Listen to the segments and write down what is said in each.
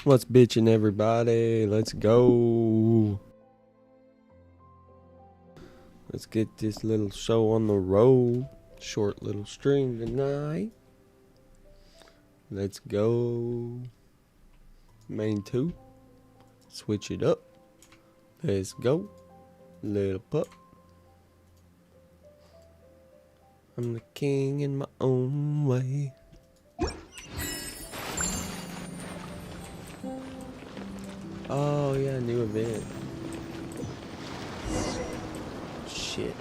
What's bitchin', everybody? Let's go. Let's get this little show on the road. Short little stream tonight. Let's go. Main 2. Switch it up. Let's go. Little pup. I'm the king in my own way. Oh yeah, new event. Shit.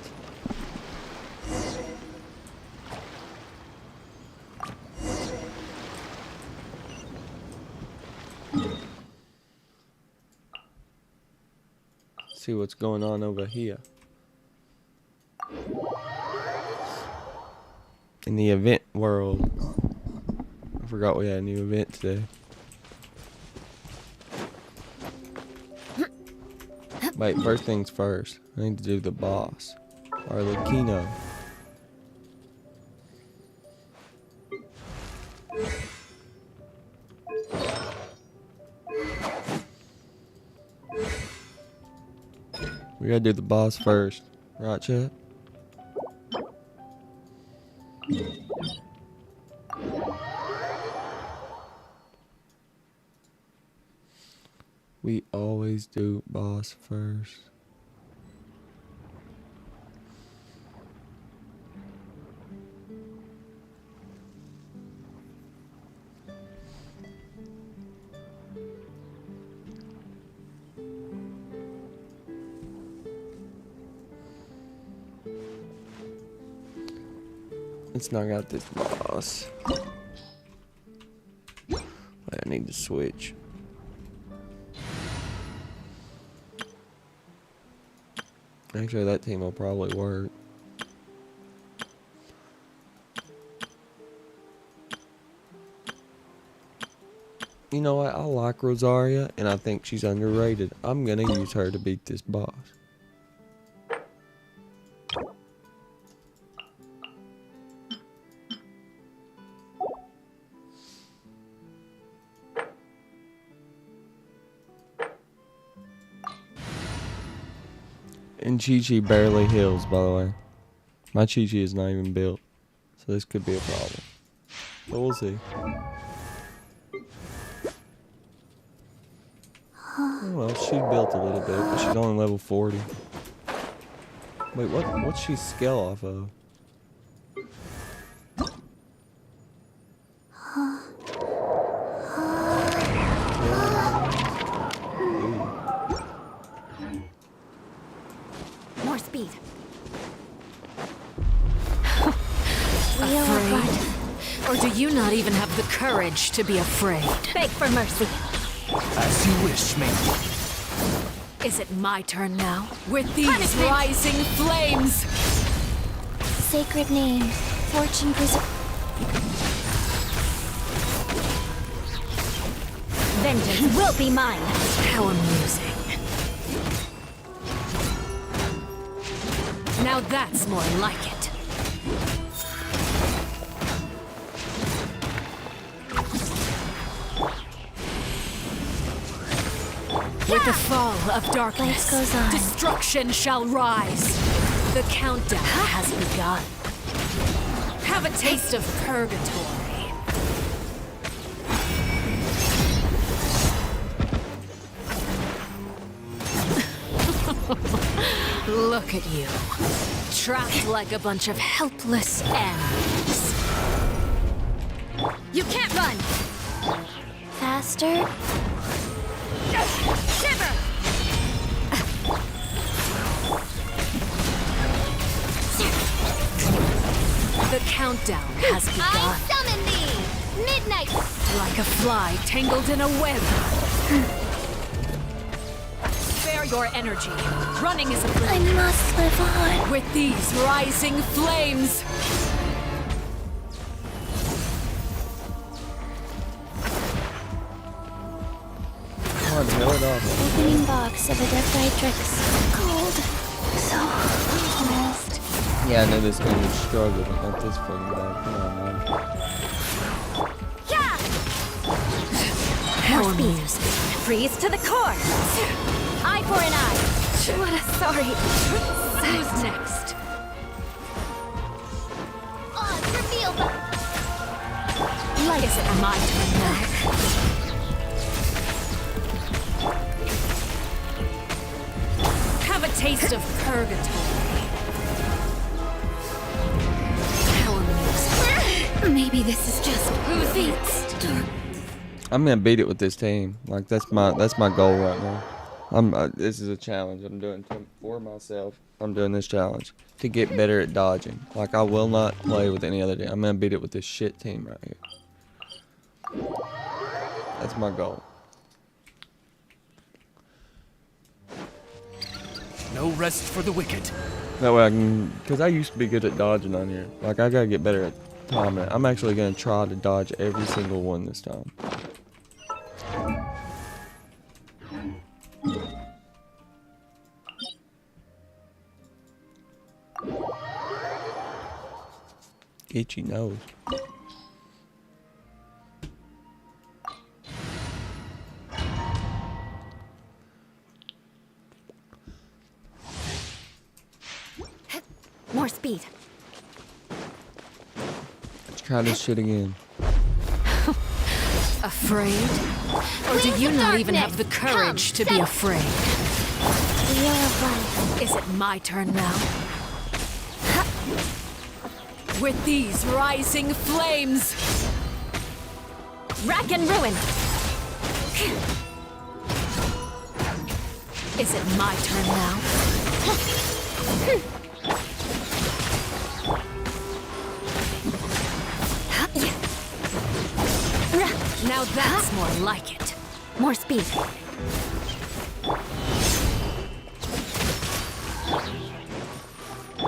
See what's going on over here. In the event world. I forgot we had a new event today. Wait, first things first. I need to do the boss. Arlecchino. We gotta do the boss first. Right, chat? We always do boss first. Let's knock out this boss. Wait, I need to switch. Actually, that team will probably work. You know what? I like Rosaria, and I think she's underrated. I'm gonna use her to beat this boss. And Chi-Chi barely heals, by the way. My Chi-Chi is not even built. So this could be a problem. But we'll see. Oh, well, she built a little bit, but she's only level 40. Wait, what's she scale off of? More speed. Real blood. Or do you not even have the courage to be afraid? Beg for mercy. As you wish, maiden. Is it my turn now? With these Punishment. rising flames! Sacred name. Fortune preserve. Vengeance will be mine. How amusing. Now that's more like it. With the fall of darkness, Life goes on. destruction shall rise. The countdown has begun. Have a taste of purgatory. Look at you. Trapped like a bunch of helpless animals. You can't run. Faster. Shiver. The countdown has I begun. summon thee. Midnight. Like a fly tangled in a web. Spare your energy. Running is a I blink. must live on. With these rising flames. Come on, nail it off. Opening box of a Deathritrix. Cold. So almost. Yeah, I know this game is struggling, but not this fucking bad. Come on, man. Yeah. How More speed. amusing. Freeze to the core. Eye for an eye. What a sorry. Who's next? Odds reveal the. Is it my turn now? Have a taste of purgatory. How amusing. Maybe this is just Who's next? I'm gonna beat it with this team. Like that's my goal right now. This is a challenge I'm doing for myself. I'm doing this challenge to get better at dodging. Like I will not play with any other team. I'm gonna beat it with this shit team right here. That's my goal. No rest for the wicked. That way I can, cause I used to be good at dodging on here. Like I gotta get better at timing it. I'm actually gonna try to dodge every single one this time. Itchy nose. more speed. Let's try this shit again. Afraid? Or do Wings you of not even have the darkness, courage come, to be sense. afraid? Wheel of life. Is it my turn now? With these rising flames, Rack and ruin. is it my turn now? Now that's more like it. More speed.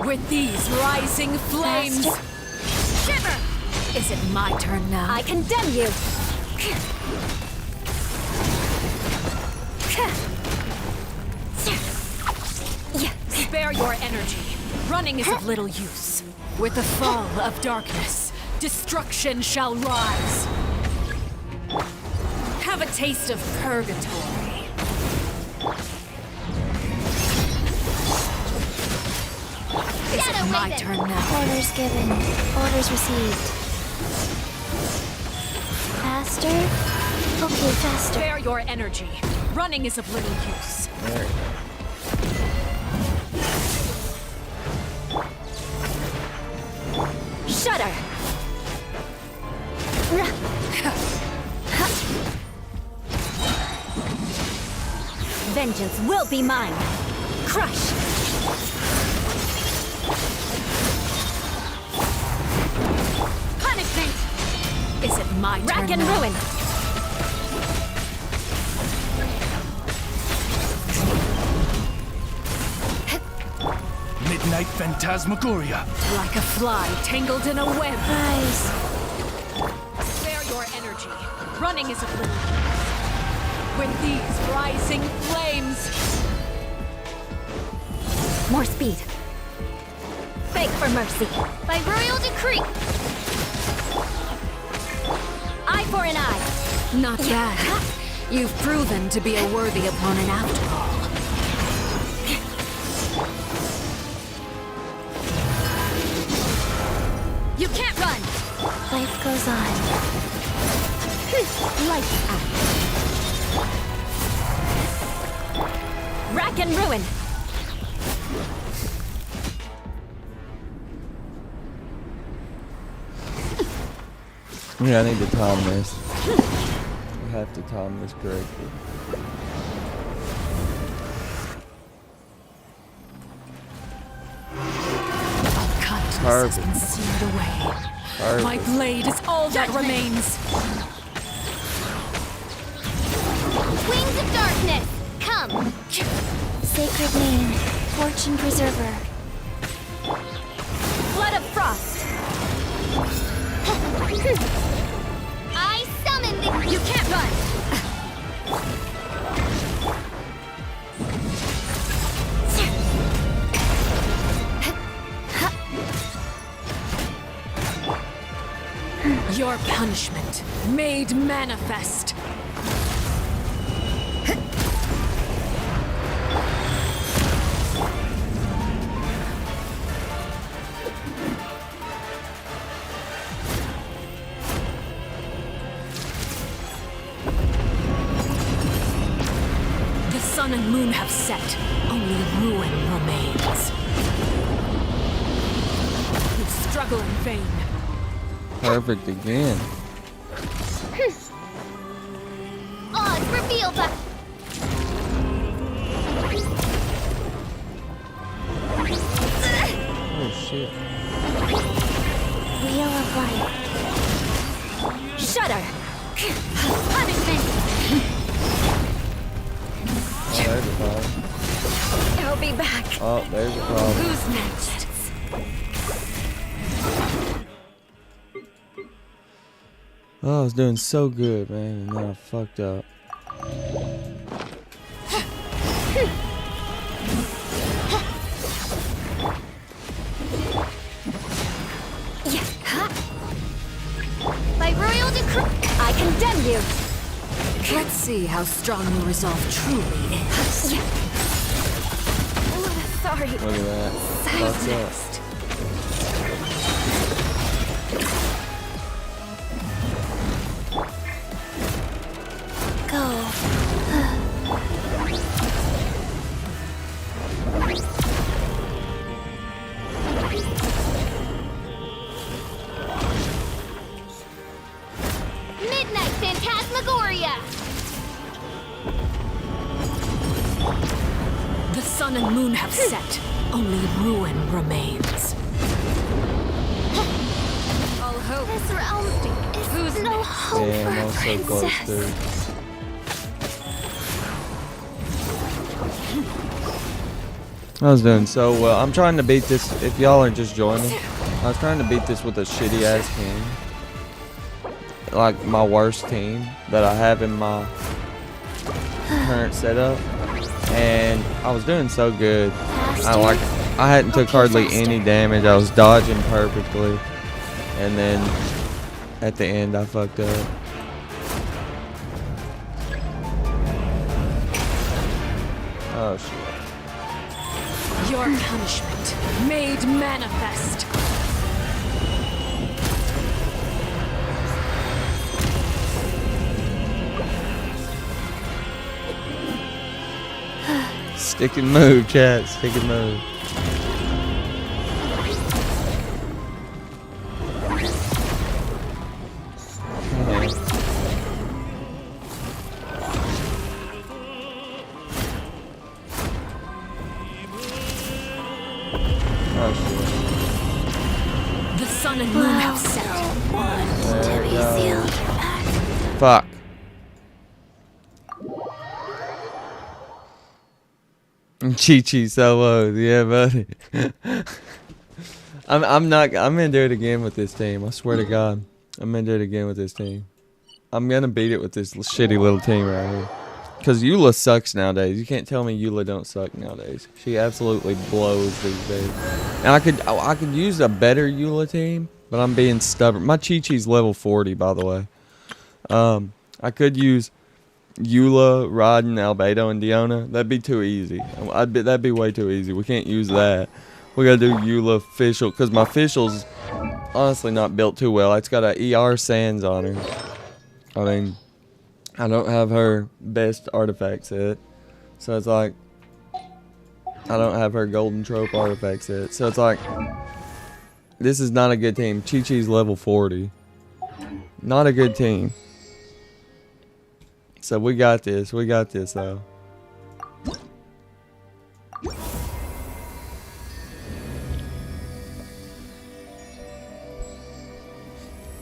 With these rising flames, Faster. Shiver. is it my turn now? I condemn you. Spare your energy. Running is of little use. With the fall of darkness, destruction shall rise. Have a taste of purgatory. Is Shadow it my Raven. turn now? Orders given. Orders received. Faster. Okay, faster. Spare your energy. Running is of little use. There you go. Shudder. Vengeance will be mine. Crush. Punishment. Rack and ruin. Midnight Phantasmagoria. Like a fly tangled in a web. Rise. Spare your energy. Running is a little use. With these rising flames. More speed. Beg for mercy. By royal decree. Eye for an eye. Not bad. You've proven to be a worthy opponent after all. You can't run. Life goes on. Lights out. Rack and ruin. Yeah, I need to time this. I have to time this correctly. Kindness has Perfect. been seared away. Perfect. My blade is all that remains. Wings of darkness, come! Sacred name, fortune preserver. Blood of frost. I summon the... You can't run! Your punishment made manifest. The sun and moon have set. Only ruin remains. You struggle in vain. Perfect again. Oz revealed by... Oh shit. Wheel of life. Shudder. Punishment. Oh, there's a problem. I'll be back. Oh, there's a problem. Who's next? Oh, I was doing so good, man, and then I fucked up. By royal decree, I condemn you. Let's see how strong your resolve truly is. Sorry. Look at that. Fucked up. Go. Midnight Phantasmagoria. The sun and moon have set. Only ruin remains. All hope. This realm is no hope Damn, I was for so a close, princess. dude. I was doing so well. I'm trying to beat this. If y'all are just joining, I was trying to beat this with a shitty ass team. Like my worst team that I have in my current setup. And I was doing so good. I hadn't took hardly any damage. I was dodging perfectly. And then at the end I fucked up. Oh shit. Your punishment made manifest. Stick and move, chat. Stick and move. Oh shit. The sun and moon have set. One There to we be go. sealed. Fuck. Chi-Chi solo. Yeah, buddy. I'm gonna do it again with this team. I swear to God. I'm gonna do it again with this team. I'm gonna beat it with this shitty little team right here. Cause Eula sucks nowadays. You can't tell me Eula don't suck nowadays. She absolutely blows these days. And I could use a better Eula team, but I'm being stubborn. My Chi-Chi's level 40, by the way. I could use Eula, Rodden, Albedo, and Diona. That'd be too easy. That'd be way too easy. We can't use that. We gotta do Eula Fischl, cause my Fischl's honestly not built too well. It's got a ER Sands on her. I mean, I don't have her best artifact set, so it's like I don't have her golden trope artifact set. So it's like this is not a good team. Chi-Chi's level 40. Not a good team. So we got this. We got this though.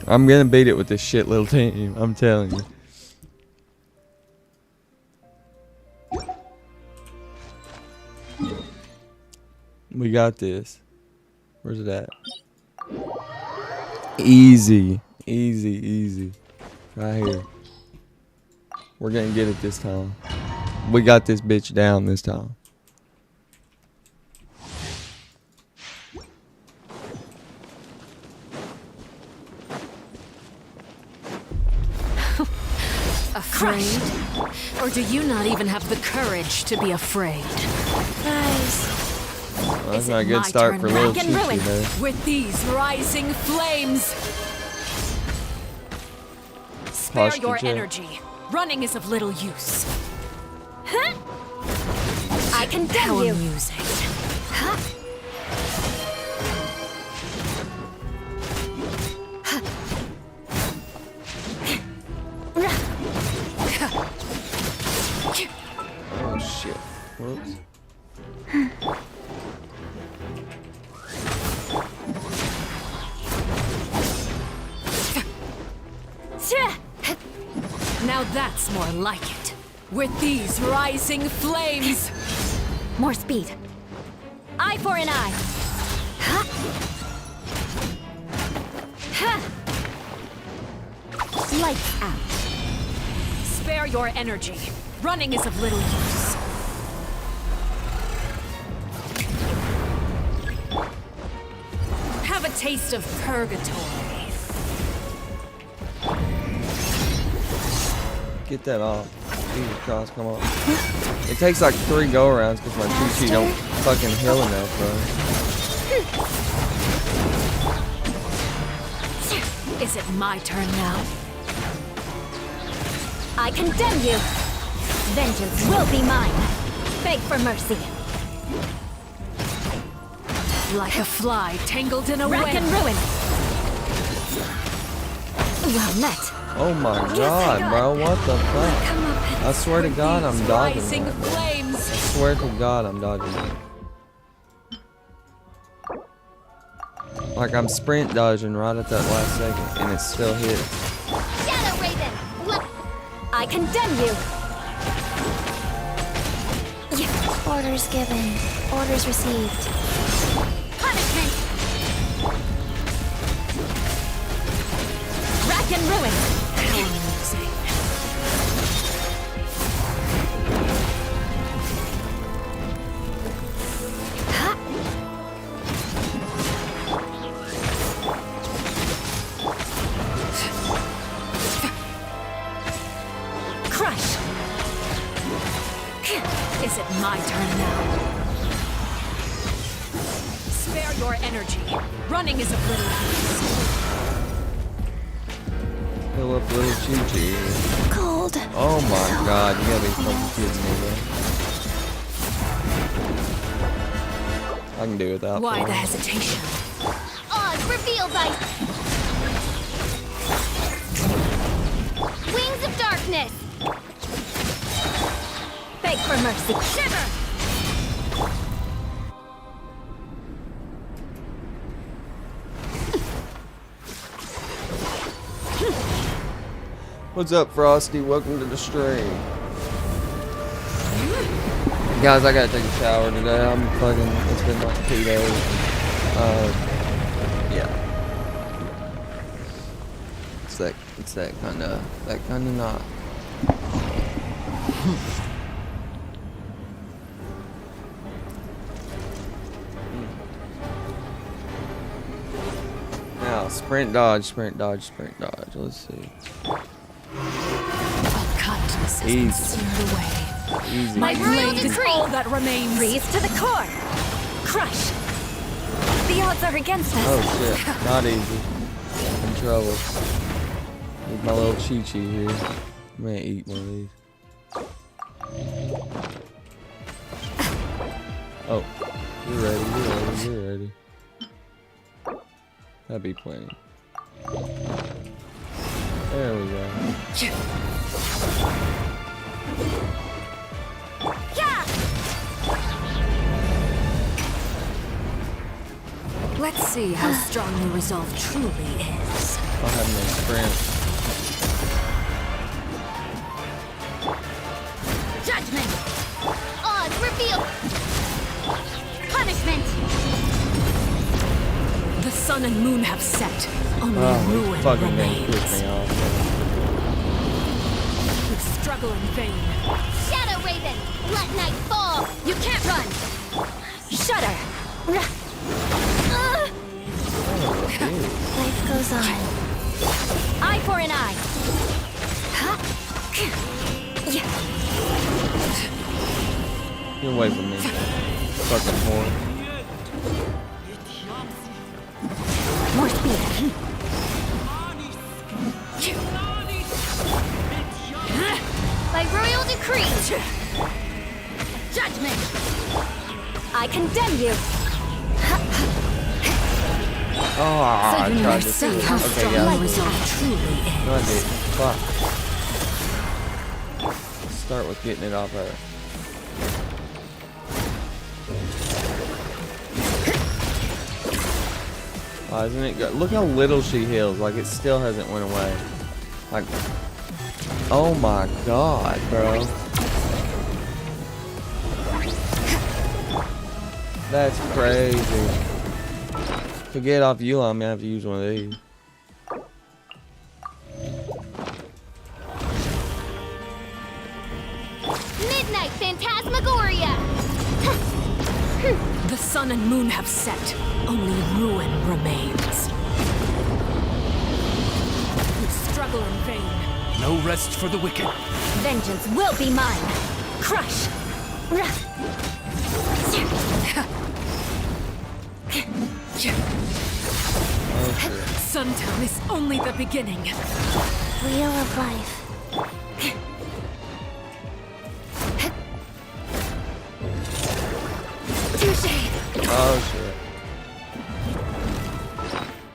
I'm gonna beat it with this shit little team. I'm telling you. We got this. Where's it at? Easy. Easy, easy. Right here. We're gonna get it this time. We got this bitch down this time. Afraid? Or do you not even have the courage to be afraid? Guys. Well, that's Is not a it good my start turn for now? little Rack and Chi-Chi ruin there. with these rising flames. Spare Posture your check. energy. Running is of little use. Huh? I condemn How you. amusing. Huh? Oh shit. Whoops. Now that's more like it. With these rising flames. More speed. Eye for an eye. Huh? Huh? Lights out. Spare your energy. Running is of little use. Have a taste of purgatory. Get that off. Jesus Christ, come on. It takes like 3 go-arounds because my Chi-Chi don't fucking heal enough, bro. Is it my turn now? I condemn you. Vengeance will be mine. Beg for mercy. Like a fly tangled in a Rack web. and ruin. Well met. Oh my god, bro. What the fuck? I swear to God, I'm dodging Rising that, bro. flames. I swear to God, I'm dodging that. Like I'm sprint dodging right at that last second, and it still hit. Shadow Raven. I condemn you. Orders given. Orders received. Punishment. Rack and ruin. How amusing. Ha! Crush. Is it my turn now? Spare your energy. Running is of little use. Fill up little Chi-Chi. Cold. Oh my god, you gotta be fucking kidding me, bro. I can do without Why that. the hesitation? Oz revealed by wings of darkness. Beg for mercy. Shiver. What's up, Frosty? Welcome to the stream. Guys, I gotta take a shower today. It's been like 2 days. Yeah. It's that kind of knot. Now, sprint, dodge, sprint, dodge, sprint, dodge. Let's see. Kindness has been Easy. sealed away. Easy. My blade Easy. is all that remains. Freeze to the core. Crush. The odds are against us. Oh shit, not easy. In trouble. Need my little Chi-Chi here. I'm gonna eat one of these. Oh, you're ready, you're ready. That'd be plenty. There we go. Yeah. Let's see how strong your resolve truly is. I'll have no sprint. Judgment. Odds reveal. Punishment. The sun and moon have set. Only Oh, ruin fucking thing remains. pissed me off. You struggle in vain. Shadow Raven. Let night fall. You can't run. Shudder. Life goes on. Eye for an eye. Get away from me. Fucking whore. More speed. By royal decree. Judgment. I condemn you. Oh, I tried to see it. How Okay, strong yeah. your resolve truly No, I is. didn't. Fuck. Let's start with getting it off her. Oh, isn't it good? Look how little she heals. Like, it still hasn't went away. Like, oh my god, bro. That's crazy. To get off you, I'm gonna have to use one of these. Midnight Phantasmagoria. The sun and moon have set. Only ruin remains. You struggle in vain. No rest for the wicked. Vengeance will be mine. Crush. Oh shit. Suntown is only the beginning. Wheel of life. Touche. Oh shit.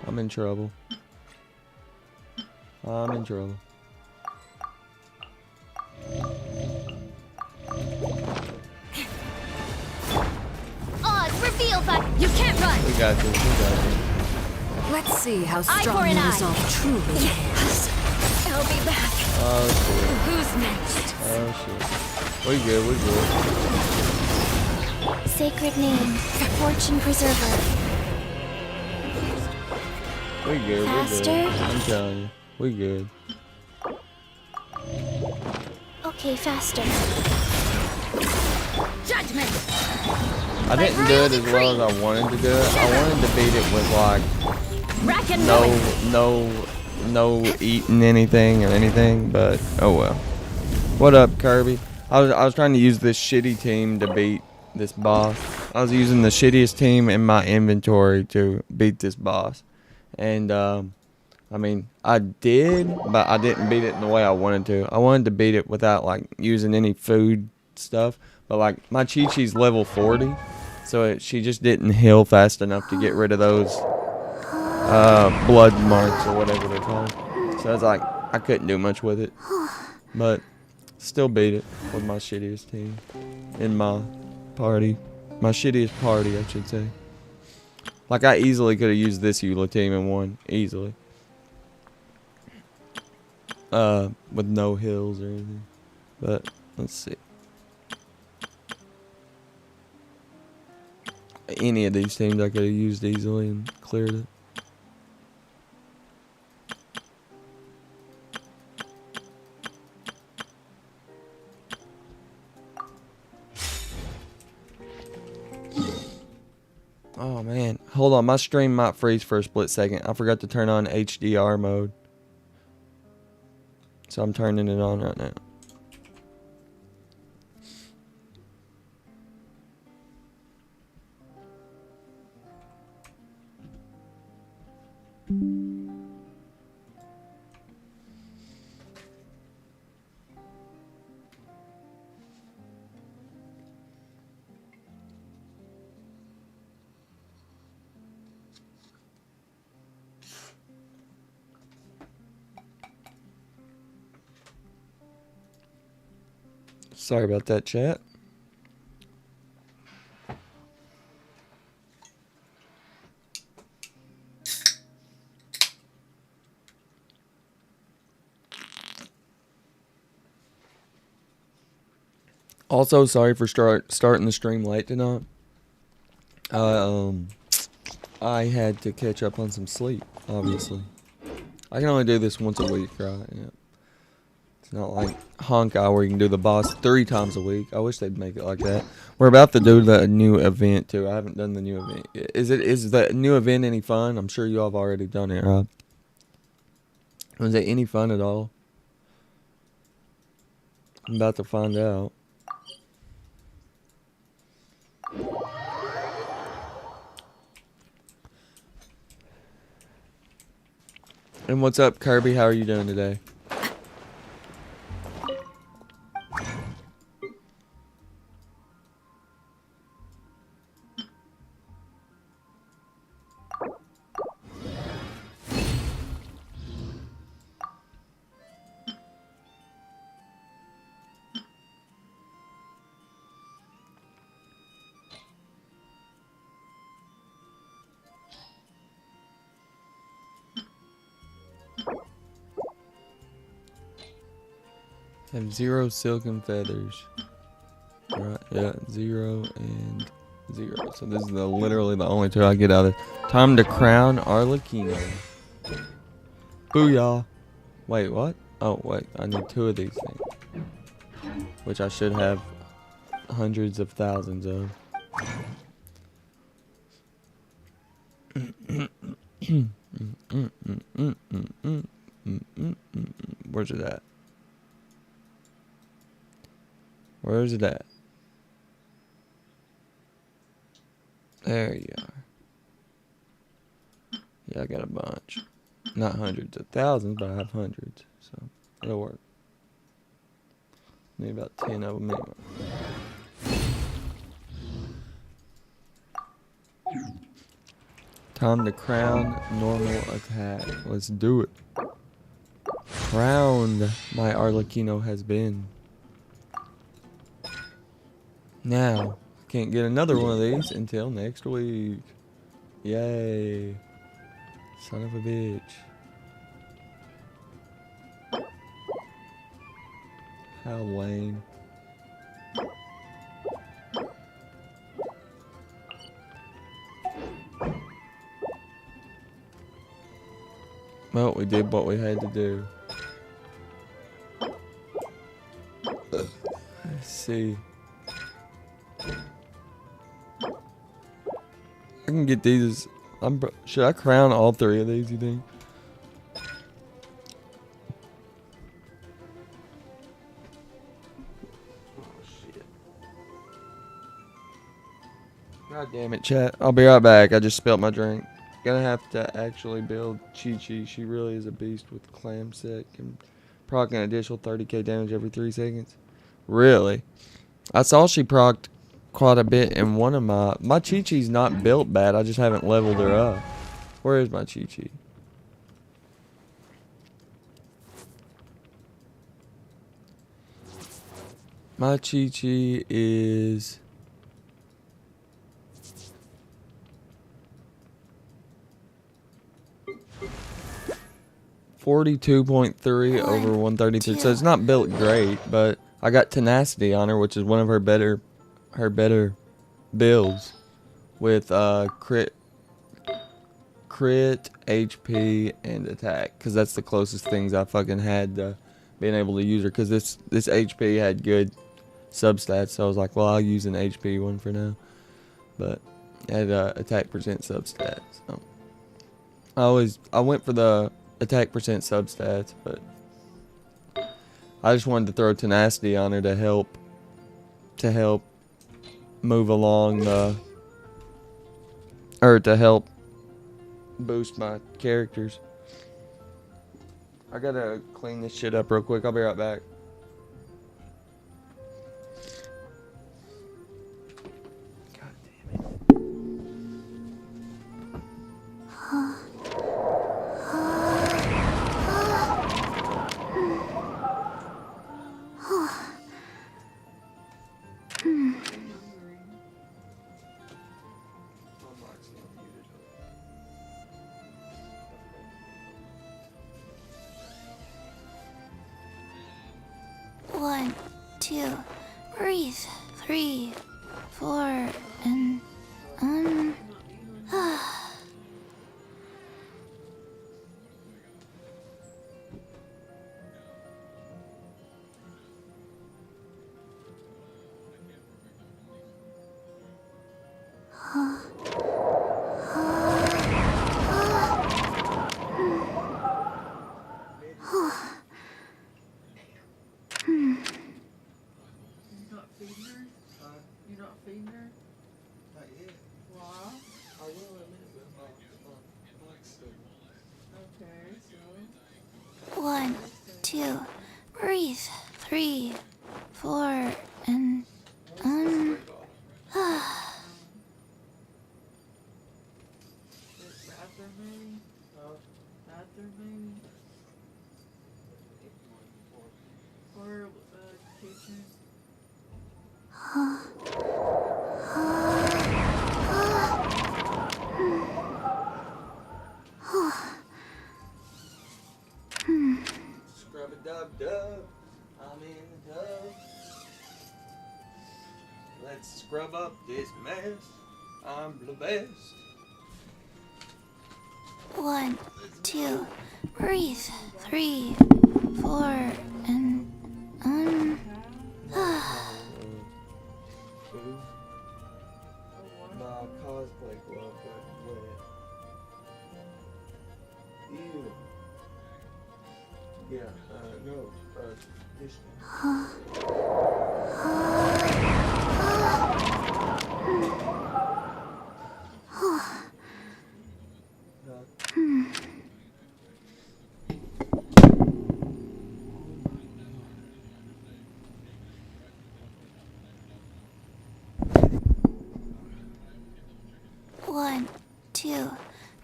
I'm in trouble. I'm in trouble. Odds revealed by you can't run. We got this. We got this. Let's see how Eye for strong an your eye. resolve truly is. I'll be back. Oh shit. Who's next? Oh shit. We good. We good. Sacred name, fortune preserver. We good. Faster? We good. I'm telling you. We good. Okay, faster. Judgment. I didn't do it as well as I wanted to do it. I wanted to beat it with like Rack and ruin. no eating anything or anything, but oh well. What up, Kirby? I was trying to use this shitty team to beat this boss. I was using the shittiest team in my inventory to beat this boss, and I mean I did, but I didn't beat it in the way I wanted to. I wanted to beat it without like using any food stuff, but like my Chi-Chi's level 40, so she just didn't heal fast enough to get rid of those blood marks or whatever they're called. So I was like, I couldn't do much with it, but still beat it with my shittiest team in my party. My shittiest party, I should say. Like, I easily could have used this Eula team and won. Easily. with no hills or anything. But let's see. Any of these teams I could have used easily and cleared it. Oh man, hold on, my stream might freeze for a split second. I forgot to turn on HDR mode. So I'm turning it on right now. Sorry about that, chat. Also, sorry for starting the stream late tonight. I had to catch up on some sleep, obviously. I can only do this once a week, right? Yeah. It's not like Honkai where you can do the boss 3 times a week. I wish they'd make it like that. We're about to do the new event too. I haven't done the new event yet. Is the new event any fun? I'm sure you all have already done it, right? Was it any fun at all? I'm about to find out. And what's up, Kirby? How are you doing today? I have 0 silken feathers. Right, yeah, 0 and 0. So this is literally the only 2 I get out of it. Time to crown Arlecchino. Booyah. Wait, what? Oh, wait, I need 2 of these things. Which I should have hundreds of thousands of. Where's it at? Where is it at? There you are. Yeah, I got a bunch. Not hundreds of thousands, but I have hundreds. So, it'll work. Need about 10 of them anyway. Time to crown normal attack. Let's do it. Crowned my Arlecchino has been. Now, I can't get another one of these until next week. Yay. Son of a bitch. How lame. Well, we did what we had to do. Let's see. I can get these. Should I crown all 3 of these, you think? Oh, shit. God damn it, chat. I'll be right back. I just spilled my drink. Gonna have to actually build Chi-Chi. She really is a beast with clam set. Can proc an additional 30k damage every 3 seconds. Really? I saw she procced quite a bit in one of my Chi-Chi's not built bad. I just haven't leveled her up. Where is my Chi-Chi? My Chi-Chi is 42.3 over 133. So it's not built great, but I got tenacity on her, which is one of her better builds with crit, HP, and attack, because that's the closest things I fucking had to being able to use her, because this HP had good substats, so I was like, well, I'll use an HP one for now. But it had attack percent substats. So I went for the attack percent substats, but I just wanted to throw tenacity on her to help move along to help boost my characters. I gotta clean this shit up real quick. I'll be right back. God damn it. One, two, breathe. 3, 4, and You're not feeding her? Not yet. Why? I will in a minute, but Okay, so. 1, 2, breathe. 3, 4, and Bathroom maybe? Bathroom maybe? Or kitchen? scrub a dub dub. I'm in the tub. Let's scrub up this mess. I'm the best. 1, 2, breathe. 3, 4, and My cosplay glove got wet. Ew. Yeah, no, dish. One, 2,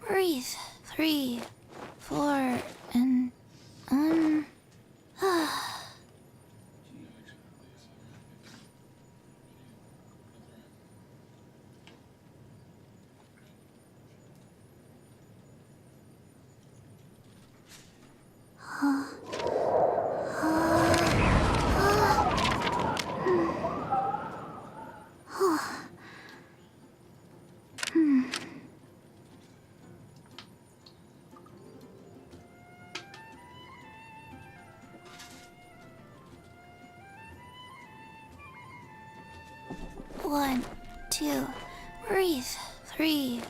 breathe. 3, 4, and One, 2, breathe. 3,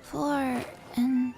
4, and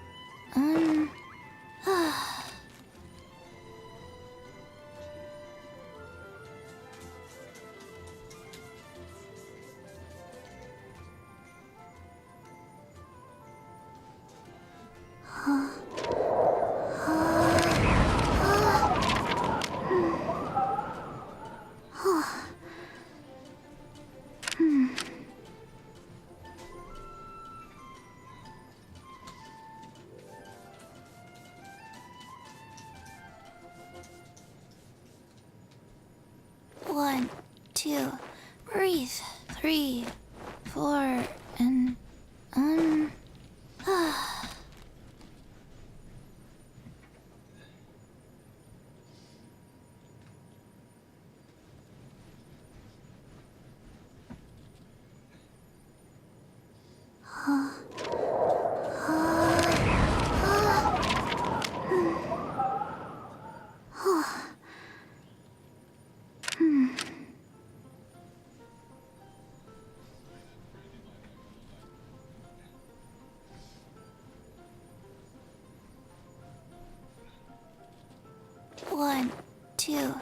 2,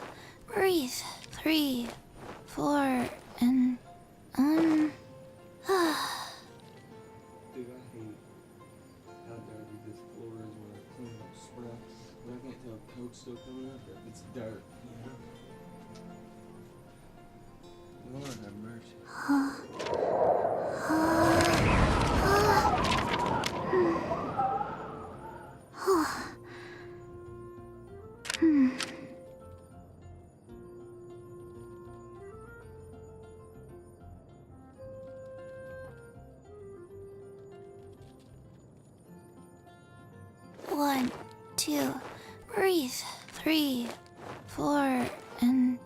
breathe. 3, 4, and Dude, I hate how dirty this floor is when I clean up sprouts. But I can't tell if coat's still coming up or if it's dirt, you know? Lord have mercy. One, 2, breathe. 3, 4, and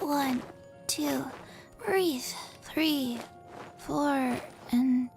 One, 2, breathe. 3, 4, and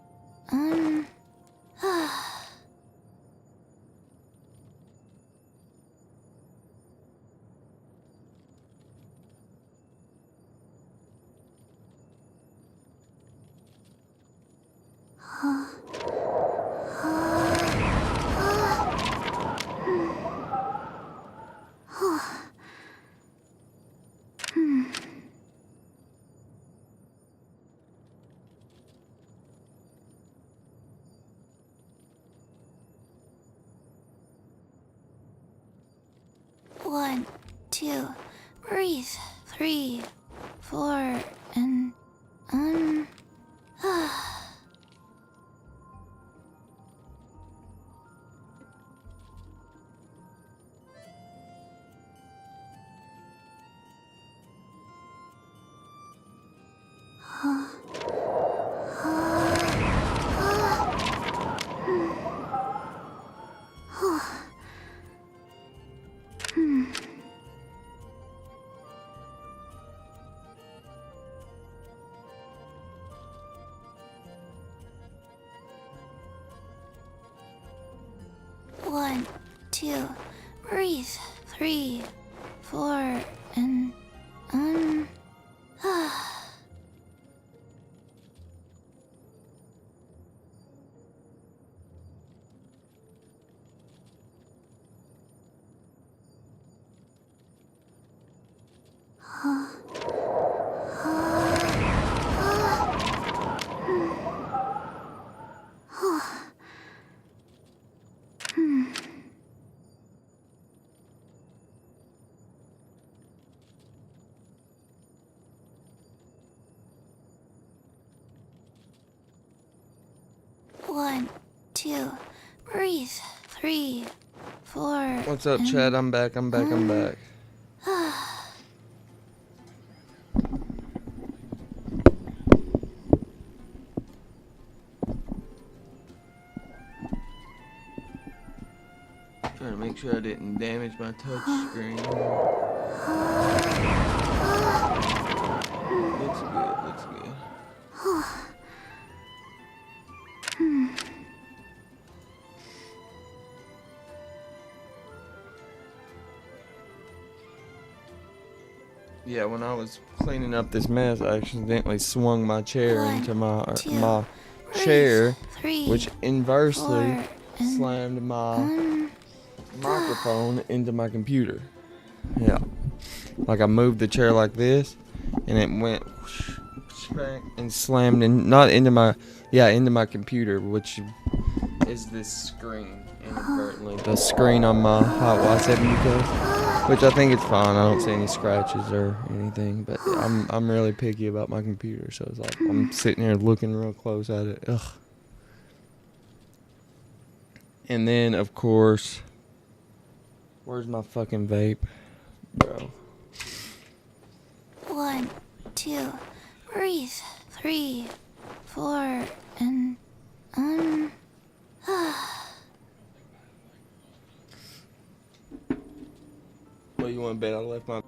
One, 2, breathe. 3, 4, and One, 2, breathe. 3, 4, and One, 2, breathe. 3, 4. What's up, and Chad? I'm back. I'm back. Trying to make sure I didn't damage my touch screen. Looks good, looks good. Yeah, when I was cleaning up this mess, I accidentally swung my chair One, into my two, chair, 3, which inversely 4, and slammed my microphone into my computer. Yeah, like I moved the chair like this, and it went whoosh, smack, and slammed in, not into my, into my computer, which is this screen inadvertently. The screen on my Hot Y70 case, which I think it's fine. I don't see any scratches or anything, but I'm really picky about my computer, so it's like I'm sitting here looking real close at it. Ugh. And then, of course, where's my fucking vape, bro? 1, 2, breathe. 3, 4, and going to bed. I left my...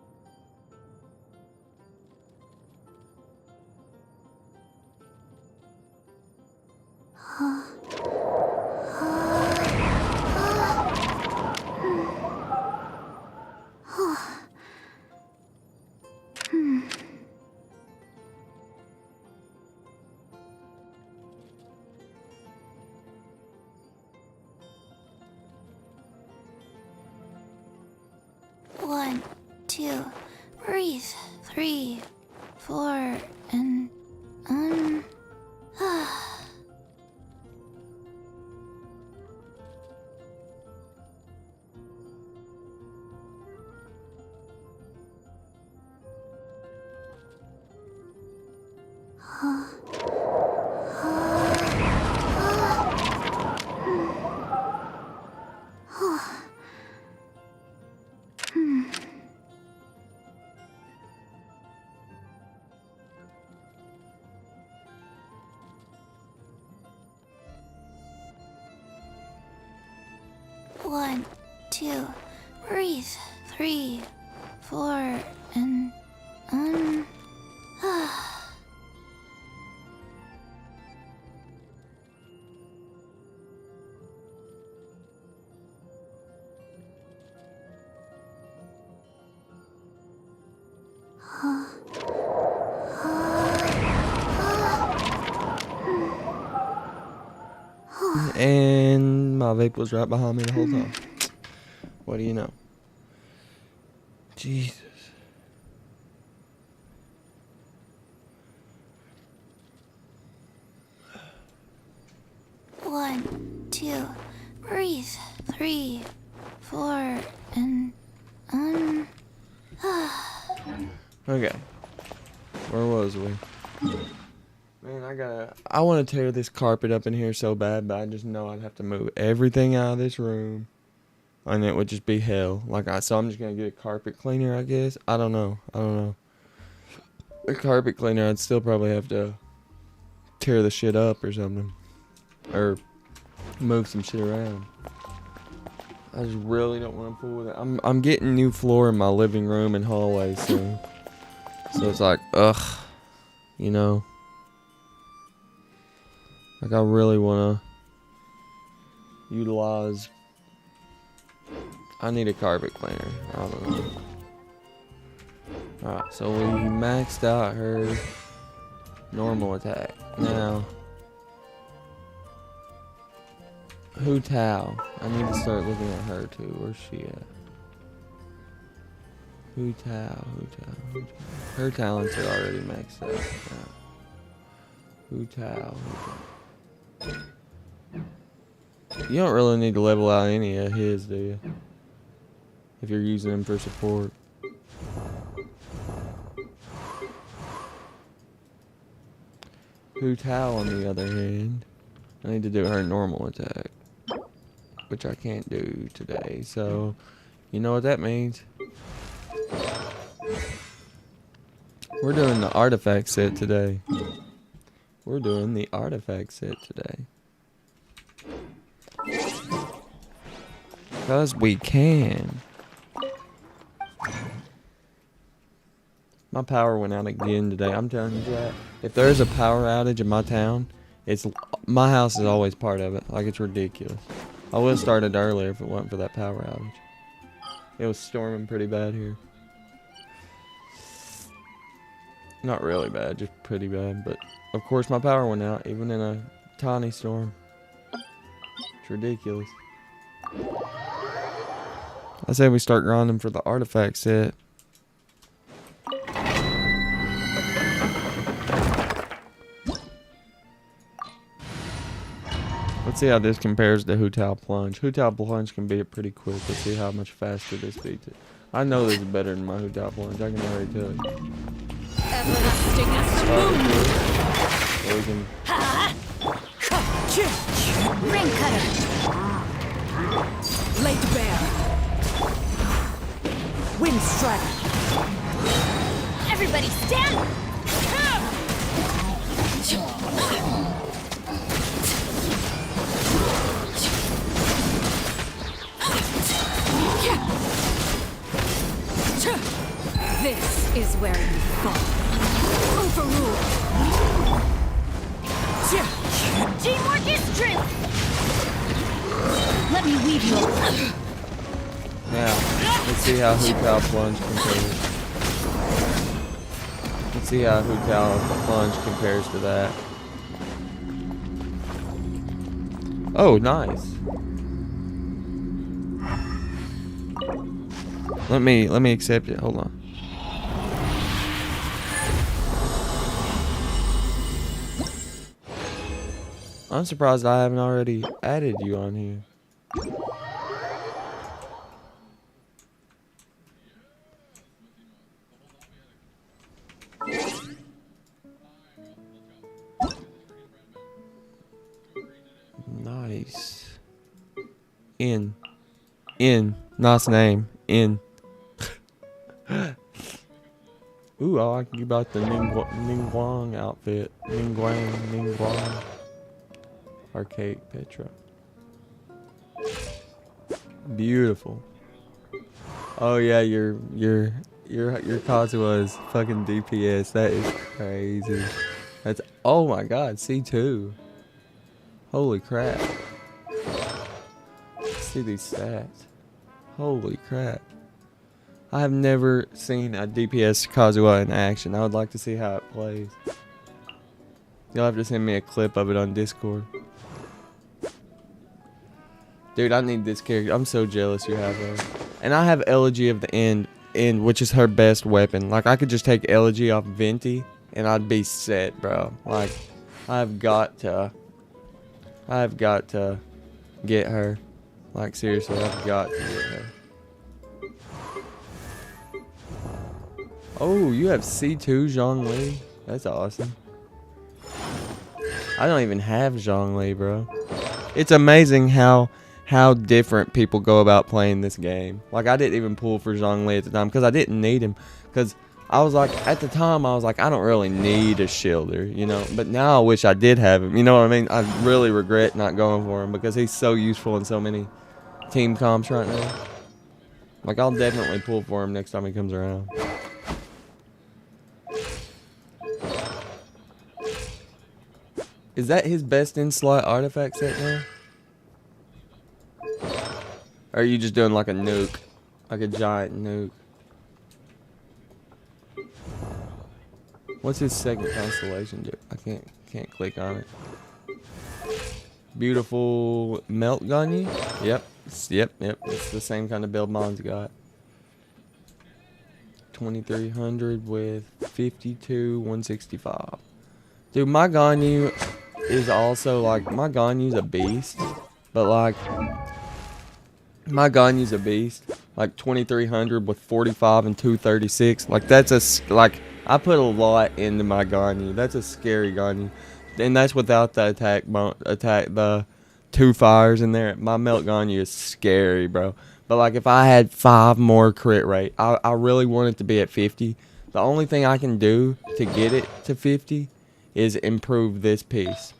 One, two, breathe. 3, 4, and One, two, breathe. 3, 4, and And my vape was right behind me the whole time. What do you know? Jesus. One, two, breathe. 3, 4, and Okay. Where was we? Man, I want to tear this carpet up in here so bad, but I just know I'd have to move everything out of this room. And it would just be hell. So I'm just going to get a carpet cleaner, I guess. I don't know. A carpet cleaner, I'd still probably have to tear the shit up or something. Or move some shit around. I just really don't want to fool with it. I'm getting new floor in my living room and hallway soon. So it's like, ugh. You know. Like, I really want to utilize... I need a carpet cleaner. I don't know. Alright, so we maxed out her normal attack. Now, Hu Tao. I need to start looking at her too. Where's she at? Hu Tao. Her talents are already maxed out. Hu Tao. You don't really need to level out any of his, do you? If you're using him for support. Hu Tao, on the other hand, I need to do her normal attack, which I can't do today. So, you know what that means? We're doing the artifact set today. Because we can. My power went out again today. I'm telling you that. If there's a power outage in my town, my house is always part of it. Like, it's ridiculous. I would have started earlier if it wasn't for that power outage. It was storming pretty bad here. Not really bad, just pretty bad. But, of course, my power went out, even in a tiny storm. It's ridiculous. I say we start grinding for the artifact set. Let's see how this compares to Hu Tao Plunge. Hu Tao Plunge can beat it pretty quick. Let's see how much faster this beats it. I know this is better than my Hu Tao Plunge. I can already tell you. Everlasting as the moon. So we can... Ring cutter. Laid bare. Wind strider. everybody stand! This is where you fall. Overruled. Teamwork is strength. Let me weave you. Now, let's see how Hu Tao plunge compares. Let's see how Hu Tao plunge compares to that. Oh, nice. Let me accept it. Hold on. I'm surprised I haven't already added you on here. Nice. Nice name. Ooh, I like you about the Ningguang outfit. Ningguang. Arcade Petra. Beautiful. Oh yeah, your Kazuha is fucking DPS. That is crazy. That's, oh my god, C2. Holy crap. See these stats. Holy crap. I have never seen a DPS Kazuha in action. I would like to see how it plays. You'll have to send me a clip of it on Discord. Dude, I need this character. I'm so jealous you have her. And I have Elegy of the End, which is her best weapon. Like, I could just take Elegy off Venti, and I'd be set, bro. Like, I've got to get her. Like, seriously, I've got to get her. Oh, you have C2 Zhongli? That's awesome. I don't even have Zhongli, bro. It's amazing how different people go about playing this game. Like, I didn't even pull for Zhongli at the time because I didn't need him. Because I was like, at the time, I was like, I don't really need a shielder, you know. But now I wish I did have him. You know what I mean? I really regret not going for him because he's so useful in so many team comps right now. Like, I'll definitely pull for him next time he comes around. Is that his best in-slot artifact set now? Or are you just doing like a nuke? Like a giant nuke? What's his second constellation do? I can't click on it. Beautiful melt Ganyu? Yep. Yep. It's the same kind of build mine's got. 2300 with 52, 165. Dude, my Ganyu is also like, my Ganyu's a beast, but like, my Ganyu's a beast. Like 2300 with 45 and 236. Like that's like I put a lot into my Ganyu. That's a scary Ganyu, and that's without the the 2 fires in there. My melt Ganyu is scary, bro. But like if I had 5 more crit rate, I really want it to be at 50. The only thing I can do to get it to 50 is improve this piece.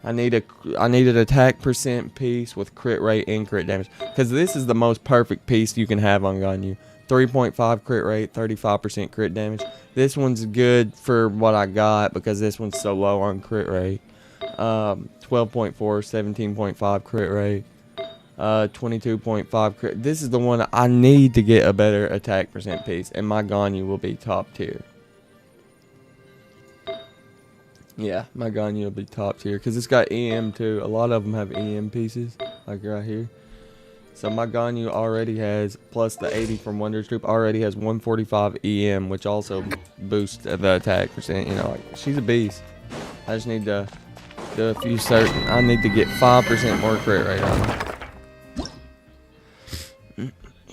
I need an attack percent piece with crit rate and crit damage, because this is the most perfect piece you can have on Ganyu. 3.5 crit rate, 35% crit damage. This one's good for what I got because this one's so low on crit rate. 12.4, 17.5 crit rate, 22.5 crit. This is the one I need to get a better attack percent piece, and my Ganyu will be top tier. Yeah, my Ganyu will be top tier because it's got EM too. A lot of them have EM pieces, like right here. So my Ganyu already has, plus the 80 from Wondrous Troop, already has 145 EM, which also boosts the attack percent. You know, like, she's a beast. I just need to do a few certain. I need to get 5% more crit rate on her.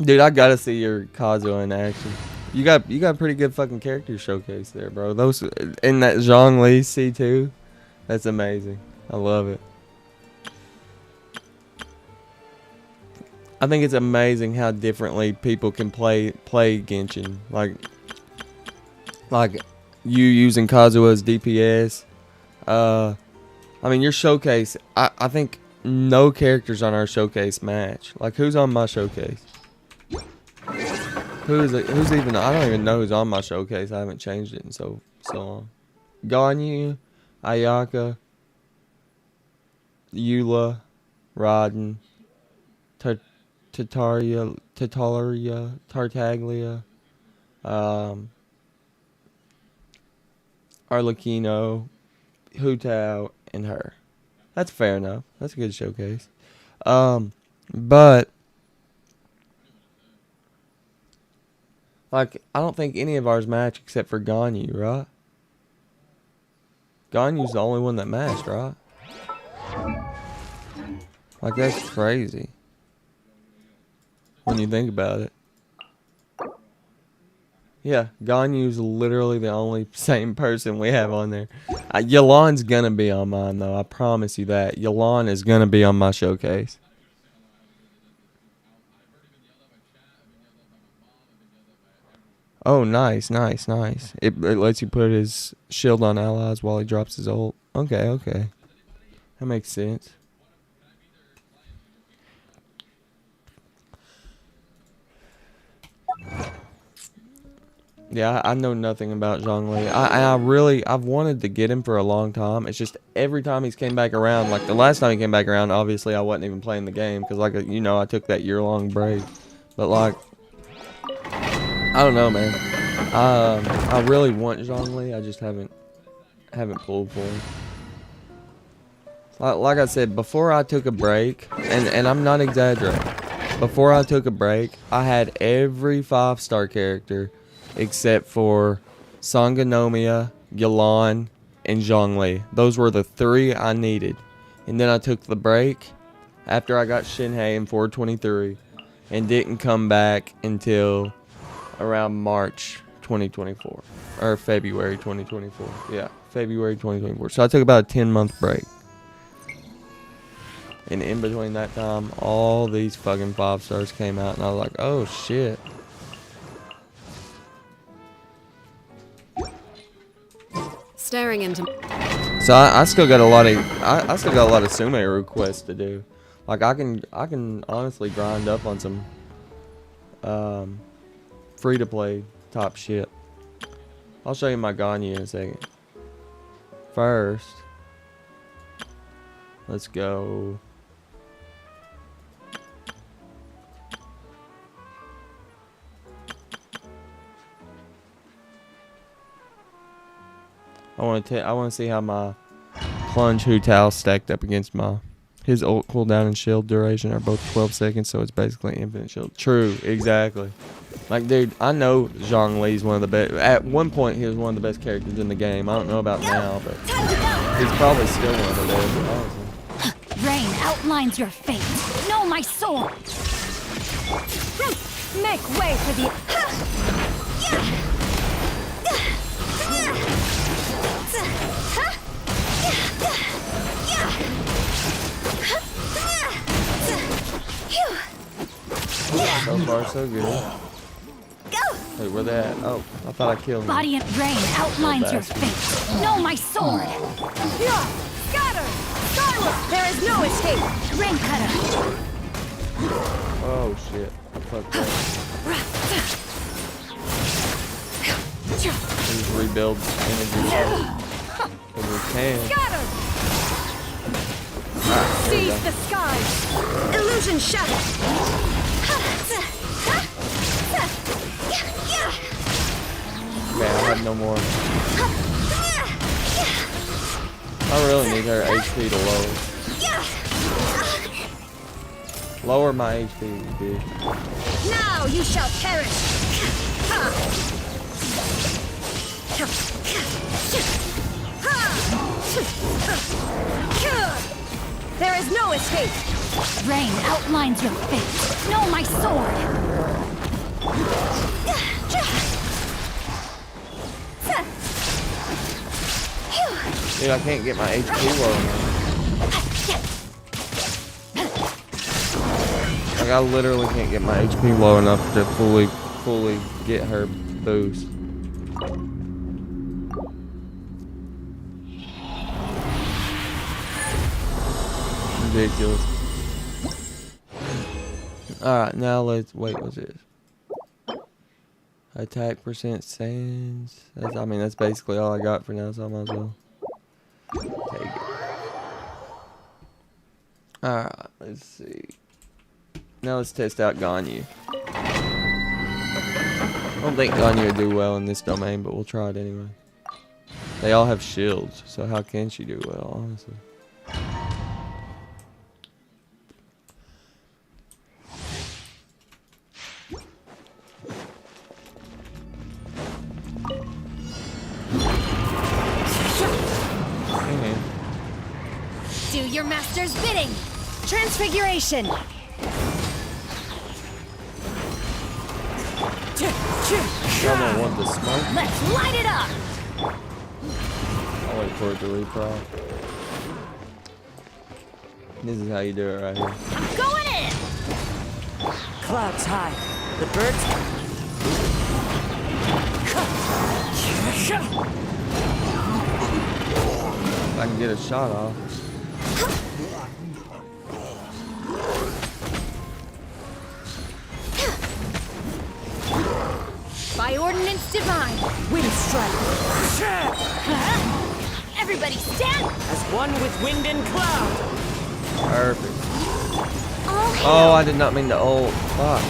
Dude, I gotta see your Kazuha in action. You got pretty good fucking character showcase there, bro. Those in that Zhongli C2, that's amazing. I love it. I think it's amazing how differently people can play Genshin. Like you using Kazuha as DPS. I mean your showcase. I think no characters on our showcase match. Like who's on my showcase? Who's even? I don't even know who's on my showcase. I haven't changed it in so long. Ganyu, Ayaka, Eula, Rodden, Tartaglia, Arlecchino, Hu and her. That's fair enough. That's a good showcase. But like, I don't think any of ours match except for Ganyu, right? Ganyu's the only one that matched, right? Like, that's crazy when you think about it. Yeah, Ganyu's literally the only same person we have on there. Yelan's gonna be on mine, though. I promise you that. Yelan is gonna be on my showcase. Oh, nice. It lets you put his shield on allies while he drops his ult. Okay. That makes sense. Yeah, I know nothing about Zhongli. I've wanted to get him for a long time. It's just every time he's came back around, like the last time he came back around, obviously I wasn't even playing the game because, like, you know, I took that year-long break. But, like, I don't know, man. I really want Zhongli. I just haven't pulled for him. Like I said, before I took a break, and I'm not exaggerating, before I took a break, I had every 5-star character except for Sangonomiya, Yelan, and Zhongli. Those were the 3 I needed. And then I took the break after I got Shinhei in 423 and didn't come back until around March 2024 or February 2024. Yeah, February 2024. So I took about a 10-month break. And in between that time, all these fucking 5-stars came out, and I was like, oh shit. Staring into. So I still got a lot of I still got a lot of Sume requests to do. Like, I can honestly grind up on some free to play top shit. I'll show you my Ganyu in a second. First, let's go. I want to see how my plunge Hu Tao stacked up against his ult cooldown and shield duration are both 12 seconds, so it's basically infinite shield. True, exactly. Like, dude, I know Zhongli's one of the best. At one point, he was one of the best characters in the game. I don't know about now, but he's probably still one of the best, honestly. Rain outlines your fate. Know my sword. Make way for the. So far, so good. Wait, where they at? Oh, I thought I killed him. Body and rain outlines your fate. Know my sword. Scatter! Scarlet! There is no escape! Rain cutter. Oh shit. I fucked up. Just rebuild energy. Because we can. Scatter! Seize the skies! Illusion shattered! Man, I have no more. I really need her HP to lower. Lower my HP, dude. Now you shall perish! There is no escape! Rain outlines your fate. Know my sword. Dude, I can't get my HP low enough. Like, I literally can't get my HP low enough to fully get her boost. Ridiculous. Alright, now let's wait, what's this? Attack percent stands. I mean, that's basically all I got for now, so I might as well take it. Alright, let's see. Now let's test out Ganyu. I don't think Ganyu would do well in this domain, but we'll try it anyway. They all have shields, so how can she do well, honestly? Do your master's bidding! Transfiguration! Y'all want the smoke? Let's light it up! I'll wait for it to reprop. This is how you do it right here. I'm going in! Clouds high. The birds. If I can get a shot off. By ordinance divine! Wind strike. Everybody stand! As one with wind and cloud. Perfect. All hail! Oh, I did not mean to ult. Fuck.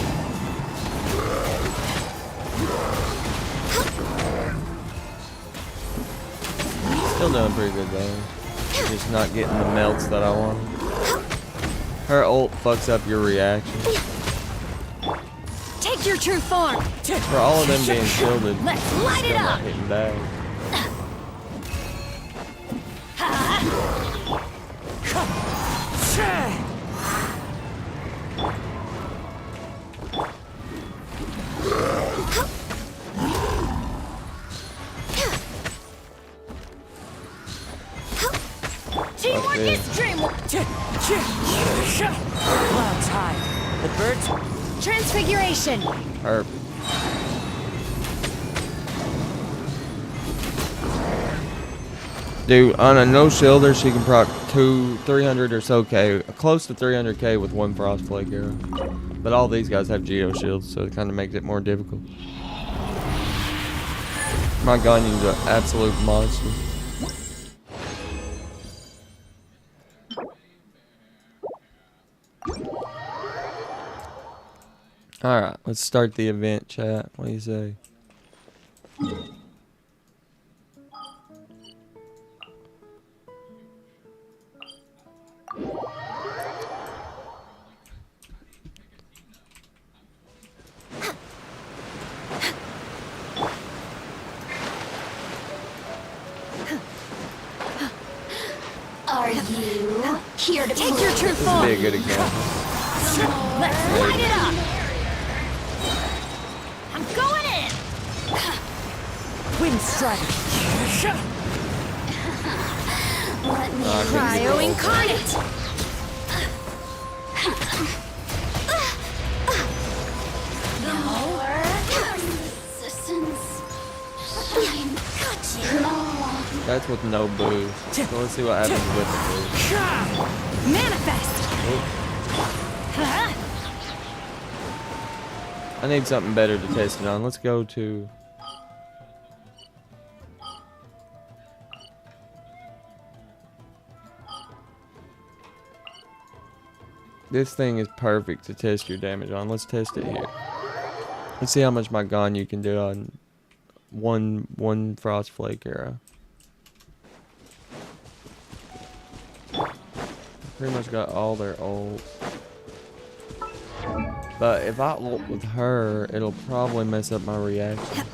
Still doing pretty good though. Just not getting the melts that I want. Her ult fucks up your reaction. Take your true form! For all of them being shielded, Let's light it still not up! hitting back. Teamwork Okay. is dreamwork! Clouds high. The birds. Transfiguration! Perfect. Dude, on a no shielder, she can proc 300 or so K, close to 300K with one frost flake arrow. But all these guys have geo shields, so it kind of makes it more difficult. My Ganyu's an absolute monster. Alright, let's start the event, chat. What do you say? Are you here to Take your true This would form! be a good example. Let's light it up! I'm going in! Wind strike. Let me Cryo incarnate! resistance. I got you. That's with no boost. So let's see what happens with the boost. Manifest! I need something better to test it on. Let's go to... This thing is perfect to test your damage on. Let's test it here. Let's see how much my Ganyu can do on one frost flake arrow. Pretty much got all their ults. But if I ult with her, it'll probably mess up my reaction.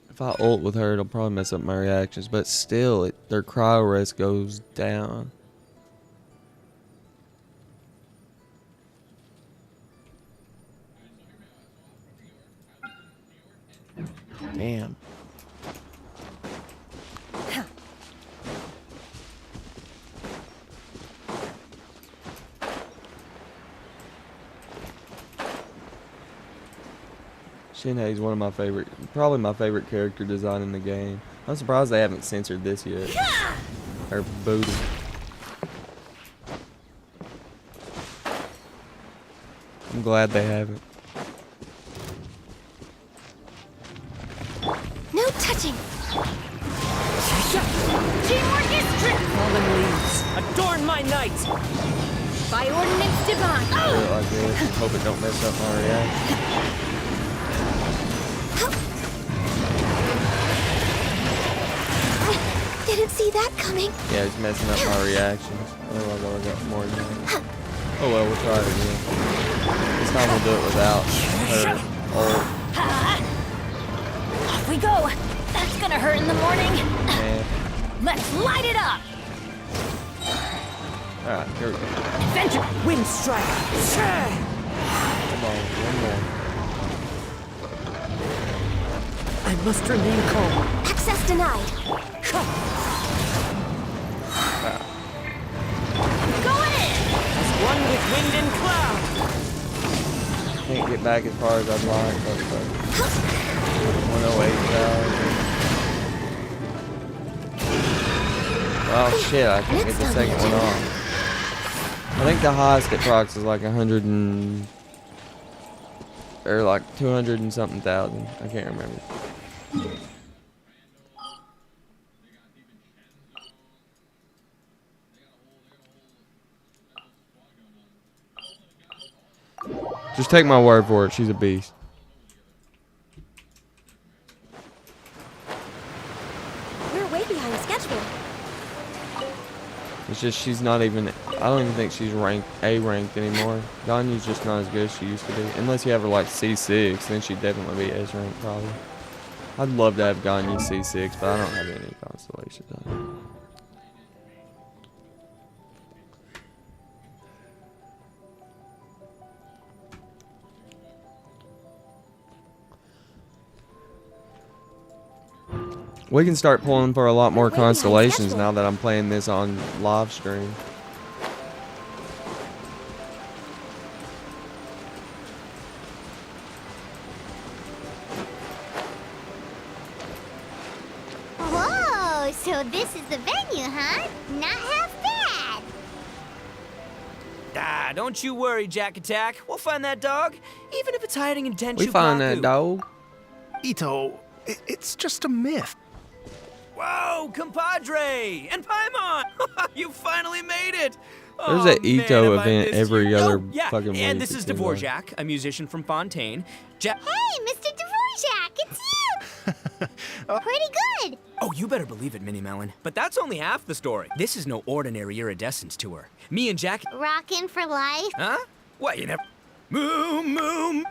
If I ult with her, it'll probably mess up my reactions, but still, their cryo rest goes down. Damn. Shinhei's one of my favorite, probably my favorite character design in the game. I'm surprised they haven't censored this yet. Or booted. I'm glad they haven't. No touching. Teamwork is strength. Fallen leaves, adorn my night! By ordinance divine. I feel like this. Hope it don't mess up my reaction. Didn't see that coming. Yeah, it's messing up my reactions. Otherwise I would've got more than that. Oh well, we'll try it again. This time we'll do it without her ult. Off we go. That's gonna hurt in the morning. And, Let's light it up. alright, here we go. Adventure. Wind strike! Come on, one more. I must remain calm. Access denied. Go in. As one with wind and cloud! Can't get back as far as I'd like, but 108,000. Oh shit, I can't get the second one off. I think the highest it procs is like 100 and... or like 200 and something thousand. I can't remember. Just take my word for it, she's a beast. We're way behind schedule. It's just she's not even, I don't even think she's ranked A ranked anymore. Ganya's just not as good as she used to be. Unless you have her like C6, then she'd definitely be S ranked probably. I'd love to have Ganya C6, but I don't have any constellations on it. We can start pulling for a lot more constellations now that I'm playing this on live stream. Whoa, so this is the venue, huh? Not half bad. Ah, don't you worry, Jack Attack. We'll find that dog, even if it's hiding in Tenchu We found that dog. Ito, it's just a myth. Whoa, compadre! And Paimon! You finally made it! There's Oh, an Ito man, have I event missed every you. other Oh, yeah. fucking week. And this it is seems like. Dvorak, a musician from Fontaine. Hey, Mr. Dvorak, it's you! Pretty good. Oh, you better believe it, Minnie Melon. But that's only half the story. This is no ordinary iridescence tour. Me and Jack... Rockin' for life. Huh? What, you never... Moom, moom!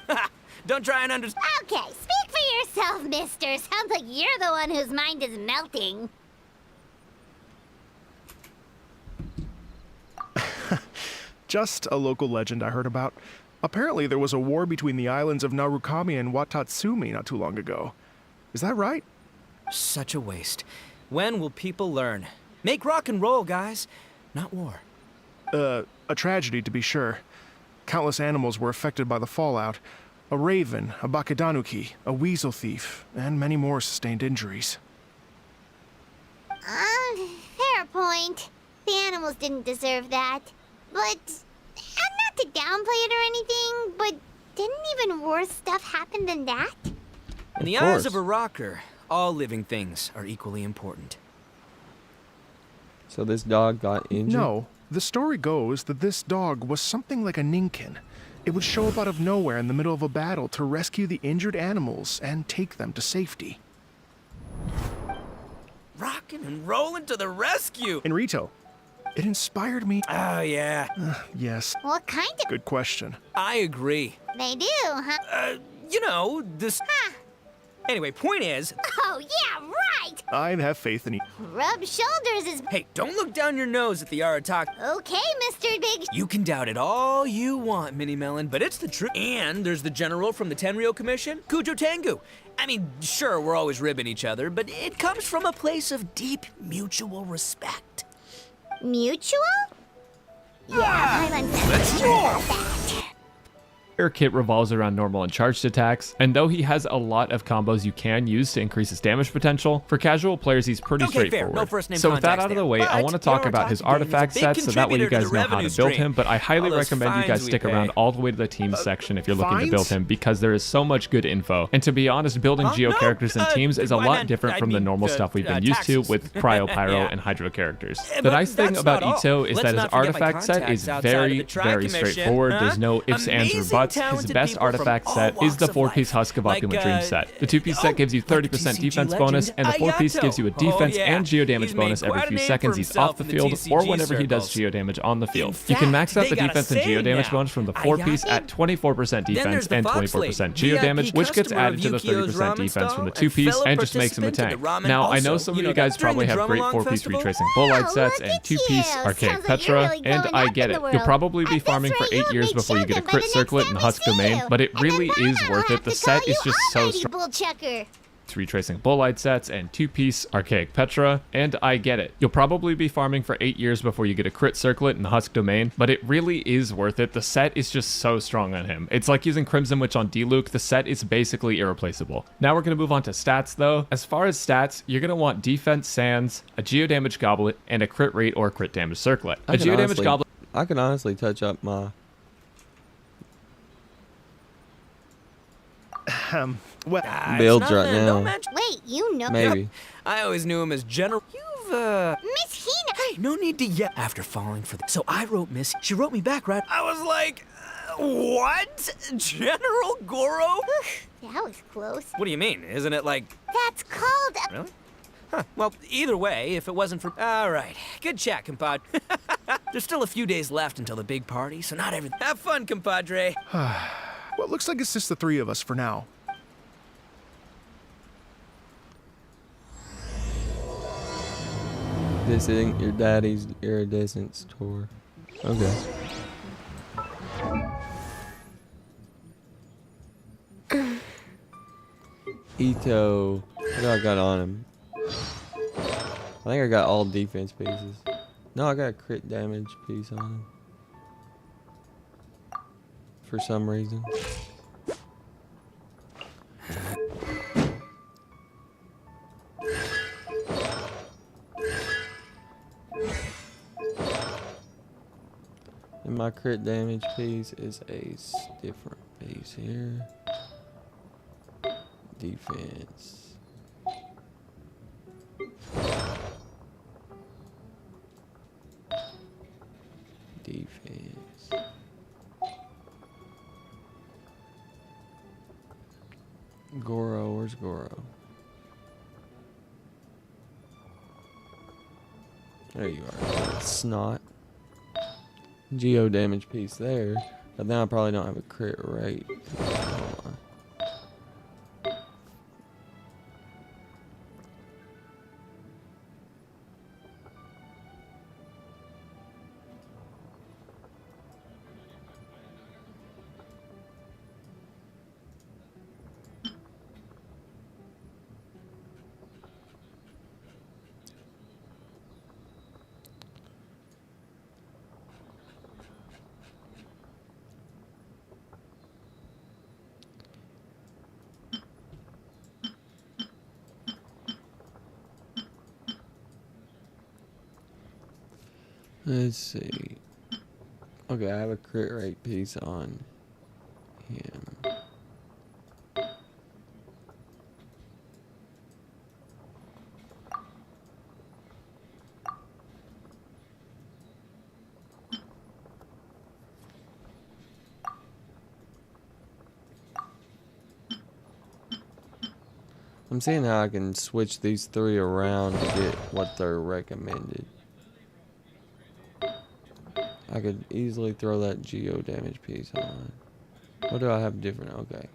Don't try and understand... Okay, speak for yourself, mister. Sounds like you're the one whose mind is melting. Just a local legend I heard about. Apparently there was a war between the islands of Narukami and Watatsumi not too long ago. Is that right? Such a waste. When will people learn? Make rock and roll, guys. Not war. A tragedy to be sure. Countless animals were affected by the fallout. A raven, a bakedanuki, a weasel thief, and many more sustained injuries. Fair point. The animals didn't deserve that. But, not to downplay it or anything, but didn't even worse stuff happen than that? In the Of eyes course. of a rocker, all living things are equally important. So this dog got injured? No, the story goes that this dog was something like a ninkin. It would show up out of nowhere in the middle of a battle to rescue the injured animals and take them to safety. Rockin' and rollin' to the rescue! Enrito, it inspired me. Oh, yeah. Yes, What kind of... good question. I agree. They do, huh? You know, this... Huh. Anyway, point is... Oh, yeah, right! I have faith in you. Rub shoulders is... Hey, don't look down your nose at the Arataki. Okay, Mr. Big... You can doubt it all you want, Minnie Melon, but it's the truth. And there's the general from the Tenryo Commission, Kujo Tengu. I mean, sure, we're always ribbing each other, but it comes from a place of deep mutual respect. Mutual? Yeah, I'm unsure about that. entire kit revolves around normal and charged attacks, and though he has a lot of combos you can use to increase his damage potential, for casual players he's pretty Okay, fair. straightforward. No first name So with that contacts out of there. the way, I But want to talk your about his Artaki game is a artifact big set so that way you contributor to guys the know how to revenue build stream. him, but I highly All those recommend you fines guys we stick pay. around all the way to the teams section if you're looking to build fines? him, because there is so much good info. And to be honest, building Geo No, characters and teams is a I lot meant- different I from the mean, normal stuff we've been used to taxes. with Cryo, Pyro, Yeah. and Hydro characters. The But nice thing that's about not Ito all. is Let's that his not forget my artifact set is contacts outside of very, the Tri very Commission, straightforward. huh? There's no ifs, ands, or Amazing, buts. His talented best people from artifact all set is the walks of 4-piece life. Husk of Opulent Like, Dream set. The 2-piece set gives you like the 30% TCG defense legend, bonus, and the 4-piece gives you a Ayato. defense Oh, yeah. and geo damage He's made bonus every quite a few name seconds for he's himself off the in the field or TCG whenever he does circles. geo damage on the field. In You can fact, max out they the got a defense and geo saying damage now. bonus from the 4-piece at 24% Then defense there's the and Fox 24% Lady, geo VIP damage, which gets customer added of to the Yukio's 30% ramen defense from the stall 2-piece and and just makes him a participant in tank. the ramen. Now, I know Also, some of you you know, guys during probably the have great Drum-Along 4-piece Festival- retracing bullite Wow, sets look and at 2-piece you. archaic Sounds like you're Petra, really and going I up get in it. the You'll world. probably be At this farming for rate, 8 you'll years be before you get a chosen by crit the next circlet time and we Husk see domain, you. but it And then really is I'll worth have it. The to set call is you just so Almighty strong. Bull Checker. Retracing bullite sets and 2-piece archaic Petra, and I get it. You'll probably be farming for 8 years before you get a crit circlet and Husk domain, but it really is worth it. The set is just so strong on him. It's like using Crimson Witch on D-Luke. The set is basically irreplaceable. Now we're going to move on to stats though. As far as stats, you're going to want defense sands, a geo damage goblet, and a crit rate or crit damage circlet. A geo damage goblet. I can honestly touch up my. Well, Ah, it's Builds right nothing. now. Don't mention- Wait, you know. Maybe. I always knew him as General. Miss Hina. Hey, no need to yell. After falling for the. So I wrote Miss. She wrote me back, right? I was like, what? General Goro? That was close. What do you mean? Isn't it like. That's called. Really? Huh. Well, either way, if it wasn't for. All right. Good chat, compadre. There's still a few days left until the big party, so not everything. Have fun, compadre. well, it looks like it's just the three of us for now. This isn't your daddy's iridescence tour. Okay. Ito. What do I got on him? I think I got all defense pieces. No, I got a crit damage piece on him. For some reason. And my crit damage piece is a different piece here. Defense. Defense. Goro, where's Goro? There you are. Snot. Geo damage piece there, but then I probably don't have a crit rate. Hold on. Let's see. Okay, I have a crit rate piece on him. I'm seeing how I can switch these three around to get what they're recommended. I could easily throw that geo damage piece on. What do I have different? Okay.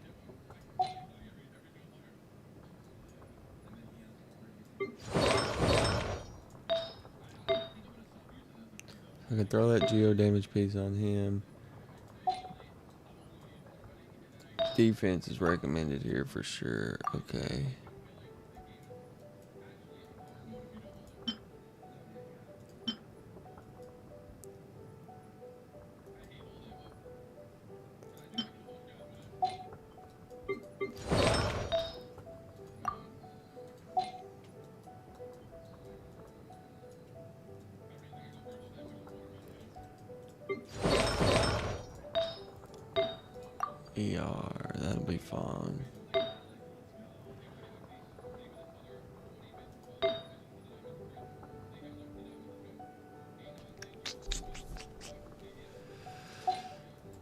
I could throw that geo damage piece on him. Defense is recommended here for sure. Okay. ER, that'll be fun.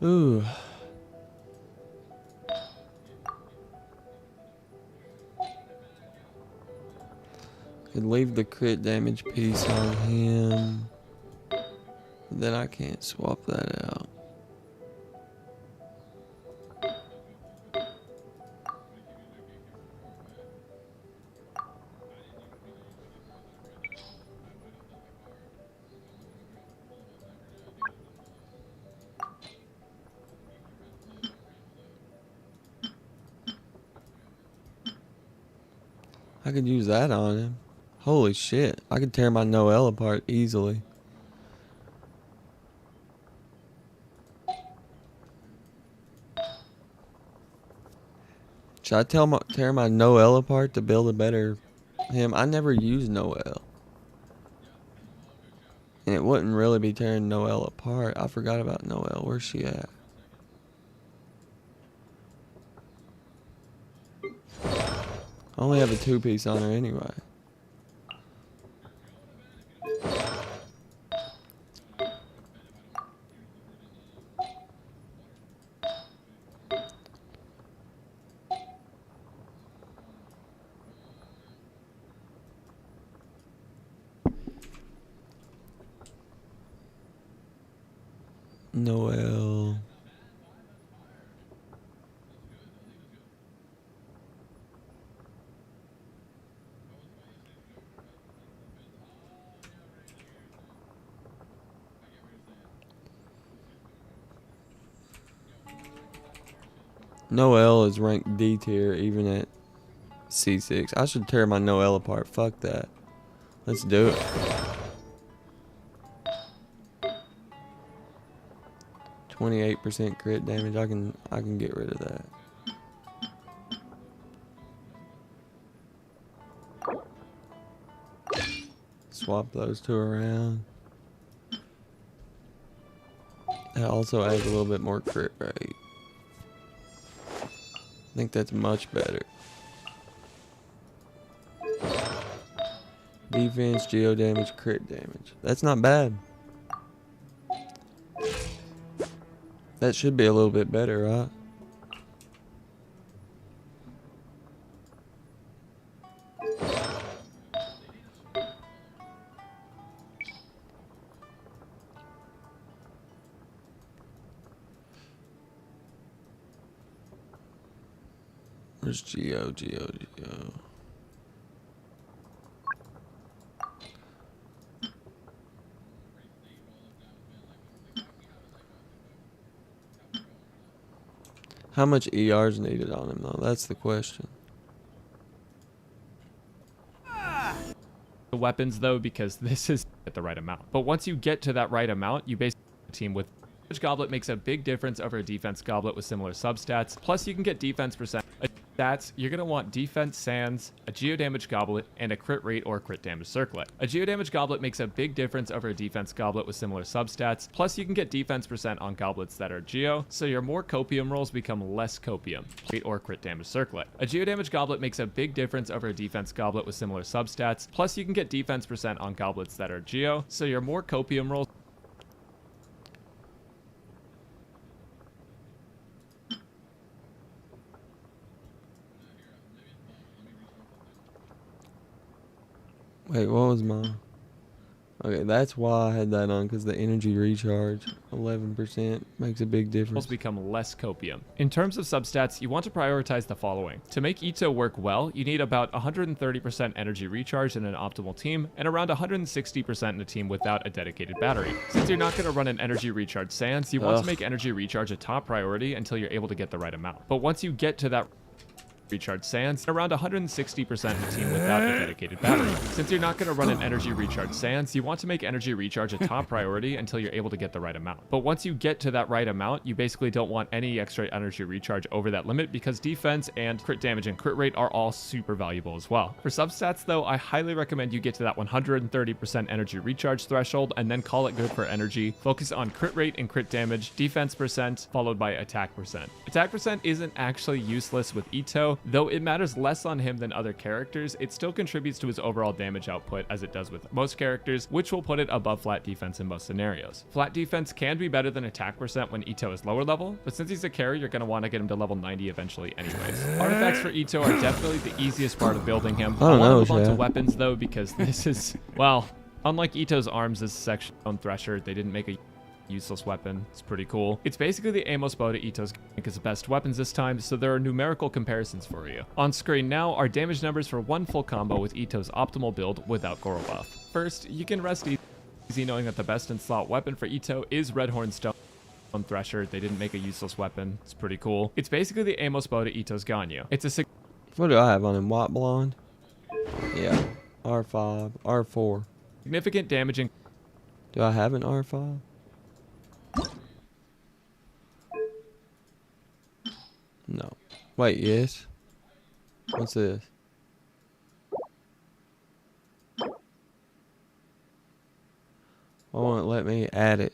Ooh. Could leave the crit damage piece on him. But then I can't swap that out. I could use that on him. Holy shit. I could tear my Noelle apart easily. Should I tear my Noelle apart to build a better him? I never used Noelle. And it wouldn't really be tearing Noelle apart. I forgot about Noelle. Where's she at? I only have a 2-piece on her anyway. Noelle. Noelle is ranked D tier even at C6. I should tear my Noelle apart. Fuck that. Let's do it. 28% crit damage. I can get rid of that. Swap those two around. That also adds a little bit more crit rate. I think that's much better. Defense, geo damage, crit damage. That's not bad. That should be a little bit better, right? Where's Geo? How much ER is needed on him, though? That's the question. The weapons, though, because this is at the right amount. But once you get to that right amount, you basically have a team with which goblet makes a big difference over a defense goblet with similar substats. Plus, you can get defense percent. Stats, you're going to want defense sands, a geo damage goblet, and a crit rate or crit damage circlet. A geo damage goblet makes a big difference over a defense goblet with similar substats. Plus, you can get defense percent on goblets that are geo, so your more copium rolls become less copium, rate or crit damage circlet. A geo damage goblet makes a big difference over a defense goblet with similar substats. Plus, you can get defense percent on goblets that are geo, so your more copium rolls. Wait, what was mine? Okay, that's why I had that on, because the energy recharge, 11%, makes a big difference. Become less copium. In terms of substats, you want to prioritize the following. To make Ito work well, you need about 130% energy recharge in an optimal team, and around 160% in a team without a dedicated battery. Since you're not going to run an energy recharge sans, you want to make energy recharge a top priority until you're able to get the right amount. But once you get to that recharge sands, and around 160% of the team without a dedicated battery. Since you're not going to run an energy recharge sands, you want to make energy recharge a top priority until you're able to get the right amount. But once you get to that right amount, you basically don't want any extra energy recharge over that limit because defense and crit damage and crit rate are all super valuable as well. For substats though, I highly recommend you get to that 130% energy recharge threshold and then call it good for energy. Focus on crit rate and crit damage, defense percent, followed by attack percent. Attack percent isn't actually useless with Ito, though it matters less on him than other characters. It still contributes to his overall damage output as it does with most characters, which will put it above flat defense in most scenarios. Flat defense can be better than attack percent when Ito is lower level, but since he's a carry, you're going to want to get him to level 90 eventually anyways. Artifacts for Ito are definitely the easiest part of building him. I want to move on to weapons though, because this is, well, unlike Ito's arms, this is actually on Thresher. They didn't make a useless weapon. It's pretty cool. It's basically the Amos bow to Ito's as best weapons this time, so there are numerical comparisons for you. On screen now are damage numbers for one full combo with Ito's optimal build without Goro buff. First, you can rest easy knowing that the best in slot weapon for Ito is Redhorn Stone Thresher. They didn't make a useless weapon. It's pretty cool. It's basically the Amos bow to Ito's Ganyu. It's a What do I have on him? White blonde? Yeah. R5, R4. significant damaging. Do I have an R5? No. Wait, yes. What's this? Why won't it let me add it?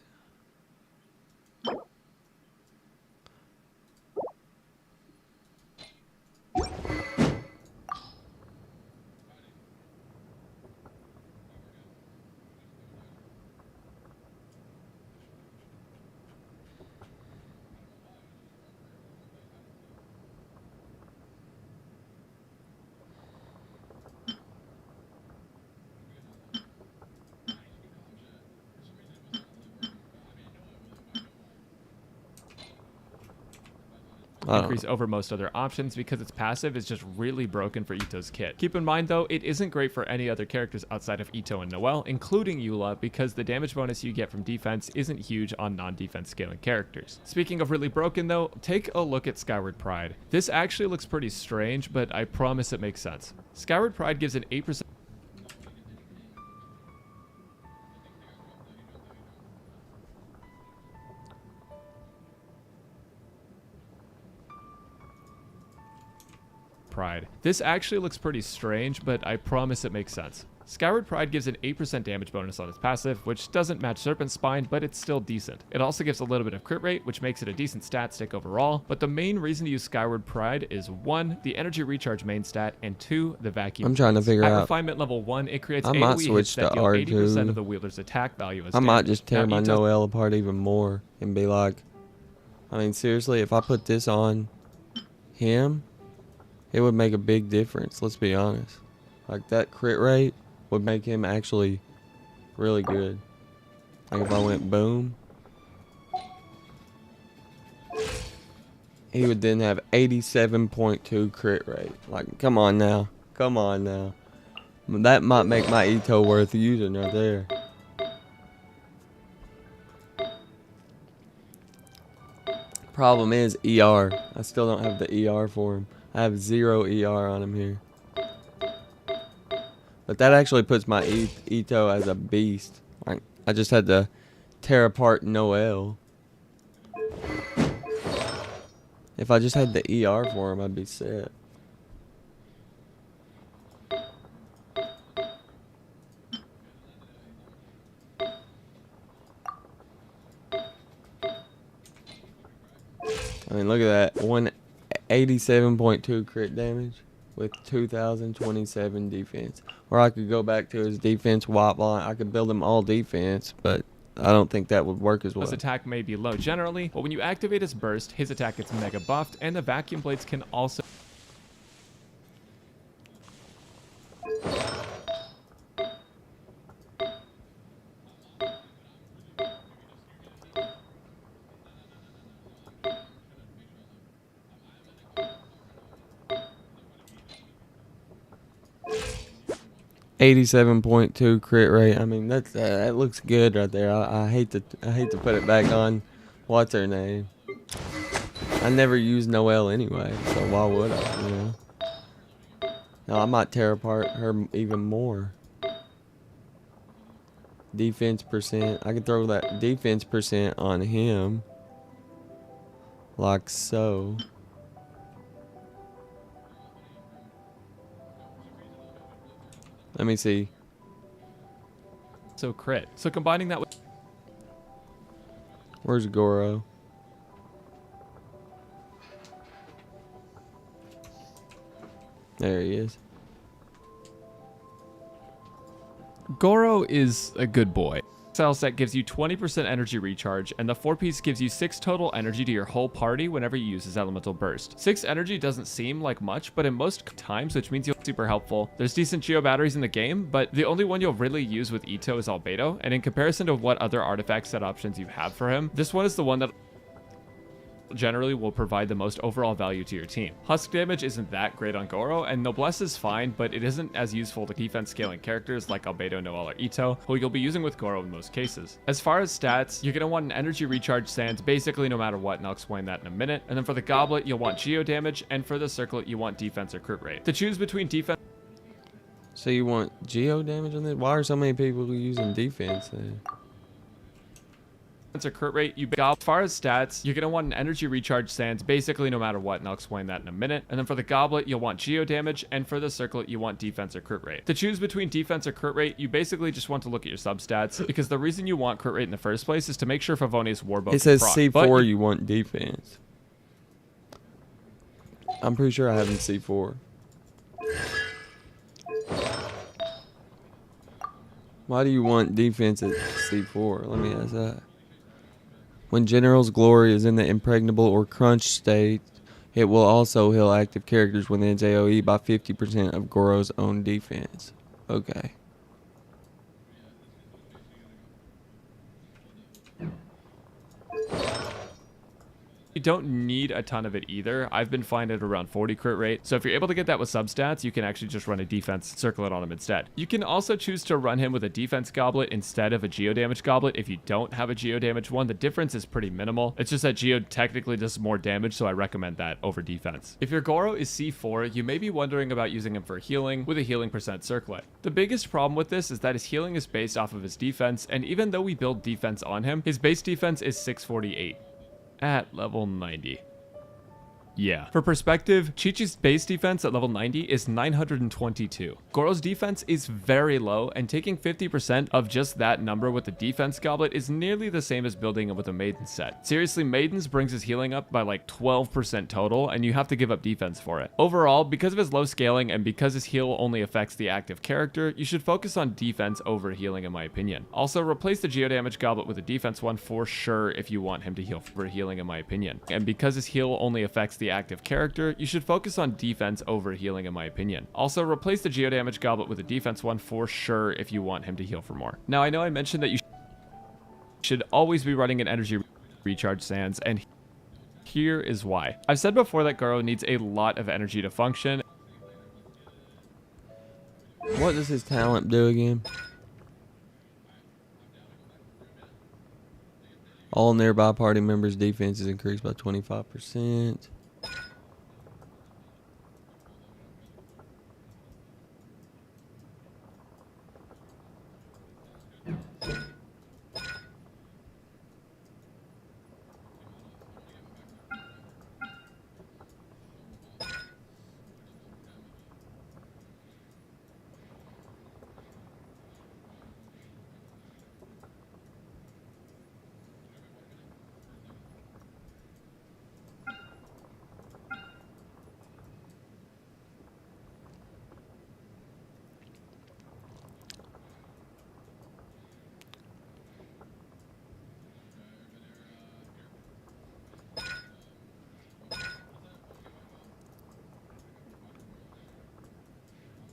Increase over most other options because its passive is just really broken for Ito's kit. Keep in mind though, it isn't great for any other characters outside of Ito and Noelle, including Eula, because the damage bonus you get from defense isn't huge on non-defense scaling characters. Speaking of really broken though, take a look at Skyward Pride. This actually looks pretty strange, but I promise it makes sense. Skyward Pride gives an 8% Pride. This actually looks pretty strange, but I promise it makes sense. Skyward Pride gives an 8% damage bonus on its passive, which doesn't match Serpent Spine, but it's still decent. It also gives a little bit of crit rate, which makes it a decent stat stick overall, but the main reason to use Skyward Pride is 1, the energy recharge main stat, and 2, the vacuum. I'm trying to figure out. At refinement level 1, it creates I might AoE switch hits that to deal R2. 80% of the wielder's attack value as I might damage. just tear Now, my Ito's Noelle apart even more and be like, I mean, seriously, if I put this on him, it would make a big difference, let's be honest. Like, that crit rate would make him actually really good. Like, if I went boom, he would then have 87.2 crit rate. Like, come on now. Come on now. That might make my Ito worth using right there. Problem is ER. I still don't have the ER for him. I have 0 ER on him here. But that actually puts my Ito as a beast. Like, I just had to tear apart Noelle. If I just had the ER for him, I'd be set. I mean, look at that. 187.2 crit damage with 2,027 defense. Or I could go back to his defense white line. I could build him all defense, but I don't think that would work as well. His attack may be low generally, but when you activate his burst, his attack gets mega buffed, and the vacuum blades can also 87.2 crit rate. I mean, that's that looks good right there. I hate to put it back on. What's her name? I never use Noelle anyway, so why would I? You know. No, I might tear apart her even more. Defense percent. I can throw that defense percent on him. Like so. Let me see. So crit. So combining that with... Where's Goro? There he is. Goro is a good boy. Style set gives you 20% energy recharge, and the 4-piece gives you 6 total energy to your whole party whenever you use his elemental burst. 6 energy doesn't seem like much, but in most times, which means you'll be super helpful. There's decent Geo batteries in the game, but the only one you'll really use with Ito is Albedo, and in comparison to what other artifact set options you have for him, this one is the one that generally will provide the most overall value to your team. Husk damage isn't that great on Goro, and Noblesse is fine, but it isn't as useful to defense scaling characters like Albedo, Noelle, or Ito, who you'll be using with Goro in most cases. As far as stats, you're going to want an energy recharge sands basically no matter what, and I'll explain that in a minute. And then for the goblet, you'll want Geo damage, and for the circlet, you want defense or crit rate. To choose between defense... So you want Geo damage on this? Why are so many people using defense then? Or crit rate, as far as stats, you're going to want an energy recharge sands basically no matter what, and I'll explain that in a minute. And then for the goblet, you'll want Geo damage, and for the circlet, you want defense or crit rate. To choose between defense or crit rate, you basically just want to look at your substats, because the reason you want crit rate in the first place is to make sure Favonius Warbow It says proc, C4 you want defense. I'm pretty sure I have in C4. Why do you want defense at C4? Let me ask that. When General's Glory is in the impregnable or crunch state, it will also heal active characters within its AoE by 50% of Goro's own defense. Okay. You don't need a ton of it either. I've been fine at around 40 crit rate. So if you're able to get that with substats, you can actually just run a defense circlet on him instead. You can also choose to run him with a defense goblet instead of a geo damage goblet if you don't have a geo damage one. The difference is pretty minimal. It's just that geo technically does more damage, so I recommend that over defense. If your Goro is C4, you may be wondering about using him for healing with a healing percent circlet. The biggest problem with this is that his healing is based off of his defense, and even though we build defense on him, his base defense is 648. At level 90. Yeah. For perspective, Chi-Chi's base defense at level 90 is 922. Goro's defense is very low, and taking 50% of just that number with the defense goblet is nearly the same as building it with a Maiden set. Seriously, Maidens brings his healing up by like 12% total, and you have to give up defense for it. Overall, because of his low scaling and because his heal only affects the active character, you should focus on defense over healing in my opinion. Also, replace the geo damage goblet with a defense one for sure if you want him to heal for healing in my opinion. And because his heal only affects the active character, you should focus on defense over healing in my opinion. Also, replace the geo damage goblet with a defense one for sure if you want him to heal for more. Now, I know I mentioned that you should always be running an energy recharge sands, and here is why. I've said before that Goro needs a lot of energy to function. What does his talent do again? All nearby party members' defense is increased by 25%.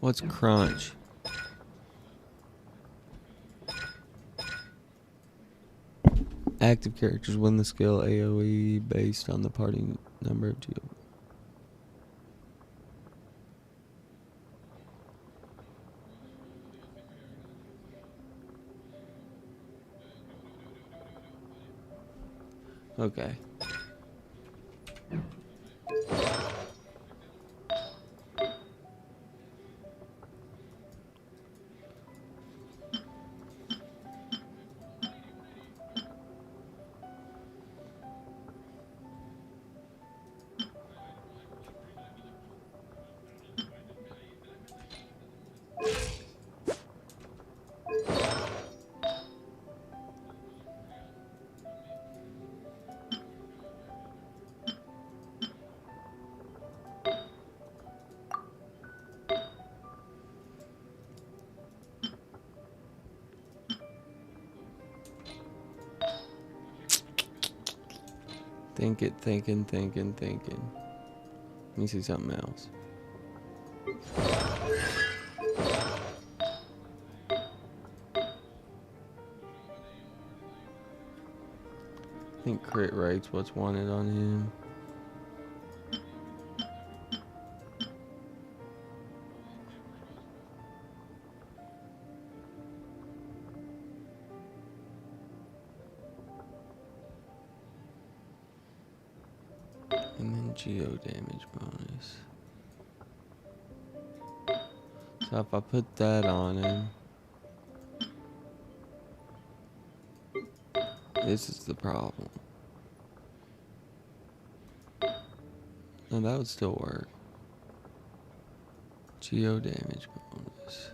What's crunch? Active characters win the skill AoE based on the party number of geo. Okay. Thinking. Let me see something else. I think crit rate's what's wanted on him. And then geo damage bonus. So if I put that on him, this is the problem. No, that would still work. Geo damage bonus.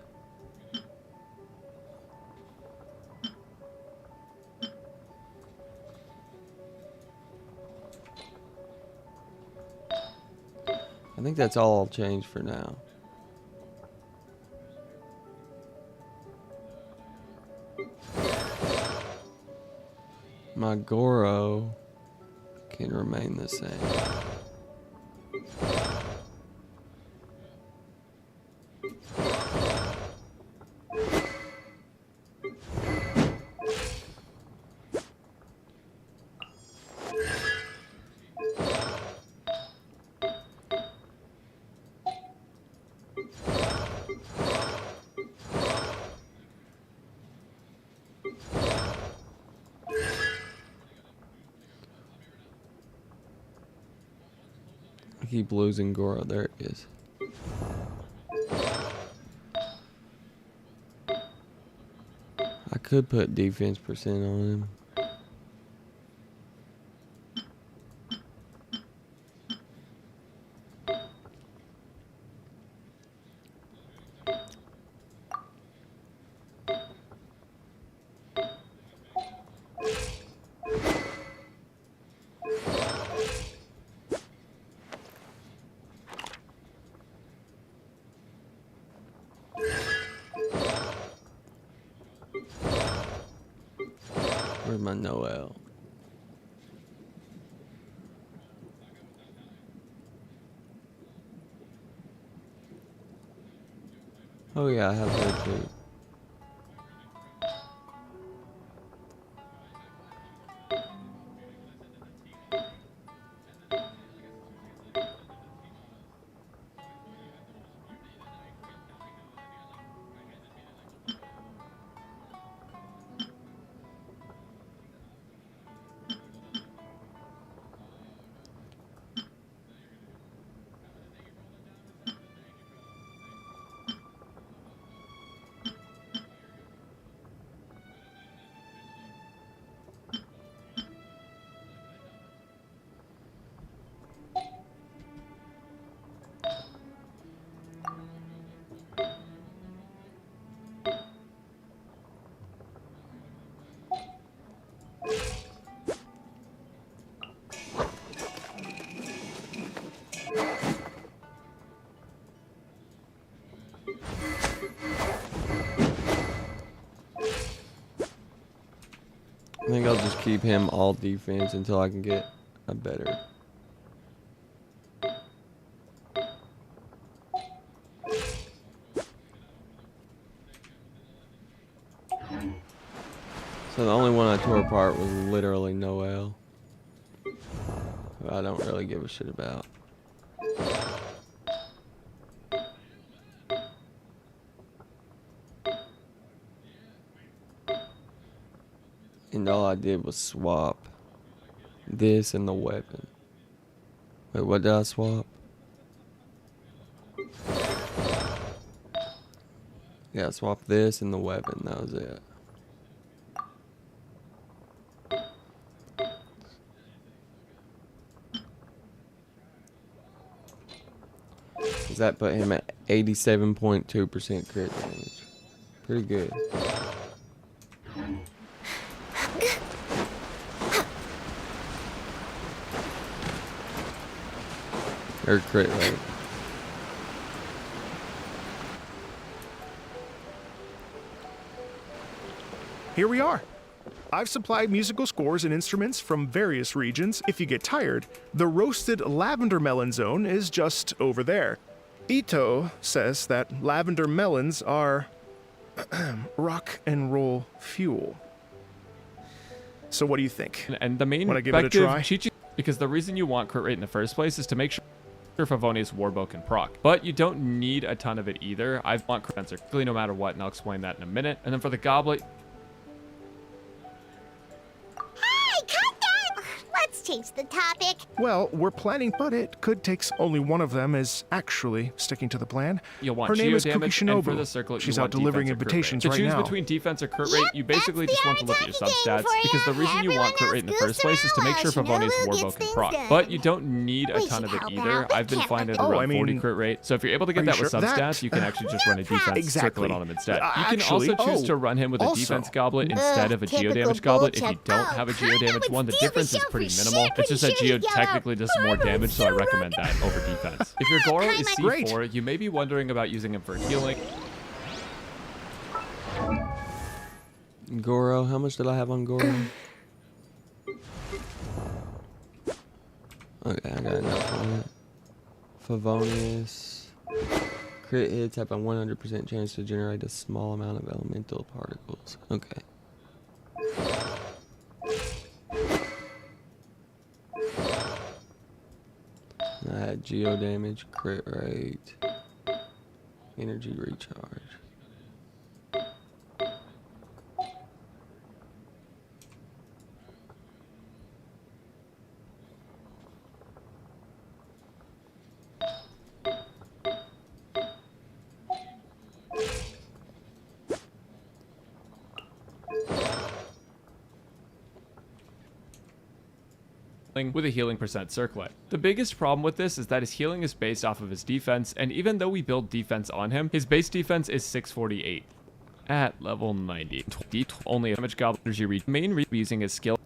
I think that's all I'll change for now. My Goro can remain the same. I keep losing Goro. There it is. I could put defense percent on him. Where's my Noel? Oh yeah, I have her too. I think I'll just keep him all defense until I can get a better. So the only one I tore apart was literally Noel, who I don't really give a shit about. And all I did was swap this and the weapon. Wait, what did I swap? Yeah, I swapped this and the weapon. That was it. Does that put him at 87.2% crit damage? Pretty good. Or crit rate. Here we are. I've supplied musical scores and instruments from various regions. If you get tired, the roasted lavender melon zone is just over there. Ito says that lavender melons are rock and roll fuel. So what do you think? And the main Wanna give it a objective, try? because the reason you want crit rate in the first place is to make sure Favonius Warbow can proc. But you don't need a ton of it either. I want crit sensor quickly no matter what, and I'll explain that in a minute. And then for the goblet, Hey, cut that! Let's change the topic. Well, we're planning, but it could take only one of them is actually sticking to the plan. you'll want Her name geo is damage, Kuki and for Shinobu. the circlet, She's you out want delivering defense or crit invitations rate. right To choose now. between defense or crit rate, Yep, you basically that's just the want to look at your Arataki game substats, for because the ya. reason you want crit rate in the Everyone first place is to make sure else goes Favonius through Warbow gets can things proc. done. But you don't need a We ton should of it help either. out, but I've been can't finding let around them- Oh, I 40 mean, crit rate. So if you're able to are get you that with sure? substats, That- you can actually just run a defense Exactly. circlet on him instead. You Actually- can also choose oh, to run him with a also- defense goblet instead of a geo typical damage goblet if you bullshit. don't have a geo damage it's one. The Steel difference is Show pretty for minimal. shit, It's just that pretty geo sure he's yellow. technically does more Forever damage, so I so recommend that over defense. If your Goro is Great. C4, you may be wondering about using him for healing. Goro, how much did I have on Goro? Okay, I got enough on it. Favonius. Crit hits have a 100% chance to generate a small amount of elemental particles. Okay. I had geo damage, crit rate, energy recharge. With a healing percent circlet. The biggest problem with this is that his healing is based off of his defense, and even though we build defense on him, his base defense is 648 at level 90. Only a damage goblet energy reach. Main reason using his skill.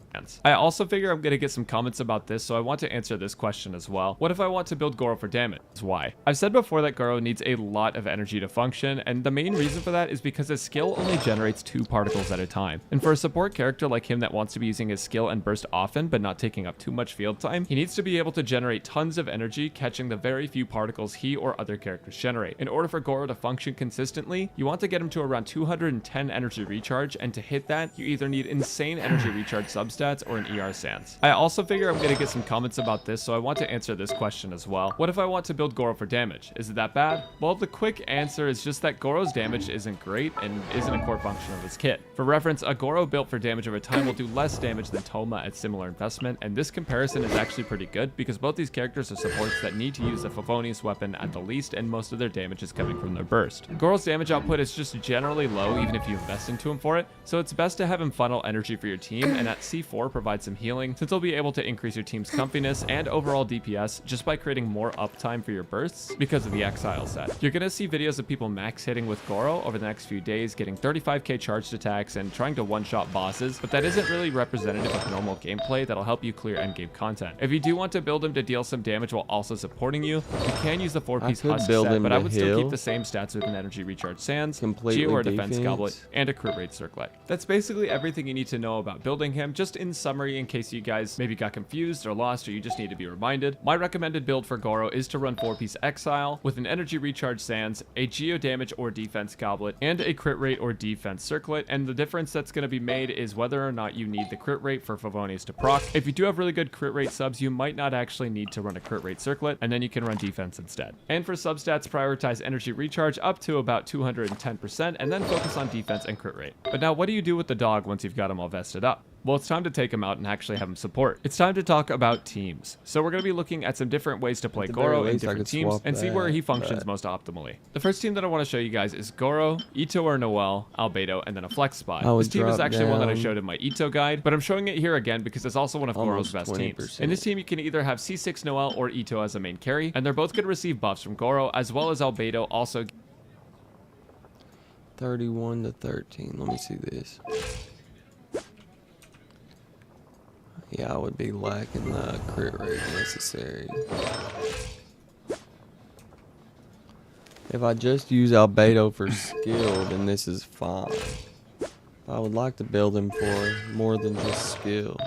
I also figure I'm going to get some comments about this, so I want to answer this question as well. What if I want to build Goro for damage? Why? I've said before that Goro needs a lot of energy to function, and the main reason for that is because his skill only generates 2 particles at a time. And for a support character like him that wants to be using his skill and burst often, but not taking up too much field time, he needs to be able to generate tons of energy, catching the very few particles he or other characters generate. In order for Goro to function consistently, you want to get him to around 210 energy recharge, and to hit that, you either need insane energy recharge substats or an ER sans. I also figure I'm going to get some comments about this, so I want to answer this question as well. What if I want to build Goro for damage? Is it that bad? Well, the quick answer is just that Goro's damage isn't great and isn't a core function of his kit. For reference, a Goro built for damage over time will do less damage than Toma at similar investment, and this comparison is actually pretty good because both these characters are supports that need to use the Favonius weapon at the least, and most of their damage is coming from their burst. Goro's damage output is just generally low even if you invest into him for it, so it's best to have him funnel energy for your team, and at C4 provide some healing, since he'll be able to increase your team's comfiness and overall DPS just by creating more uptime for your bursts because of the Exile set. You're gonna see videos of people max hitting with Goro over the next few days, getting 35k charged attacks and trying to one-shot bosses, but that isn't really representative of normal gameplay that'll help you clear endgame content. If you do want to build him to deal some damage while also supporting you can use the 4-piece could husk build set, him but to I would still keep heal. the same stats with an energy recharge sands, Completely geo or defense defense. goblet, and a crit rate circlet. That's basically everything you need to know about building him. Just in summary, in case you guys maybe got confused or lost or you just need to be reminded, my recommended build for Goro is to run 4-piece Exile with an energy recharge sands, a geo damage or defense goblet, and a crit rate or defense circlet, and the difference that's going to be made is whether or not you need the crit rate for Favonius to proc. If you do have really good crit rate subs, you might not actually need to run a crit rate circlet, and then you can run defense instead. And for substats, prioritize energy recharge up to about 210%, and then focus on defense and crit rate. But now what do you do with the dog once you've got him all vested up? Well, it's time to take him out and actually have him support. It's time to talk about teams. So we're going to be looking at some different ways to play At the very Goro in least, I different could teams swap and see where he that, functions but- most optimally. The first team that I want to show you guys is Goro, Ito or Noel, Albedo, and then a flex spot. I would This team is drop actually one that I down showed in my Ito guide, but I'm showing it here again because it's also one of Goro's almost best teams. 20%. In this team, you can either have C6 Noel or Ito as a main carry, and they're both going to receive buffs from Goro, as well as Albedo also 31 to 13. Let me see this. Yeah, I would be lacking the crit rate necessary. If I just use Albedo for skill, then this is fine. I would like to build him for more than just skill.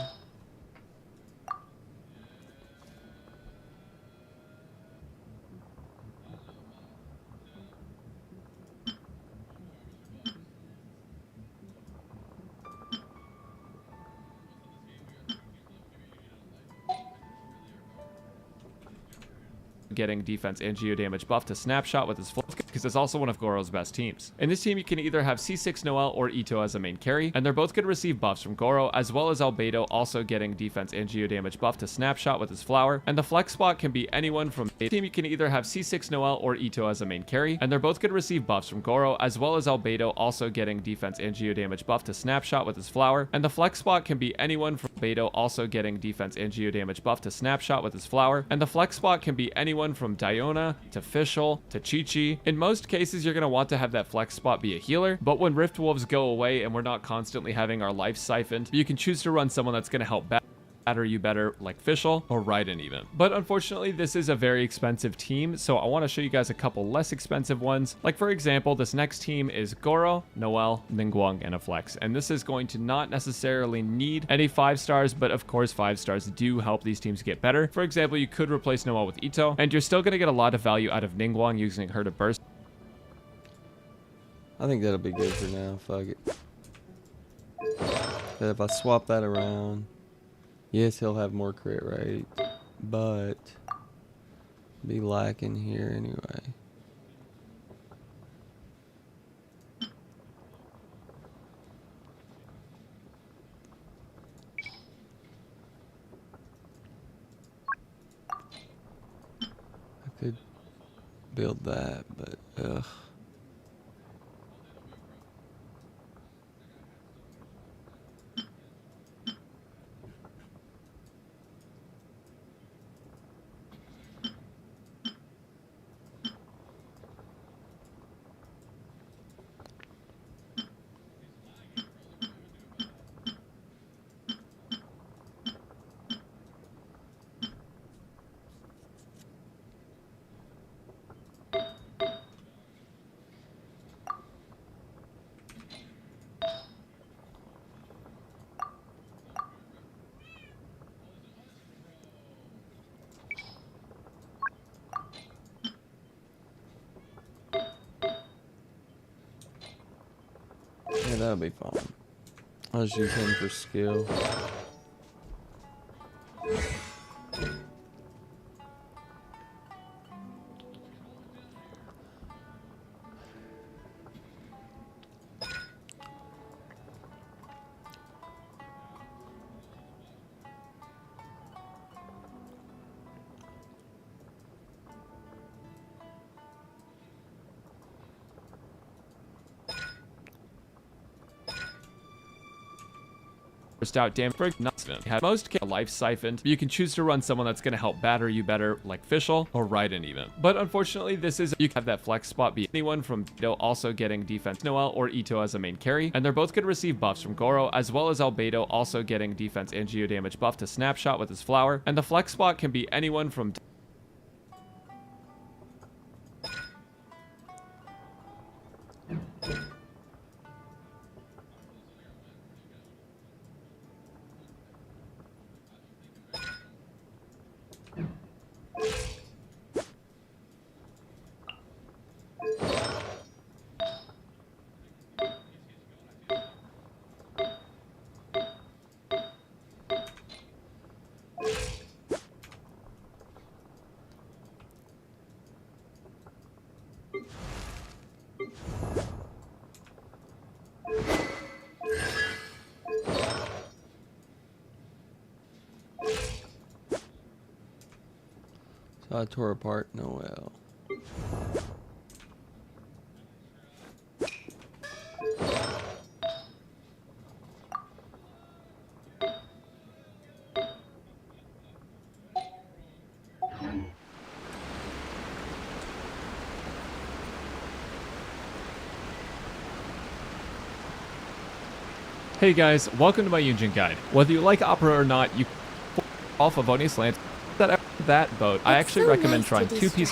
getting defense and geo damage buff to snapshot with his full because it's also one of Goro's best teams. In this team, you can either have C6 Noel or Ito as a main carry, and they're both going to receive buffs from Goro, as well as Albedo also getting defense and geo damage buff to snapshot with his flower, and the flex spot can be anyone from the team. You can either have C6 Noel or Ito as a main carry, and they're both going to receive buffs from Goro, as well as Albedo also getting defense and geo damage buff to snapshot with his flower, and the flex spot can be anyone from Albedo also getting defense and geo damage buff to snapshot with his flower, and the flex spot can be anyone from Diona to Fischl to Chi-Chi. In most cases, you're going to want to have that flex spot be a healer, but when Rift Wolves go away and we're not constantly having our life siphoned, you can choose to run someone that's going to help batter you better like Fischl or Raiden even. But unfortunately, this is a very expensive team, so I want to show you guys a couple less expensive ones. Like for example, this next team is Goro, Noel, Ningguang, and a flex. And this is going to not necessarily need any 5 stars, but of course 5 stars do help these teams get better. For example, you could replace Noel with Ito, and you're still going to get a lot of value out of Ningguang using her to burst. I think that'll be good for now. Fuck it. But if I swap that around, yes, he'll have more crit rate, but be lacking here anyway. I could build that, but ugh. Yeah, that'll be fine. I'll just use him for skill. Out damage for have most life siphoned. You can choose to run someone that's going to help batter you better like Fischl or Raiden even. But unfortunately, this is you can have that flex spot be anyone from Ito also getting defense Noel or Ito as a main carry, and they're both going to receive buffs from Goro, as well as Albedo also getting defense and geo damage buff to snapshot with his flower, and the flex spot can be anyone from So I tore apart Noel. Hey guys, welcome to my Yunjin guide. Whether you like opera or not, you all Favonius Lance that boat. I actually recommend trying 2-piece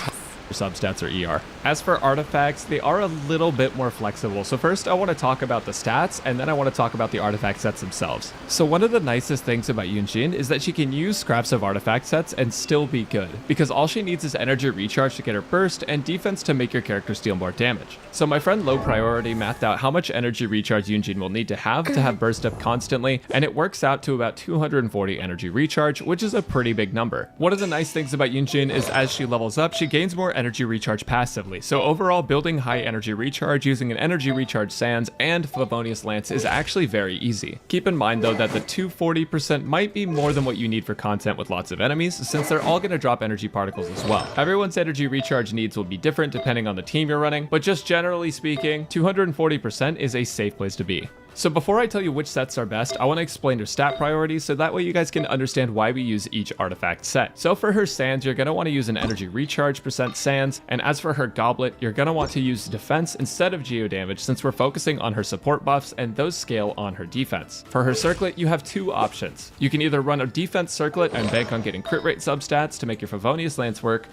substats or ER. As for artifacts, they are a little bit more flexible. So first I want to talk about the stats, and then I want to talk about the artifact sets themselves. So one of the nicest things about Yunjin is that she can use scraps of artifact sets and still be good, because all she needs is energy recharge to get her burst and defense to make your character deal more damage. So my friend Low Priority mathed out how much energy recharge Yunjin will need to have burst up constantly, and it works out to about 240 energy recharge, which is a pretty big number. One of the nice things about Yunjin is as she levels up, she gains more energy recharge passively. So overall, building high energy recharge using an energy recharge Sands and Favonius Lance is actually very easy. Keep in mind though that the 240% might be more than what you need for content with lots of enemies, since they're all going to drop energy particles as well. Everyone's energy recharge needs will be different depending on the team you're running, but just generally speaking, 240% is a safe place to be. So before I tell you which sets are best, I want to explain her stat priorities so that way you guys can understand why we use each artifact set. So for her Sands, you're going to want to use an energy recharge % Sands, and as for her Goblet, you're going to want to use defense instead of geo damage since we're focusing on her support buffs and those scale on her defense. For her Circlet, you have two options. You can either run a defense Circlet and bank on getting crit rate substats to make your Favonius Lance work,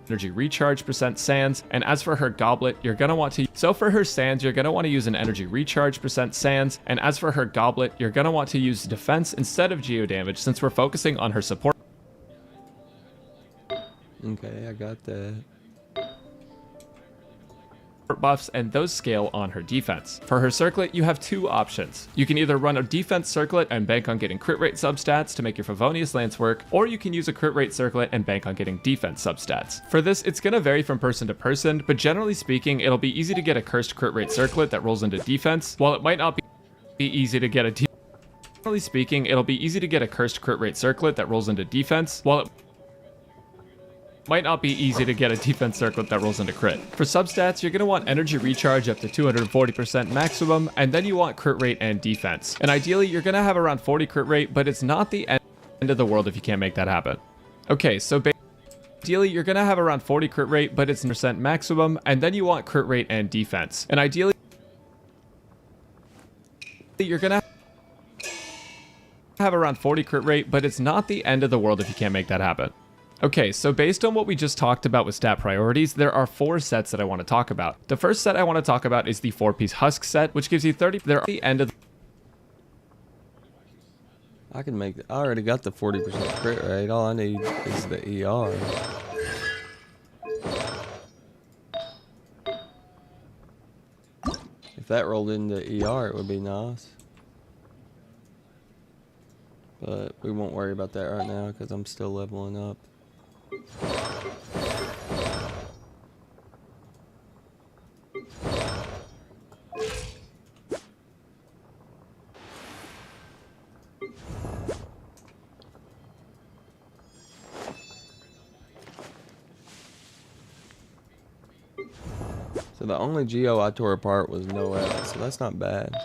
energy recharge % Sands, and as for her Goblet, you're going to want to use an energy recharge % Sands, and as for her Goblet, you're going to want to use defense instead of geo damage since we're focusing on her support. Okay, I got that. Buffs, and those scale on her defense. For her Circlet, you have two options. You can either run a defense Circlet and bank on getting crit rate substats to make your Favonius Lance work, or you can use a crit rate Circlet and bank on getting defense substats. For this, it's going to vary from person to person, but generally speaking, it'll be easy to get a cursed crit rate Circlet that rolls into defense, while it might not be easy to get a generally speaking, it'll be easy to get a cursed crit rate Circlet that rolls into defense, while it might not be easy to get a defense Circlet that rolls into crit. For substats, you're going to want energy recharge up to 240% maximum, and then you want crit rate and defense. And ideally, you're going to have around 40 crit rate, but it's not the end of the world if you can't make that happen. Okay, so ideally, you're going to have around 40 crit rate, but it's % maximum, and then you want crit rate and defense. And ideally, you're going to have around 40 crit rate, but it's not the end of the world if you can't make that happen. Okay, so based on what we just talked about with stat priorities, there are 4 sets that I want to talk about. The first set I want to talk about is the 4-piece Husk set, which gives you 30. They're at the end of I can make. I already got the 40% crit rate. All I need is the ER. If that rolled into ER, it would be nice. But we won't worry about that right now because I'm still leveling up. So the only Geo I tore apart was Noel, so that's not bad.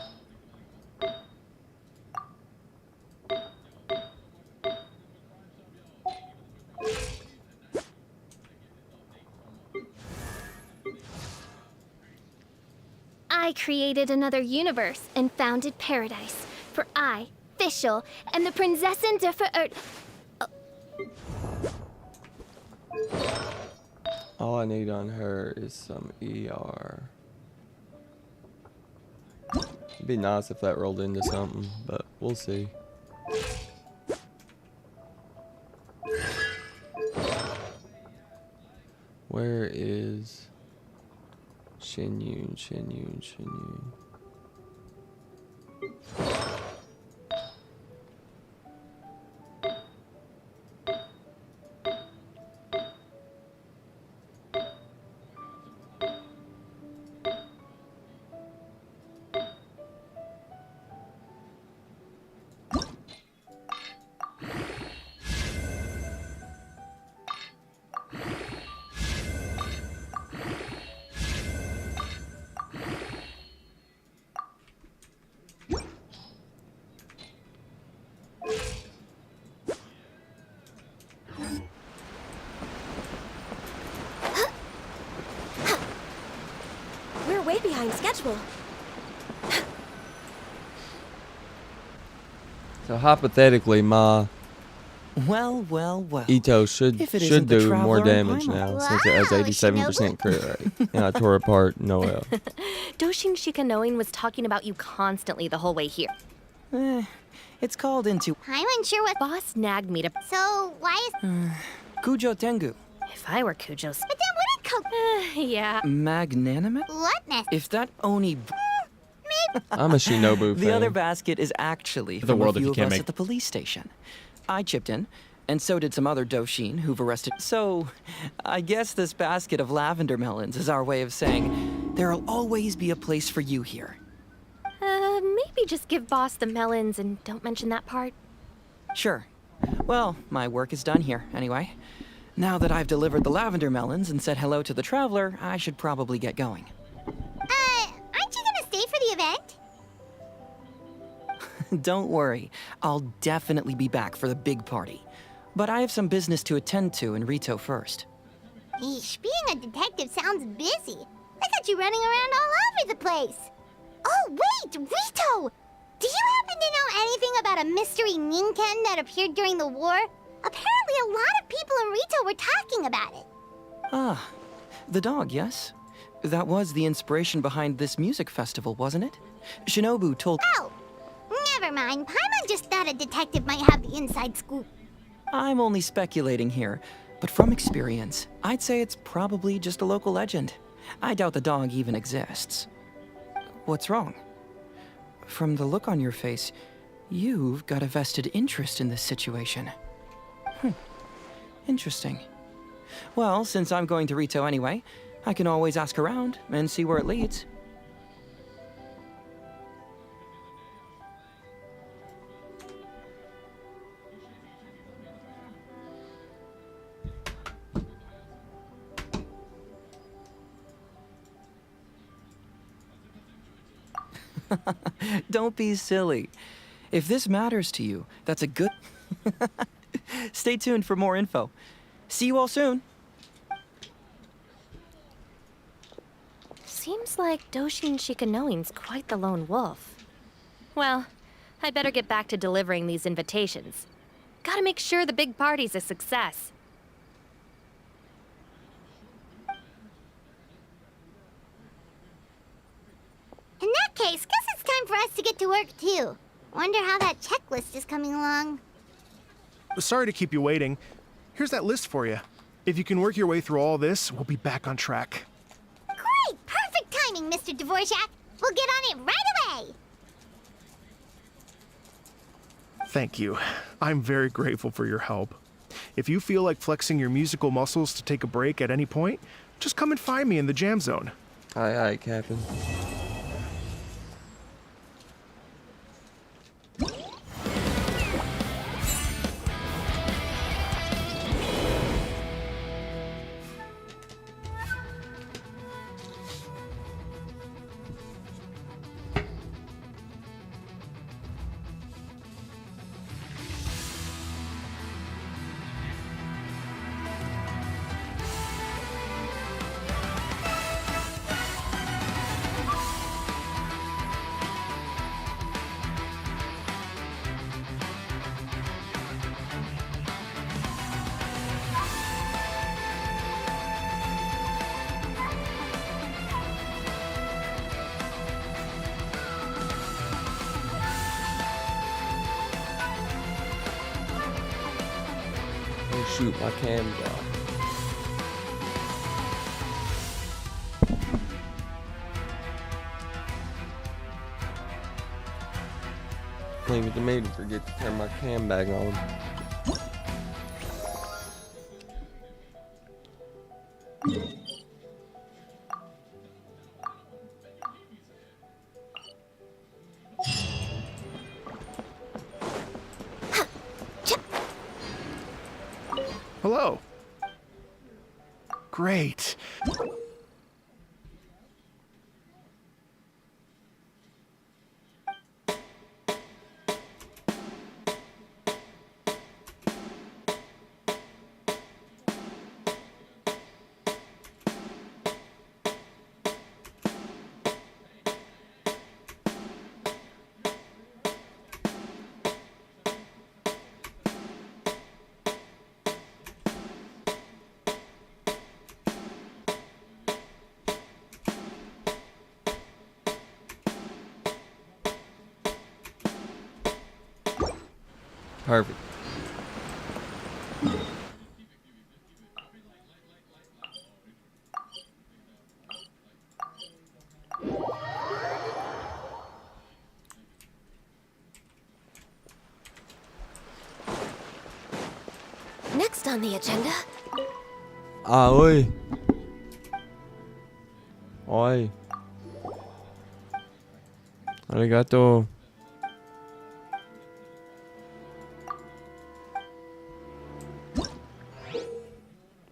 I created another universe and founded paradise. For I, Fischl, and the Prinzessin der Verirrt. All I need on her is some ER. It'd be nice if that rolled into something, but we'll see. Where is Shenyun? behind schedule. So hypothetically, my Well, well, well. Ito should If it isn't the do more Traveler in damage Paimon. now since it has Wow, 87% crit rate. And I tore apart Noel. Doshin Shikanoin was talking about you constantly the whole way here. It's called into Paimon sure was. Boss nagged me to. So why is? Kujo Tengu. If I were Kujo's. But then wouldn't Yeah. Magnanimous? what mess? If that Oni... I'm a Shinobu fan. The other basket is actually The from world a if few you of can't us make- at the police station. I chipped in, and so did some other Doshin who've arrested. So, I guess this basket of lavender melons is our way of saying there'll always be a place for you here. Maybe just give Boss the melons and don't mention that part. Sure. Well, my work is done here, anyway. Now that I've delivered the lavender melons and said hello to the traveler, I should probably get going. Aren't you gonna stay for the event? Don't worry, I'll definitely be back for the big party. But I have some business to attend to in Rito first. Eesh, being a detective sounds busy. I got you running around all over the place. Oh, wait, Rito! Do you happen to know anything about a mystery Ninken that appeared during the war? Apparently a lot of people in Rito were talking about it. Ah, the dog, yes? That was the inspiration behind this music festival, wasn't it? Shinobu told... Oh, never mind. Paimon just thought a detective might have the inside scoop. I'm only speculating here, but from experience, I'd say it's probably just a local legend. I doubt the dog even exists. What's wrong? From the look on your face, you've got a vested interest in this situation. Interesting. Well, since I'm going to Rito anyway, I can always ask around and see where it leads. Don't be silly. If this matters to you, that's a good... Stay tuned for more info. See you all soon. Seems like Doshin Shikanoin's quite the lone wolf. Well, I'd better get back to delivering these invitations. Gotta make sure the big party's a success. In that case, guess it's time for us to get to work too. Wonder how that checklist is coming along. Sorry to keep you waiting. Here's that list for you. If you can work your way through all this, we'll be back on track. Great! Perfect timing, Mr. Dvorak. We'll get on it right away. Thank you. I'm very grateful for your help. If you feel like flexing your musical muscles to take a break at any point, just come and find me in the jam zone. Aye, Captain. Oh shoot, my cam's out. Leave it to me to forget to turn my cam back on. Hello. Great. Perfect. Next on the agenda. À ơi. Ôi. Arigato.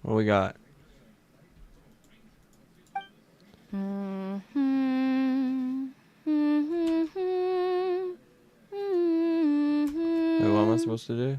What we got? Hey, what am I supposed to do?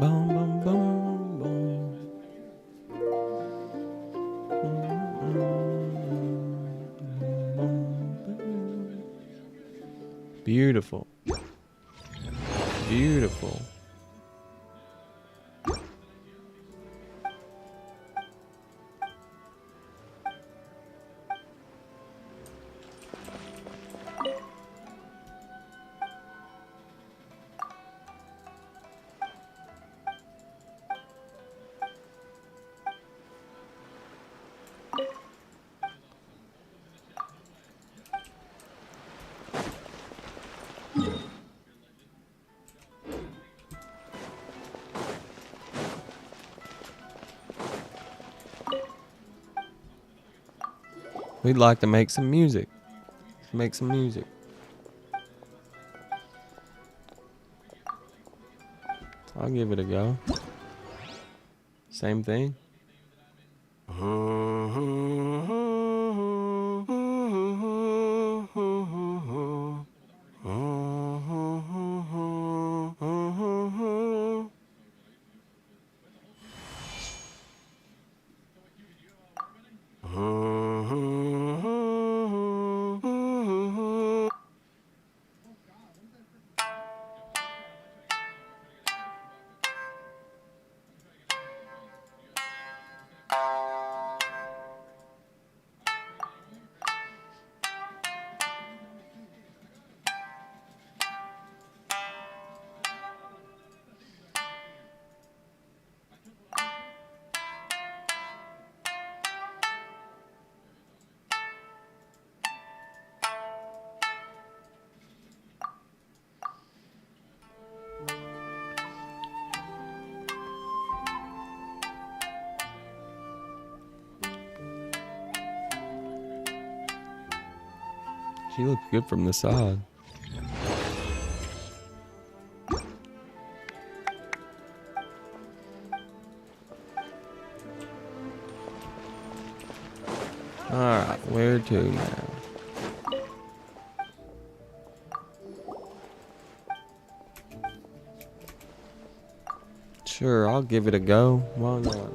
Boom, boom, boom, boom. Beautiful. Beautiful. We'd like to make some music. Make some music. I'll give it a go. Same thing. She looks good from the side. Alright, where to now? Sure, I'll give it a go. Why not?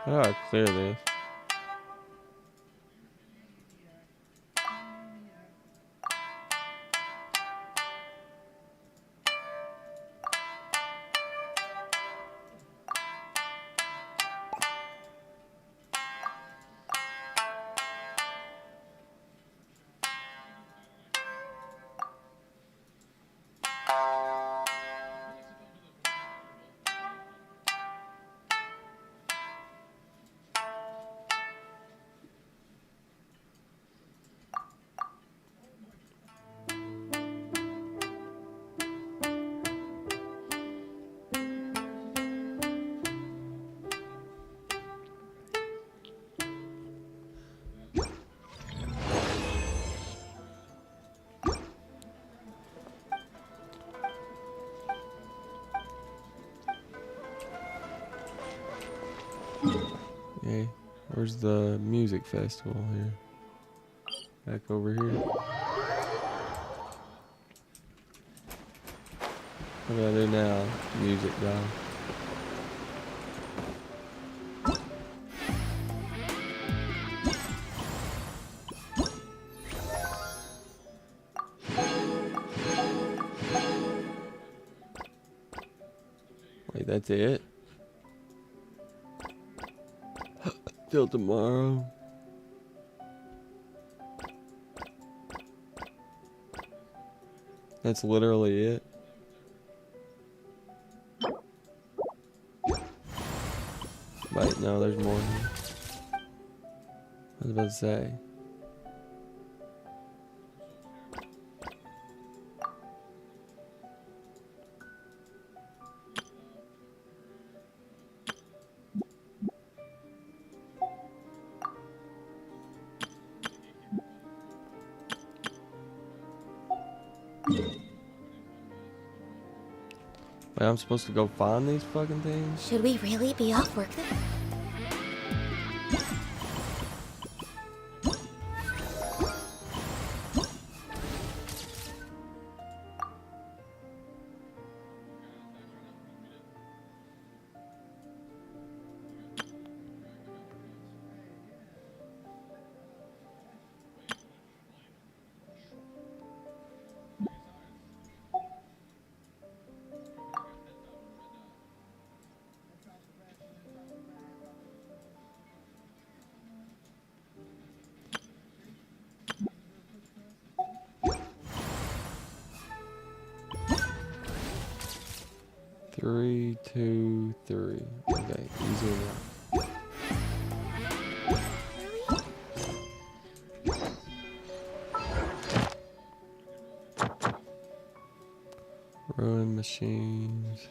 How do I clear this? Okay, where's the music festival here? Back over here. What do I do now? Music guy. Wait, that's it? Till tomorrow. That's literally it. Wait, no, there's more here. I was about to say. Wait, I'm supposed to go find these fucking things? Should we really be off work then? Three, 2, 3. Okay, easy enough. Ruin machines.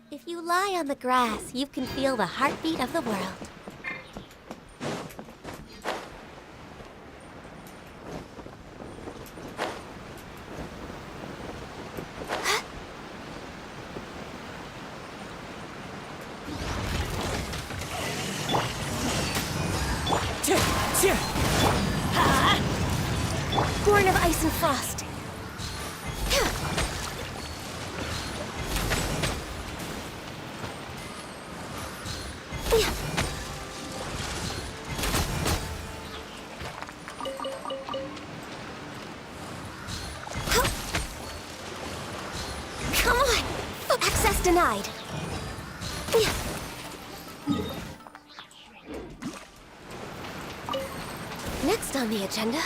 If you lie on the grass, you can feel the heartbeat of the world. Born of ice and frost. Come on! Access denied. Next on the agenda.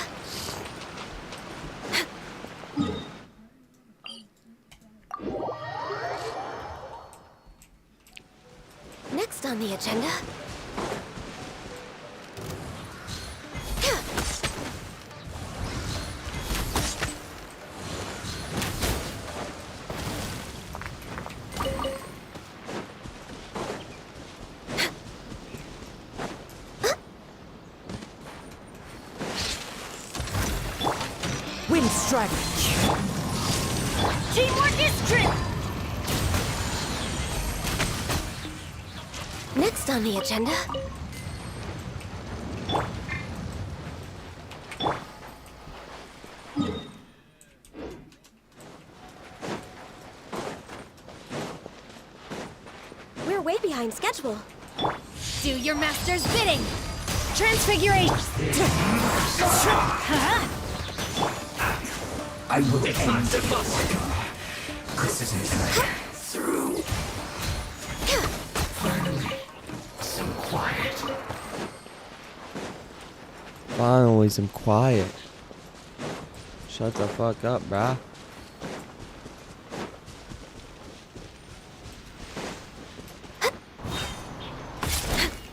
Next on the agenda. Wind Strider. Teamwork is strength. Next on the agenda. We're way behind schedule. Do your master's bidding. Transfiguration. I will end the massacre. This is it. Through. Finally, some quiet. Finally, some quiet. Shut the fuck up, bruh.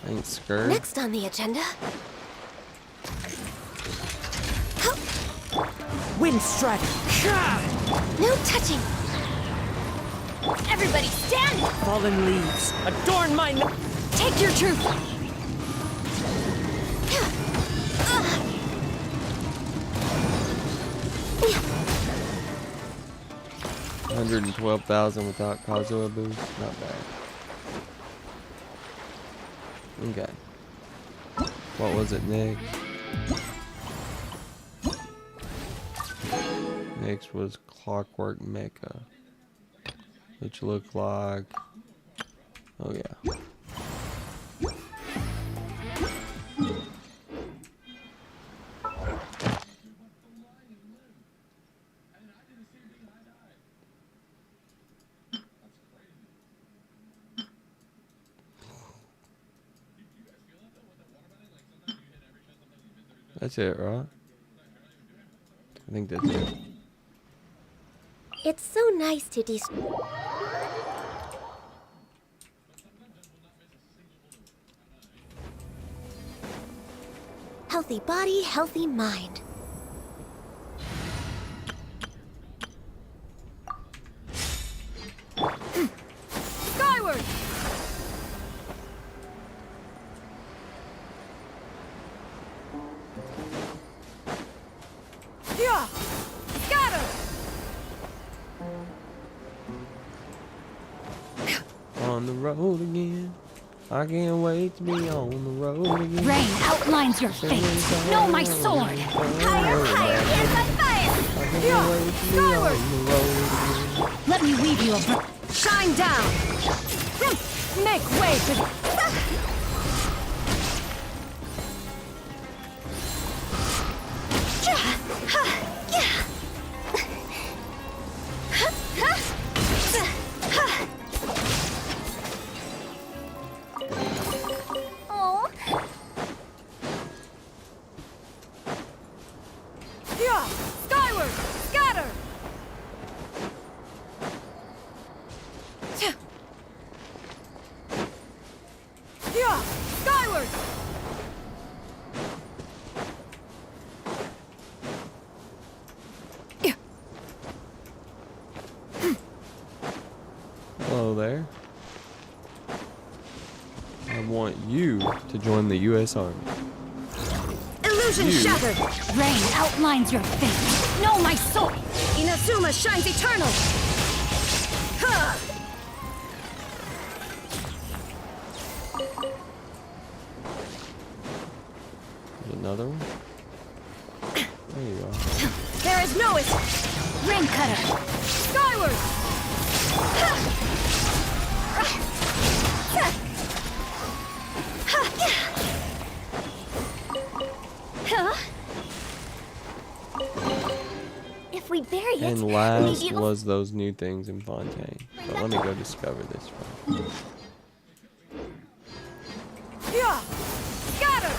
Ain't scared. Next on the agenda. Wind Strider. No touching. Everybody stand! Fallen leaves. Adorn my... Take your truth. 112,000 without Kazuha boost. Not bad. Okay. What was it next? Next was Clockwork Mecha, which looked like, oh yeah. That's it, right? I think that's it. It's so nice to healthy body, healthy mind. Skyward! Yeah! Scatter! On the road again. I can't wait to be on the road again. Rain outlines your fate. Know my sword. Higher, higher, yes, I'm fire! Yeah! Skyward! Let me weave you a... Shine down! Make way for... Oh, Yeah! Skyward! Scatter! Yeah! Skyward! Hello there. I want you to join the U.S. Army. Illusion You. shattered! Rain outlines your fate. Know my sword! Inazuma shines eternal! Ha! There's cutter. Skyward. If we bury it, And last maybe it'll... was those new things in Fontaine. But let me go discover this first. Yeah. Scatter.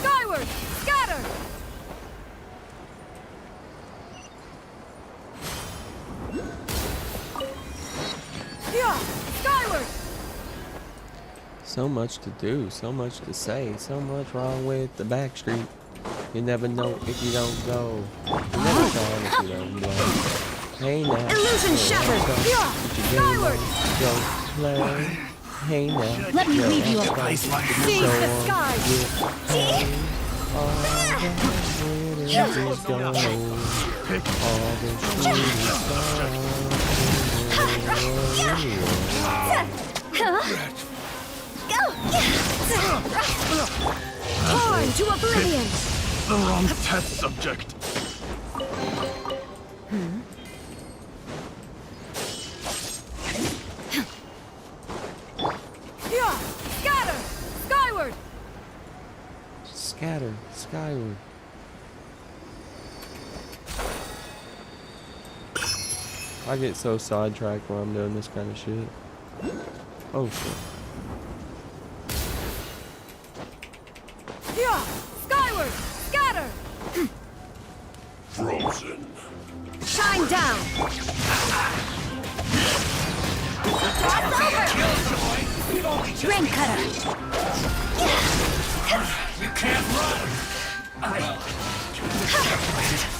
Skyward. Scatter. Yeah. Skyward. So much to do, so much to say, so much wrong with the back street. You never know if you don't go. You never know if you don't blow. Hey now. Illusion shattered. Yeah. Skyward. Go play. Hey now. Let me leave you a Place like Seize the skies. Torn to oblivion. the wrong test subject. Yeah. Scatter. Skyward. Scatter skyward. I get so sidetracked when I'm doing this kind of shit. Oh shit. Yeah. Skyward. Scatter. Frozen. Shine down. Rain cutter. You can't run.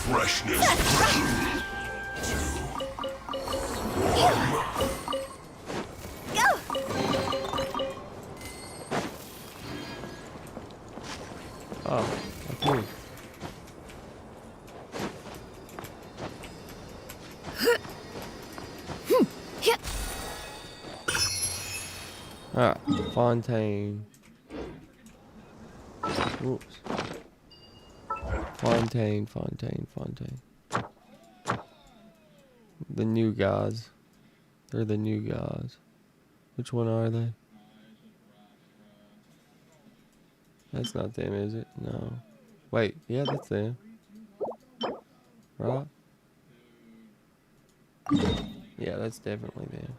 Freshness. Oh, okay. Ah, Fontaine. Oops. Fontaine. The new guys. They're the new guys. Which one are they? That's not them, is it? No. Wait, yeah, that's them. Right? Yeah, that's definitely them.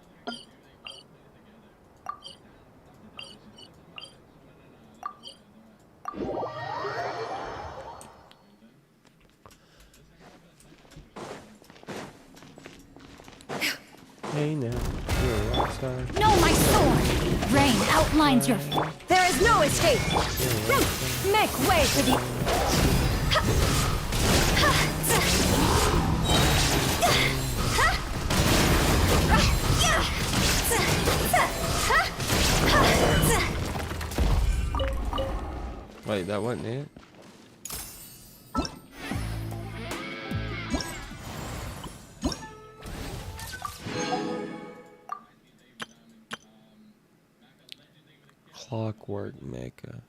Hey now, you're a rock star. No, my sword! Rain outlines your... There is no escape! Make way for the... Wait, that wasn't it? Clockwork Mecha.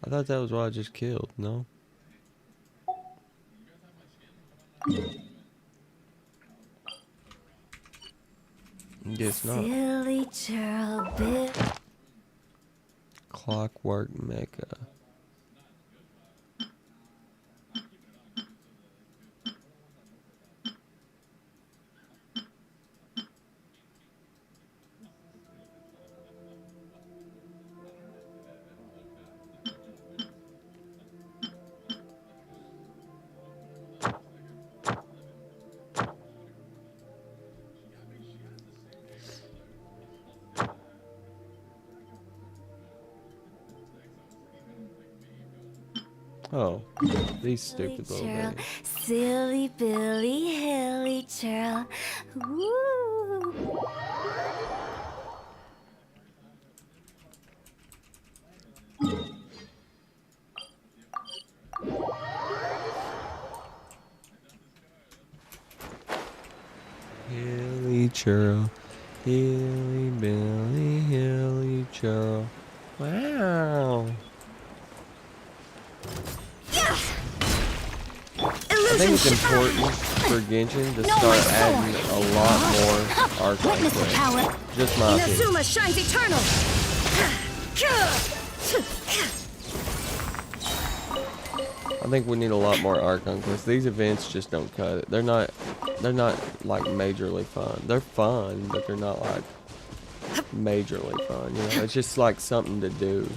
I thought that was what I just killed, no? Guess not. Silly churl bit. Clockwork Mecha. Oh, these stupid little Churl, things. silly Billy Hilly churl. Woo! Hilly churl. Hilly Billy, hilly churl. Wow. I think it's important for Genshin to start adding a lot more arc content. Just my opinion. Inazuma shines eternal. I think we need a lot more arc conquest. These events just don't cut it. They're not like majorly fun. They're fun, but they're not like majorly fun. You know, it's just like something to do.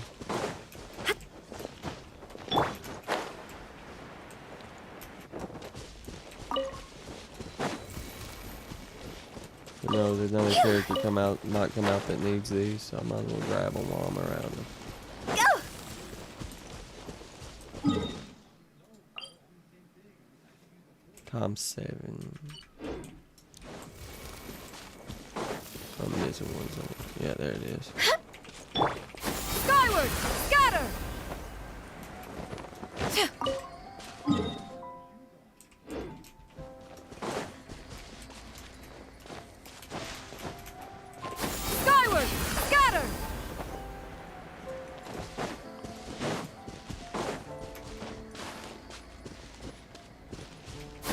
You know, there's another character might come out that needs these, so I might as well grab them while I'm around them. Times 7. I'm missing one somewhere. Yeah, there it is. Skyward, scatter. Skyward, scatter.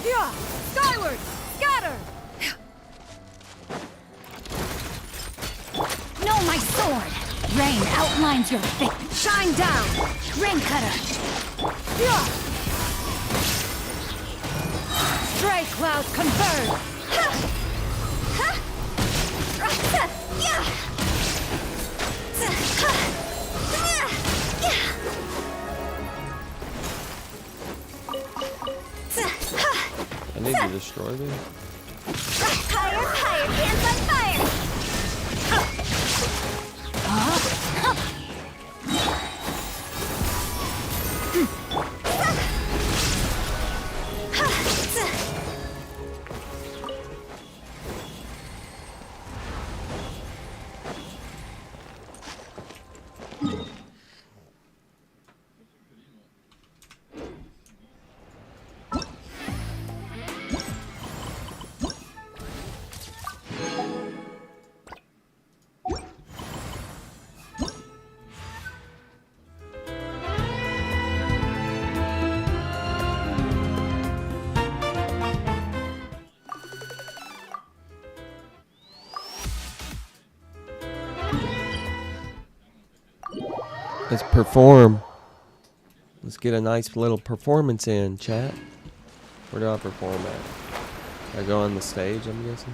Yeah, skyward, scatter. Know my sword. Rain outlines your thick. Shine down. Rain cutter. Yeah. Stray clouds converge. I need to destroy these. Higher, higher, hands on fire! Let's perform. Let's get a nice little performance in, chat. Where do I perform at? I go on the stage, I'm guessing.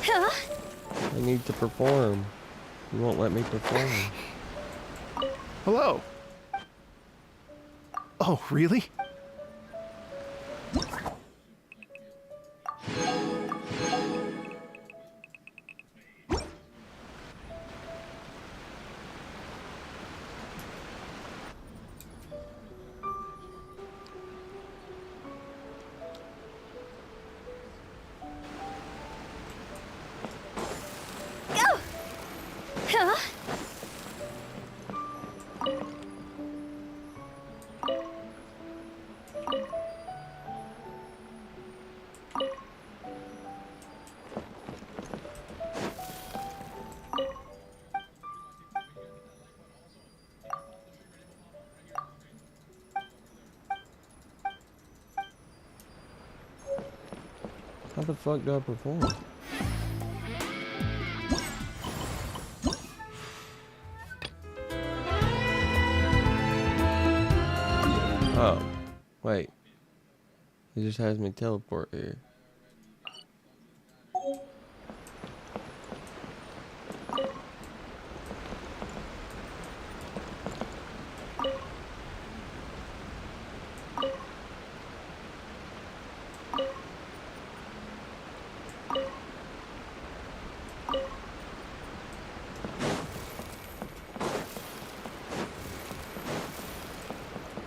I need to perform. You won't let me perform. Hello. Oh, really? How the fuck do I perform? Oh, wait. It just has me teleport here.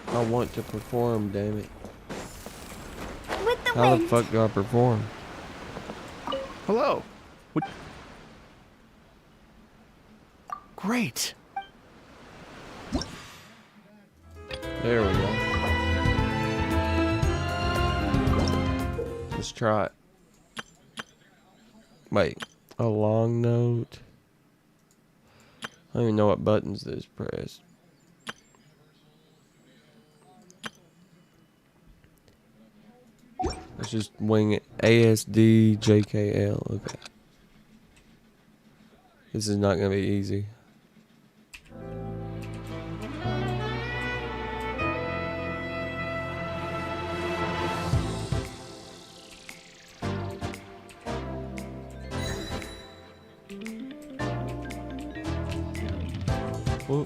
I want to perform, damn it. With the How wind. the fuck do I perform? Hello. Great. There we go. Let's try it. Wait, a long note. I don't even know what buttons this pressed. Let's just wing it. ASD JKL. Okay. This is not gonna be easy. Oh.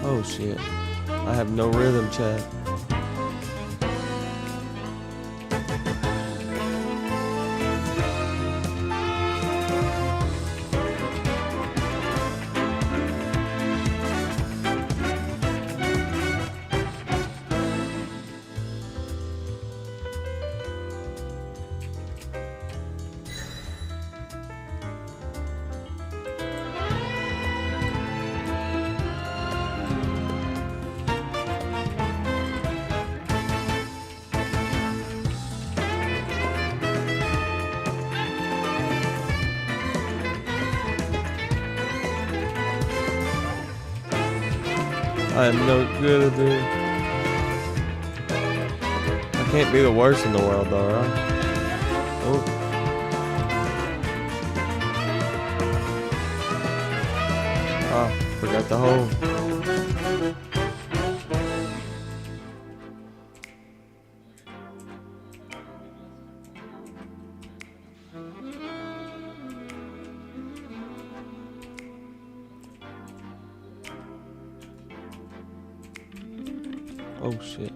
Oh shit. I have no rhythm, chat. I am no good at this. I can't be the worst in the world though, right? Oh. Ah, forgot the hole. Oh shit.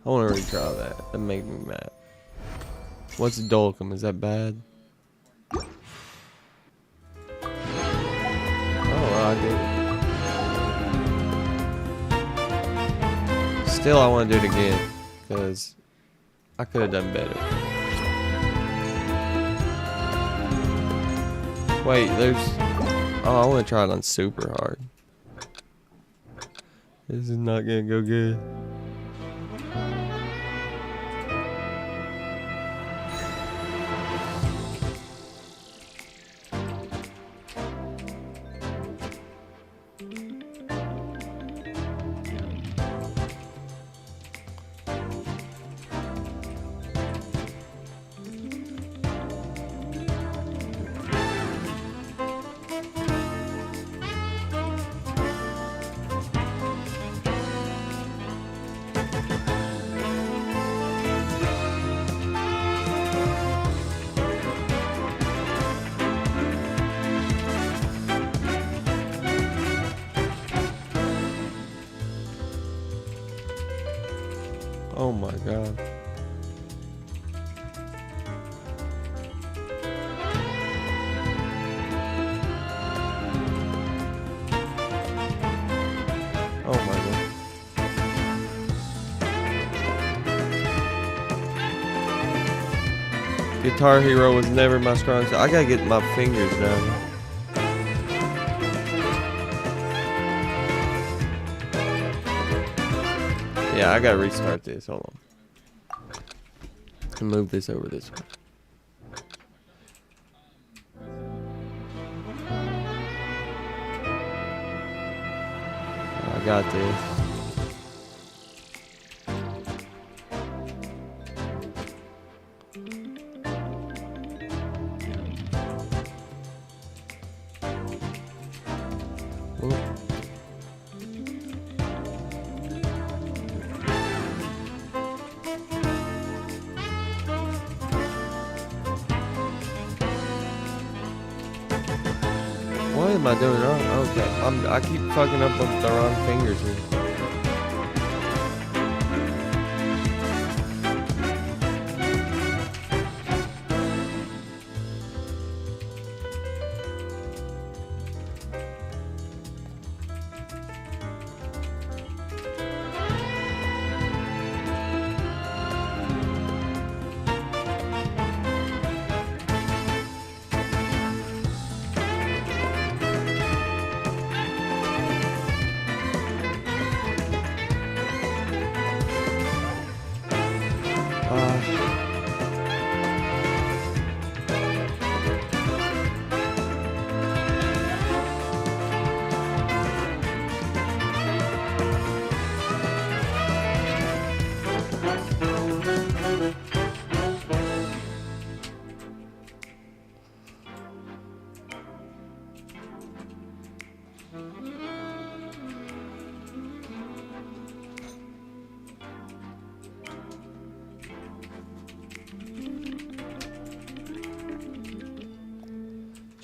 I want to retry that. That made me mad. What's Dolcum? Is that bad? Oh, well, I did it. Still, I want to do it again. Because I could have done better. Wait, there's... Oh, I want to try it on super hard. This is not gonna go good. Oh my god. Oh my god. Guitar Hero was never my strong suit. I gotta get my fingers down. Yeah, I gotta restart this. Hold on. And move this over this way. I got this. Whoop. What am I doing wrong? Okay, I keep fucking up with the wrong fingers here.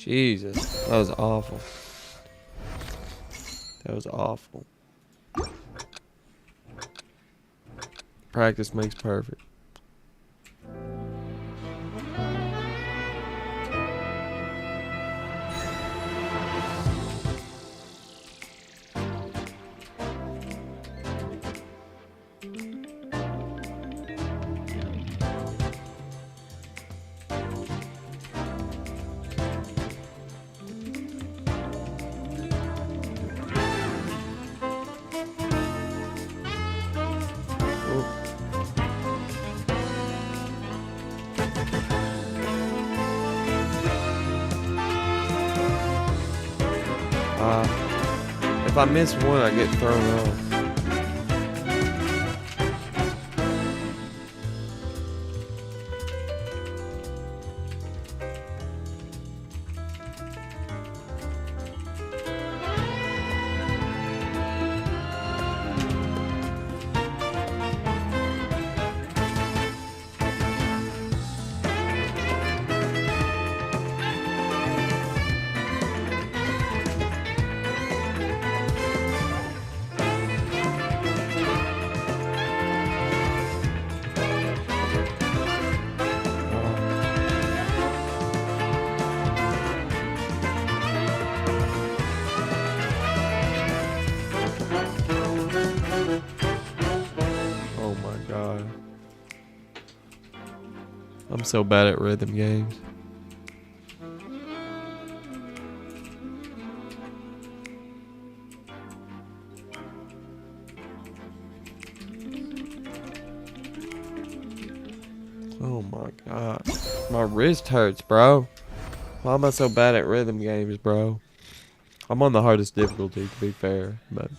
Jesus, that was awful. That was awful. Practice makes perfect. If I miss one, I get thrown off. Oh my god. I'm so bad at rhythm games. Oh my god. My wrist hurts, bro. Why am I so bad at rhythm games, bro? I'm on the hardest difficulty, to be fair, but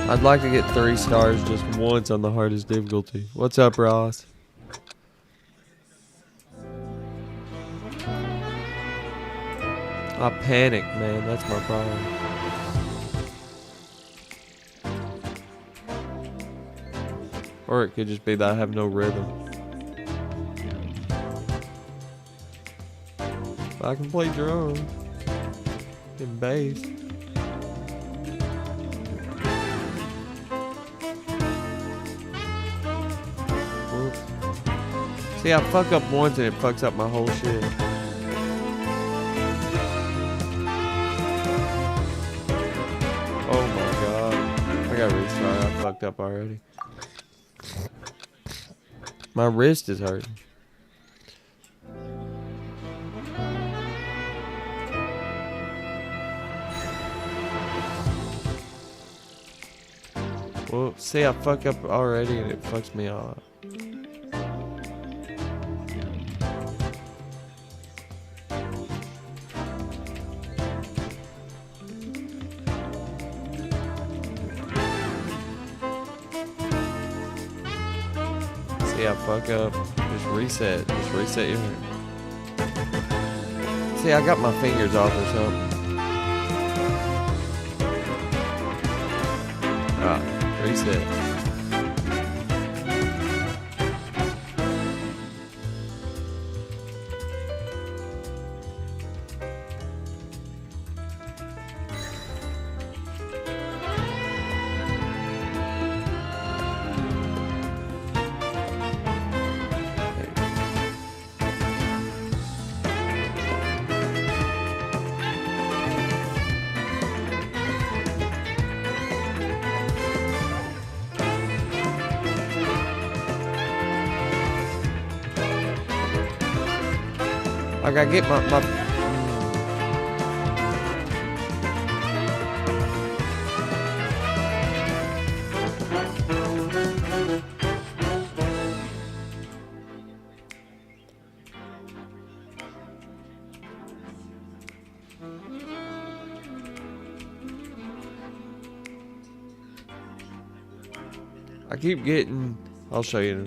I'd like to get 3 stars just once on the hardest difficulty. What's up, Ross? I panic, man. That's my problem. Or it could just be that I have no rhythm. But I can play drums and bass. Whoops. See, I fuck up once and it fucks up my whole shit. Oh my god. I gotta restart. I fucked up already. My wrist is hurting. Well, see, I fuck up already and it fucks me off. See, I fuck up. Just reset. Just reset your hand. See, I got my fingers off or something. Reset. Like I get my I keep getting, I'll show you.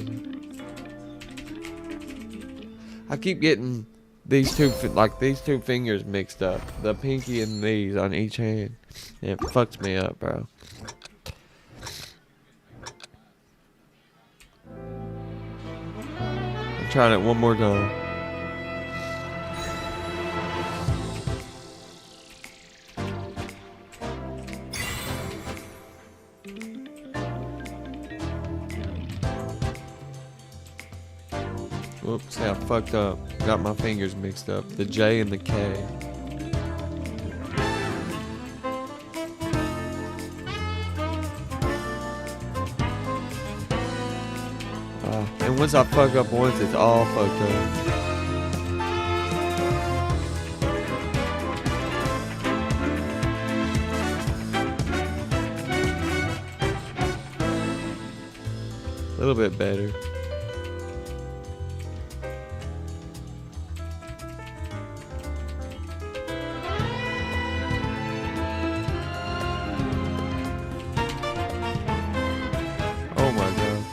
I keep getting these two fingers mixed up. The pinky and these on each hand. And it fucks me up, bro. I'm trying it one more time. Whoops, yeah, I fucked up. Got my fingers mixed up. The J and the K. And once I fuck up once, it's all fucked up. A little bit better. Oh my god.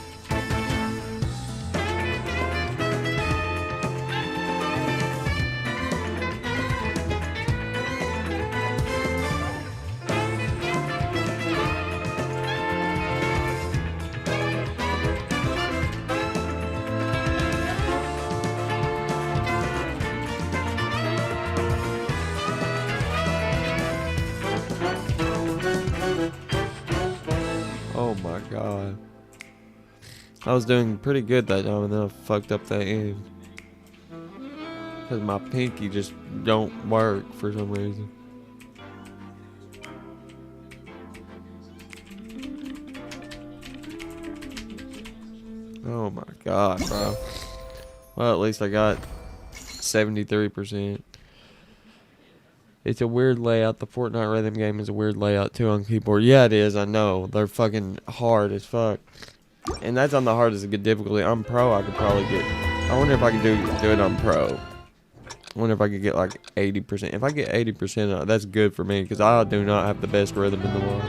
Oh my god. I was doing pretty good that time and then I fucked up that end. Because my pinky just don't work for some reason. Oh my god, bro. Well, at least I got 73%. It's a weird layout. The Fortnite rhythm game is a weird layout too on keyboard. Yeah, it is. I know. They're fucking hard as fuck. And that's on the hardest difficulty. On pro, I could probably get... I wonder if I could do it on pro. I wonder if I could get like 80%. If I get 80%, that's good for me because I do not have the best rhythm in the world.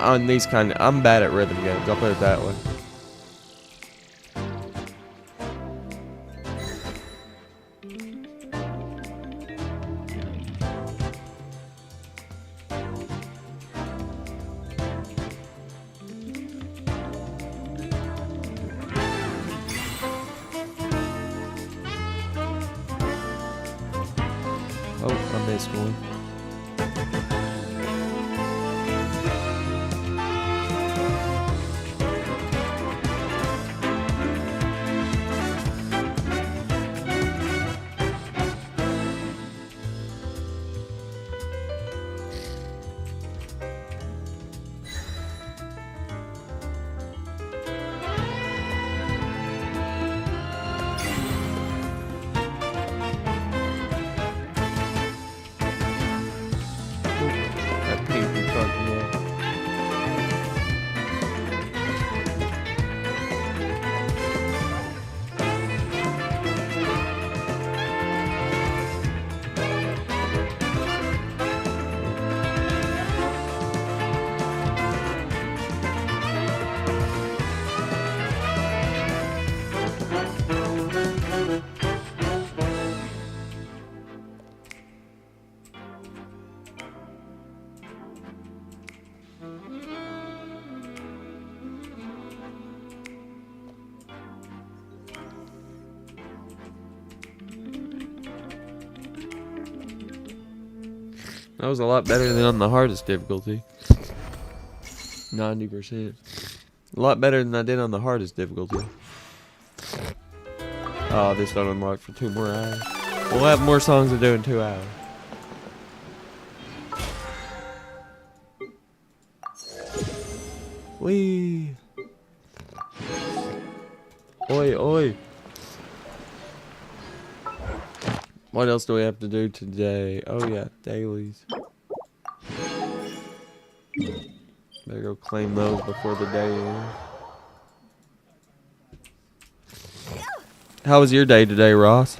On these kind of... I'm bad at rhythm games. I'll put it that way. Oh, I missed one. That pinky fucked me up. That was a lot better than on the hardest difficulty. 90%. A lot better than I did on the hardest difficulty. Oh, this don't unlock for 2 more hours. We'll have more songs to do in 2 hours. Wee. Oi, oi. What else do we have to do today? Oh yeah, dailies. Better go claim those before the day ends. How was your day today, Ross?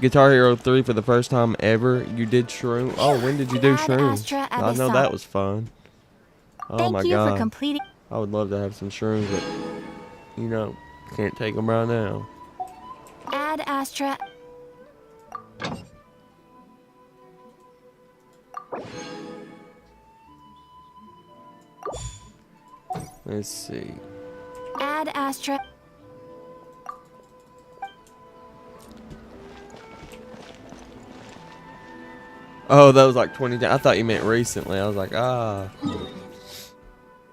Guitar Hero 3 for the first time ever. You did shroom. Oh, when did you do shrooms? I know that was fun. Oh my god. completing. I would love to have some shrooms, but you know, can't take them right now. Add Astra. Let's see. Add Astra. Oh, that was like 20. I thought you meant recently. I was like, ah.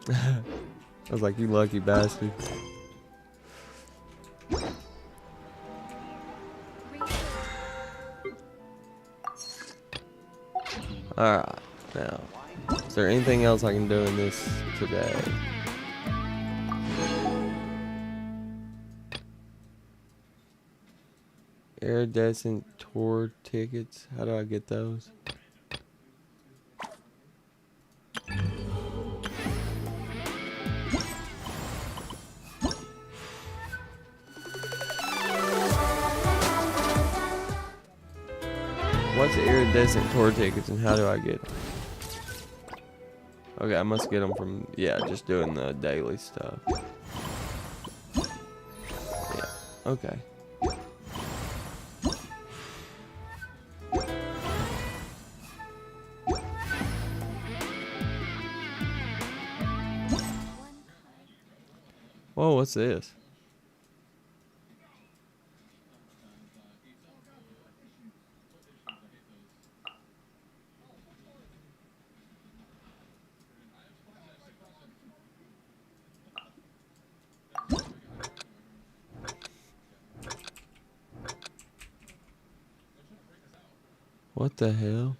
I was like, you lucky bastard. Alright, now, is there anything else I can do in this today? Iridescent tour tickets, how do I get those? What's iridescent tour tickets and how do I get them? Okay, I must get them from, yeah, just doing the daily stuff. Yeah, okay. Whoa, what's this? What the hell?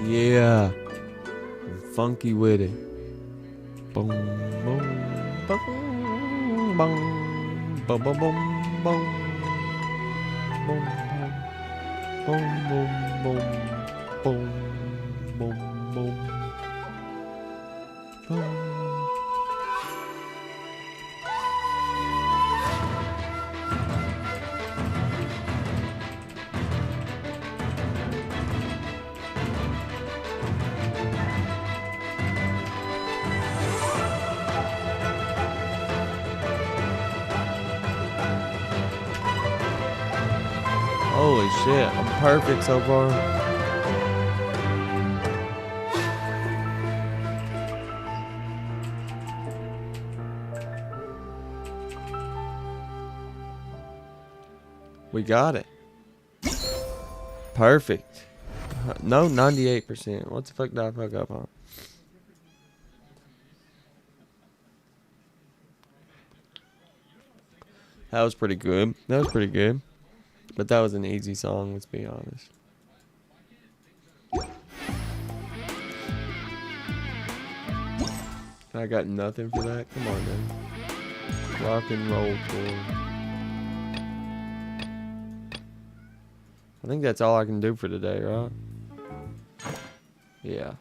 Yeah, I'm funky with it. Boom, boom, boom, boom, boom, boom, boom, boom, boom, boom, boom, boom, boom, boom, boom, boom. Holy shit, I'm perfect so far. We got it. Perfect. No, 98%. What the fuck did I fuck up on? That was pretty good. That was pretty good. But that was an easy song, let's be honest. I got nothing for that? Come on, man. Rock and roll tour. I think that's all I can do for today, right? Yeah.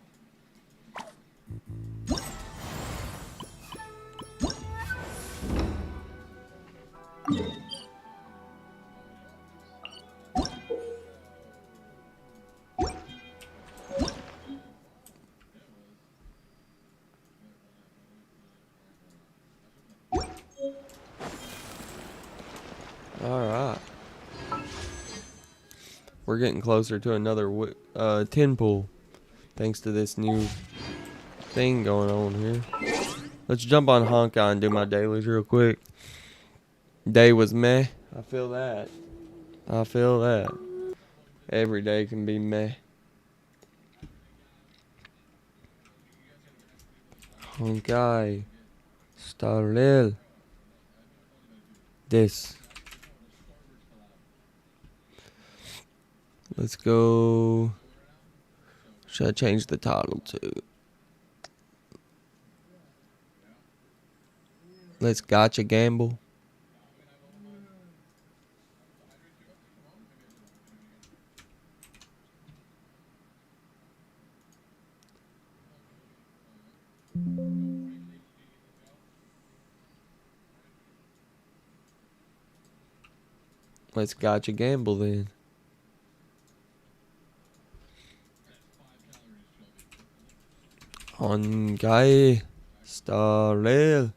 Alright. We're getting closer to another 10 pool. Thanks to this new thing going on here. Let's jump on Honkai and do my dailies real quick. Day was meh. I feel that. I feel that. Every day can be meh. Honkai. Starlil. This. Let's go. Should I change the title to? Let's gotcha gamble. Let's gotcha gamble then. Honkai. Starlil.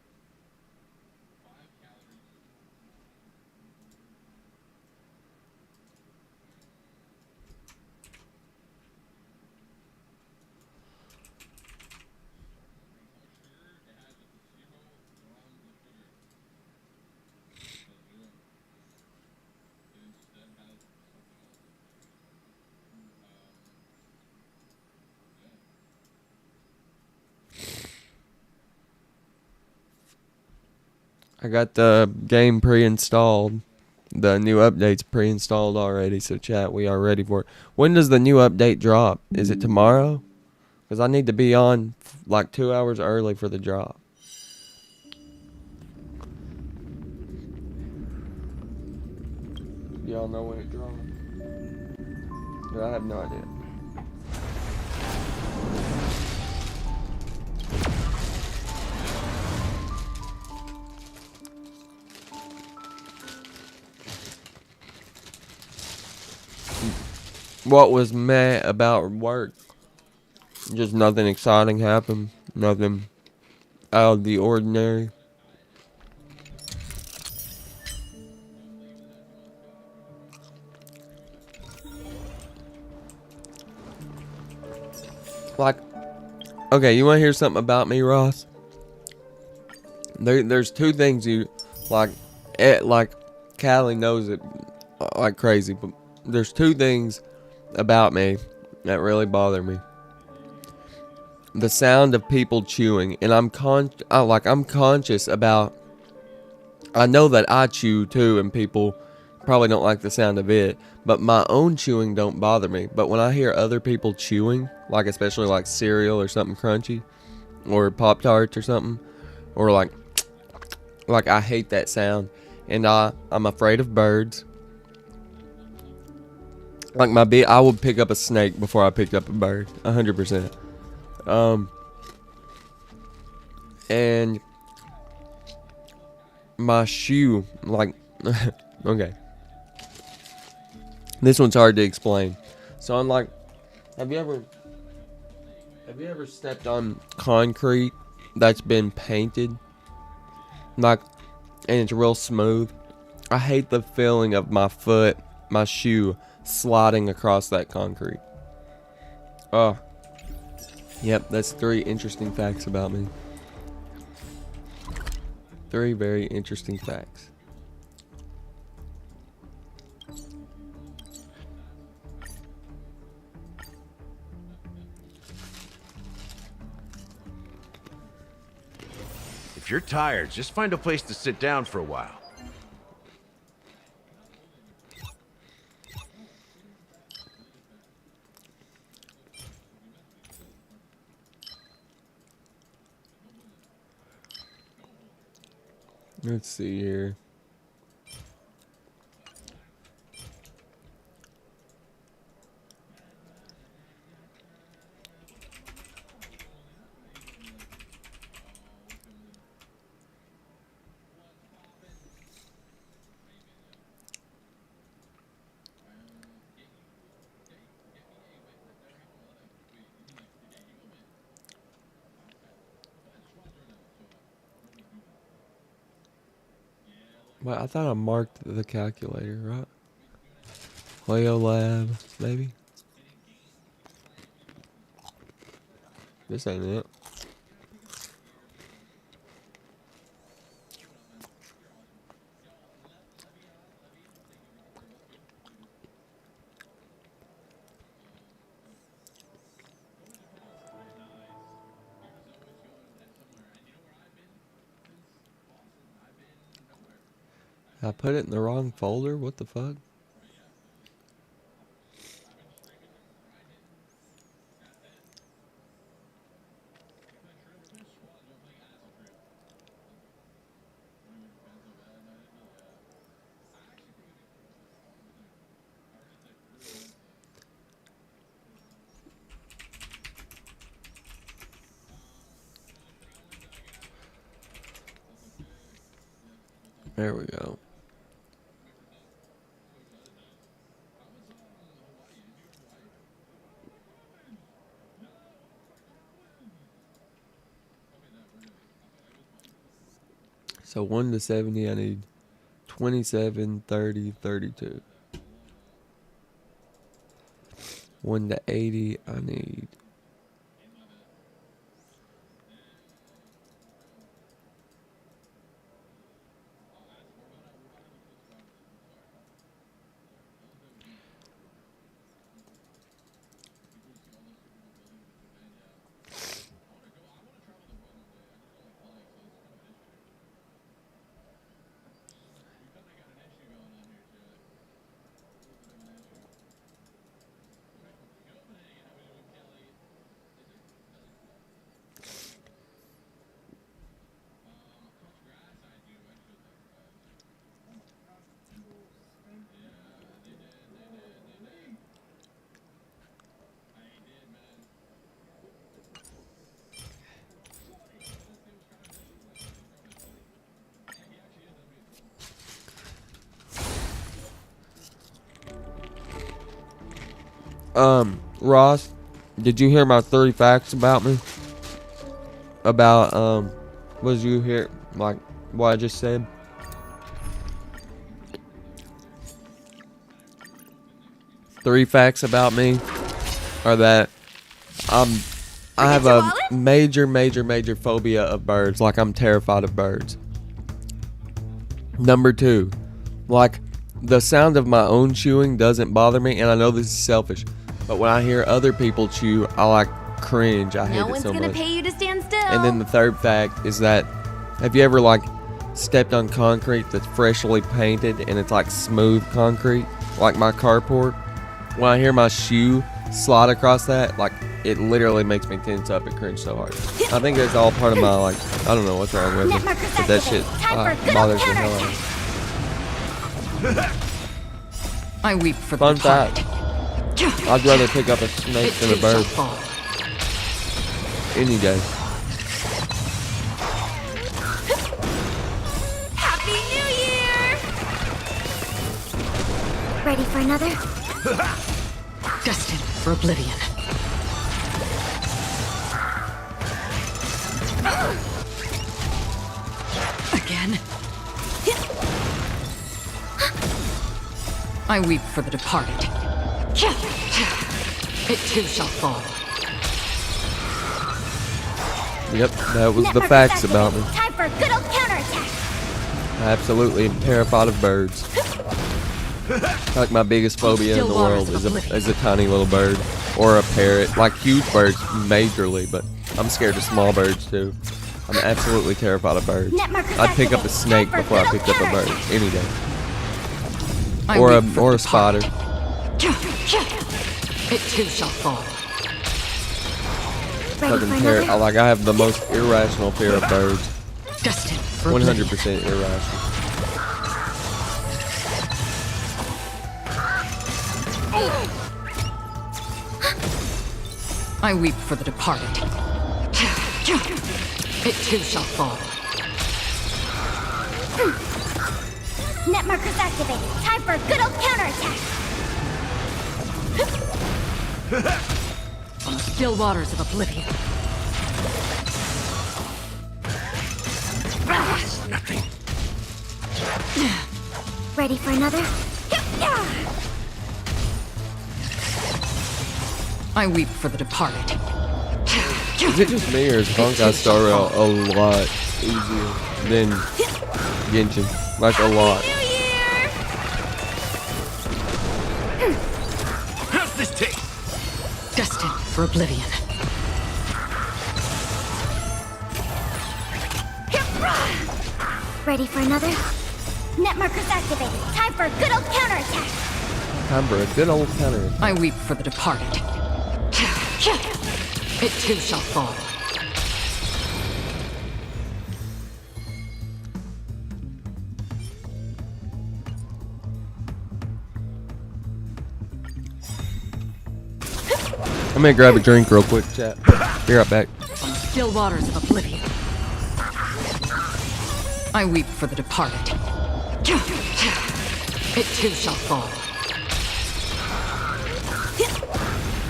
I got the game pre-installed. The new update's pre-installed already, so chat, we are ready for it. When does the new update drop? Is it tomorrow? Because I need to be on like 2 hours early for the drop. Y'all know when it drops? I have no idea. What was meh about work? Just nothing exciting happened. Nothing out of the ordinary. Like, okay, you want to hear something about me, Ross? There's two things you like. Like, Callie knows it like crazy, but there's two things about me that really bother me. The sound of people chewing, and I'm conscious about. I know that I chew too, and people probably don't like the sound of it, but my own chewing don't bother me. But when I hear other people chewing, like especially like cereal or something crunchy, or Pop-Tarts or something, or like I hate that sound, and I'm afraid of birds. Like I would pick up a snake before I picked up a bird, 100%. And my shoe, like, okay. This one's hard to explain. So I'm like, have you ever stepped on concrete that's been painted? Like, and it's real smooth. I hate the feeling of my shoe sliding across that concrete. Oh. Yep, that's 3 interesting facts about me. 3 very interesting facts. If you're tired, just find a place to sit down for a while. Let's see here. Well, I thought I marked the calculator, right? Leo Lab, maybe? This ain't it. I put it in the wrong folder? What the fuck? There we go. So 1 to 70, I need 27, 30, 32. 1 to 80, I need... Ross, did you hear my 3 facts about me? About, what did you hear? Like, what I just said? Three facts about me are that I have a major phobia of birds. Like, I'm terrified of birds. Number 2, like, the sound of my own chewing doesn't bother me, and I know this is selfish, but when I hear other people chew, I like cringe. I hate it so much. No one's gonna pay you to stand still. And then the 3rd fact is that, have you ever like stepped on concrete that's freshly painted and it's like smooth concrete, like my carport? When I hear my shoe slide across that, like, it literally makes me tense up and cringe so hard. I think it's all part of my, like, I don't know what's wrong with me, but that shit bothers the hell out of me. I weep for Fun the fact, I'd rather pick up a snake than a bird. Any day. Happy New Year! Ready for another? Destined for oblivion. Again. I weep for the departed. It too shall fall. Yep, that was the facts about me. Time for a good old counterattack. I absolutely am terrified of birds. Like, my biggest phobia in the world is a tiny little bird or a parrot. Like, huge birds majorly, but I'm scared of small birds too. I'm absolutely terrified of birds. I'd pick up a snake before I picked up a bird any day. Or a spider. It too shall fall. Fucking parrot. I have the most irrational fear of birds. Destined for 100% irrational. I weep for the departed. It too shall fall. Net markers activated. Time for a good old counterattack. On the still waters of oblivion. Nothing. Ready for another? I weep for the departed. Is it just me, or is Honkai Star Rail a lot easier than Genshin? Like, a lot. How's this taste? Destined for oblivion. Ready for another? Net markers activated. Time for a good old counterattack. Time for a good old counter. I weep for the departed. It too shall fall. I'm gonna grab a drink real quick, chat. Be right back. On the still waters of oblivion. I weep for the departed. It too shall fall.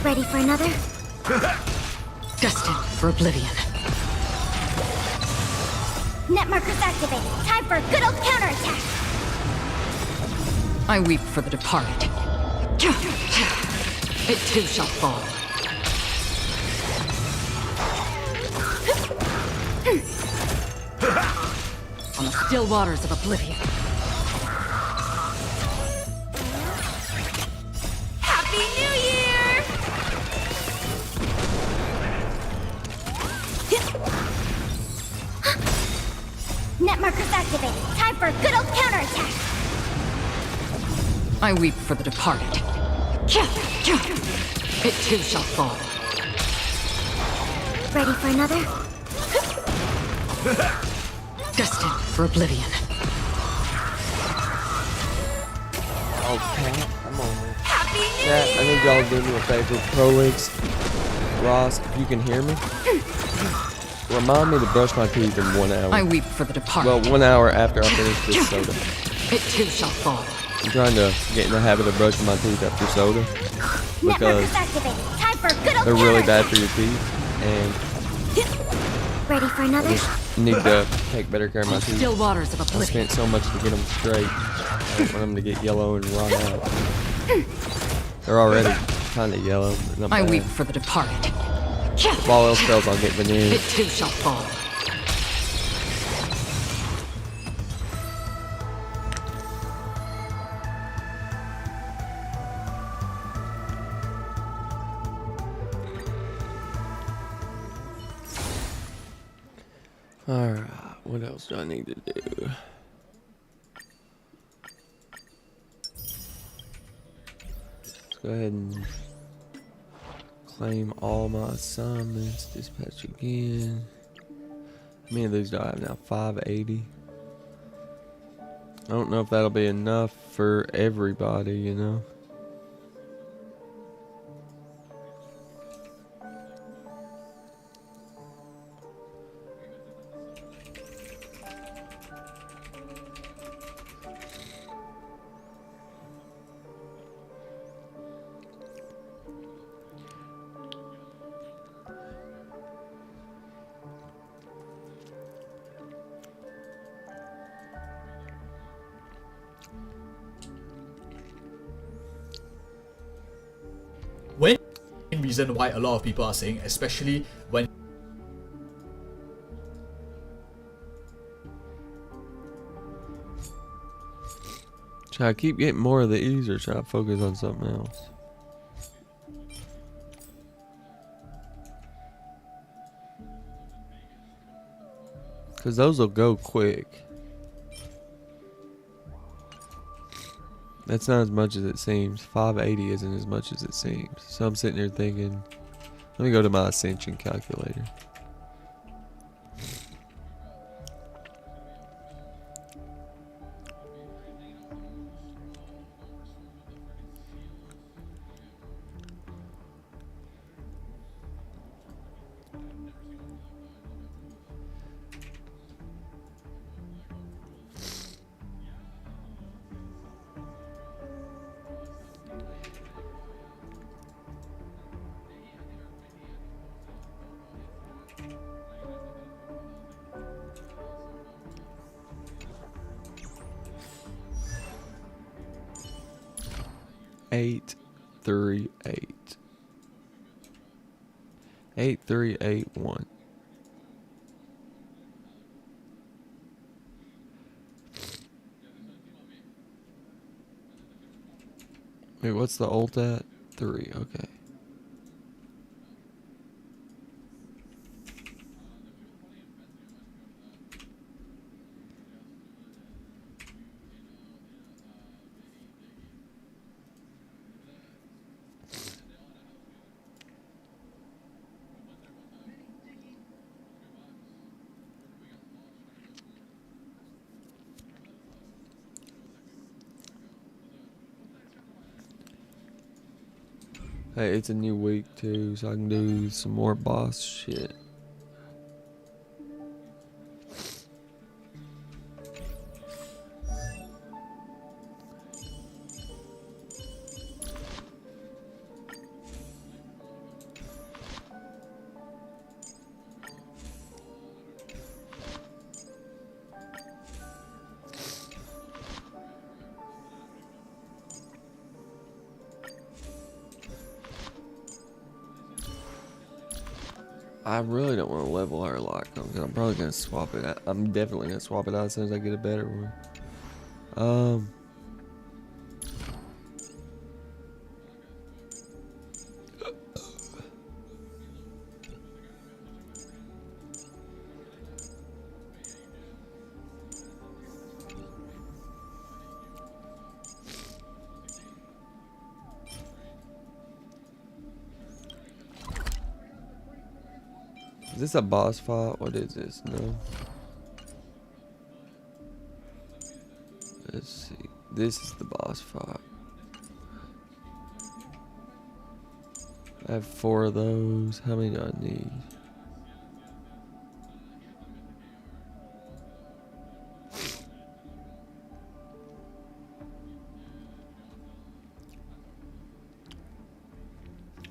Ready for another? Destined for oblivion. Net markers activated. Time for a good old counterattack. I weep for the departed. It too shall fall. On the still waters of oblivion. Happy New Year! Net markers activated. Time for a good old counterattack. I weep for the departed. It too shall fall. Ready for another? Destined for oblivion. Okay, I'm on here. Happy New Chat, I need y'all to do me a favor. Pro Leagues. Ross, if you can hear me, remind me to brush my teeth in 1 hour. I weep for the departed. Well, 1 hour after I finish this soda. It too shall fall. I'm trying to get in the habit of brushing my teeth after soda Network because is activated. Time for good old they're really bad counterattack. for your teeth, and Ready for another? I just need to take better care of my teeth. Still waters of I oblivion. spent so much to get them straight. I don't want them to get yellow and rot out. They're already kind of yellow, but not I bad. weep for the departed. If all else fails, I'll get veneers. It too shall fall. Alright, what else do I need to do? Let's go ahead and claim all my assignments. Dispatch again. How many of these do I have now? 580. I don't know if that'll be enough for everybody, you know? One reason why a lot of people are saying, especially when Should I keep getting more of these or should I focus on something else? Because those will go quick. That's not as much as it seems. 580 isn't as much as it seems. So I'm sitting here thinking, let me go to my ascension calculator. Eight, 3, 8. 8, 3, 8, 1. Wait, what's the ult at? 3, okay. Hey, it's a new week too, so I can do some more boss shit. I really don't want to level her lock because I'm probably gonna swap it out. I'm definitely gonna swap it out as soon as I get a better one. Is this a boss fight? What is this? No. Let's see. This is the boss fight. I have 4 of those. How many do I need?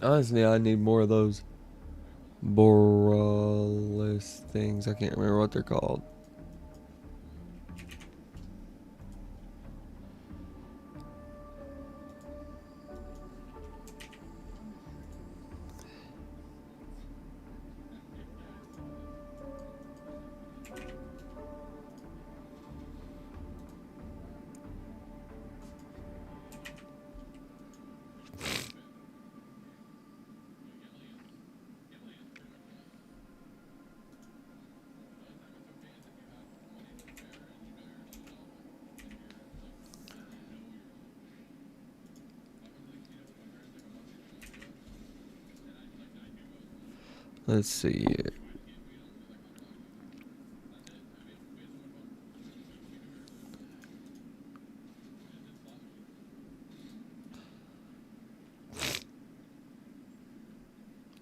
Honestly, I need more of those Borealis things. I can't remember what they're called. Let's see here.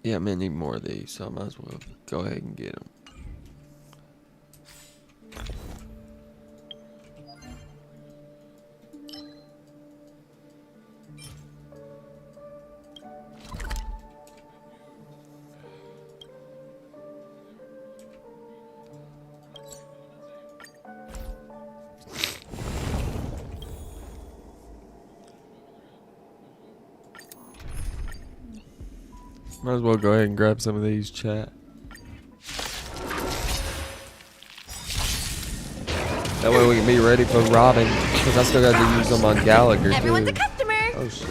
Yeah, I'm gonna need more of these, so I might as well go ahead and get them. Might as well go ahead and grab some of these, chat. That way we can be ready for Robin, because I still got to use them on Gallagher, Everyone's too. a customer. Oh, shit.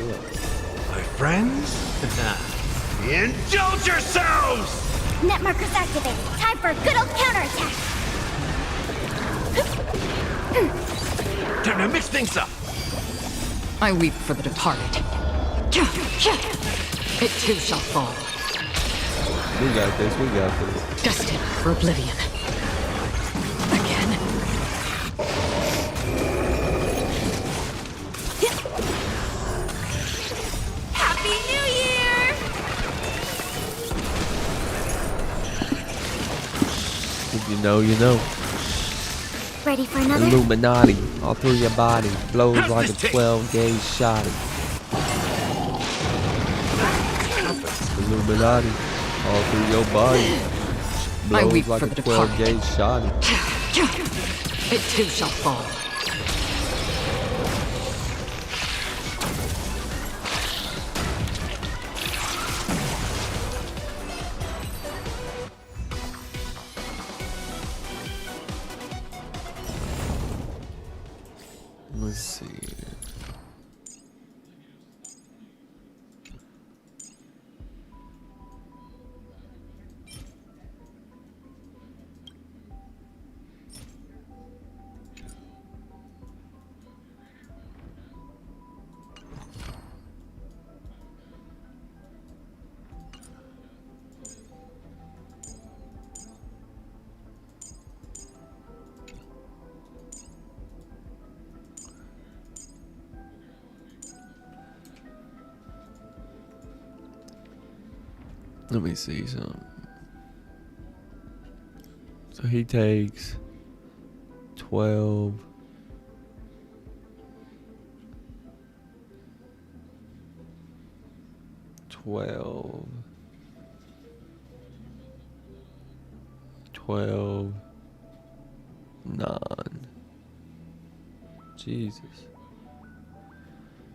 My friends? Indulge yourselves! Net markers activated. Time for a good old counterattack. Time to mix things up. I weep for the departed. It too shall fall. We got this, we got this. Destined for oblivion. Again. Happy New Year! If you know, you know. Ready for another? Illuminati, all through your body. Blows like a 12-gauge shotty. Illuminati, all through your body. Blows like a 12-gauge shotty. It too shall fall. Let's see. Let me see something. So he takes 12. 12. 12. 9. Jesus.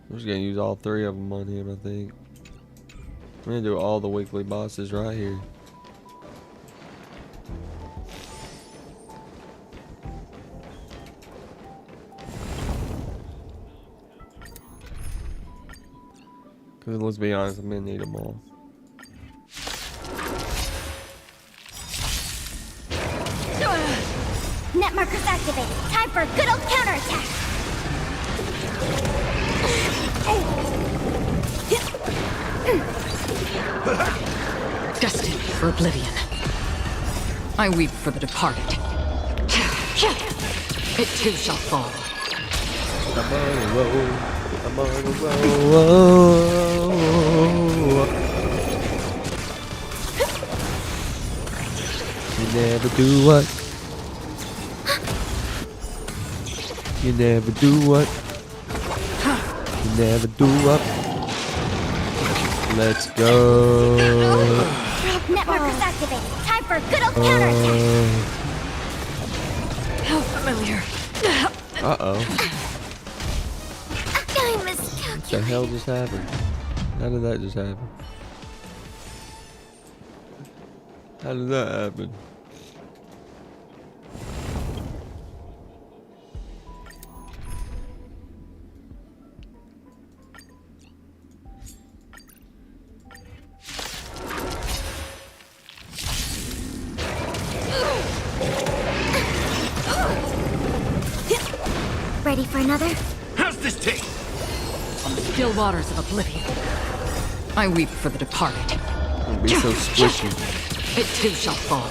I'm just gonna use all three of them on him, I think. I'm gonna do all the weekly bosses right here. Cause let's be honest, I'm gonna need them all. Net markers activated. Time for a good old counterattack. Destined for oblivion. I weep for the departed. It too shall fall. I'm on a roll. I'm on a roll. You never do what? You never do what? You never do what? Let's go. Net markers activated. Time for a good old counterattack. How familiar. Uh-oh. I What the miscalculated. hell just happened? How did that just happen? How did that happen? Ready for another? How's this taste? On the still waters of oblivion, I weep for the departed. It'd be so squishy. It too shall fall.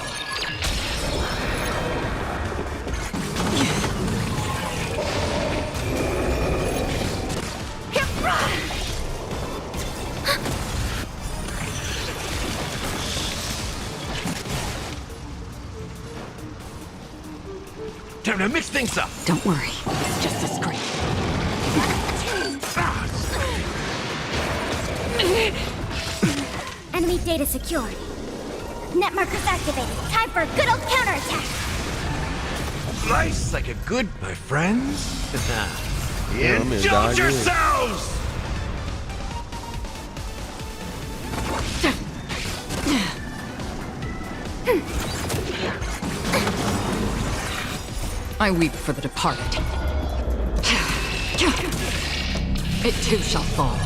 Time to mix things up. Don't worry, it's just a scrape. Enemy data secured. Net markers activated. Time for a good old counterattack. Slice like a good, my friends. I'm gonna die Indulge here. yourselves! I weep for the departed. It too shall fall.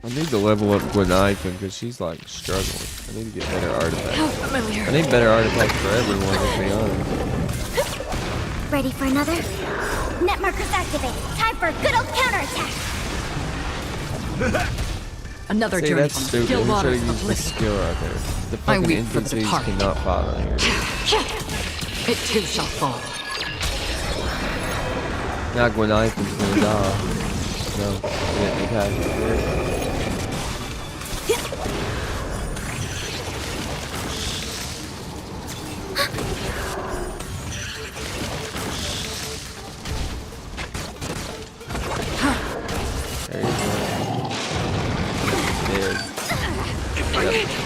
I need to level up Gwenithan because she's like struggling. I need to get better How artifacts. familiar. I need better artifacts for everyone, to be honest. Ready for another? Net markers activated. Time for a good old counterattack. Another See, journey that's from the stupid. still We should waters have of used the oblivion. skill right there. The I fucking weep for the NPCs departed. cannot fight on here. It too shall fall. Now Gwenithan's gonna die. No, it hasn't. There you go. Dead.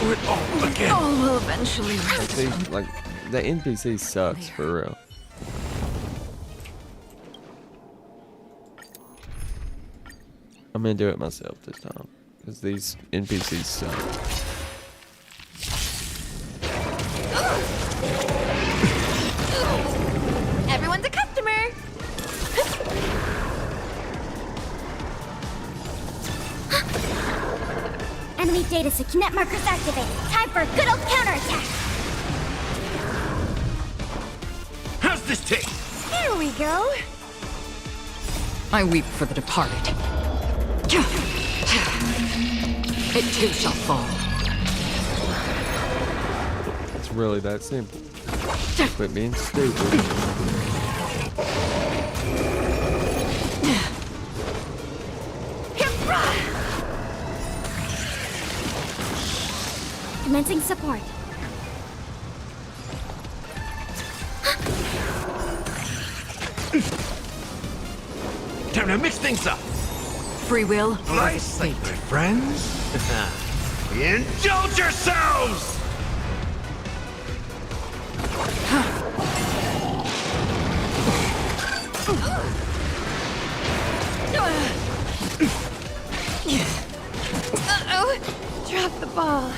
Do it all again. All will eventually rest. See, like, the NPC sucks for real. I'm gonna do it myself this time. Because these NPCs suck. Everyone's a customer. Enemy data secure. Net markers activated. Time for a good old counterattack. How's this taste? Here we go. I weep for the departed. It too shall fall. It's really that simple. Quit being stupid. Commencing support. Time to mix things up. Free will. Slice like my friends. Indulge yourselves! Uh-oh. Drop the ball.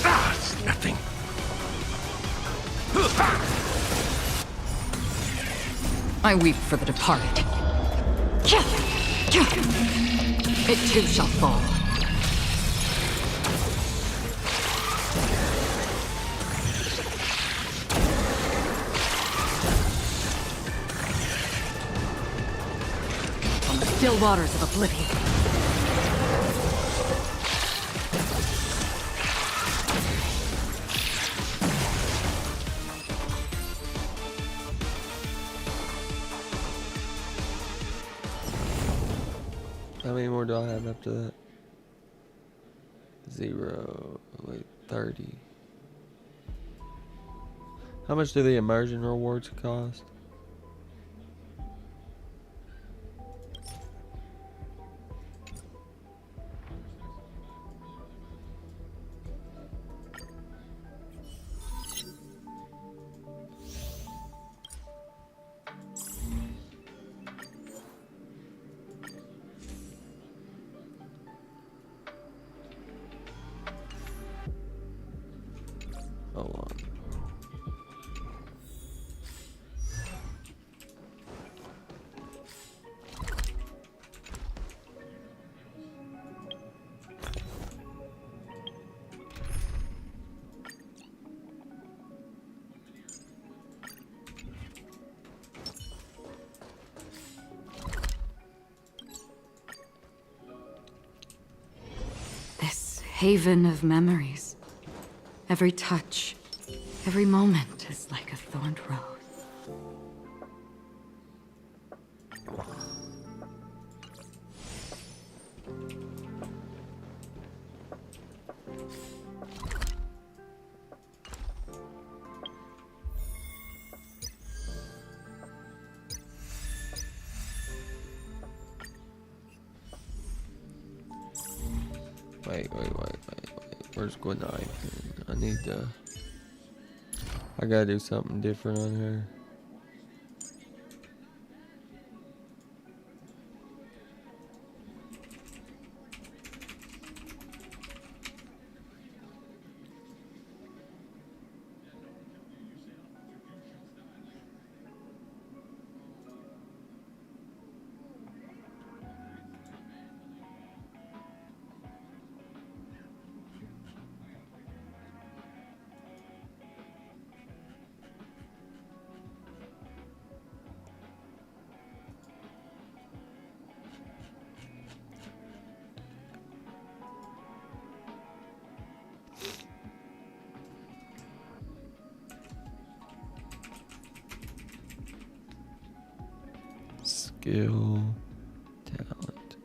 Ah, it's nothing. I weep for the departed. It too shall fall. Still waters of oblivion. How many more do I have after that? 0. Wait, 30. How much do the immersion rewards cost? Hold on. This haven of memories. Every touch, every moment is like a thorned rose. Wait. Where's Gwinnett? I need to... I gotta do something different on here. Skill, talent.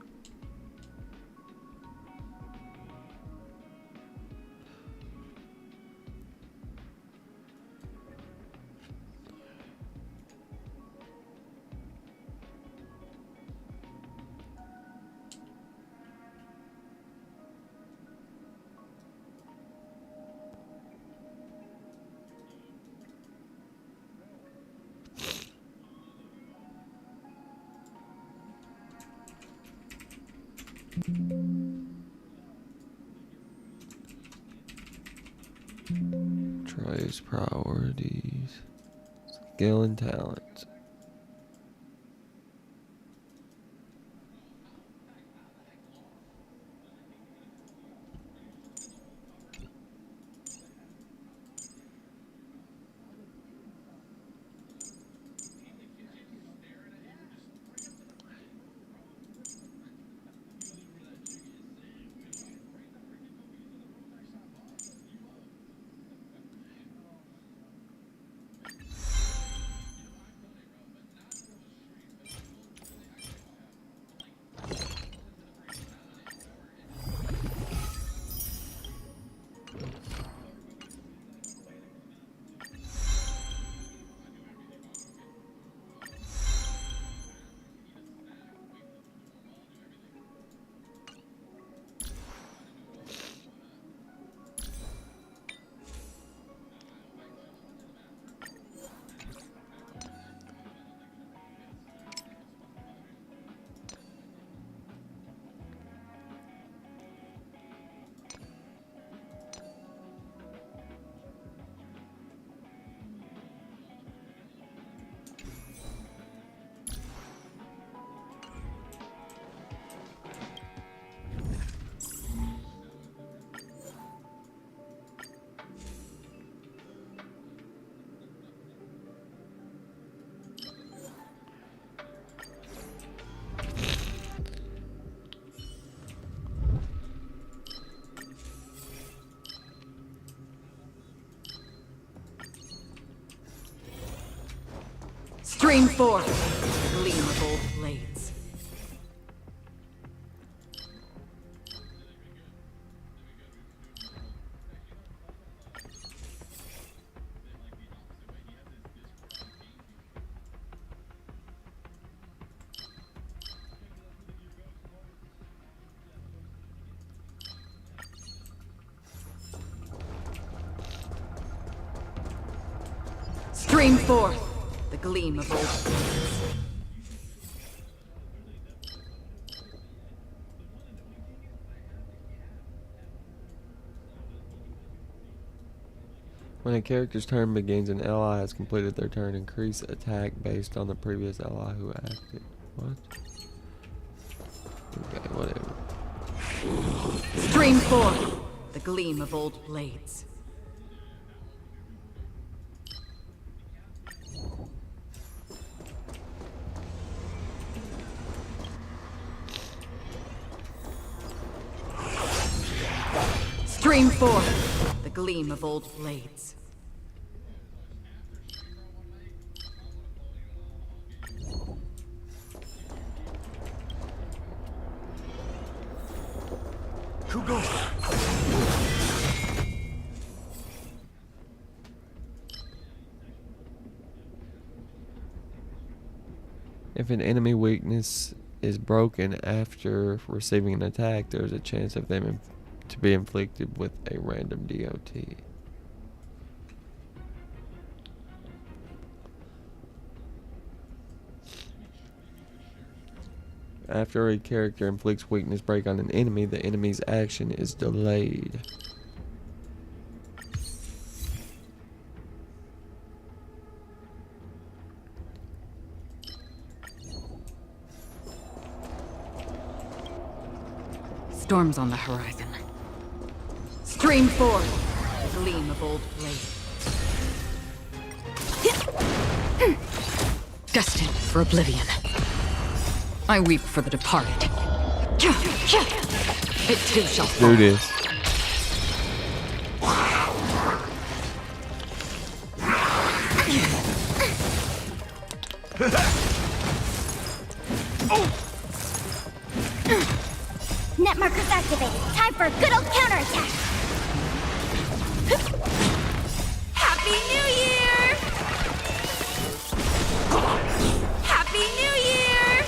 Trace priorities. Skill and talent. Stream forth the gleam of old blades. Stream forth the gleam of old blades. When a character's turn begins, an ally has completed their turn. Increase attack based on the previous ally who acted. What? Okay, whatever. Stream forth the gleam of old blades. Stream forth the gleam of old blades. If an enemy weakness is broken after receiving an attack, there is a chance of them to be inflicted with a random DOT. After a character inflicts weakness break on an enemy, the enemy's action is delayed. Storms on the horizon. Stream forth the gleam of old blades. Destined for oblivion. I weep for the departed. It too shall fall. Do this. Net markers activated. Time for a good old counterattack. Happy New Year! Happy New Year!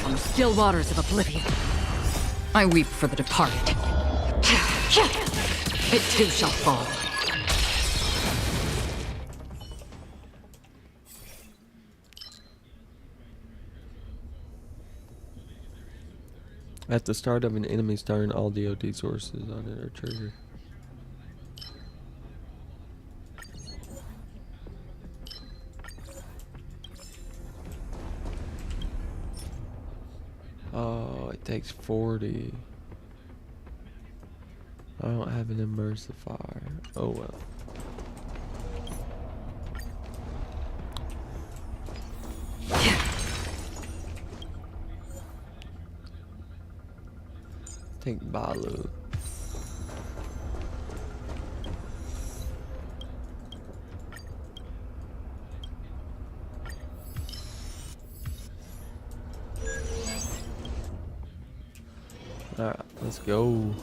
On the still waters of oblivion, I weep for the departed. It too shall fall. At the start of an enemy's turn, all DOT sources on it are triggered. Oh, it takes 40. I don't have an immersifier. Oh well. Take Balu. Alright, let's go.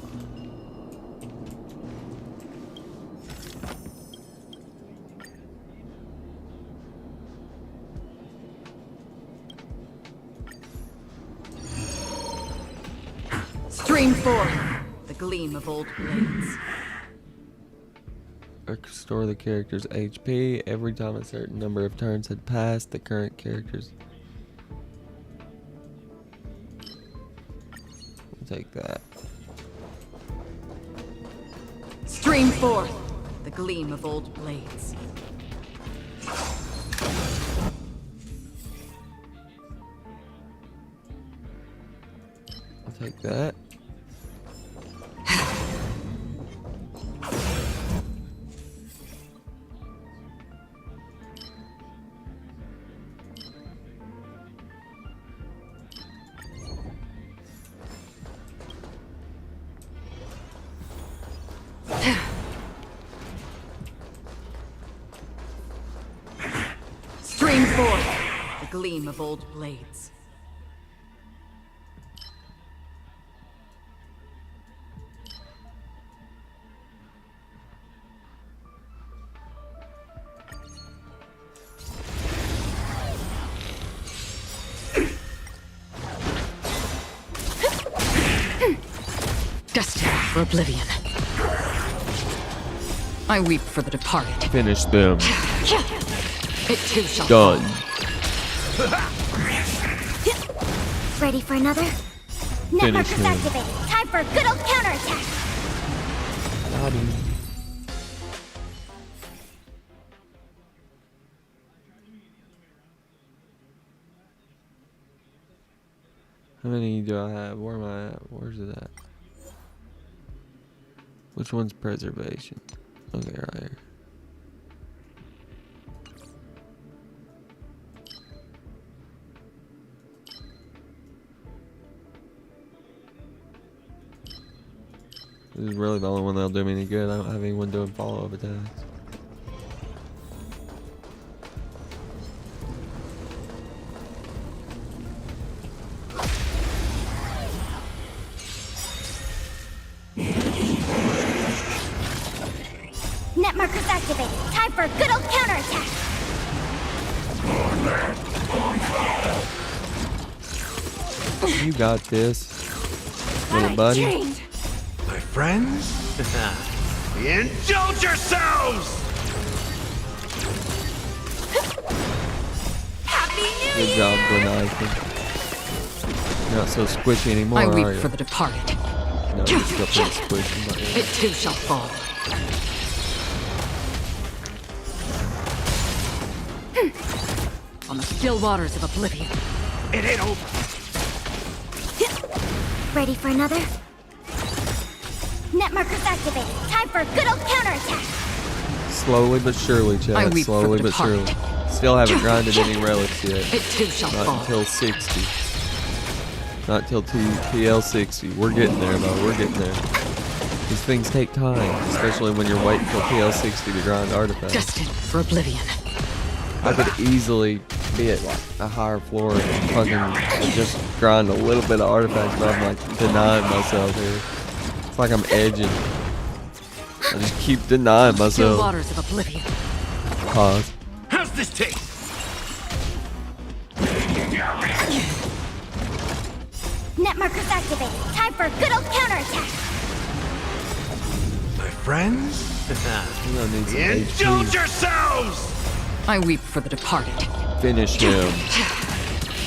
Stream forth the gleam of old blades. Restore the character's HP. Every time a certain number of turns had passed, the current character's... We'll take that. Stream forth the gleam of old blades. I'll take that. gleam of old blades. Destined for oblivion. I weep for the departed. Finish them. It too shall Done. Ready for another? Finish Netmarkers him. activated. Time for a good old counterattack. Got him. How many do I have? Where am I at? Where's it at? Which one's preservation? Okay, right here. This is really the only one that'll do me any good. I don't have anyone doing follow-up attacks. Netmarkers activated. Time for a good old counterattack. You got this, little buddy. My friends? Indulge yourselves! Good job, Glenathan. You're not so squishy anymore, I are weep you? for the departed. No, you're still pretty squishy. But It too shall fall. On the still waters of oblivion. It ain't over. Ready for another? Netmarkers activated. Time for a good old counterattack. slowly but surely, I Chad. weep for Slowly the but surely. departed. Still haven't grinded any relics yet. It too shall Not fall. until 60. Not till TL 60. We're getting there, though. We're getting there. These things take time, especially when you're waiting till TL 60 to grind artifacts. Destined for oblivion. I could easily be at like a higher floor and fucking just grind a little bit of artifacts, but I'm like denying myself here. It's like I'm edging. I just keep denying Still myself. waters of oblivion. Pause. How's this taste? Netmarkers activated. Time for a good old counterattack. My friends? You don't need some Indulge HP. yourselves! I weep for the departed. Finish him.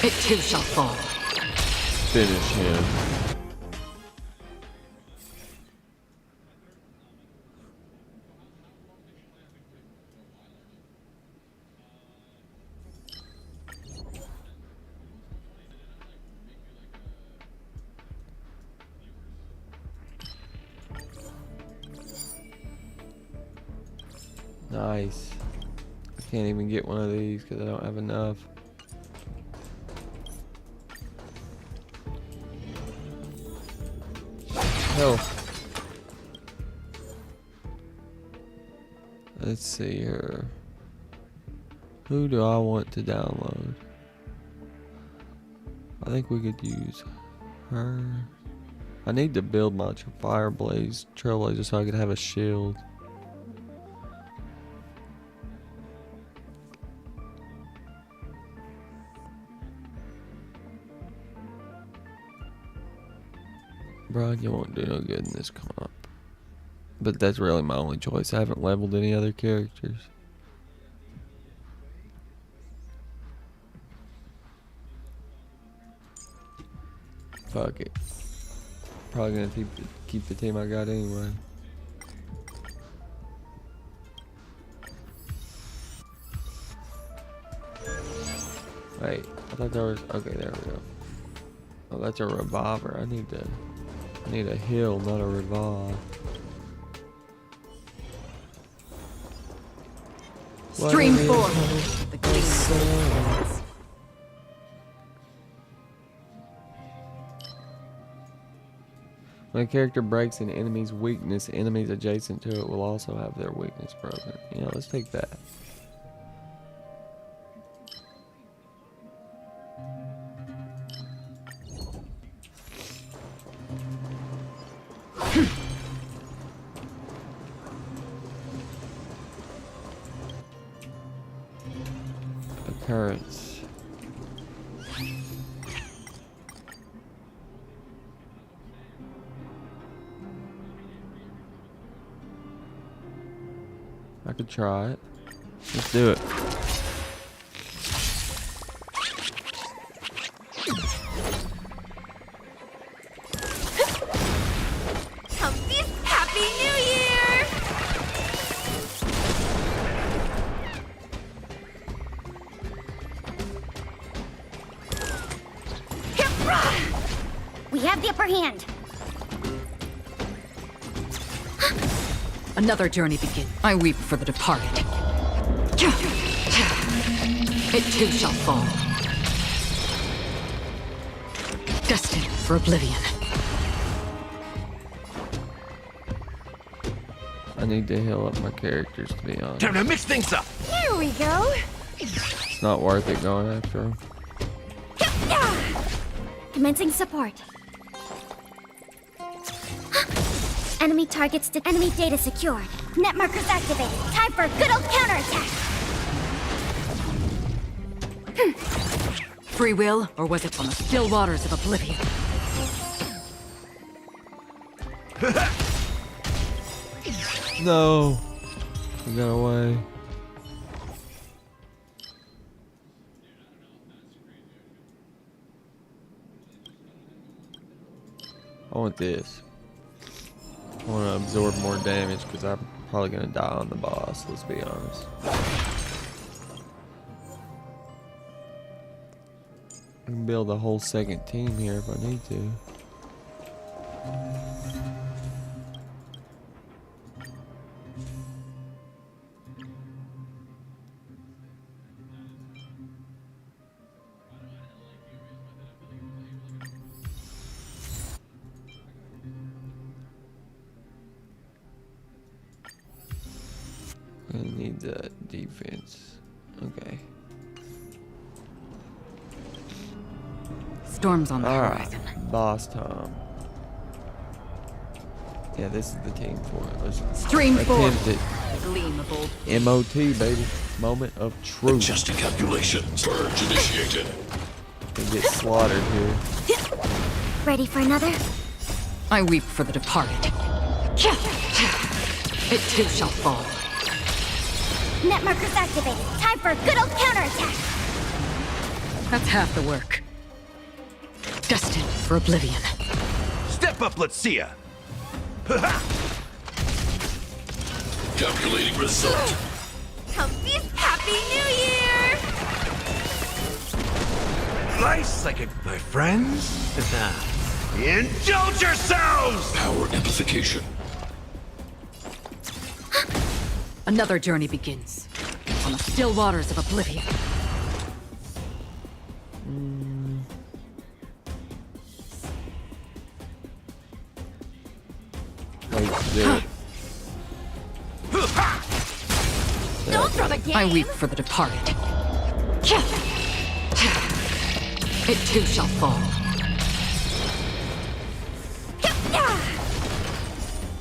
It too shall fall. Finish him. Nice. I can't even get one of these because I don't have enough. Hell. Let's see here. Who do I want to download? I think we could use her. I need to build my Fireblaze Trailblazer so I could have a shield. Bro, you won't do no good in this comp. But that's really my only choice. I haven't leveled any other characters. Fuck it. Probably gonna keep the team I got anyway. Wait, I thought there was. Okay, there we go. Oh, that's a revolver. I need a heal, not a revolve. Stream forth. The gleam. When a character breaks an enemy's weakness, enemies adjacent to it will also have their weakness broken. You know, let's take that. I could try it. Let's do it. Happy New Year! We have the upper hand. Another journey begins. I weep for the departed. It too shall fall. Destined for oblivion. I need to heal up my characters, to be honest. Time to mix things up. Here we go. It's not worth it going after them. Commencing support. Enemy targets to enemy data secured. Net markers activated. Time for a good old counterattack. Free will, or was it from the still waters of oblivion? No. We got away. I want this. I want to absorb more damage because I'm probably going to die on the boss, let's be honest. I can build a whole second team here if I need to. I need the defense. Okay. Storms on the Alright, horizon. boss time. Yeah, this is the team for it. Let's Stream forward. attempt it. Gleam of old. MOT, baby. Moment of truth. Adjusting calculations. Purge initiated. We get slaughtered here. Ready for another? I weep for the departed. It too shall fall. Net markers activated. Time for a good old counterattack. That's half the work. Destined for oblivion. Step up, let's see ya. Calculating result. Happy New Year! Nice, like my friends. Indulge yourselves! Power amplification. Another journey begins. On the still waters of oblivion. Let's do it. Don't throw the game! I weep for the departed. It too shall fall.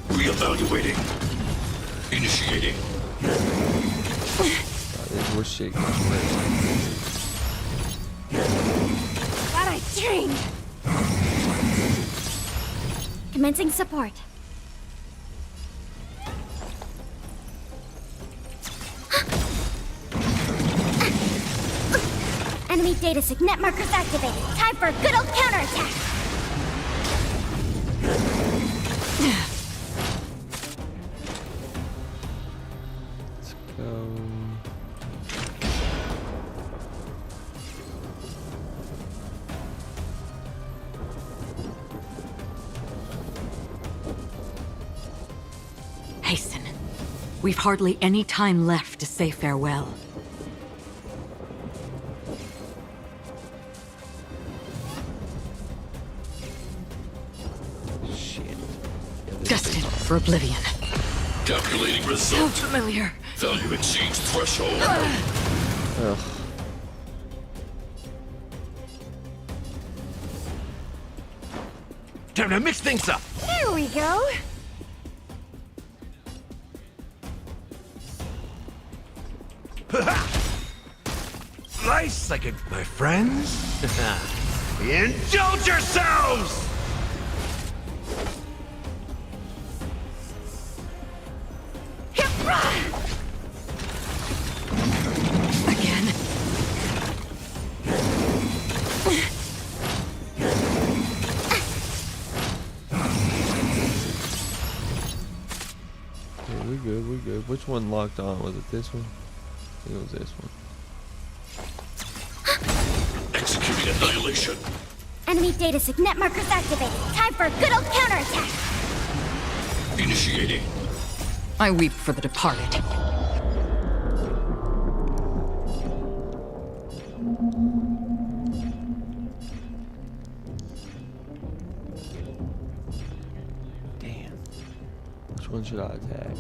Reevaluating. Initiating. We're shaking. Glad I trained. Commencing support. Enemy data net markers activated. Time for a good old counterattack. Let's go. Hasten. We've hardly any time left to say farewell. Shit. Destined for oblivion. Calculating So result. familiar. Value exceeds threshold. Ugh. Time to mix things up. Here we go. Nice, like my friends. Indulge yourselves! Yeah, we good, we good. Which one locked on? Was it this one? I think it was this one. Executing annihilation. Enemy data net markers activated. Time for a good old counterattack. Initiating. I weep for the departed. Damn. Which one should I attack?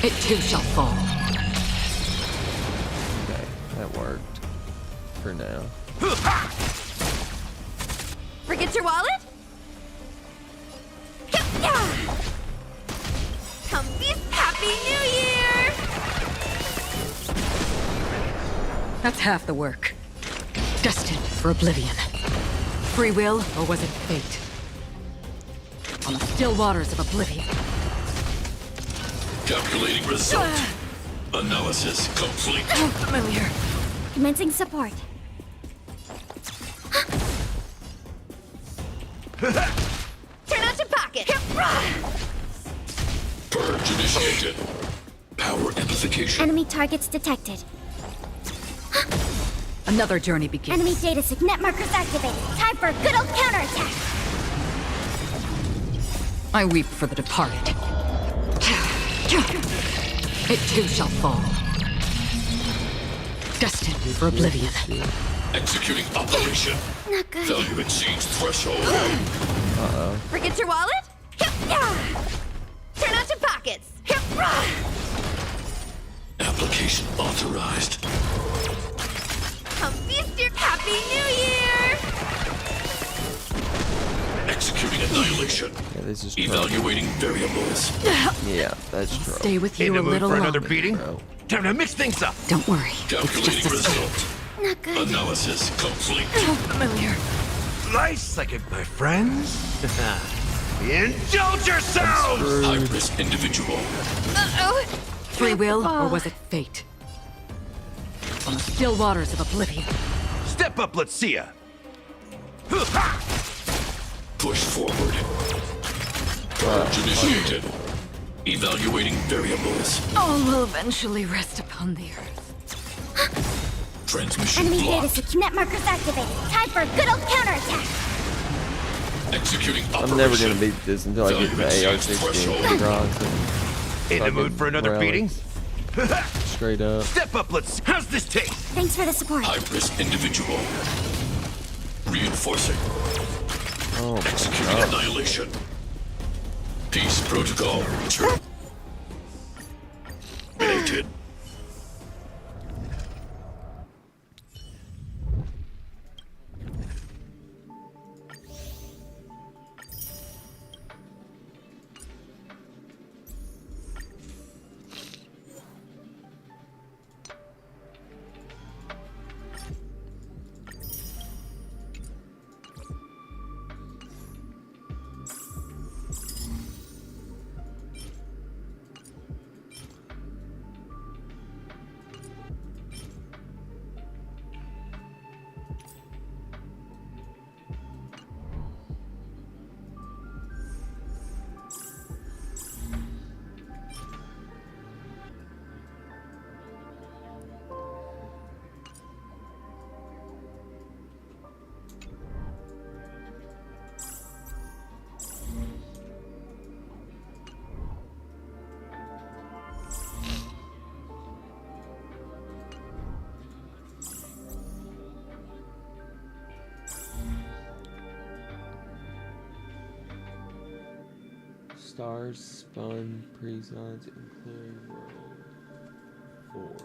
It too shall fall. Okay, that worked. For now. Forget your wallet? Come feast Happy New Year! That's half the work. Destined for oblivion. Free will, or was it fate? On the still waters of oblivion. Calculating result. Analysis complete. Oh, familiar. Commencing support. Turn out your pocket! Purge initiated. Power amplification. Enemy targets detected. Another journey begins. Enemy data net markers activated. Time for a good old counterattack. I weep for the departed. It too shall fall. Destined for oblivion. Executing operation. Not good. Value exceeds threshold. Forget your wallet? Turn out your pockets! Application authorized. Come feast your Happy New Year! Executing annihilation. Yeah, this is Evaluating variables. Yeah, that's true. Stay with In you the a mood little for another longer. beating? Bro. Time to mix things up. Don't worry. It's Calculating just a start. result. Not good. Analysis complete. Oh, familiar. Slice like it, my friends. Indulge yourselves! High-risk individual. Free will, or was it fate? On the still waters of oblivion. Step up, let's see ya. Push forward. Purge initiated. Evaluating variables. All will eventually rest upon the earth. Transmission Enemy blocked. data net markers activated. Time for a good old counterattack. Executing operation. I'm never gonna beat this until I get to the AR-16 Bronze. In the mood for another beating? Straight up. Step up, let's. How's this taste? Thanks for the support. High-risk individual. Reinforcing. Oh my Executing God. annihilation. Peace protocol. Terminated. Stars spun pre-zones including world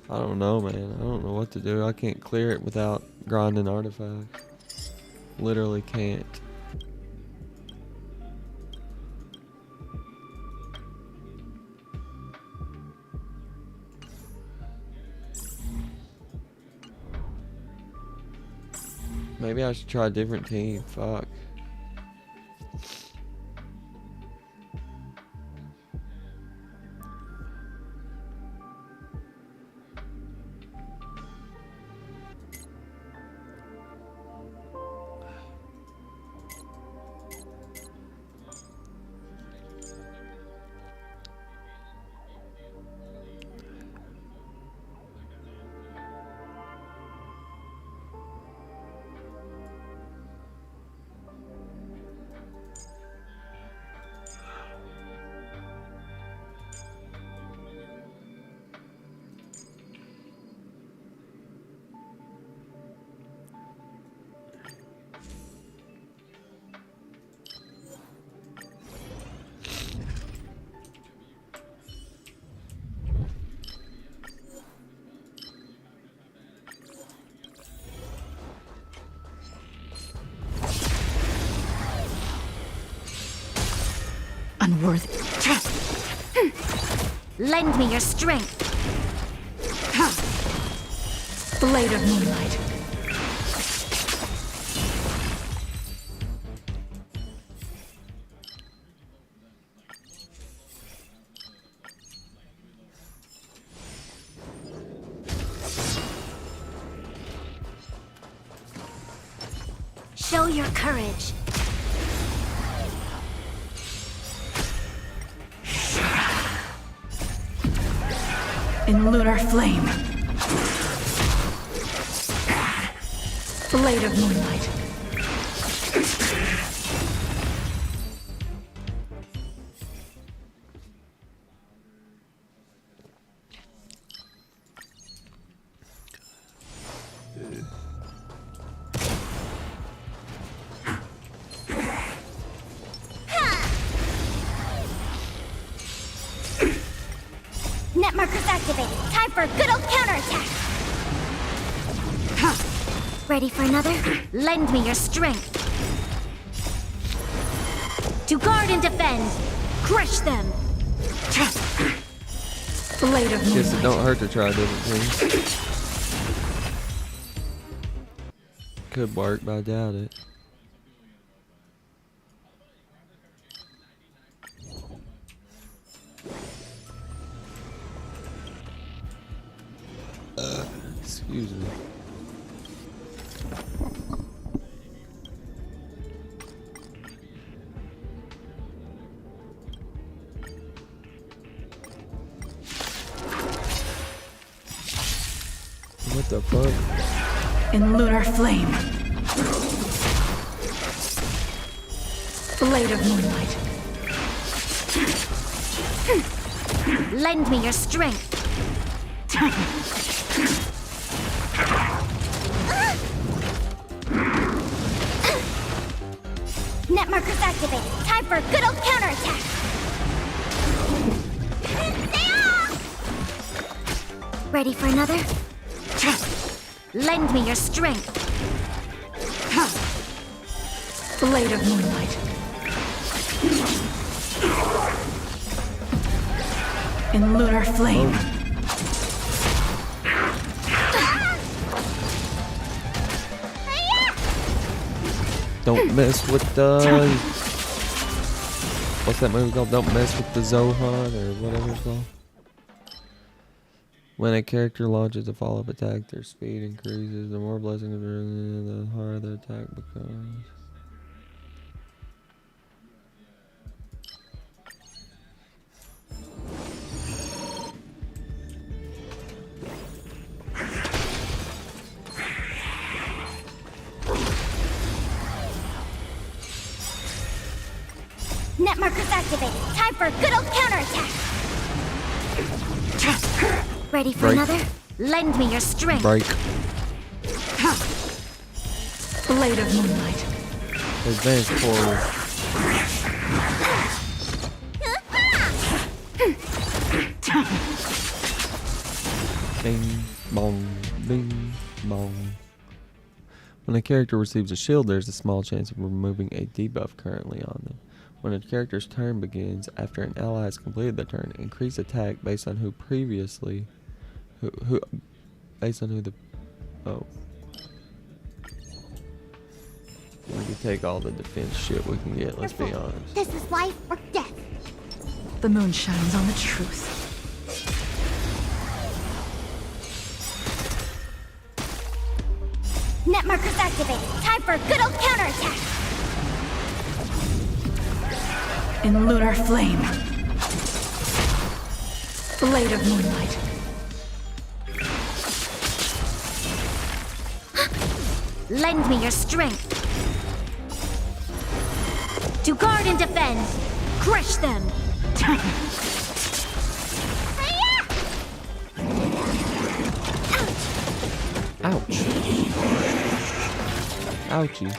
4. I don't know, man. I don't know what to do. I can't clear it without grinding artifacts. Literally can't. Maybe I should try a different team. Fuck. unworthy. Lend me your strength. Blade of moonlight. Show your courage. In lunar flame. Blade of moonlight. Net markers activated. Time for a good old counterattack. Ready for another? Lend me your strength. To guard and defend. Crush them. Blade of Guess moonlight. it don't hurt to try different things. Could work, but I doubt it. Excuse me. What the fuck? In lunar flame. Blade of moonlight. Lend me your strength. Net markers activated. Time for a good old counterattack. Ready for another? Lend me your strength. Blade of moonlight. In lunar flame. Don't mess with the... What's that movie called? Don't mess with the Zohan, or whatever it's called. When a character launches a follow-up attack, their speed increases. The more blessings, the harder the attack becomes. Net markers activated. Time for a good old counterattack. Ready for Break. another? Lend me your strength. Break. Blade of moonlight. Advance forward. Bing, bong, bing, bong. When a character receives a shield, there's a small chance of removing a debuff currently on them. When a character's turn begins, after an ally has completed the turn, increase attack based on who previously... based on who the... Oh. We can take all the defense shit we can get, let's be honest. This is life or death. The moon shines on the truth. Net markers activated. Time for a good old counterattack. In lunar flame. Blade of moonlight. Lend me your strength. To guard and defend. Crush them. Ouch. Ouchie.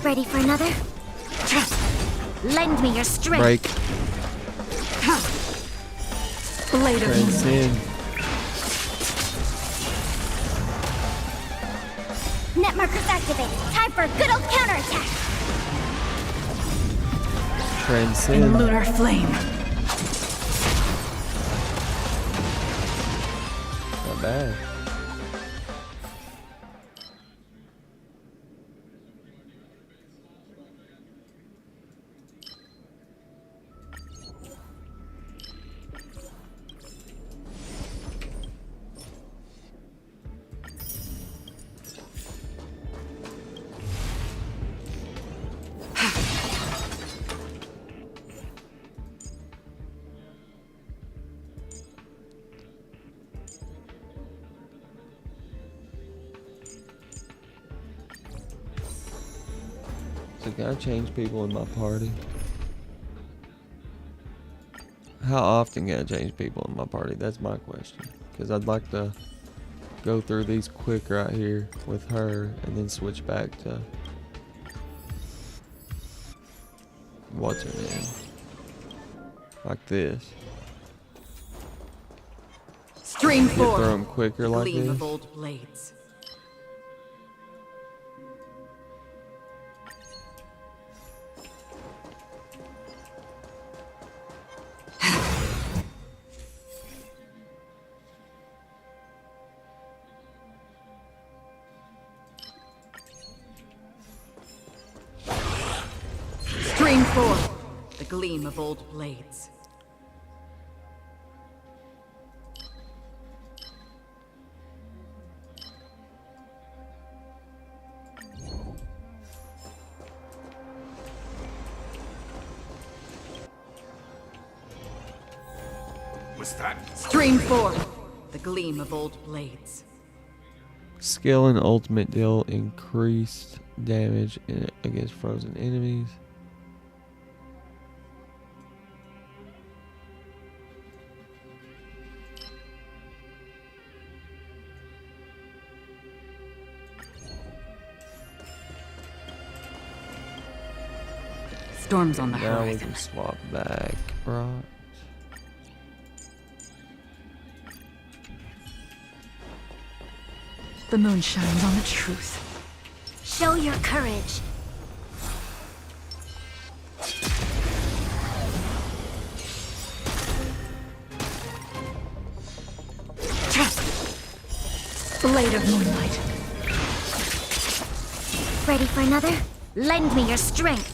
Ready for another? Lend me your strength. Break. Blade of moonlight. Transcend. Net markers activated. Time for a good old counterattack. Transcend. lunar flame. Not bad. So can I change people in my party? How often can I change people in my party? That's my question. Because I'd like to go through these quick right here with her and then switch back to what's her name? Like this. Stream Get 4. through them quicker like Gleam of this. old blades. Stream 4. The gleam of old blades. Was that? Stream 4. The gleam of old blades. Skill and ultimate deal increased damage against frozen enemies. Storms on the Now we horizon. can swap back, right? The moon shines on the truth. Show your courage. Blade of moonlight. Ready for another? Lend me your strength.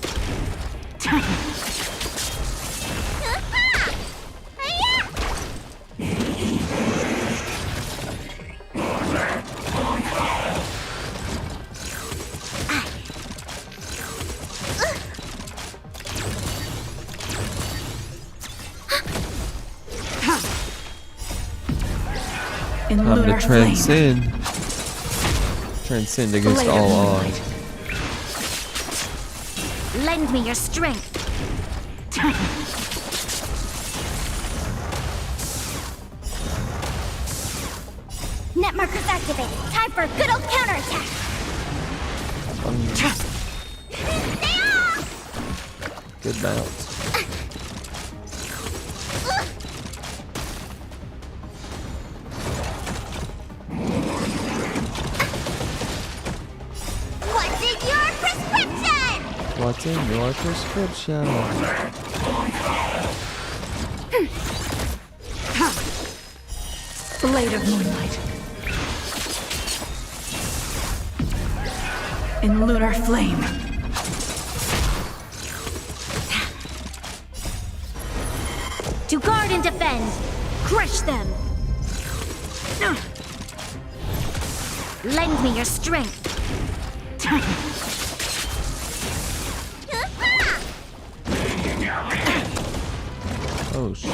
In Time lunar to flame. transcend. Transcend against Blade of all moonlight. odds. Lend me your strength. Net markers activated. Time for a good old counterattack. Good bounce. What's in your prescription? What's in your prescription? Blade of moonlight. In lunar flame. To guard and defend. Crush them. Lend me your strength. Oh shit.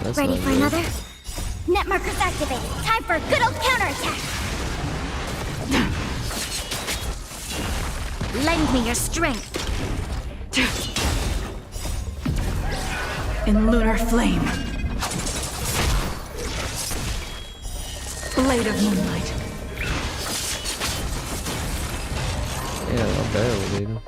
That's Ready not for good. another? Net markers activated. Time for a good old counterattack. Lend me your strength. In lunar flame. Blade of moonlight. Yeah, I barely beat him.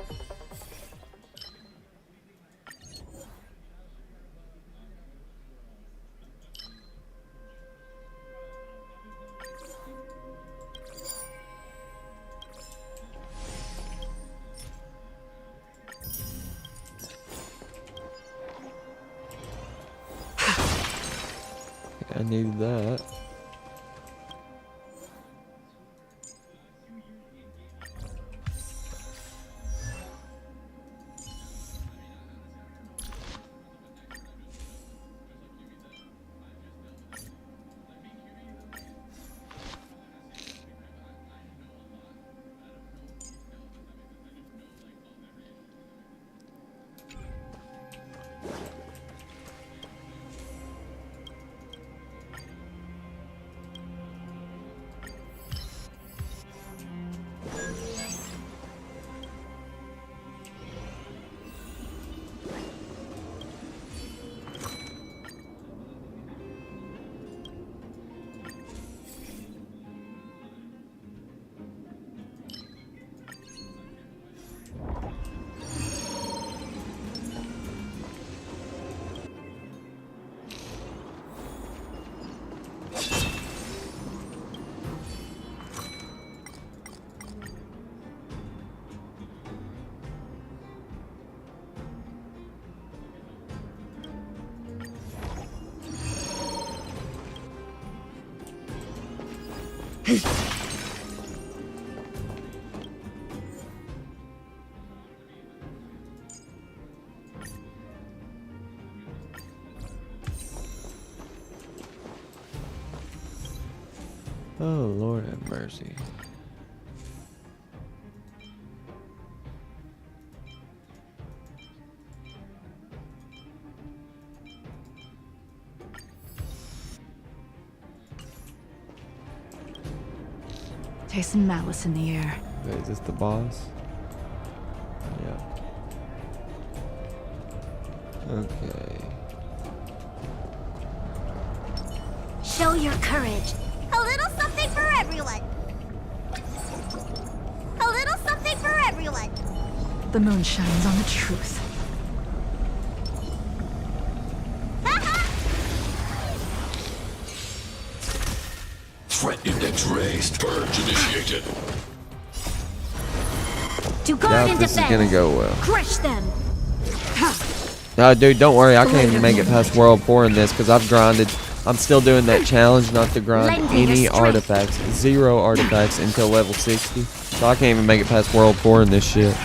I needed that. Oh, Lord have mercy. Tasting malice in the air. Okay, is this the boss? Yeah. Okay. Show your courage. A little something for everyone. A little something for everyone. The moon shines on the truth. Threat index raised. Purge initiated. To guard Doubt and this is defend. gonna go well. Crush them. Dude, don't worry. I can't even make it past World 4 in this because I've grinded. I'm still doing that challenge not to grind Lend me your any strength. artifacts. 0 artifacts until level 60. So I can't even make it past World 4 in this shit.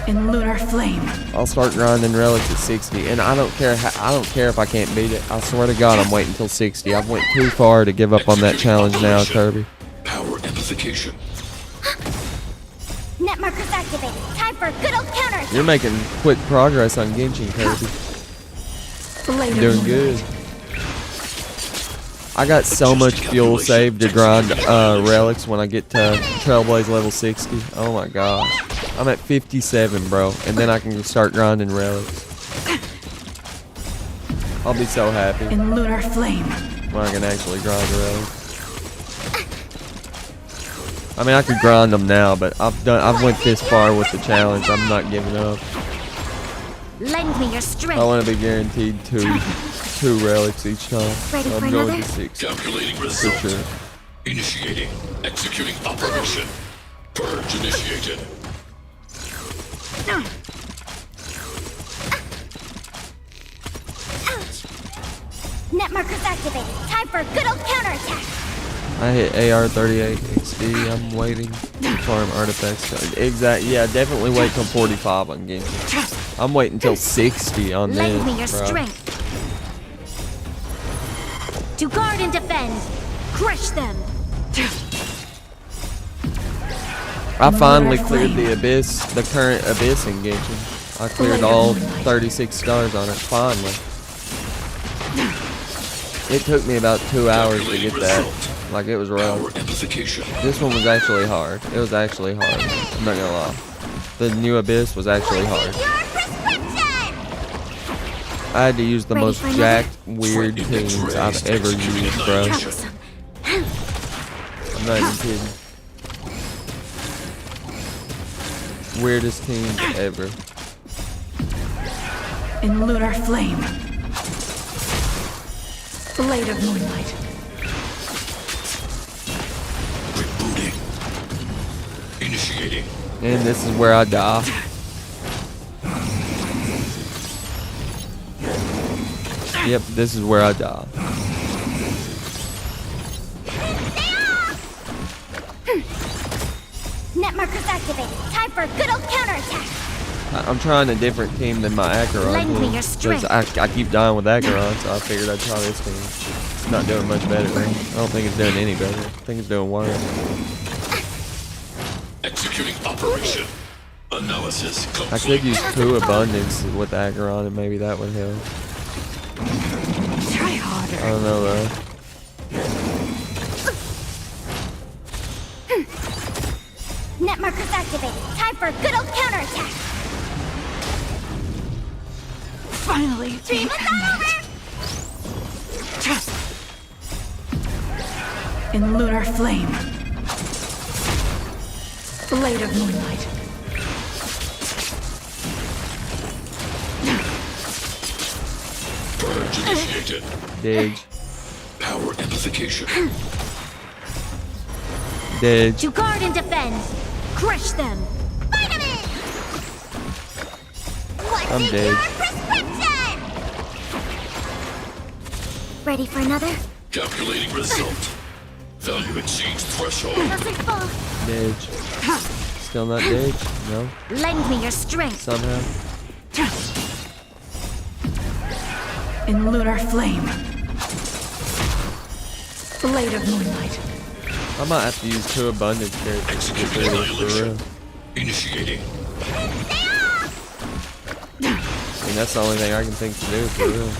In lunar flame. I'll start grinding relics at 60, and I don't care. I don't care if I can't beat it. I swear to God, I'm waiting until 60. I've went too far to give up on that challenge now, Kirby. Power amplification. Net markers activated. Time for a good old counterattack. You're making quick progress on Genshin, Kirby. Blade You're of doing good. moonlight. I got so much fuel saved to grind relics when I get to Trailblaze level 60. Oh my gosh. I'm at 57, bro. And then I can start grinding relics. I'll be so happy In lunar flame. when I can actually grind relics. I mean, I could grind them now, but I've went this far with the challenge. I'm not giving up. Lend me your strength. I want to be guaranteed two relics each time. Ready So for I'm going another? to 60 Calculating for result. sure. Initiating. Executing operation. Purge initiated. Net markers activated. Time for a good old counterattack. I hit AR-38 XD. I'm waiting to farm artifacts. Exactly. Yeah, definitely wait till 45 on Genshin. I'm waiting till 60 on Lend me your this, bro. strength. To guard and defend. Crush them. I finally cleared the abyss, the current abyss in Genshin. I cleared all 36 stars on it, finally. It took me about 2 hours to get that. Like, it was rough. This one was actually hard. It was actually hard. I'm not gonna lie. The new abyss was actually hard. I had to use the most jacked, weird tunes I've ever used, bro. I'm not even kidding. Weirdest tunes ever. In lunar flame. Blade of moonlight. Initiating. And this is where I die. Yep, this is where I die. Netmarkers activated. Time for a good old counterattack. I'm trying a different team than my Acheron Lend me team, your 'cause strength. I keep dying with Acheron, so I figured I'd try this team. It's not doing much better. I don't think it's doing any better. I think it's doing worse. Executing operation. Analysis complete. I could use 2 abundance with Acheron, and maybe that would help. Try harder. I don't know though. Netmarkers activated. Time for a good old counterattack. Finally, Dream is not over! in lunar flame. Blade of moonlight. Purge initiated. Dig. Power amplification. Dig. To guard and defend. Crush them. Vitamin! What's I'm in dead. your prescription? Ready for another? Calculating result. Value exceeds threshold. Doesn't fall. Dig. Still not dig? No? Lend me your strength. Somehow? In lunar flame. Blade of moonlight. I might have to use 2 abundance characters to get through this for real. Initiating. I mean, that's the only thing I can think to do for real.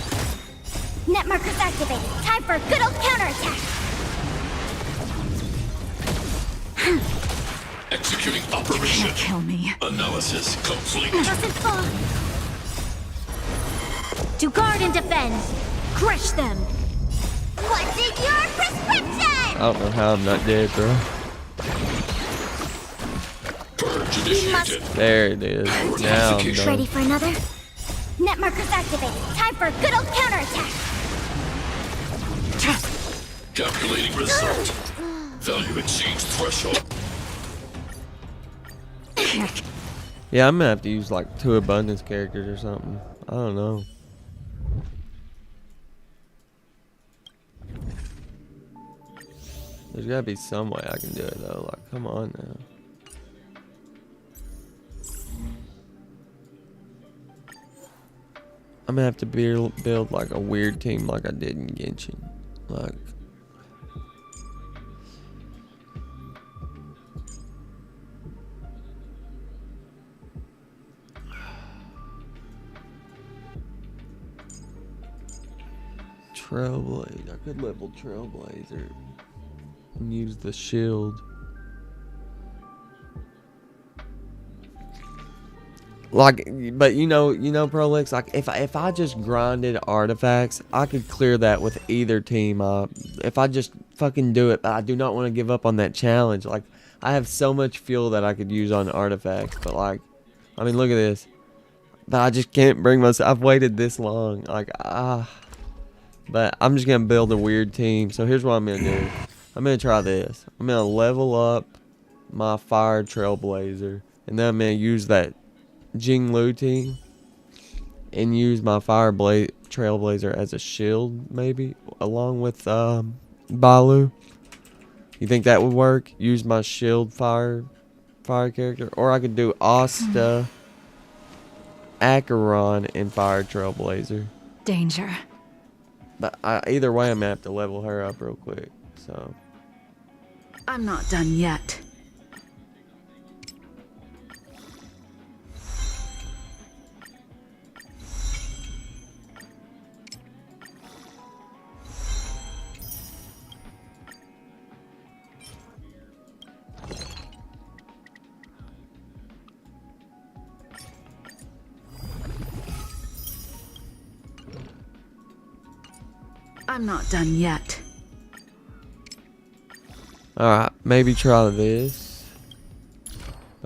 Netmarkers activated. Time for a good old counterattack. Executing operation. Can't kill me. Analysis complete. Doesn't fall. To guard and defend. Crush them. What's in your prescription? I don't know how I'm not dead, bro. Purge initiated. There it is. Now I'm done. Ready for another? Netmarkers activated. Time for a good old counterattack. Calculating result. Value exceeds threshold. Yeah, I'm gonna have to use like 2 abundance characters or something. I don't know. There's gotta be some way I can do it though. Like, come on now. I'm gonna have to build like a weird team like I did in Genshin. Like, Trailblaze. I could level Trailblazer and use the shield. Like, but you know, Prolix, like if I just grinded artifacts, I could clear that with either team. If I just fucking do it, but I do not want to give up on that challenge. Like, I have so much fuel that I could use on artifacts, but like, I mean, look at this. But I just can't bring myself. I've waited this long. Like, but I'm just gonna build a weird team. So here's what I'm gonna do. I'm gonna try this. I'm gonna level up my fire Trailblazer, and then I'm gonna use that Jinglu team and use my fire Trailblazer as a shield, maybe along with Balu. You think that would work? Use my shield fire character, or I could do Asta, Acheron, and fire Trailblazer. Danger. But either way, I'm gonna have to level her up real quick. So I'm not done yet. I'm not done yet. alright, maybe try this.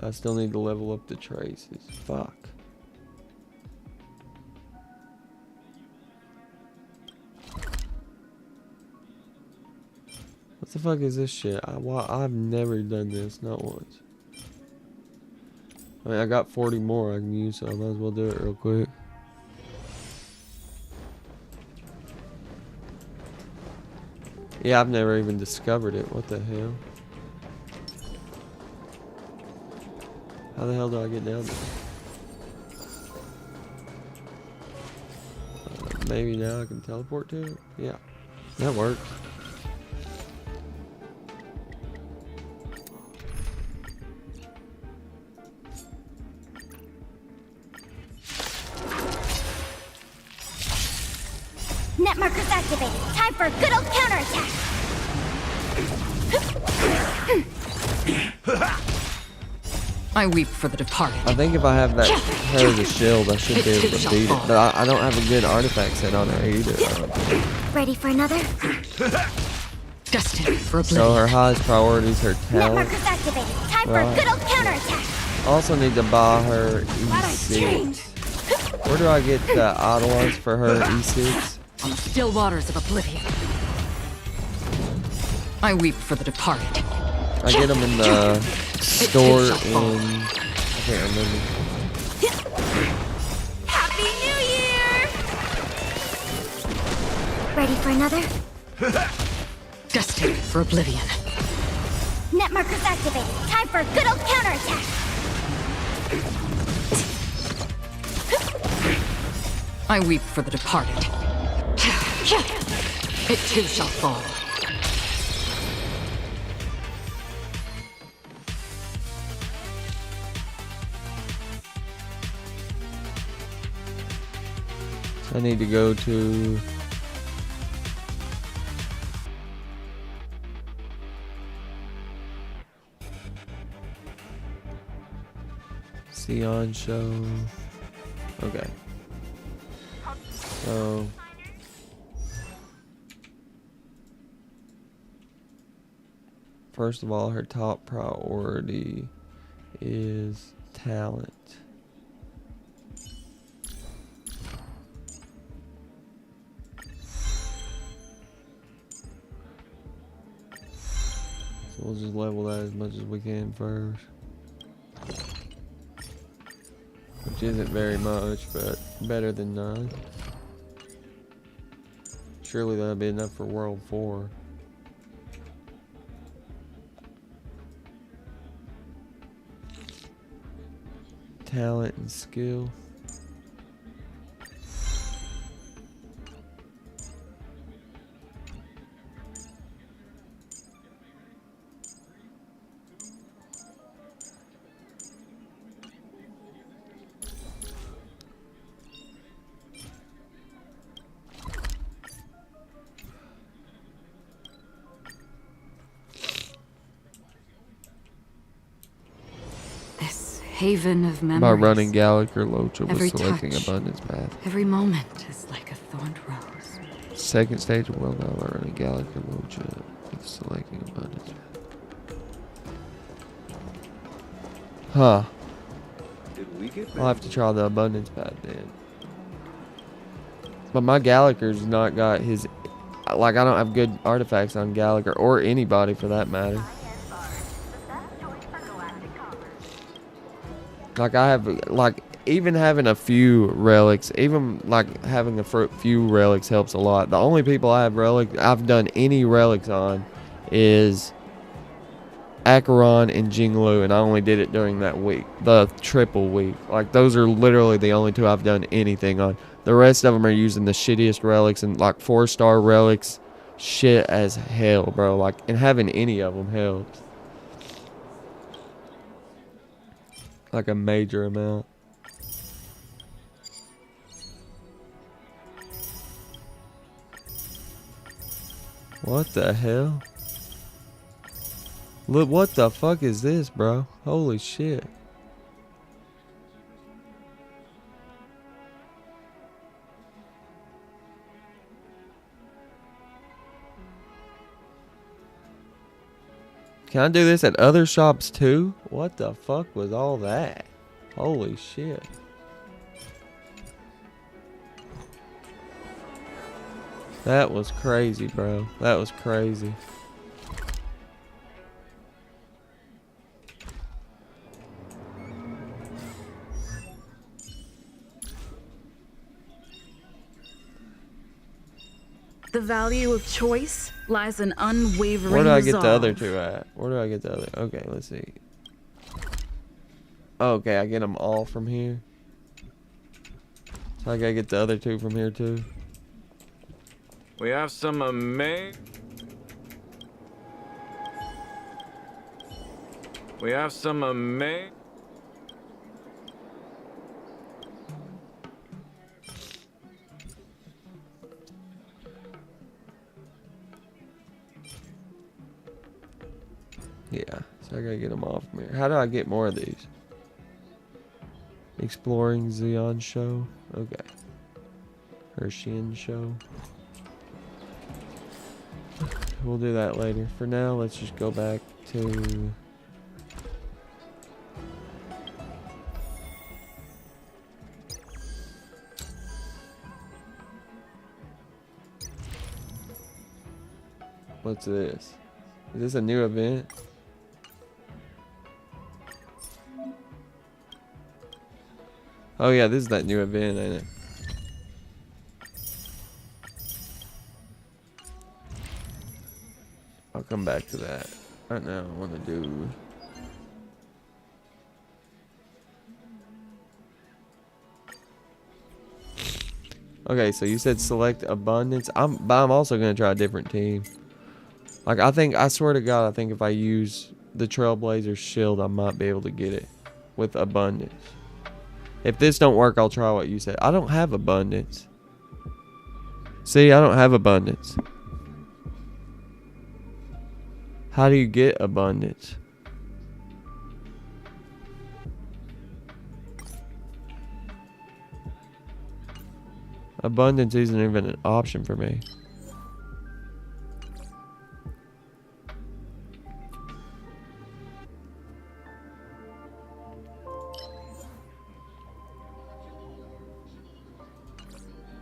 I still need to level up the traces. Fuck. What the fuck is this shit? I've never done this, not once. I mean, I got 40 more I can use, so I might as well do it real quick. Yeah, I've never even discovered it. What the hell? How the hell do I get down there? Maybe now I can teleport to it? Yeah. That works. Net markers activated. Time for a good old counterattack. I weep for the departed. I think if I have that her as a shield, I should be able to beat it. But I don't have a good artifact set on her either. Ready for another? Destined for oblivion. So her highest priority is her Net talent. markers activated. Time for a good old counterattack. Also need to buy her E6. Where do I get the idolites for her E6? On the still waters of oblivion. I weep for the departed. I get them in the store in... I can't remember. Happy New Year! Ready for another? Destined for oblivion. Net markers activated. Time for a good old counterattack. I weep for the departed. It too shall fall. I need to go to... Sion show. Okay. So... First of all, her top priority is talent. So we'll just level that as much as we can first. Which isn't very much, but better than none. Surely that'll be enough for World 4. Talent and skill. Haven of memories. By running Gallagher Locha Every was selecting touch, abundance path. every moment is like a thorned rose. Second stage of well now by running Gallagher Locha with selecting abundance path. Huh. I'll have to try the abundance path then. But my Gallagher's not got his... Like, I don't have good artifacts on Gallagher, or anybody for that matter. Like, I have, like, even having a few relics, even, like, having a few relics helps a lot. The only people I've done any relics on is Acheron and Jinglu, and I only did it during that week, the triple week. Like, those are literally the only two I've done anything on. The rest of them are using the shittiest relics, and, like, 4-star relics, shit as hell, bro. Like, and having any of them helps. Like a major amount. What the hell? Look, what the fuck is this, bro? Holy shit. Can I do this at other shops too? What the fuck was all that? Holy shit. That was crazy, bro. That was crazy. The value of choice lies in unwavering Where do I get the resolve. other two at? Where do I get the other? Okay, let's see. Oh, okay, I get them all from here. So I gotta get the other 2 from here too. We have some We have some Yeah, so I gotta get them all from here. How do I get more of these? Exploring Xeon show. Okay. Hershey's show. We'll do that later. For now, let's just go back to... What's this? Is this a new event? Oh yeah, this is that new event, ain't it? I'll come back to that. Right now, I want to do... Okay, so you said select abundance. But I'm also gonna try a different team. Like I swear to God, I think if I use the Trailblazer shield, I might be able to get it with abundance. If this don't work, I'll try what you said. I don't have abundance. See, I don't have abundance. How do you get abundance? Abundance isn't even an option for me.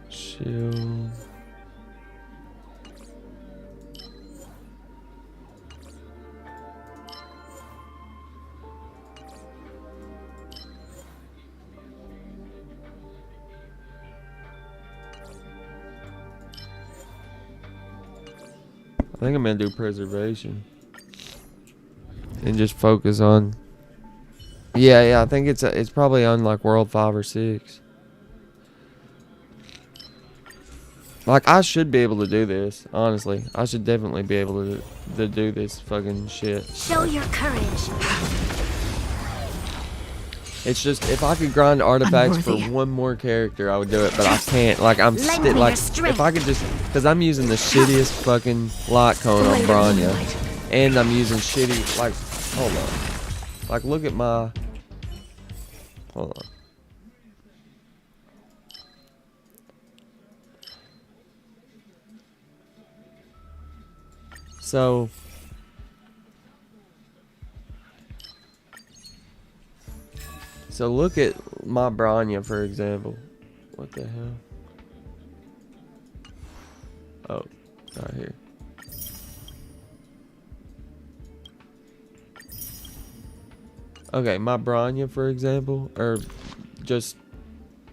Shield. I think I'm gonna do preservation and just focus on. Yeah, I think it's probably on like World 5 or 6. Like I should be able to do this. Honestly, I should definitely be able to do this fucking shit. Show your courage. It's just if I could grind artifacts for one more character, I would do it. But I can't. Like I'm still like if I could just because I'm using the shittiest fucking light cone on Bronya, and I'm using shitty like hold on, like look at my hold on. So look at my Bronya, for example. What the hell? Oh, right here. Okay, my Bronya, for example, or just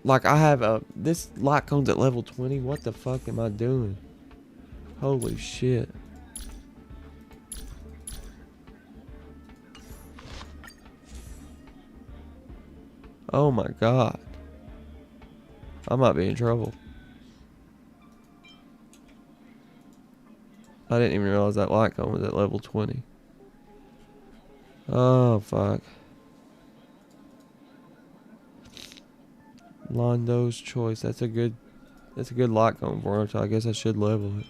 like I have this light cone's at level 20. What the fuck am I doing? Holy shit. Oh my god. I might be in trouble. I didn't even realize that light cone was at level 20. Oh fuck. Londo's choice. That's a good light cone for him, so I guess I should level it.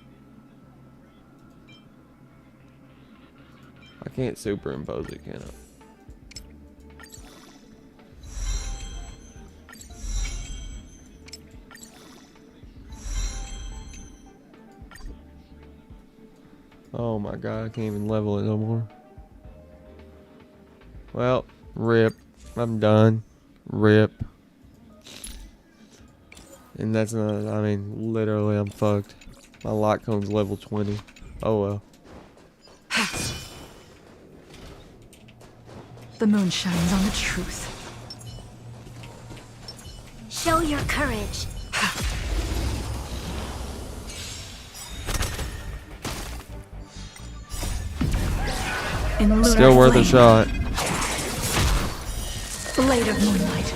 I can't superimpose it, can I? Oh my god, I can't even level it no more. Well, rip. I'm done. Rip. And that's not, I mean, literally I'm fucked. My light cone's level 20. Oh well. The moon shines on the truth. Show your courage. Still worth a shot. Blade of Moonlight.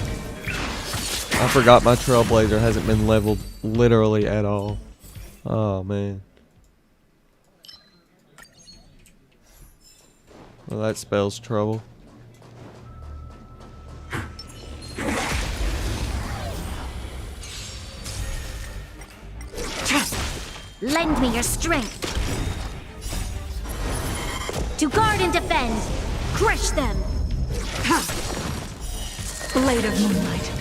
I forgot my Trailblazer hasn't been leveled literally at all. Oh, man. Well, that spells trouble. Lend me your strength. To guard and defend. Crush them. Blade of Moonlight.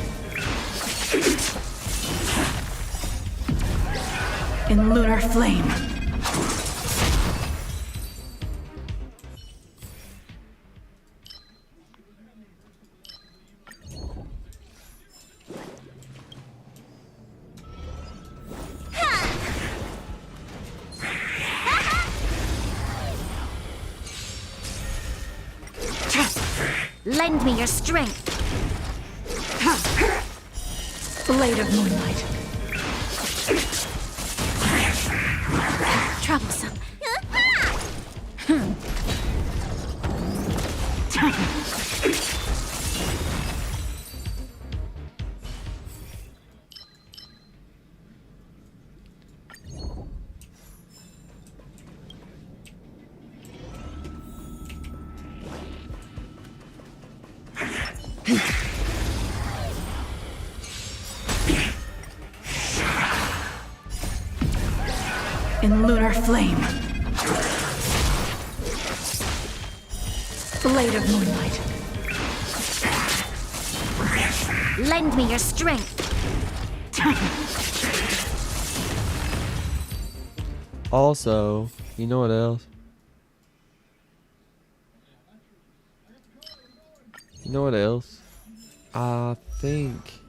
In lunar flame. Lend me your strength. Blade of Moonlight. Troublesome. In lunar flame. Blade of Moonlight. Lend me your strength. Also, you know what else? You know what else? I think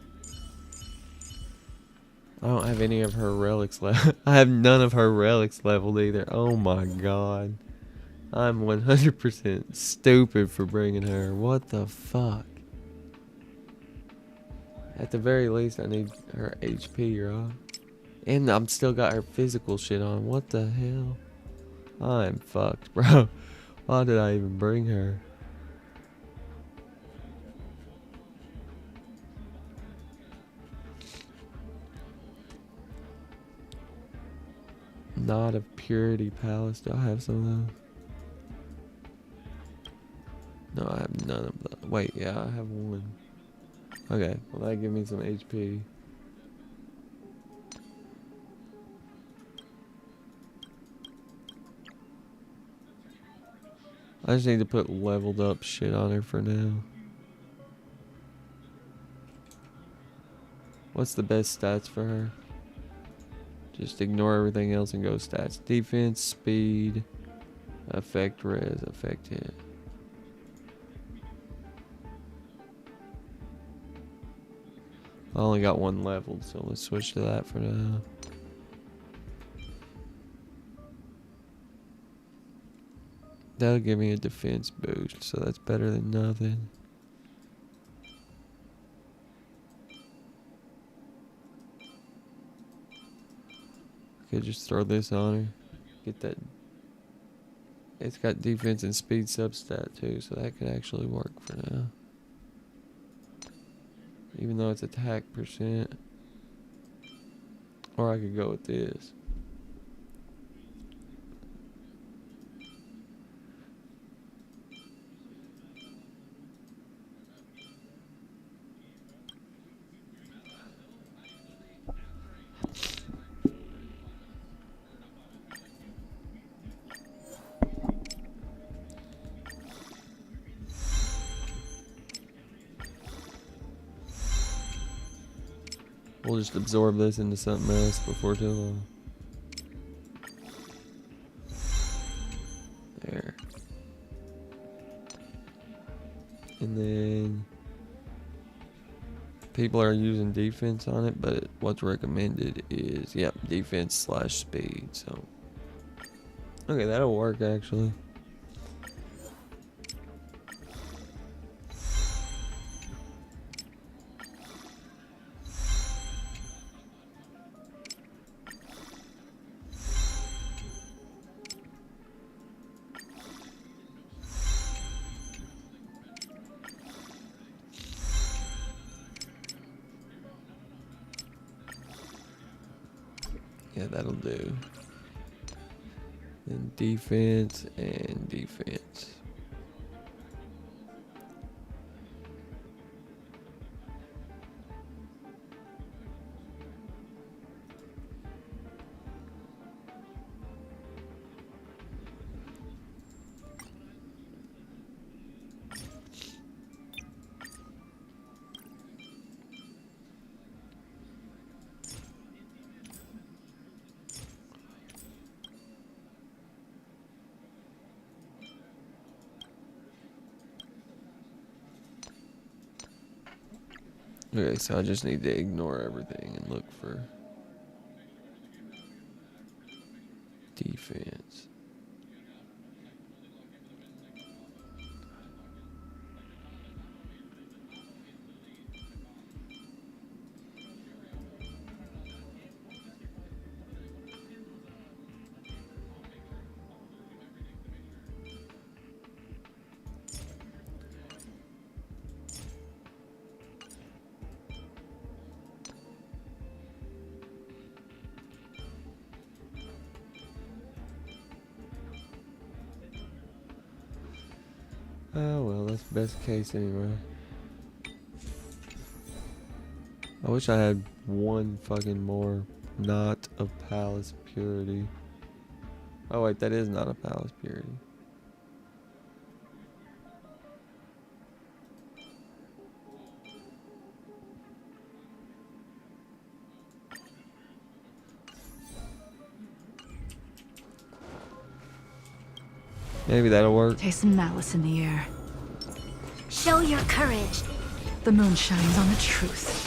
I don't have any of her relics left. I have none of her relics leveled either. Oh my god. I'm 100% stupid for bringing her. What the fuck? At the very least, I need her HP, right? And I'm still got her physical shit on. What the hell? I'm fucked, bro. Why did I even bring her? Knot of Purity Palace. Do I have some of those? No, I have none of those. Wait, yeah, I have one. Okay, well that give me some HP. I just need to put leveled up shit on her for now. What's the best stats for her? Just ignore everything else and go stats. Defense, speed, effect res, effect hit. I only got one leveled, so let's switch to that for now. That'll give me a defense boost, so that's better than nothing. Could just throw this on her. Get that. It's got defense and speed substat too, so that could actually work for now. Even though it's attack percent. Or I could go with this. We'll just absorb this into something else before too long. There. And then people are using defense on it, but what's recommended is, yep, defense / speed. So, okay, that'll work actually. Yeah, that'll do. Then defense and defense. Okay, so I just need to ignore everything and look for defense. Oh well, that's the best case anyway. I wish I had one fucking more knot of palace purity. Oh wait, that is not a palace purity. Maybe that'll work. Taste some malice in the air. Show your courage. The moon shines on the truth.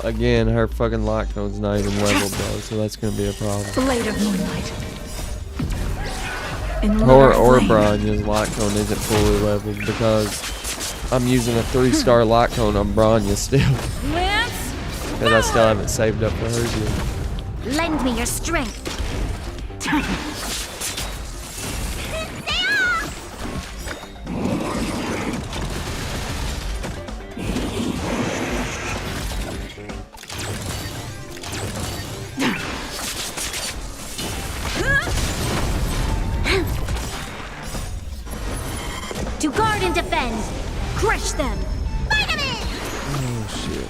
Again, her fucking lock code's not even leveled though, so that's gonna be a problem. Blade of moonlight. In Or flame. Bronya's lock cone isn't fully leveled because I'm using a 3-star lock cone on Bronya still. Because I still haven't saved up for hers yet. Lend me your strength. To guard and defend. Crush them. Oh shit.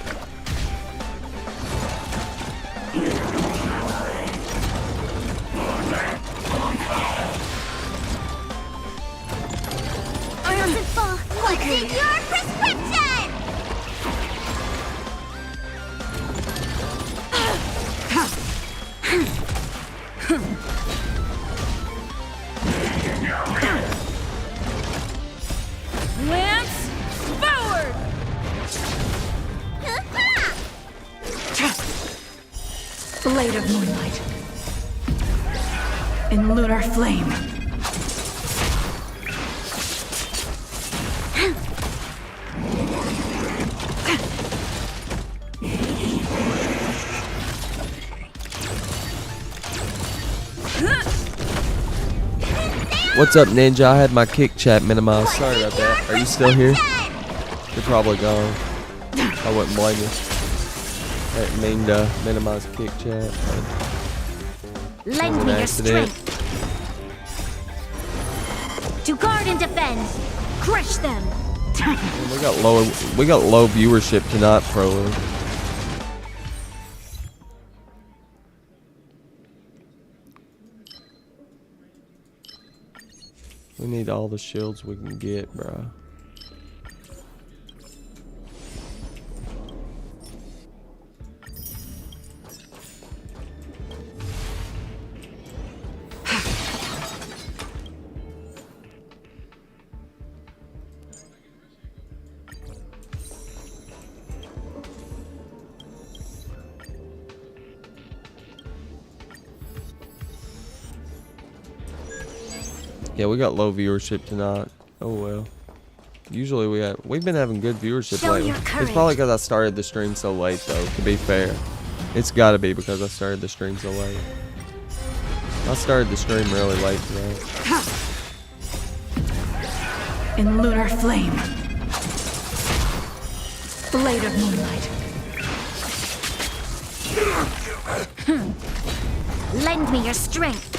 What's in your prescription? Lance, forward! Blade of moonlight. In lunar flame. What's up, Ninja? I had my kick chat minimized. Sorry about that. Are you still here? You're probably gone. I wouldn't blame you. I didn't mean to minimize kick chat. Lend An me your accident. strength. To guard and defend. Crush them. We got low viewership tonight, Pro. We need all the shields we can get, bro. Yeah, we got low viewership tonight. Oh well. Usually we've been having good viewership Show lately. your It's courage. probably because I started the stream so late, though. To be fair, it's got to be because I started the stream so late. I started the stream really late today. In lunar flame. Blade of moonlight. Lend me your strength.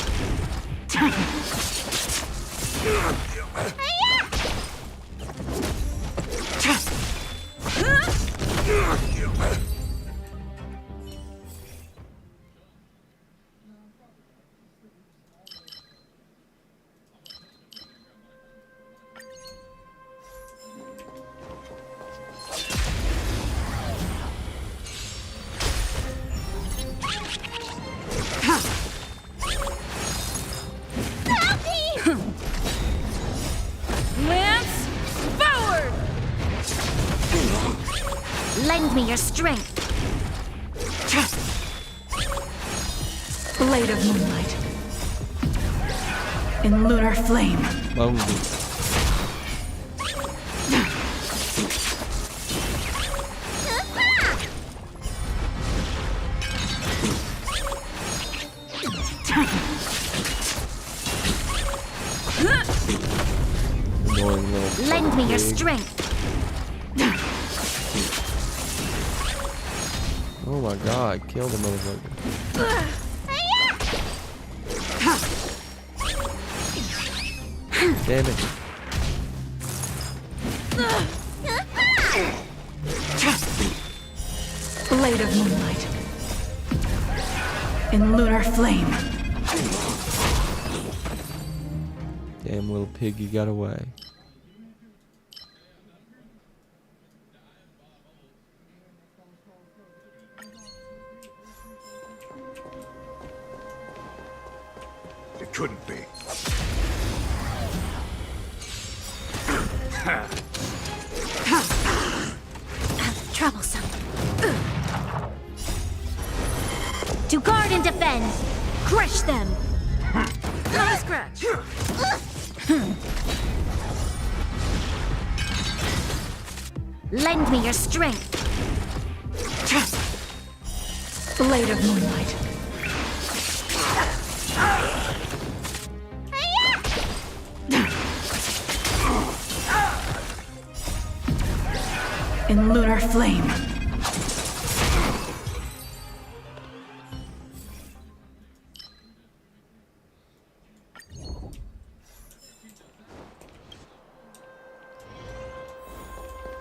Lance, forward! Lend me your strength. Blade of moonlight. In lunar flame. Lend me your strength. Oh my god, kill the motherfucker. Damn it. Blade of moonlight. In lunar flame. Damn little piggy got away. It couldn't be. Troublesome. To guard and defend. Crush them. Not a scratch. Lend me your strength. Blade of moonlight. In lunar flame.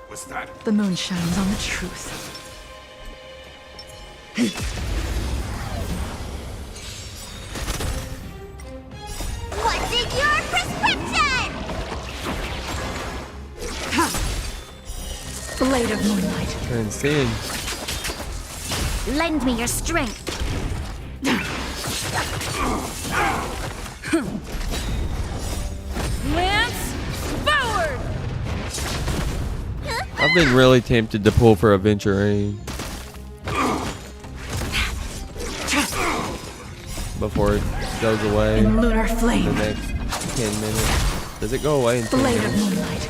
What's that? The moon shines on the truth. What's in your prescription? Blade of moonlight. Transcend. Lend me your strength. Lance, forward! I've been really tempted to pull for Aventurine before it goes away In lunar in flame. the next 10 minutes. Does it go away in 10 Blade of minutes? moonlight.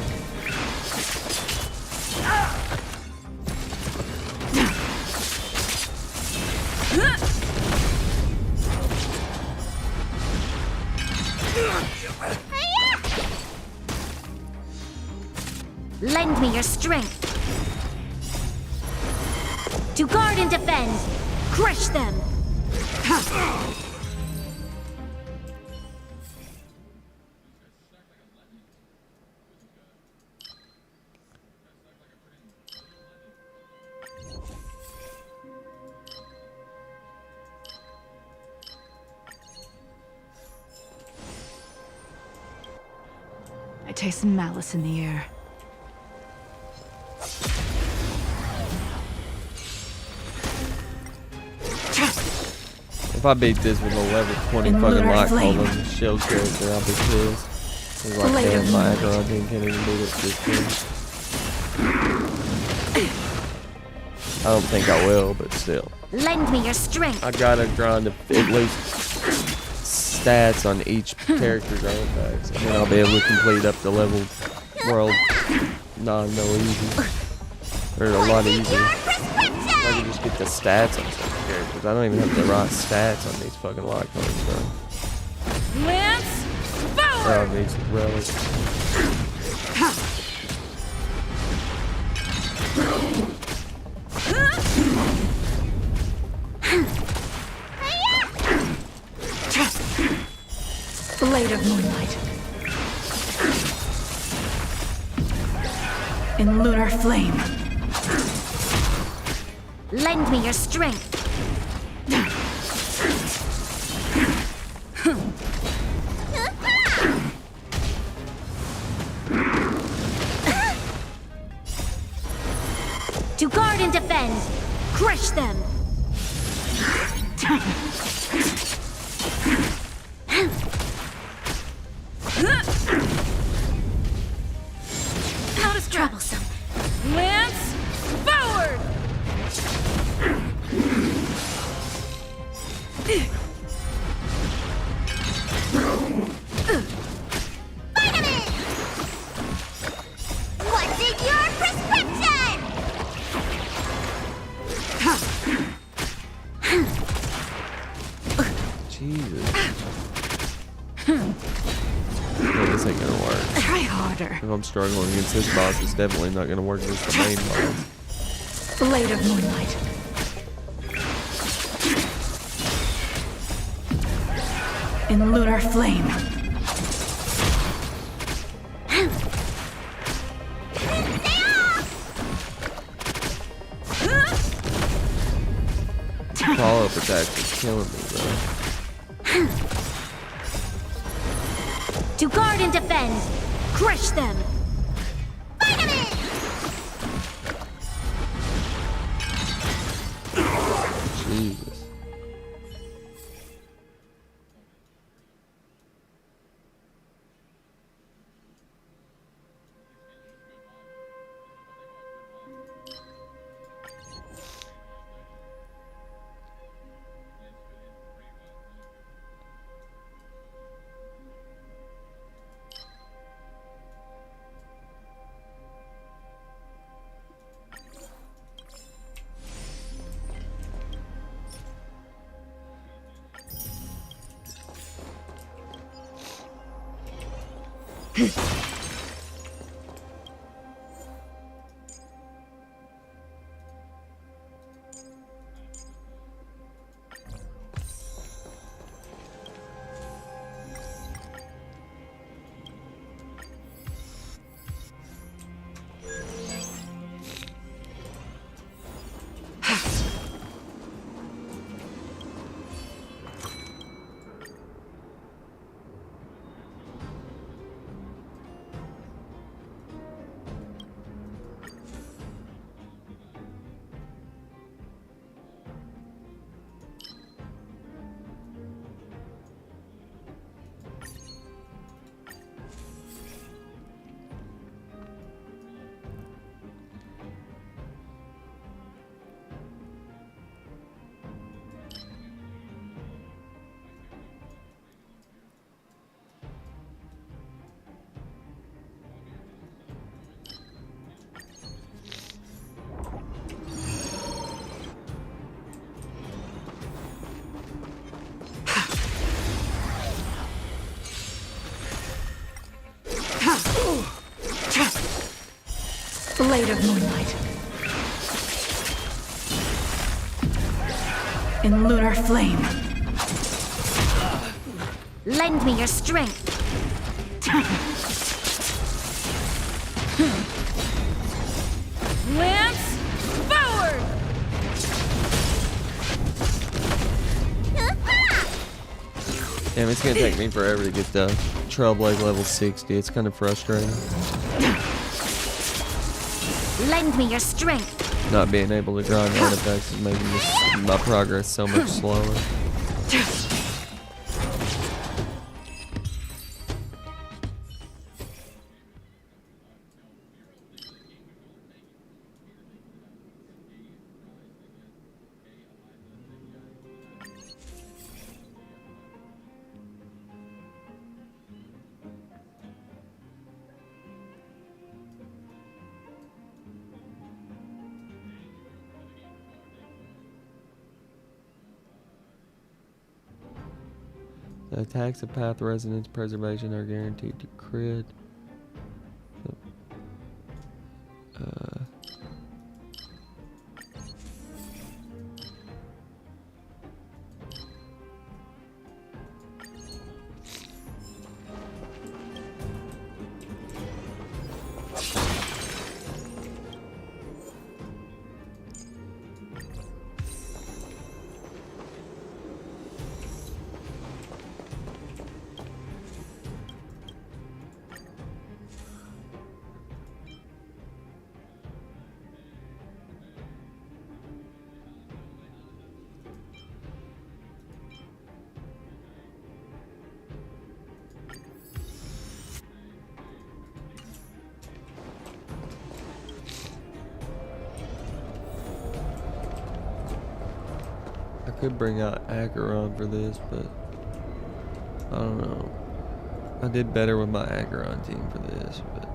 Lend me your strength. To guard and defend. Crush them. I taste malice in the air. If I beat this with a level 20 In fucking lunar light flame. column shield character, I'll be pissed. It's like, Blade damn, of my moonlight. Acheron team can't even beat it this game. I don't think I will, but still. Lend me your strength. I gotta grind at least stats on each character's artifacts. And then I'll be able to complete up the level world no easy. Or a lot easier. If I can just get the stats on some characters. I don't even have the right stats on these fucking light colors, bro. Lance, forward! Oh, these relics. Blade of moonlight. In lunar flame. Lend me your strength. To guard and defend. Crush them. How does Troublesome. Lance forward! Vitamin! What's in your prescription? Jesus. Yeah, this ain't gonna work. Try harder. If I'm struggling against this boss, it's definitely not gonna work against the main boss. Blade of moonlight. In lunar flame. Follow-up attacks is killing me, bro. To guard and defend. Crush them. Jesus. Blade of moonlight. In lunar flame. Lend me your strength. Lance forward! Damn, it's gonna take me forever to get the Trailblaze level 60. It's kind of frustrating. Lend me your strength. Not being able to grind artifacts is making my progress so much slower. The attacks of path resonance preservation are guaranteed to crit. could bring out Acheron for this, but I don't know. I did better with my Acheron team for this, but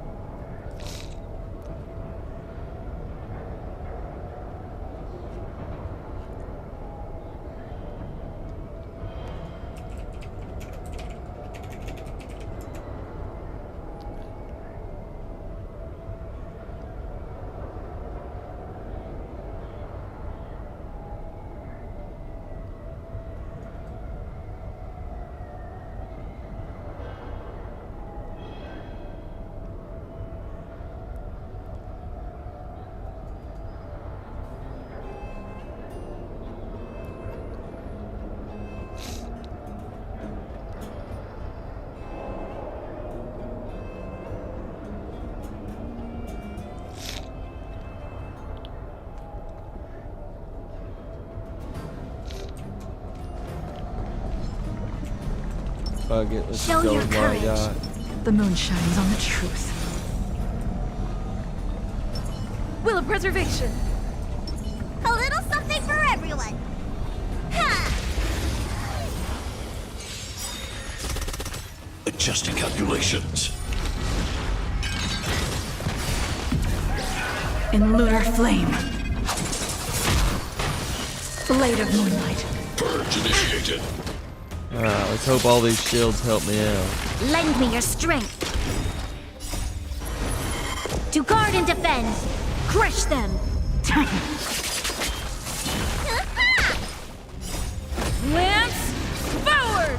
fuck it, let's Show go your with what I courage. got. The moon shines on the truth. Will of preservation. A little something for everyone. Ha! Adjusting calculations. In lunar flame. Blade of moonlight. Purge initiated. Alright, let's hope all these shields help me out. Lend me your strength. To guard and defend. Crush them. Lance forward.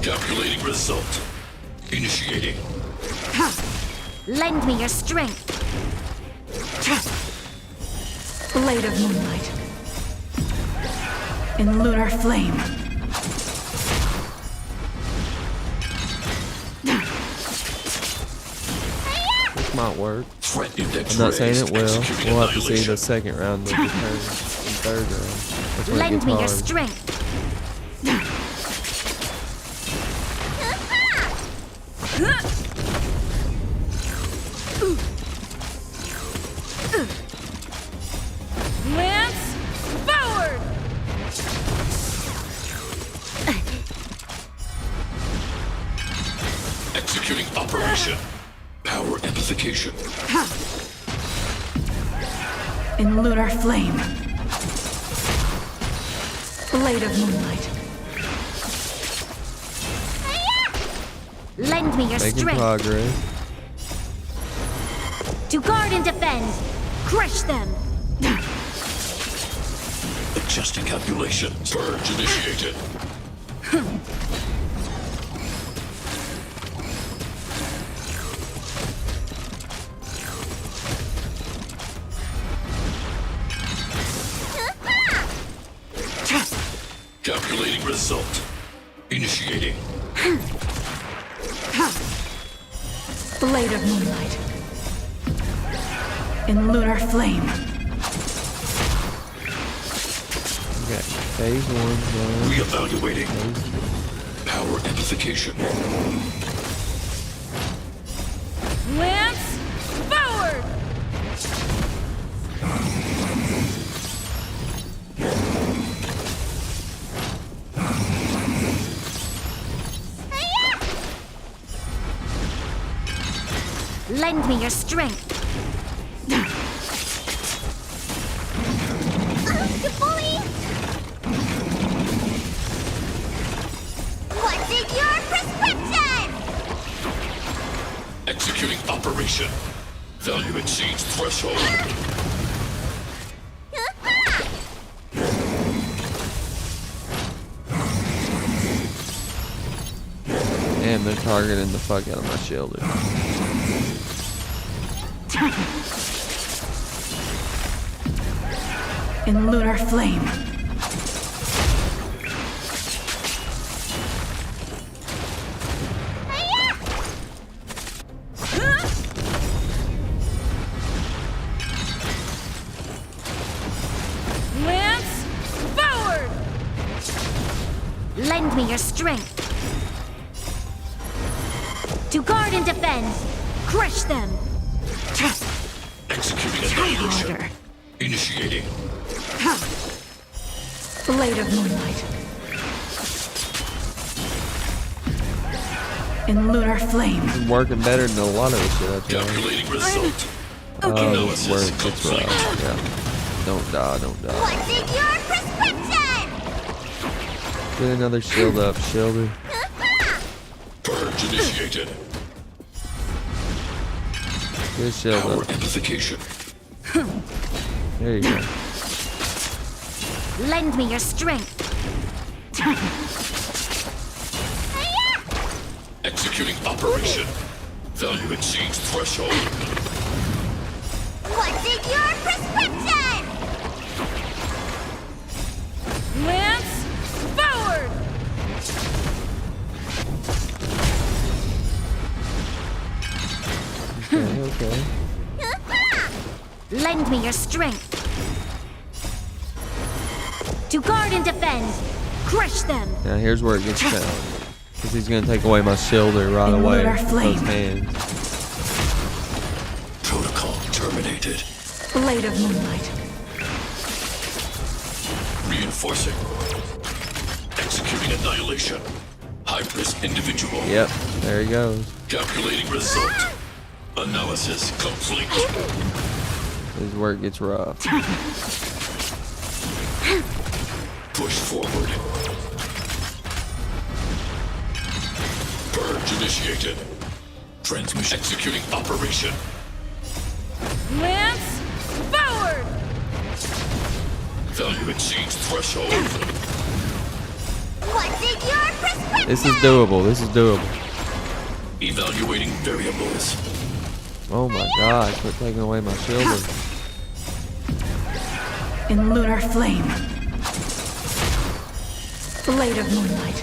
Calculating result. Initiating. Lend me your strength. Blade of moonlight. In lunar flame. This might work. Threat index I'm not saying it raised. will. Executing We'll have to see the annihilation. second round of the third and third round. That's when it Lend gets me your hard. strength. Lance forward. Executing operation. Power amplification. In lunar flame. Blade of moonlight. Lend me your Making strength. progress. To guard and defend. Crush them. Adjusting calculations. Purge initiated. Calculating result. Initiating. Blade of moonlight. In lunar flame. Okay, phase one done. Reevaluating. Power amplification. Lance forward. Lend me your strength. You bully! What's in your prescription? Executing operation. Value exceeds threshold. Damn, they're targeting the fuck out of my shielder. In lunar flame. Lance forward. Lend me your strength. To guard and defend. Crush them. Executing annihilation. Initiating. Blade of moonlight. In lunar flame. It's working better than a lot of the shit I tried. Calculating result. Oh, this work gets rough. Yeah. Don't die, don't die. What's in your prescription? Get another shield up, shielder. Purge initiated. Get a shield Power up. amplification. There you go. Lend me your strength. Executing operation. Value exceeds threshold. What's in your prescription? Lance, forward! Okay. Lend me your strength. To guard and defend. Crush them. Now here's where it gets challenging. Because he's going to take away my shielder right away with those hands. Protocol terminated. Blade of moonlight. Reinforcing. Executing annihilation. High-risk individual. Yep, there he goes. Calculating result. Analysis complete. This is where it gets rough. Push forward. Purge initiated. Transmission executing operation. Lance, forward! Value exceeds threshold. What's in your prescription? This is doable, this is doable. Evaluating variables. Oh my god, quit taking away my shielder. In lunar flame. Blade of moonlight.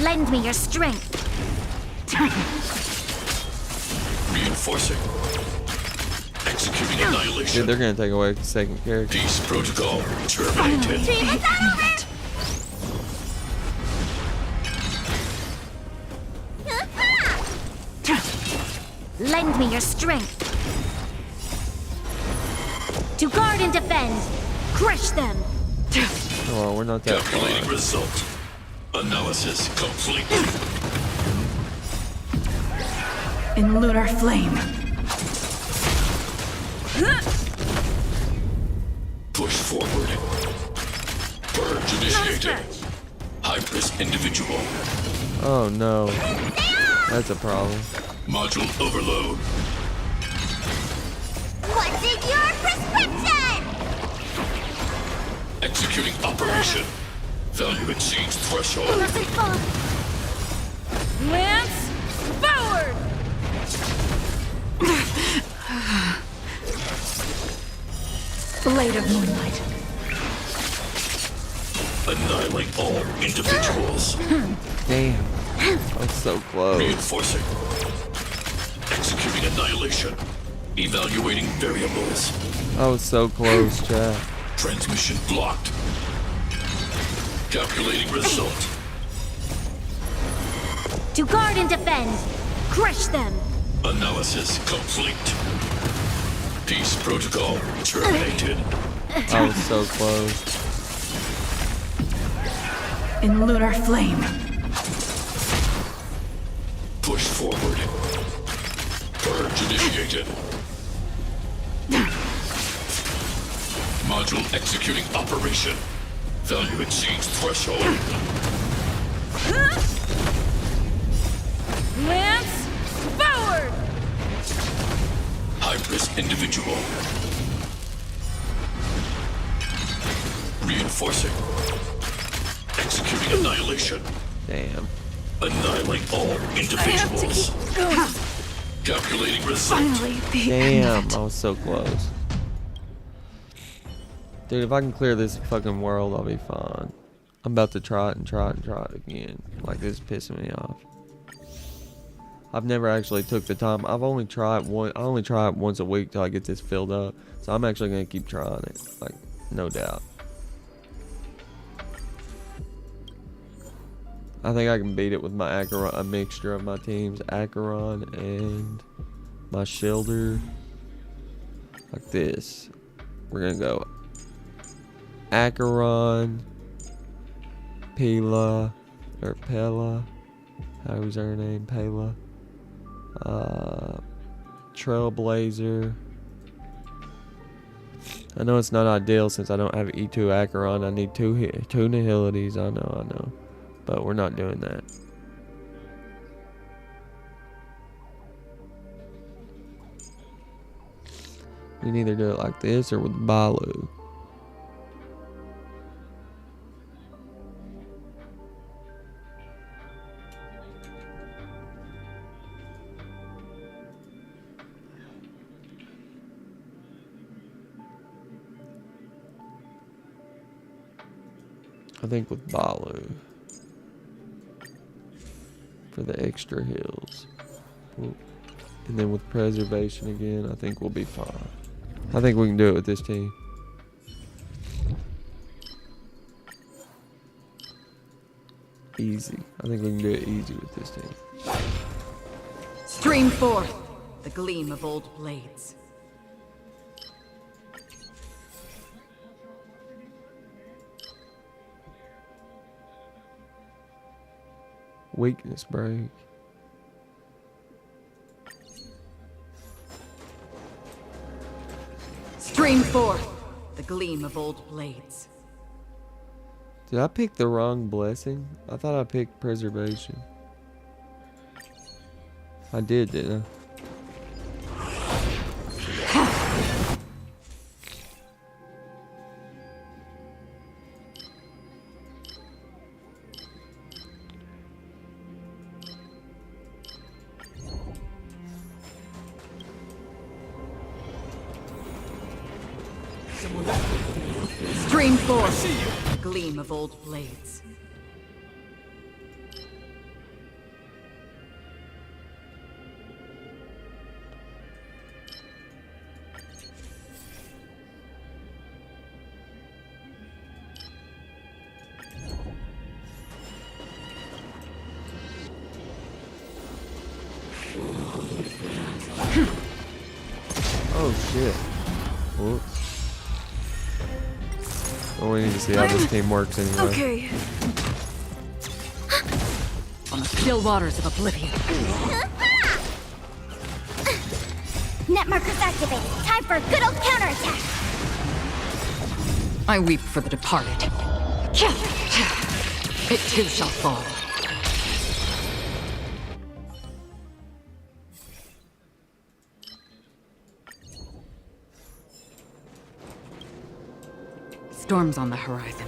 Lend me your strength. Reinforcing. Executing annihilation. Dude, they're gonna take away the second character. Peace protocol terminated. Team, it's not over! Lend me your strength. To guard and defend. Crush them. Oh, we're not that Calculating far. result. Analysis complete. In lunar flame. Push forward. Purge initiated. High-risk individual. Oh no. That's a problem. Module overload. What's in your prescription? Executing operation. Value exceeds threshold. Lance, forward! Blade of moonlight. Annihilate all individuals. Damn. I'm so close. Reinforcing. Executing annihilation. Evaluating variables. I was so close, chat. Transmission blocked. Calculating result. To guard and defend. Crush them. Analysis complete. Peace protocol terminated. I was so close. In lunar flame. Push forward. Purge initiated. Module executing operation. Value exceeds threshold. Lance, forward! High-risk individual. Reinforcing. Executing annihilation. Damn. Annihilate all individuals. Calculating result. Finally, the Damn, end. I was so close. Dude, if I can clear this fucking world, I'll be fine. I'm about to try it and try it and try it again. Like, this is pissing me off. I've never actually took the time. I've only tried one. I only try it once a week till I get this filled up. So I'm actually gonna keep trying it. Like, no doubt. I think I can beat it with my Acheron, a mixture of my teams, Acheron and my Shielder. Like this. We're gonna go Acheron, Pela, or Pella, how's her name, Pela, Trailblazer. I know it's not ideal since I don't have E2 Acheron. I need two Nihilities, I know, but we're not doing that. We can either do it like this or with Balu. I think with Balu for the extra heals. And then with preservation again, I think we'll be fine. I think we can do it with this team. Easy. I think we can do it easy with this team. Stream forth the gleam of old blades. Weakness break. Stream forth the gleam of old blades. Did I pick the wrong blessing? I thought I picked preservation. I did, didn't I? Stream forth the gleam of old blades. Oh shit. Whoops. Oh, we need to see how this team works anyway. Okay. On the still waters of oblivion. Net markers activated. Time for a good old counterattack. I weep for the departed. It too shall fall. Storms on the horizon.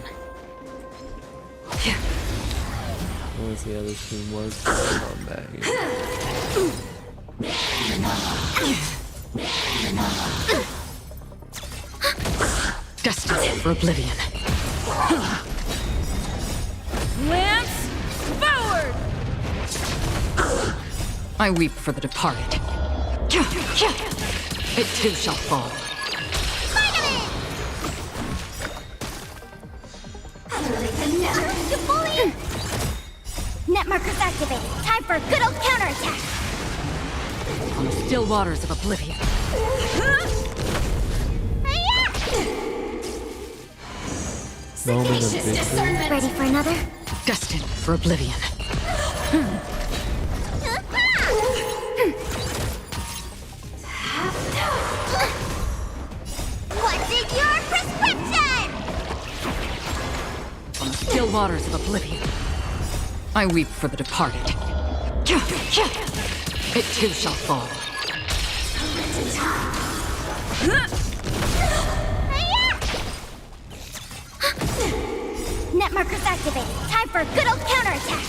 I want to see how this team works. Come back here. Destined for oblivion. Lance, forward! I weep for the departed. It too shall fall. Net markers activated. Time for a good old counterattack. On the still waters of oblivion. Moment of victory. Ready for another? Destined for oblivion. What's in your prescription? On the still waters of oblivion. I weep for the departed. It too shall fall. Net markers activated. Time for a good old counterattack.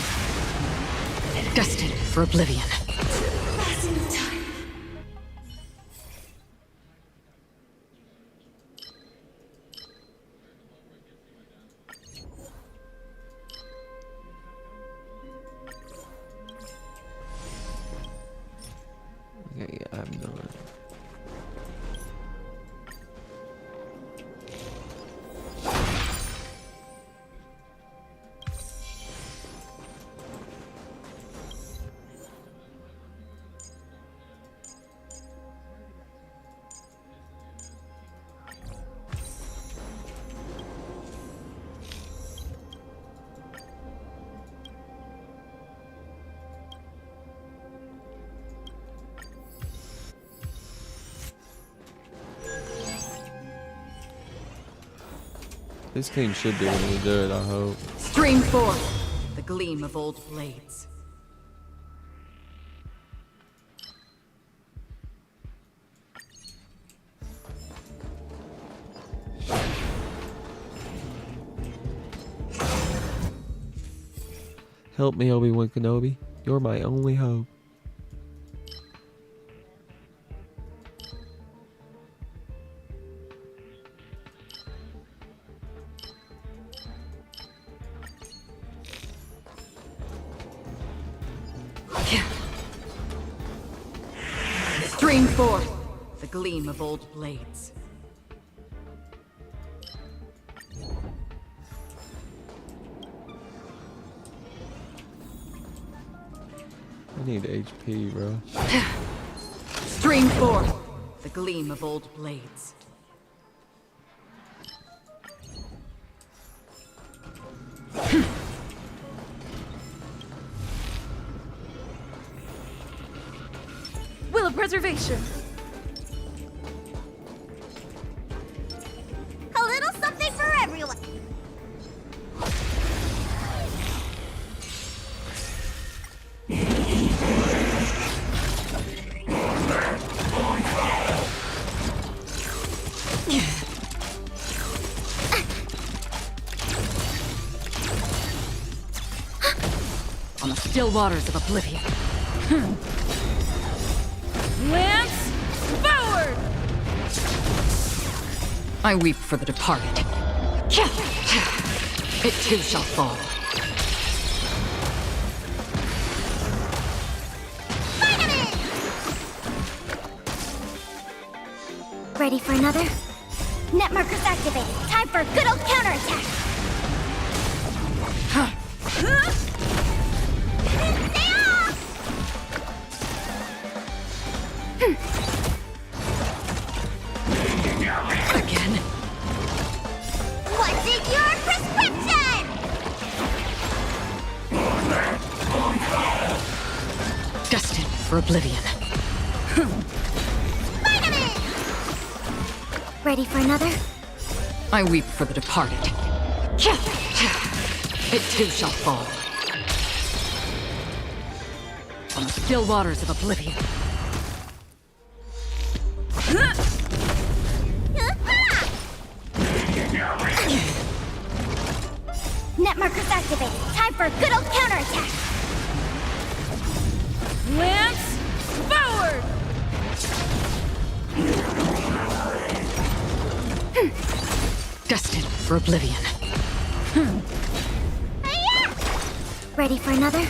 Destined for oblivion. Okay, yeah, I have no idea. This team should be able to do it, I hope. Stream forth the gleam of old blades. Help me, Obi-Wan Kenobi. You're my only hope. Stream forth the gleam of old blades. I need HP, bro. Stream forth the gleam of old blades. Will of preservation. A little something for everyone. On the still waters of oblivion. Lance forward! I weep for the departed. It too shall fall. Ready for another? Net markers activated. Time for a good old counterattack. Again. What's in your prescription? Destined for oblivion. Ready for another? I weep for the departed. It too shall fall. On the still waters of oblivion. Net markers activated. Time for a good old counterattack. Lance forward! Destined for oblivion. Ready for another?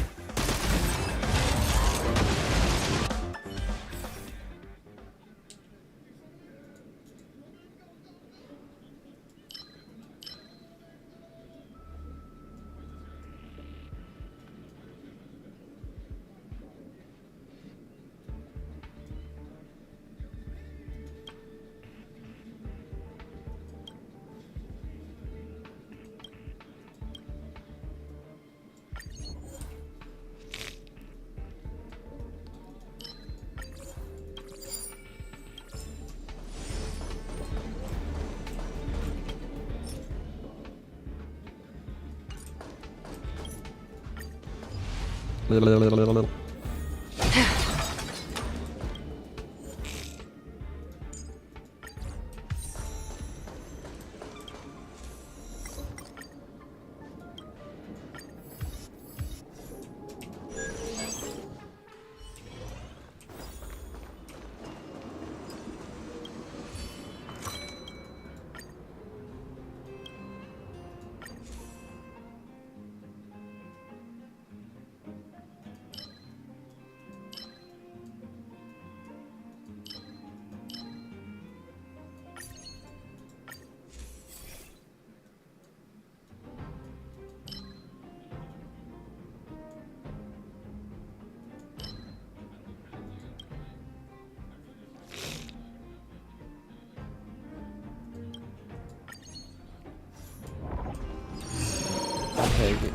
Take it.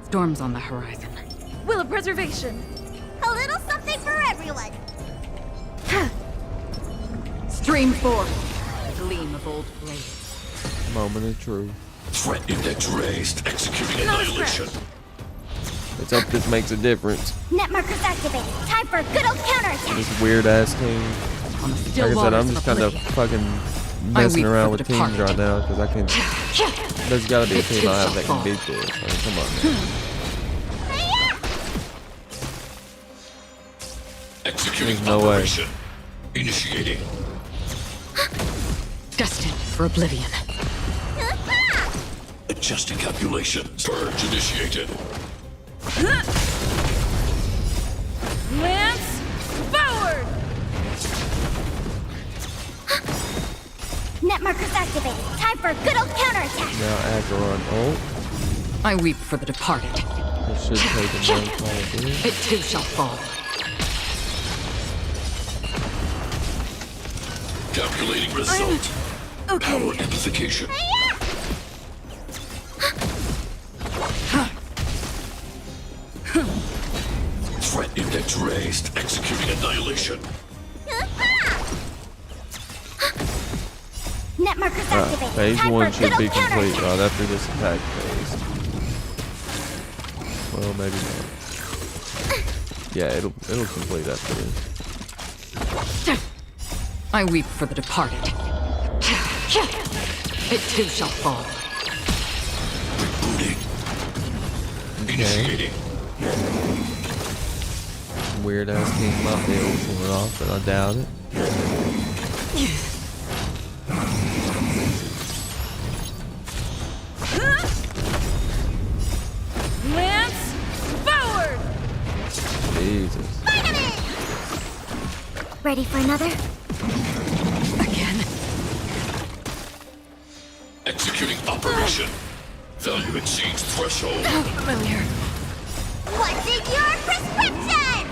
Storm's on the horizon. Will of preservation. A little something for everyone. Stream forth. Gleam of old blades. Moment of truth. Threat index raised. Executing annihilation. Let's hope this makes a difference. Net markers activated. Time for a good old counterattack. This weird ass team. On the Like still I said, waters I'm just kind of oblivion. fucking messing weep around for with the teams departed. right now because I can. There's got to be a It team too I have shall that can fall. beat this. I mean, come on, man. Executing There's no way. operation. Initiating. Destined for oblivion. Adjusting calculations. Purge initiated. Lance, forward! Net markers activated. Time for a good old counterattack. Now Acheron. Oh, I weep for the departed. this should take a one call here. It too shall fall. Calculating result. Power amplification. Threat index raised. Executing annihilation. Net markers activated. Phase Time 1 for a should good be old complete counterattack. right after this attack phase. Well, maybe not. Yeah, it'll complete after this. I weep for the departed. It too shall fall. Rebooting. Initiating. Weird ass team might be able to pull it off, but I doubt it. Lance, forward! Jesus. Ready for another? Again. Executing operation. Value exceeds threshold. Familiar. What's in your prescription?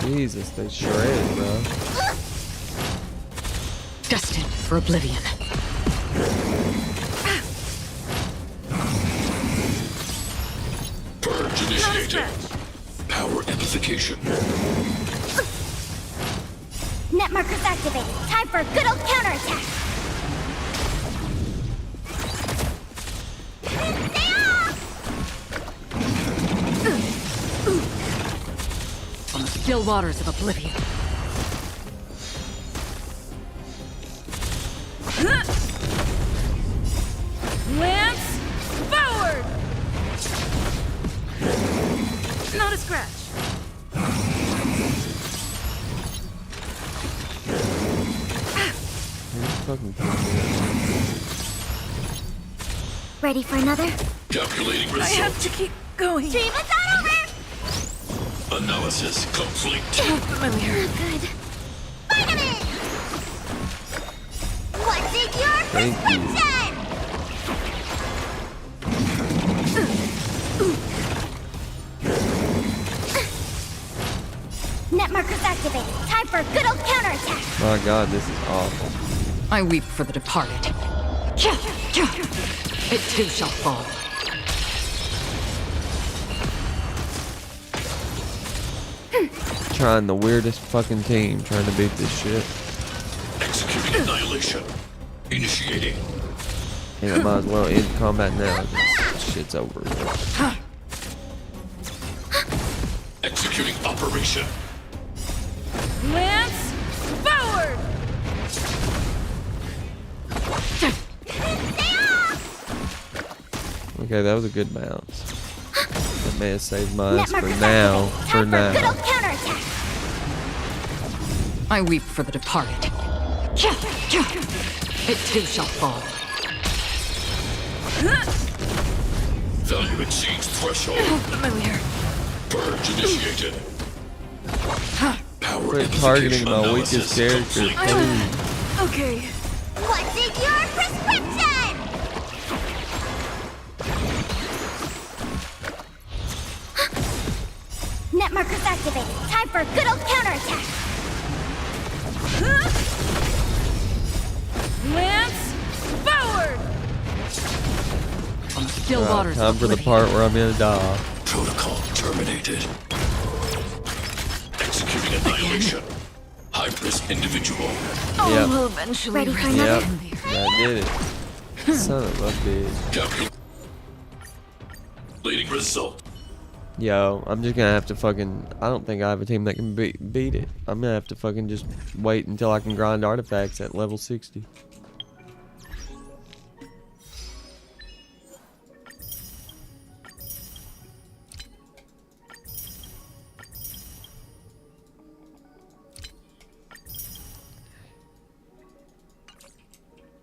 Jesus, they shred, bro. Destined for oblivion. Purge initiated. Power amplification. Net markers activated. Time for a good old counterattack. On the still waters of oblivion. Lance, forward! Not a scratch. Fucking Ready for another? Calculating I have result. to keep going. Dream is not over. Analysis complete. Familiar. Good. Vitamin. What's in your Thank you. prescription? Net markers activated. Time for a good old counterattack. My God, this is awful. I weep for the departed. It too shall fall. Trying the weirdest fucking team trying to beat this shit. Executing annihilation. Initiating. And I might as well end combat now. This shit's over with. Executing operation. Lance, forward! Okay, that was a good bounce. That may have saved mine Net for markers now. activated. For Time for a good now. old counterattack. I weep for the departed. It too shall fall. Value exceeds threshold. Familiar. Purge initiated. Power Quit targeting amplification my weakest analysis character, complete. please. Okay. What's in your prescription? Net markers activated. Time for a good old counterattack. Lance, forward! still waters time of for the oblivion. part where I'm gonna die. Protocol terminated. Executing annihilation. High-risk individual. Oh, Yep. we'll eventually Ready for rest Yep, in there. that did it. Son of a bitch. Calculating result. Yo, I'm just gonna have to fucking. I don't think I have a team that can beat it. I'm gonna have to fucking just wait until I can grind artifacts at level 60.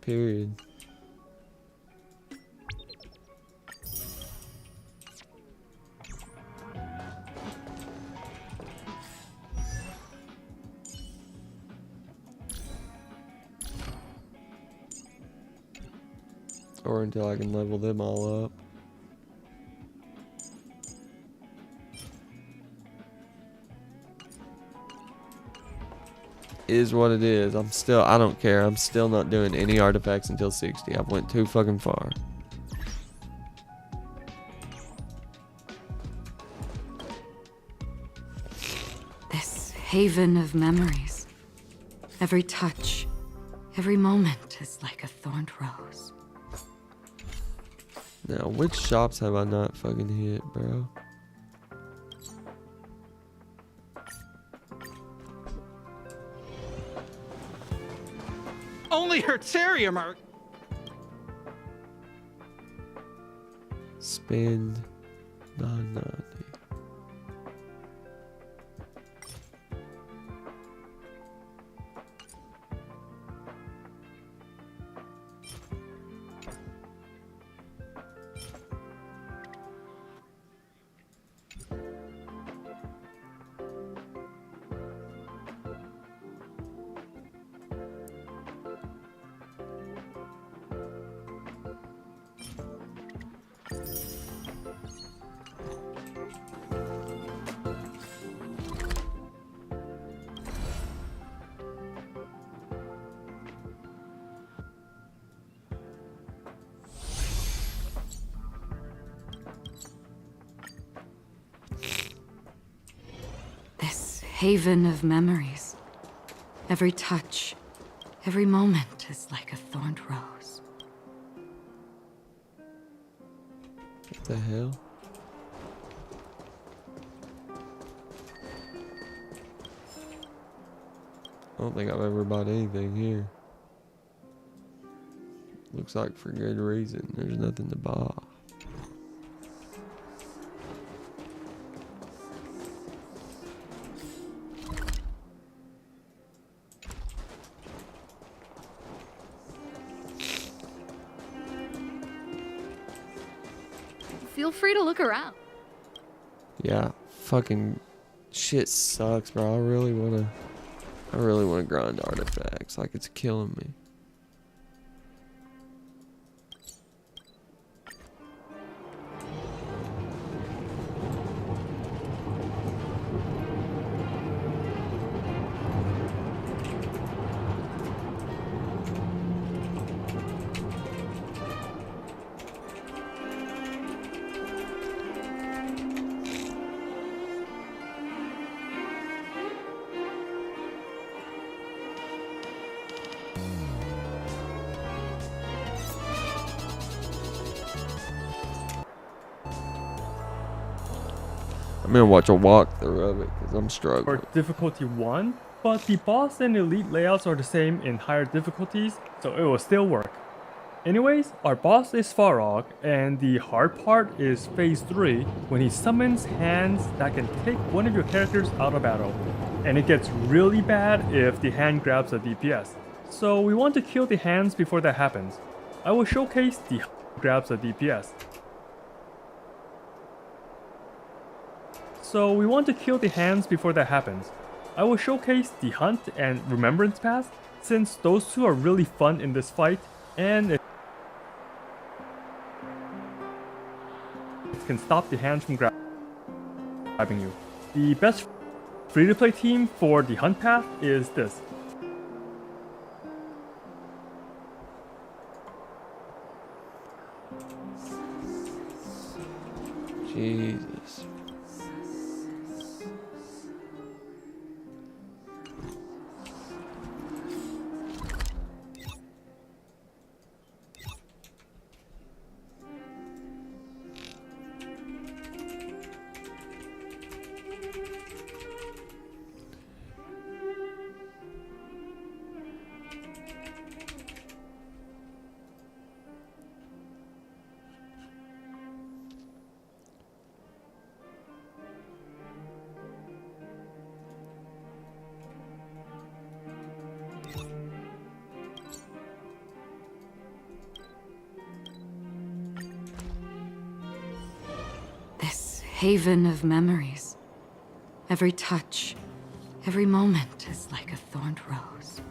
Period. Or until I can level them all up. Is what it is. I don't care. I'm still not doing any artifacts until 60. I've went too fucking far. This haven of memories. Every touch, every moment is like a thorned rose. Now, which shops have I not fucking hit, bro? Only Hertarium are... Spend 990. Haven of memories. Every touch, every moment is like a thorned rose. What the hell? I don't think I've ever bought anything here. Looks like for good reason. There's nothing to buy. Feel free to look around. Yeah, fucking shit sucks, bro. I really wanna grind artifacts. Like, it's killing me. I'm gonna watch a walkthrough of it because I'm struggling. For difficulty 1, but the boss and elite layouts are the same in higher difficulties, so it will still work. Anyways, our boss is Farog, and the hard part is phase 3, when he summons hands that can take one of your characters out of battle. And it gets really bad if the hand grabs a DPS. So we want to kill the hands before that happens. I will showcase the grabs a DPS. So we want to kill the hands before that happens. I will showcase the Hunt and Remembrance Pass, since those two are really fun in this fight, and it can stop the hands from grabbing you. The best free-to-play team for the Hunt path is this. Jesus. This haven of memories. Every touch, every moment is like a thorned rose.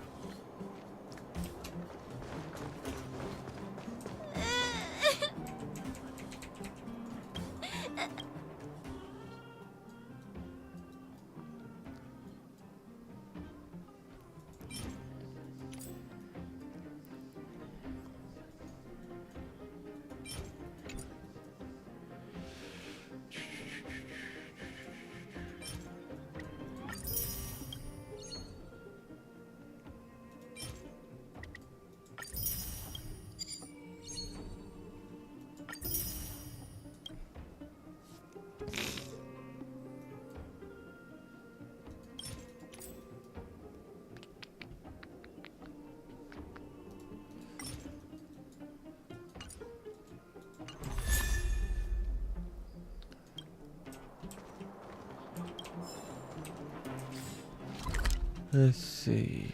Let's see.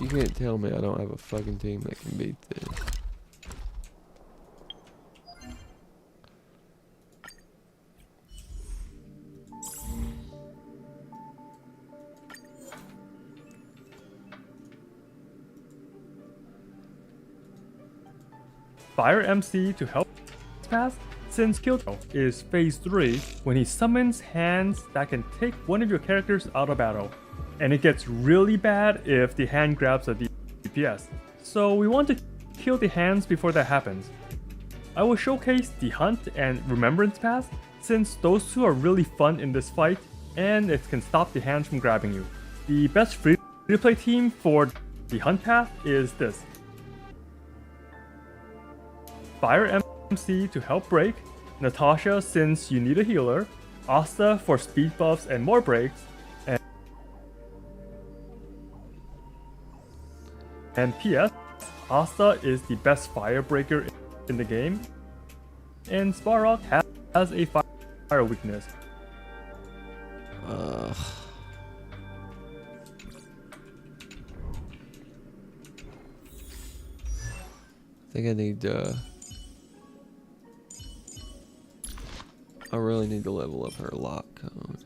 You can't tell me I don't have a fucking team that can beat this. Fire MC to help pass, since Kyoto is phase 3 when he summons hands that can take one of your characters out of battle, and it gets really bad if the hand grabs a DPS, so we want to kill the hands before that happens. I will showcase the Hunt and Remembrance Pass, since those two are really fun in this fight, and it can stop the hands from grabbing you. The best free-to-play team for the Hunt path is this. Fire MC to help break, Natasha since you need a healer, Asta for speed buffs and more breaks, and PS, Asta is the best firebreaker in the game, and Sparrow has a fire weakness. I think I need I really need to level up her lock code.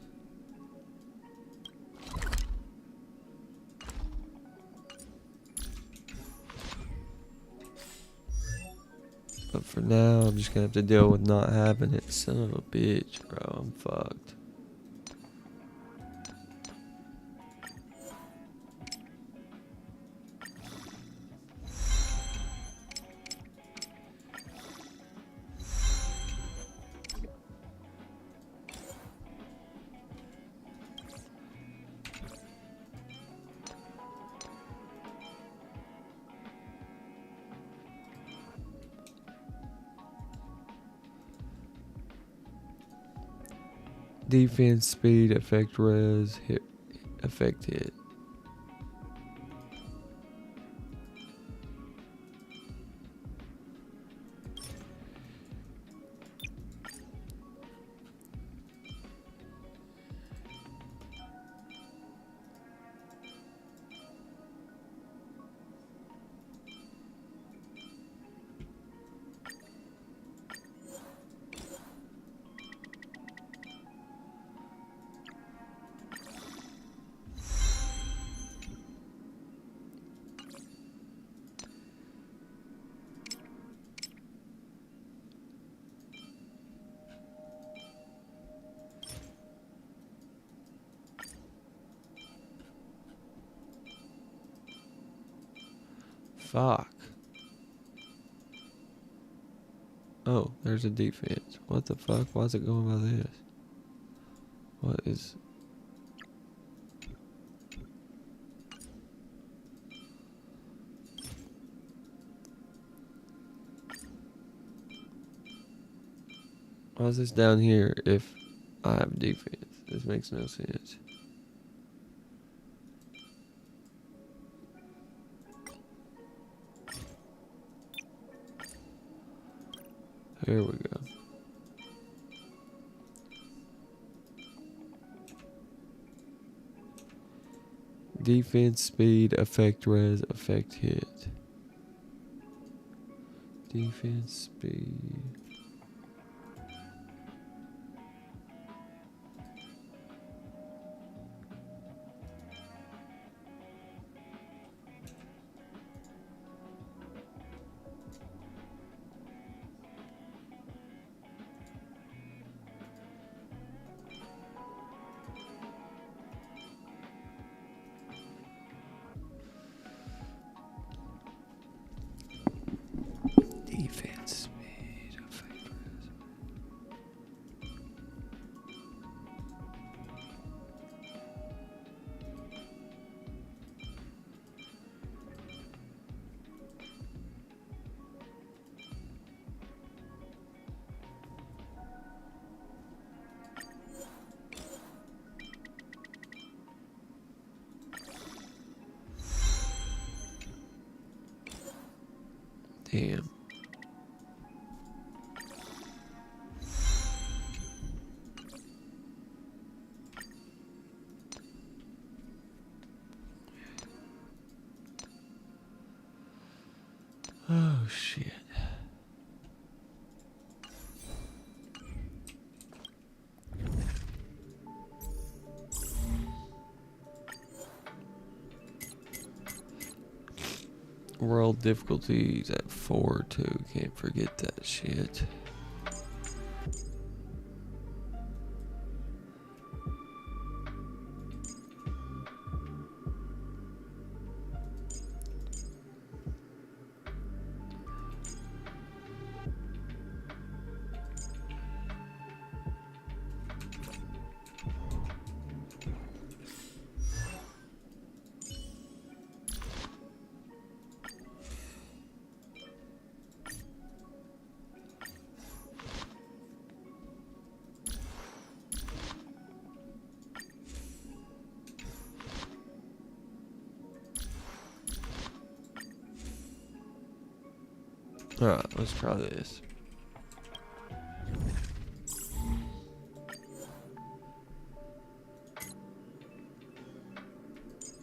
But for now, I'm just gonna have to deal with not having it. Son of a bitch, bro. I'm fucked. Defense, speed, effect res, hit, effect hit. Fuck. Oh, there's a defense. What the fuck? Why is it going by this? What is... Why is this down here if I have defense? This makes no sense. Here we go. Defense, speed, effect res, effect hit. Defense, speed. Defense, speed, effect res. Damn. Oh shit. World difficulties at 4 too. Can't forget that shit. Alright, let's try this.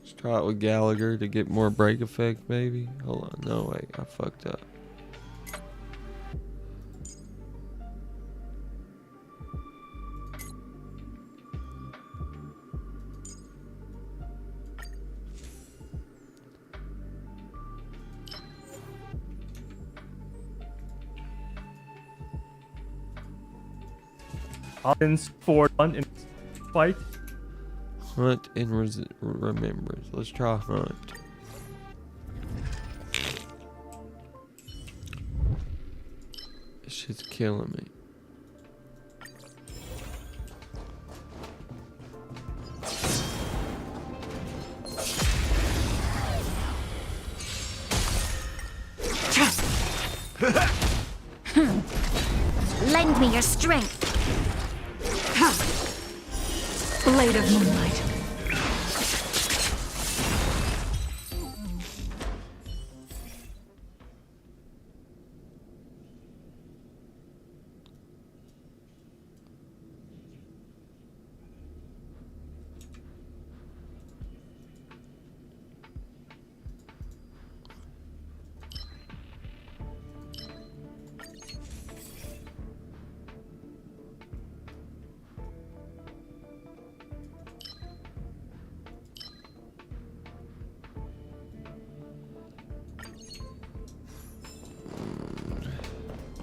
Let's try it with Gallagher to get more break effect, maybe. Hold on, no wait, I fucked up. Options for hunt and fight. Hunt and remembrance. Let's try hunt. This shit's killing me. Lend me your strength. Blade of moonlight.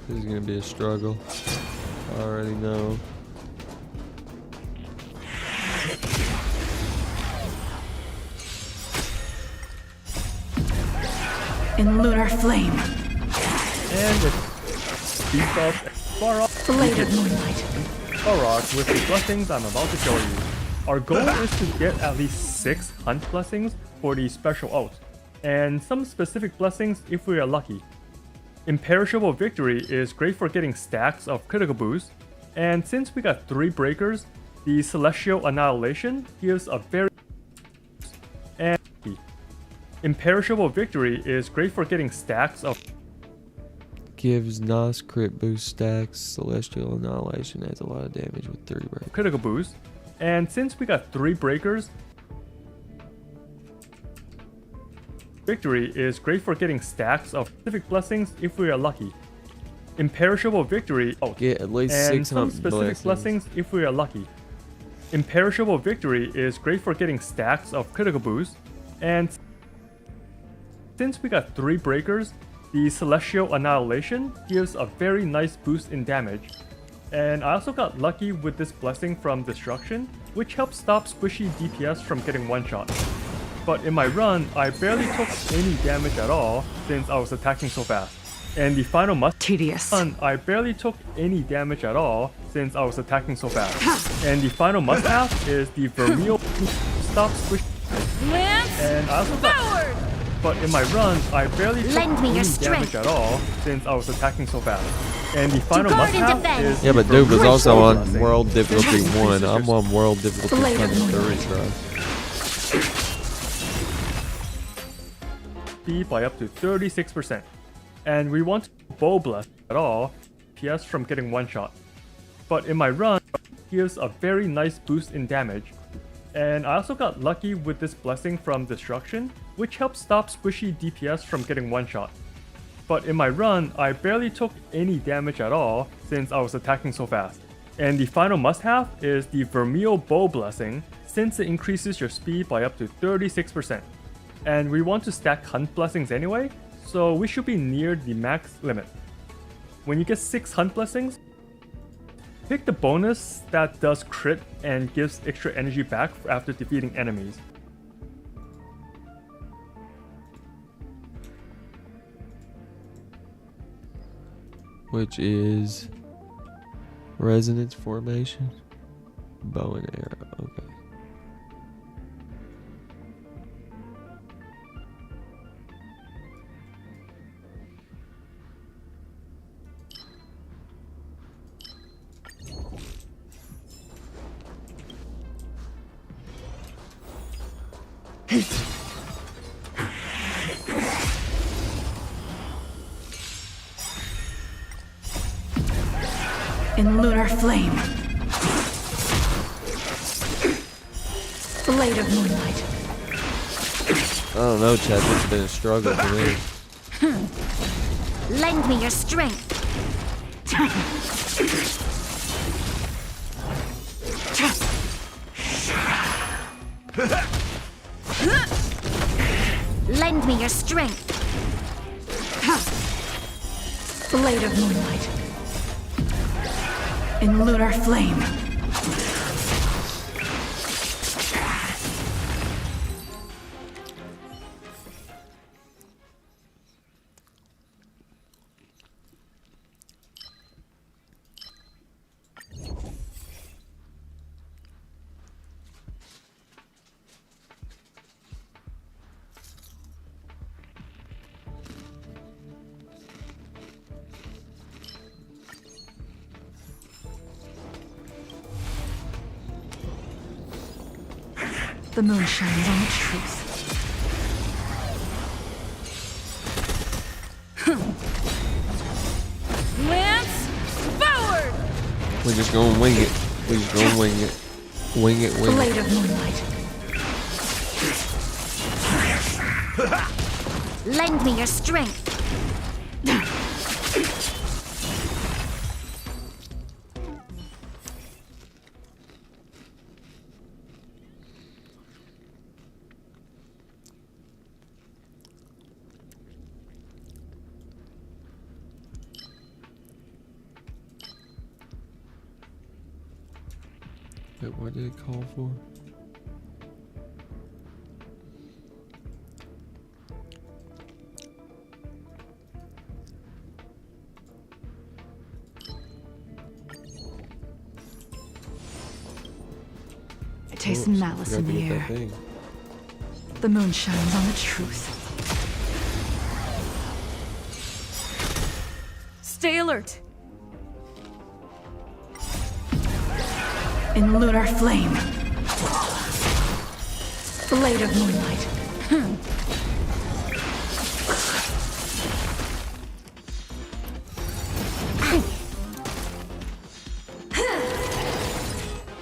This is gonna be a struggle. I already know. In lunar flame. And it beats up Farok. Blade of moonlight. Farok with the blessings I'm about to show you. Our goal is to get at least 6 hunt blessings for the special ult, and some specific blessings if we are lucky. Imperishable Victory is great for getting stacks of critical boost, and since we got 3 breakers, the Celestial Annihilation gives a very and Imperishable Victory is great for getting stacks of Gives nice crit boost stacks. Celestial Annihilation adds a lot of damage with 3 breakers. critical boost, and since we got 3 breakers, Victory is great for getting stacks of specific blessings if we are lucky. Imperishable Victory Get at least and 6 some hunt specific blessings if we are lucky. Imperishable Victory is great for getting stacks of critical boost, and since we got 3 breakers, the Celestial Annihilation gives a very nice boost in damage. And I also got lucky with this blessing from Destruction, which helps stop squishy DPS from getting one-shot. But in my run, I barely took any damage at all since I was attacking so fast. And the final Tedious. run, I barely took any damage at all since I was attacking so fast. And the final must-have is the Vermeil stop squish. And I also got, but in my run, I barely took Lend me your any strength. damage at all since I was attacking so fast. And the final guard and must-have defend. is Yeah, the but dude was Vermeil also on blessing. world difficulty 1. I'm on world difficulty Blade of 3, bro. Speed by up to 36%. And we want bow blast at all, PS from getting one shot. But in my run, it gives a very nice boost in damage. And I also got lucky with this blessing from Destruction, which helps stop squishy DPS from getting one shot. But in my run, I barely took any damage at all since I was attacking so fast. And the final must-have is the Vermeil Bow Blessing, since it increases your speed by up to 36%. And we want to stack hunt blessings anyway, so we should be near the max limit. When you get 6 hunt blessings, pick the bonus that does crit and gives extra energy back after defeating enemies. Which is Resonance Formation, Bow and Arrow. Okay. In lunar flame. Blade of moonlight. I don't know, Chad. This has been a struggle for me. Lend me your strength. Lend me your strength. Blade of moonlight. In lunar flame. The moon shines on the truth. Lance, forward! We're just gonna wing it. We're just gonna wing it. Wing it, wing Blade it. of moonlight. Lend me your strength. Wait, what did it call for? taste some malice in the air. The moon shines on the truth. Stay alert. In lunar flame. Blade of moonlight.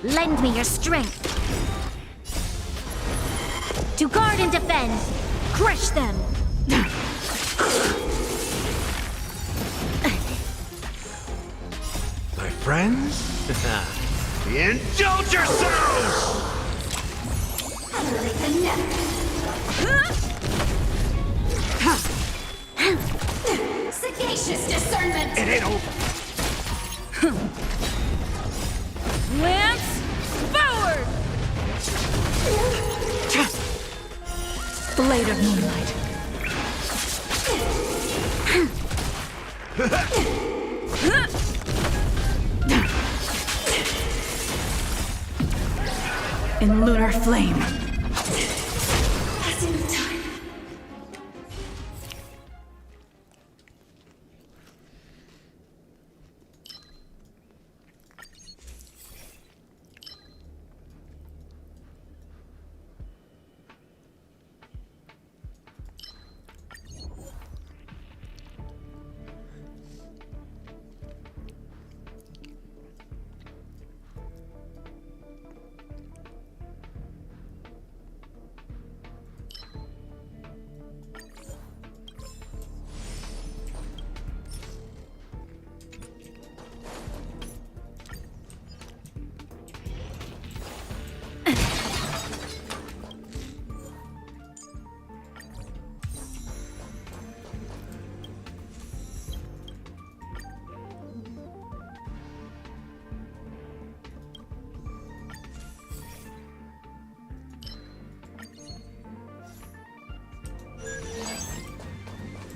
Lend me your strength. To guard and defend. Crush them. My friends? Indulge yourselves! Sagacious discernment. It ain't over. Lance, forward! Blade of moonlight. In lunar flame. Passing the time.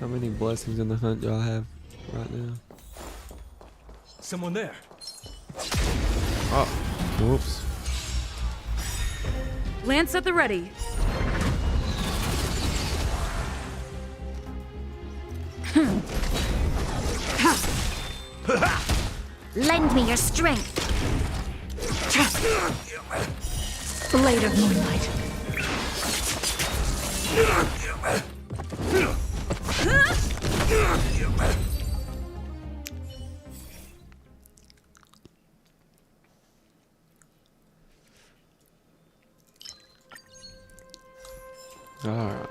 How many blessings in the hunt y'all have right now? Someone there. Oh, whoops. Lance at the ready. Lend me your strength. Blade of moonlight. Alright.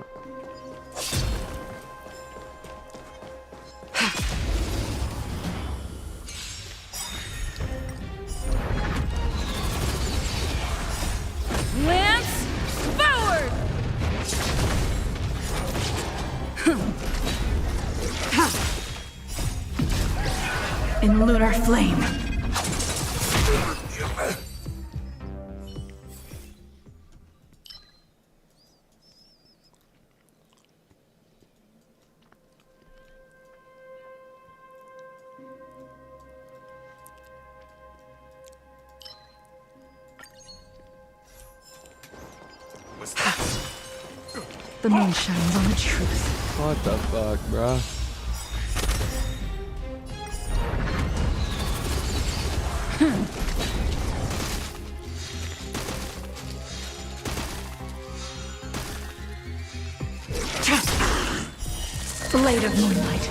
Lance, forward! In lunar flame. The moon shines on the truth. What the fuck, bruh? Blade of moonlight.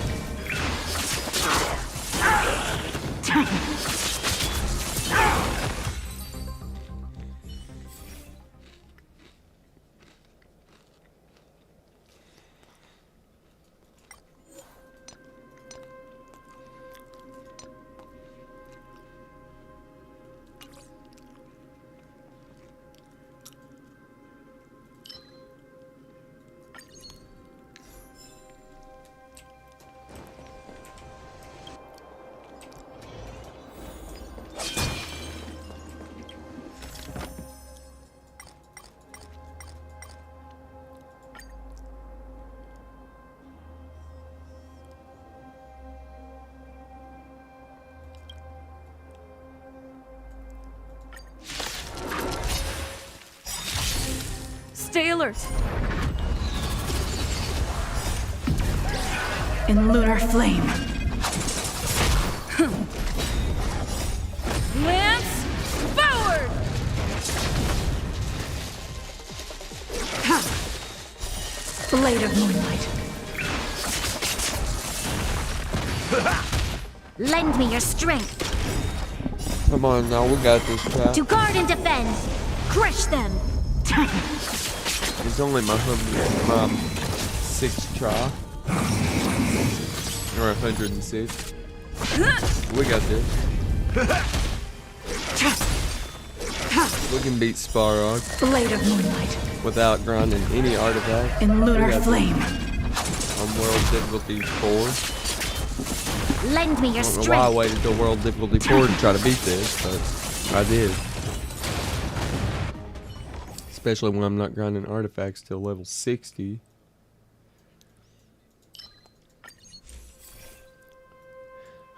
Stay alert. In lunar flame. Lance, forward! Blade of moonlight. Lend me your strength. Come on now, we got this, child. To guard and defend. Crush them. It's only my 6th try. Or 106. We got this. We can beat Sparrow Blade of moonlight. without grinding any artifact. In lunar flame. On world difficulty 4. Lend me your I don't know strength. why I waited till world difficulty 4 to try to beat this, but I did. Especially when I'm not grinding artifacts till level 60.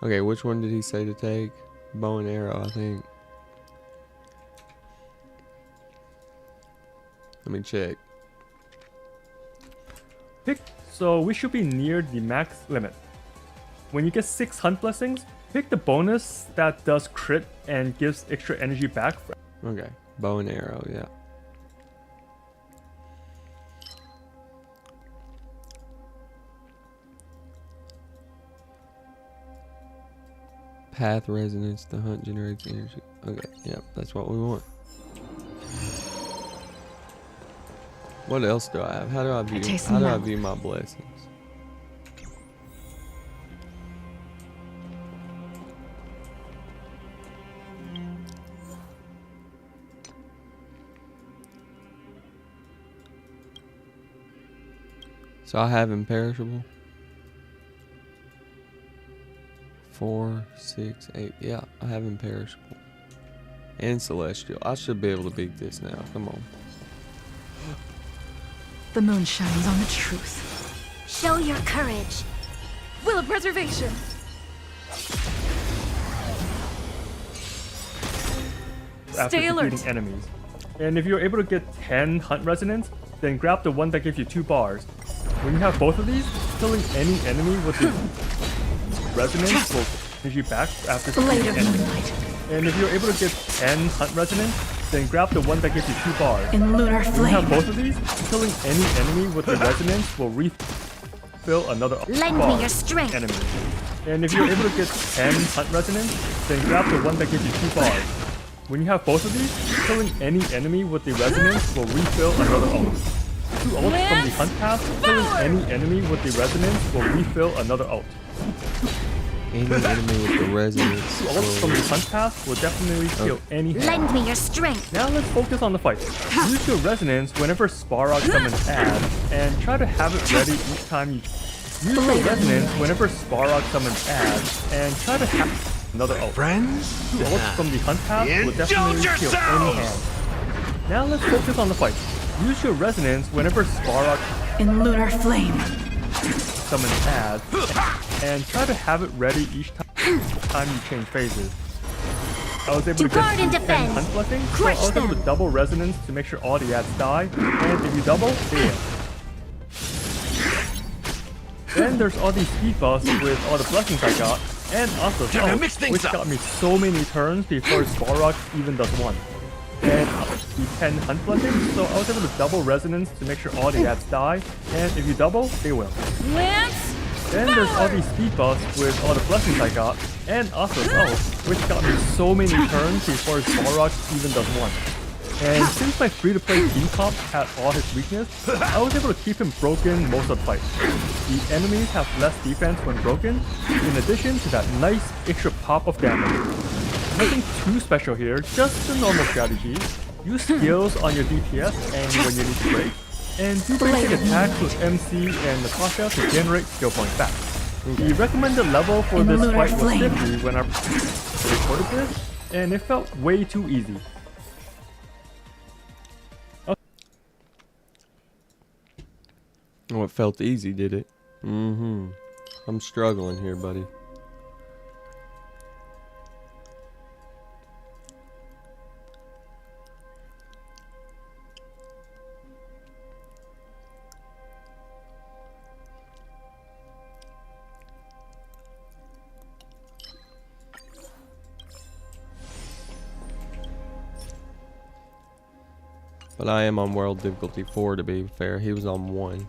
Okay, which one did he say to take? Bow and arrow, I think. Let me check. So we should be near the max limit. When you get 6 hunt blessings, pick the bonus that does crit and gives extra energy back. Okay, bow and arrow, yeah. Path resonance, the hunt generates energy. Okay, yep, that's what we want. What else do I have? How do I view my blessings? So I have imperishable. 4, 6, 8. Yeah, I have imperishable. And celestial. I should be able to beat this now. Come on. The moon shines on the truth. Show your courage. Will of preservation. After Stay alert. defeating enemies. And if you're able to get 10 hunt resonance, then grab the one that gives you 2 bars. When you have both of these, killing any enemy with the resonance will energy back after Blade defeating of enemies. moonlight. And if you're able to get 10 hunt resonance, then grab the one that gives you 2 bars. In lunar When you have flame. both of these, killing any enemy with the resonance will refill another Lend bar me your strength. enemy. And if you're able to get 10 hunt resonance, then grab the one that gives you 2 bars. When you have both of these, killing any enemy with the resonance will refill another ult. 2 ults from the hunt path, killing any enemy with the resonance will refill another ult. Any enemy with the resonance. 2 ults from the hunt path will definitely kill any Lend me your strength. Now let's focus on the fight. Use your resonance whenever Sparrow summons add, and try to have it ready each time you use your resonance whenever Sparrow summons add, and try to have another ult. Friends? 2 ults from the hunt path will definitely kill any hand. Now let's focus on the fight. Use your resonance whenever Sparrow In lunar flame. summons add, and try to have it ready each time you change phases. I was able to guard get and 10 defend. hunt blessings, so I Crush was able to them. double resonance to make sure all the ads die, and if you double, they win. Then there's all these speed buffs with all the blessings I got, and also Time to ult, mix things which up. got me so many turns before Sparrow even does one. And the 10 hunt blessings, so I was able to double resonance to make sure all the ads die, and if you double, they win. Lance, Then there's all these speed buffs with all the blessings I got, and Asura's ult, which got me so many turns before Sparrow even does one. And since my free-to-play team comp had all his weakness, I was able to keep him broken most of the fight. The enemies have less defense when broken, in addition to that nice extra pop of damage. Nothing too special here, just the normal strategy. Use skills on your DPS and when you need to break, and do basic attacks with MC and Natasha to generate skill points back. The recommended level for In this lunar fight was flame. 50 when I recorded this, and it felt way too easy. Oh, it felt easy, did it? Mm-hmm. I'm struggling here, buddy. But I am on world difficulty 4 to be fair. He was on 1.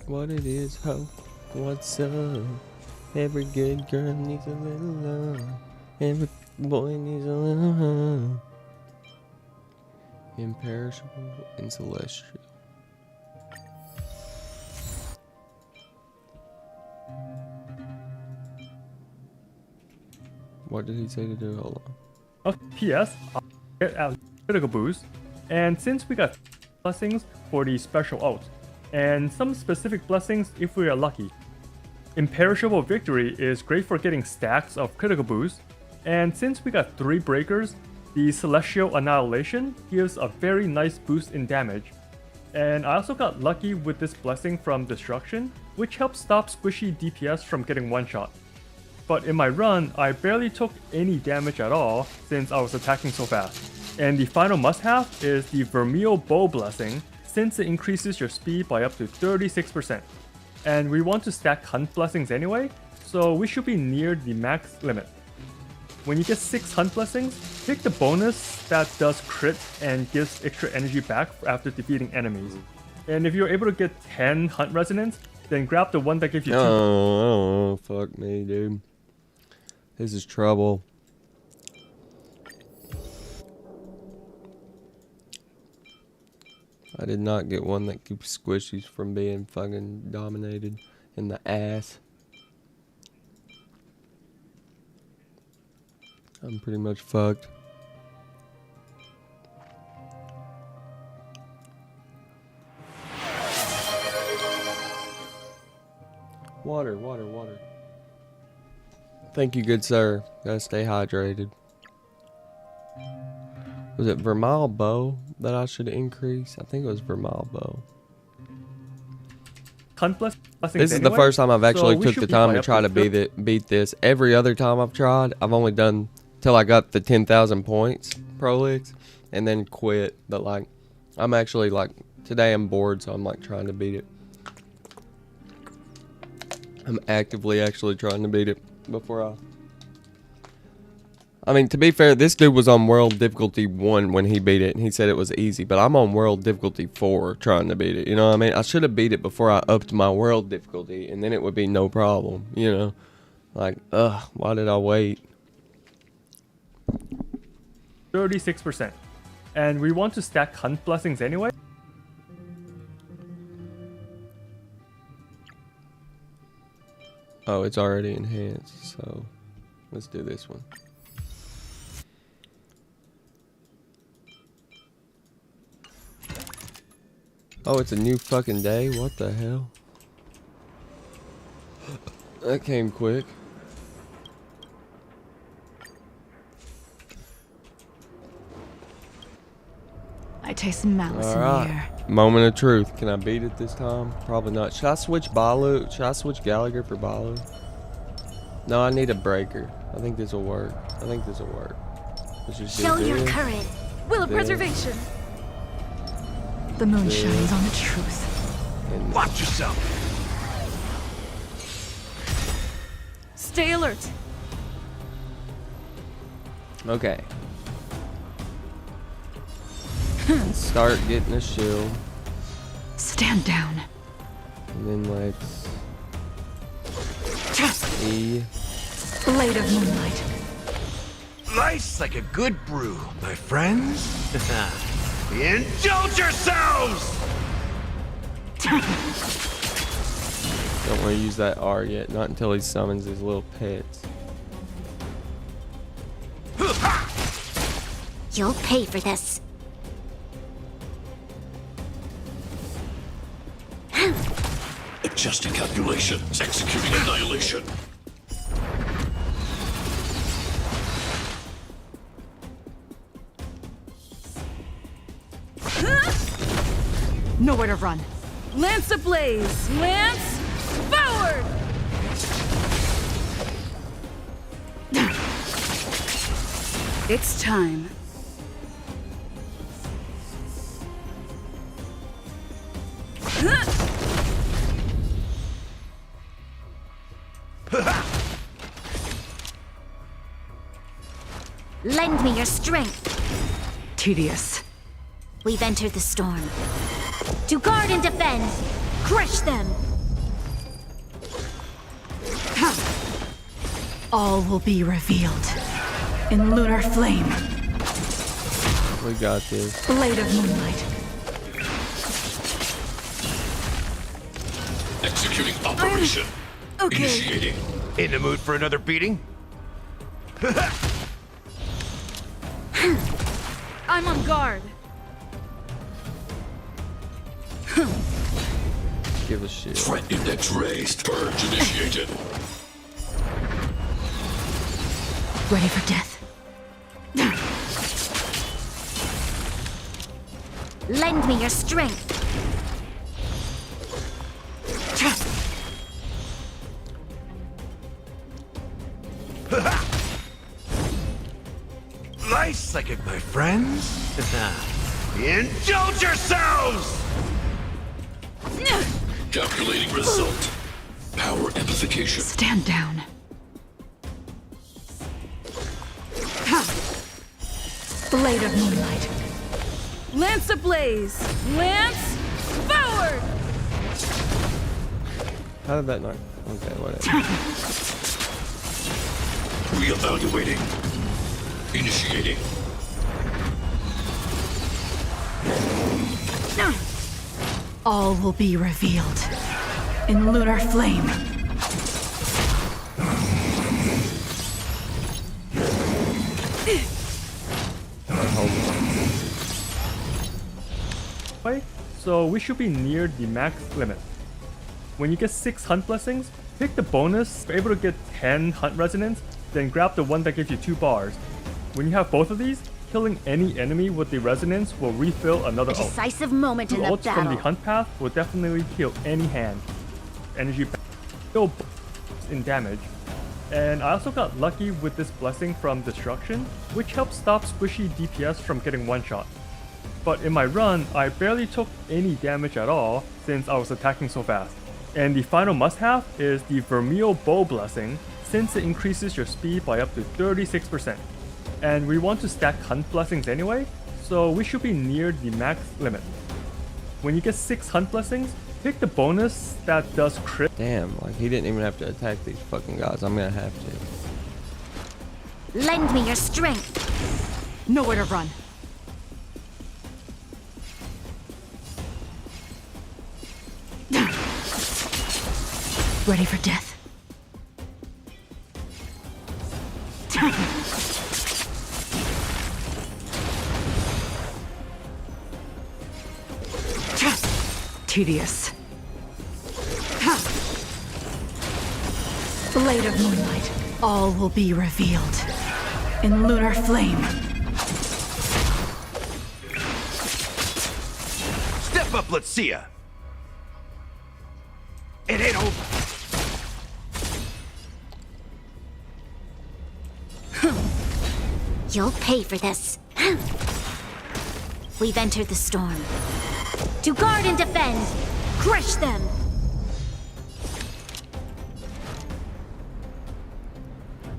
What it is, ho? What's up? Every good girl needs a little love. Every boy needs a little love. Imperishable and celestial. What did he say to do? Hold on. PS, I'll get a critical boost, and since we got blessings for the special ult, and some specific blessings if we are lucky. Imperishable Victory is great for getting stacks of critical boost, and since we got 3 breakers, the Celestial Annihilation gives a very nice boost in damage. And I also got lucky with this blessing from Destruction, which helps stop squishy DPS from getting one-shot. But in my run, I barely took any damage at all since I was attacking so fast. And the final must-have is the Vermeil Bow Blessing, since it increases your speed by up to 36%. And we want to stack Hunt Blessings anyway, so we should be near the max limit. When you get 6 Hunt Blessings, pick the bonus that does crit and gives extra energy back after defeating enemies. And if you're able to get 10 Hunt Resonance, then grab the one that gives you 2. Oh, fuck me, dude. This is trouble. I did not get one that keeps squishies from being fucking dominated in the ass. I'm pretty much fucked. Water, water, water. Thank you, good sir. Gotta stay hydrated. Was it Vermeil Bow that I should increase? I think it was Vermeil Bow. This is the first time I've actually took the time to try to beat this. Every other time I've tried, I've only done till I got the 10,000 points Pro Leagues and then quit. But like, I'm actually like, today I'm bored, so I'm like trying to beat it. I'm actively actually trying to beat it before I mean, to be fair, this dude was on world difficulty 1 when he beat it, and he said it was easy, but I'm on world difficulty 4 trying to beat it, you know what I mean? I should have beat it before I upped my world difficulty, and then it would be no problem, you know? Like, ugh, why did I wait? 36%. And we want to stack Hunt Blessings anyway. Oh, it's already enhanced, so let's do this one. Oh, it's a new fucking day? What the hell? That came quick. I taste malice in the air. Moment of truth. Can I beat it this time? Probably not. Should I switch Balu? Should I switch Gallagher for Balu? No, I need a breaker. I think this will work. I think this will work. Show your courage. Will of preservation. The moon shines on the truth. Watch yourself. Stay alert. Okay. Start getting a shield. Stand down. And then let's E. Blade of moonlight. Life's like a good brew, my friends. Indulge yourselves! Don't want to use that R yet. Not until he summons his little pets. You'll pay for this. Adjusting calculations, executing annihilation. Nowhere to run. Lance ablaze. Lance forward. It's time. Lend me your strength. Tedious. We've entered the storm. To guard and defend. Crush them. All will be revealed in lunar flame. We got this. Blade of moonlight. Executing operation. Okay. Initiating. In the mood for another beating? I'm on guard. Give a shit. Threat index raised. Purge initiated. Ready for death. Lend me your strength. Life's like it, my friends. Indulge yourselves! Calculating result. Power amplification. Stand down. Blade of moonlight. Lance ablaze. Lance forward. How did that not? Okay, whatever. Reevaluating. Initiating. All will be revealed in lunar flame. Right? So we should be near the max limit. When you get 6 hunt blessings, pick the bonus. If you're able to get 10 hunt resonance, then grab the one that gives you 2 bars. When you have both of these, killing any enemy with the resonance will refill another ult. Decisive moment in The the ults from battle. the hunt path will definitely kill any hand. Energy still in damage. And I also got lucky with this blessing from destruction, which helps stop squishy DPS from getting one shot. But in my run, I barely took any damage at all since I was attacking so fast. And the final must-have is the Vermeil Bow Blessing, since it increases your speed by up to 36%. And we want to stack hunt blessings anyway, so we should be near the max limit. When you get 6 hunt blessings, pick the bonus that does crit. Damn, like he didn't even have to attack these fucking guys. I'm gonna have to. Lend me your strength. Nowhere to run. Ready for death. Tedious. Blade of moonlight. All will be revealed in lunar flame. Step up, let's see ya. It ain't over. You'll pay for this. We've entered the storm. To guard and defend! Crush them!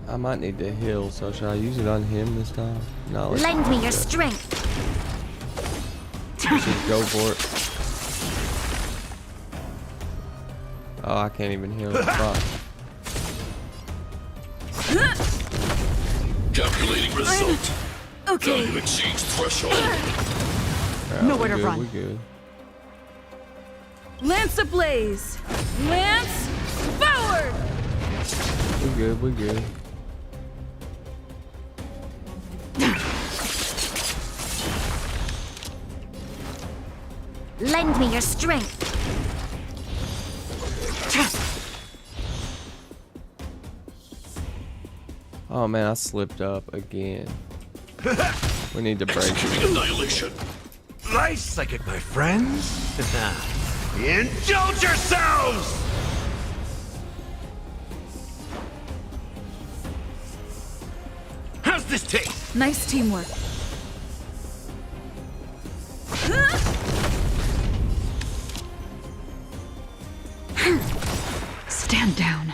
I might need to heal, so should I use it on him this time? No. let's Lend not me do your that. strength! Let's just go for it. Oh, I can't even heal. Fuck. Calculating result. Okay. Value exceeds threshold. Alright, Nowhere we to good, run. We good. Lance ablaze! Lance forward! We good. We good. Lend me your strength! Oh man, I slipped up again. We need to break Executing it. annihilation. Nice like it, my friends. Indulge yourselves! How's this taste? Nice teamwork. Stand down.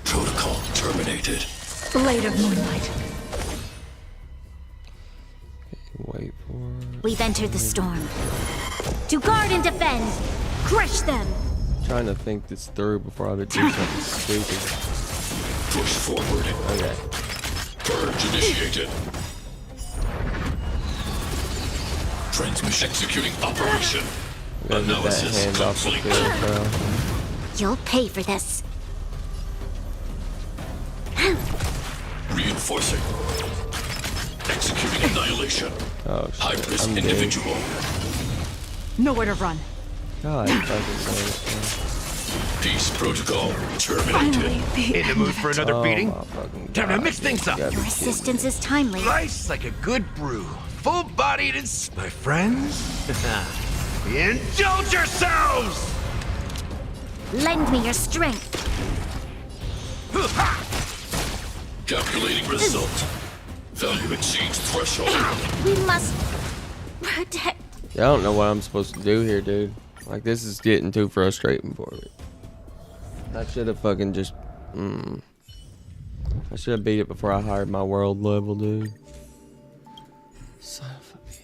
Protocol terminated. Blade of moonlight. Wait for it. We've entered the storm. To guard and defend! Crush them! Trying to think this through before I would do something stupid. Push forward. Okay. Purge initiated. Transmission executing operation. Gotta get that Analysis hand off the complete. field, bro. You'll pay for this. Reinforcing. Executing annihilation. Oh High shit. risk I'm dead. individual. Nowhere to run. God, fucking damn Peace protocol Finally, terminated. the In the mood for it. another Oh beating? my fucking Time to God, mix dude. things up. You gotta Your be kidding me. assistance is timely. Nice like a good brew. Full-bodied and my friends. Indulge yourselves! Lend me your strength. Calculating result. Value exceeds threshold. We must protect. Yeah, I don't know what I'm supposed to do here, dude. Like, this is getting too frustrating for me. I should have fucking just... I should have beat it before I hired my world level, dude. Son of a bitch.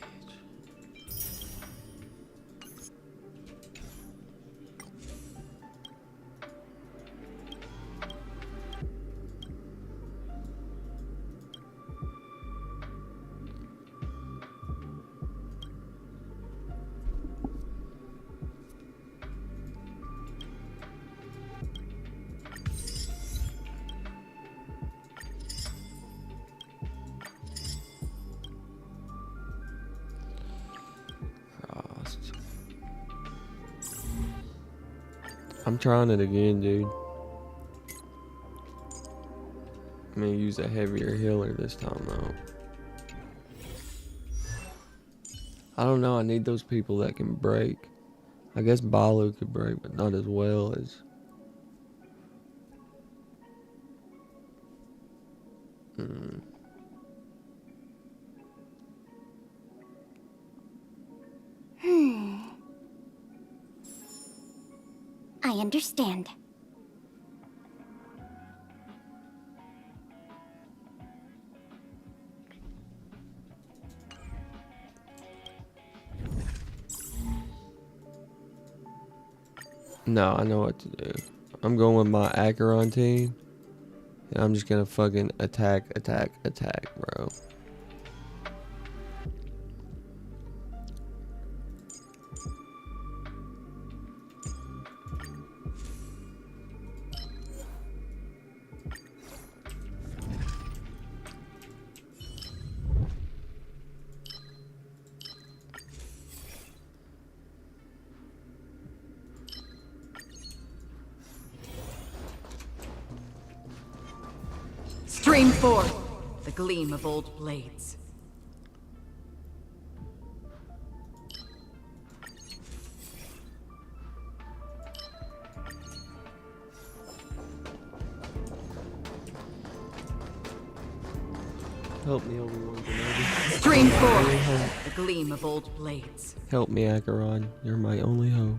I'm trying it again, dude. I'm gonna use a heavier healer this time, though. I don't know. I need those people that can break. I guess Balu could break, but not as well as... I understand. No, I know what to do. I'm going with my Acheron team. And I'm just gonna fucking attack, bro. Stream 4. the gleam of old blades. Help me, Obi-Wan Kenobi. Stream My only 4, hope. the gleam of old blades. Help me, Acheron. You're my only hope.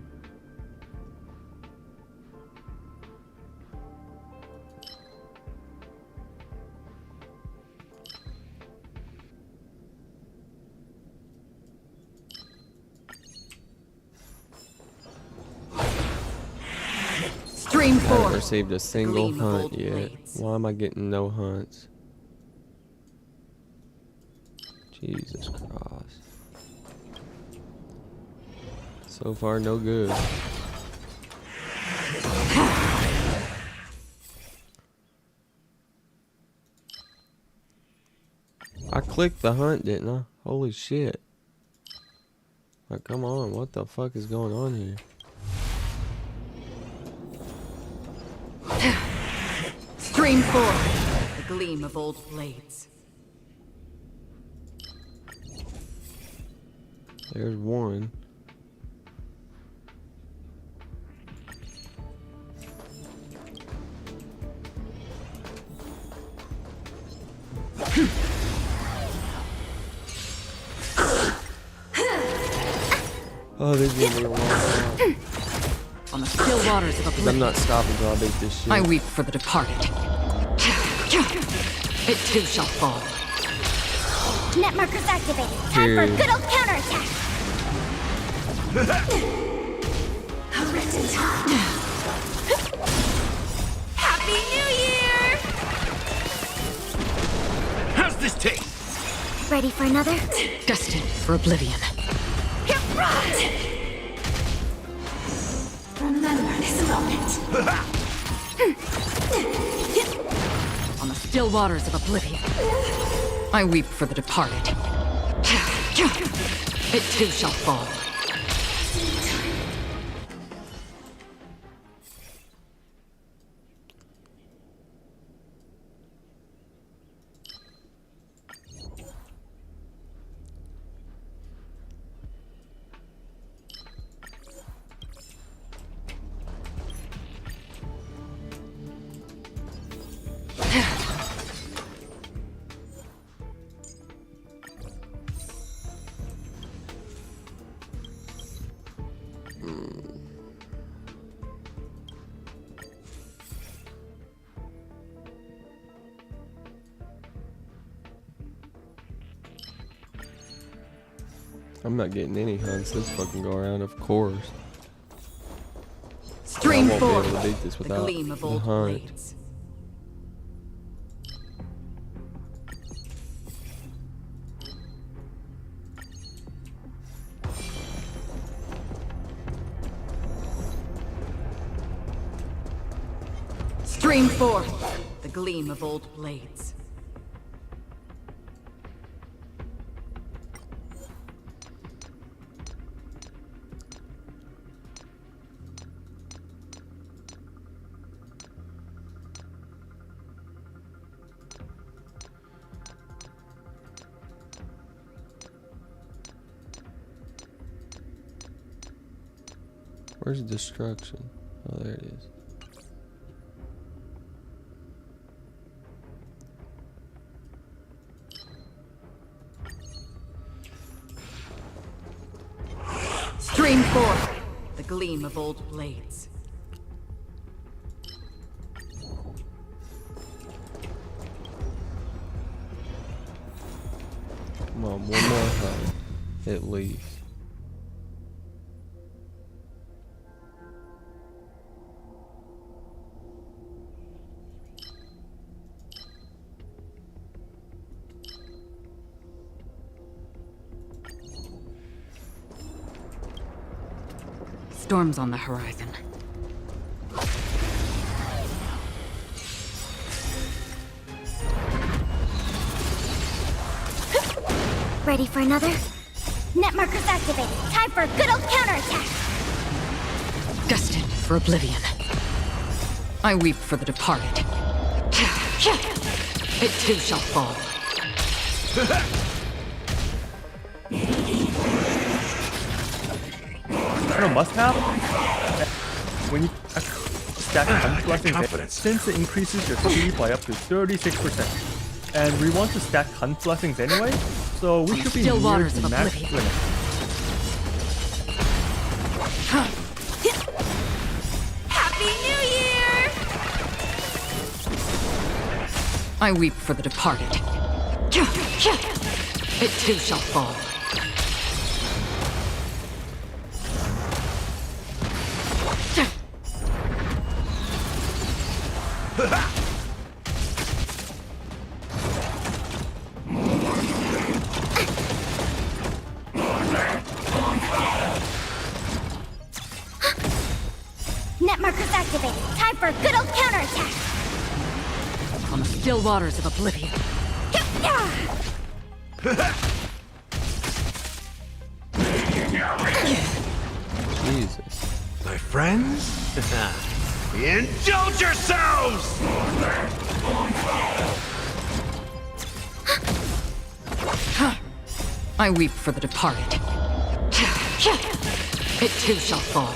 Stream I 4, haven't received a single gleam of hunt old yet. blades. Why am I getting no hunts? Jesus Christ. So far, no good. I clicked the hunt, didn't I? Holy shit. Like, come on, what the fuck is going on here? Stream 4, the gleam of old blades. There's one. Oh, this is gonna be a long time. On the still waters of 'Cause oblivion, I'm not stopping till I beat this shit. I weep for the departed. It too shall fall. Net markers activated. Time for a Period. good old counterattack. Happy New Year! How's this taste? Ready for another? Destined for oblivion. Remember this moment. On the still waters of oblivion, I weep for the departed. It too shall fall. I'm not getting any hunts this fucking go around, of course. Stream I won't 4, be able to beat this the without gleam of the old hunt. blades. Stream 4, the gleam of old blades. Where's destruction? Oh, there it is. Stream 4, the gleam of old blades. Come on, one more hunt, at least. Storms on the horizon. Ready for another? Net markers activated. Time for a good old counterattack. Destined for oblivion. I weep for the departed. It too shall fall. Must have. When you stack Hunt since it increases your speed by up to 36%. And we want to stack Hunt Blessings anyway, so we should be Still near waters the of max oblivion. limit. Happy New Year! I weep for the departed. It too shall fall. Net markers activated. Time for a good old counterattack. On the still waters of oblivion. Jesus. My friends? Indulge yourselves! I weep for the departed. It too shall fall.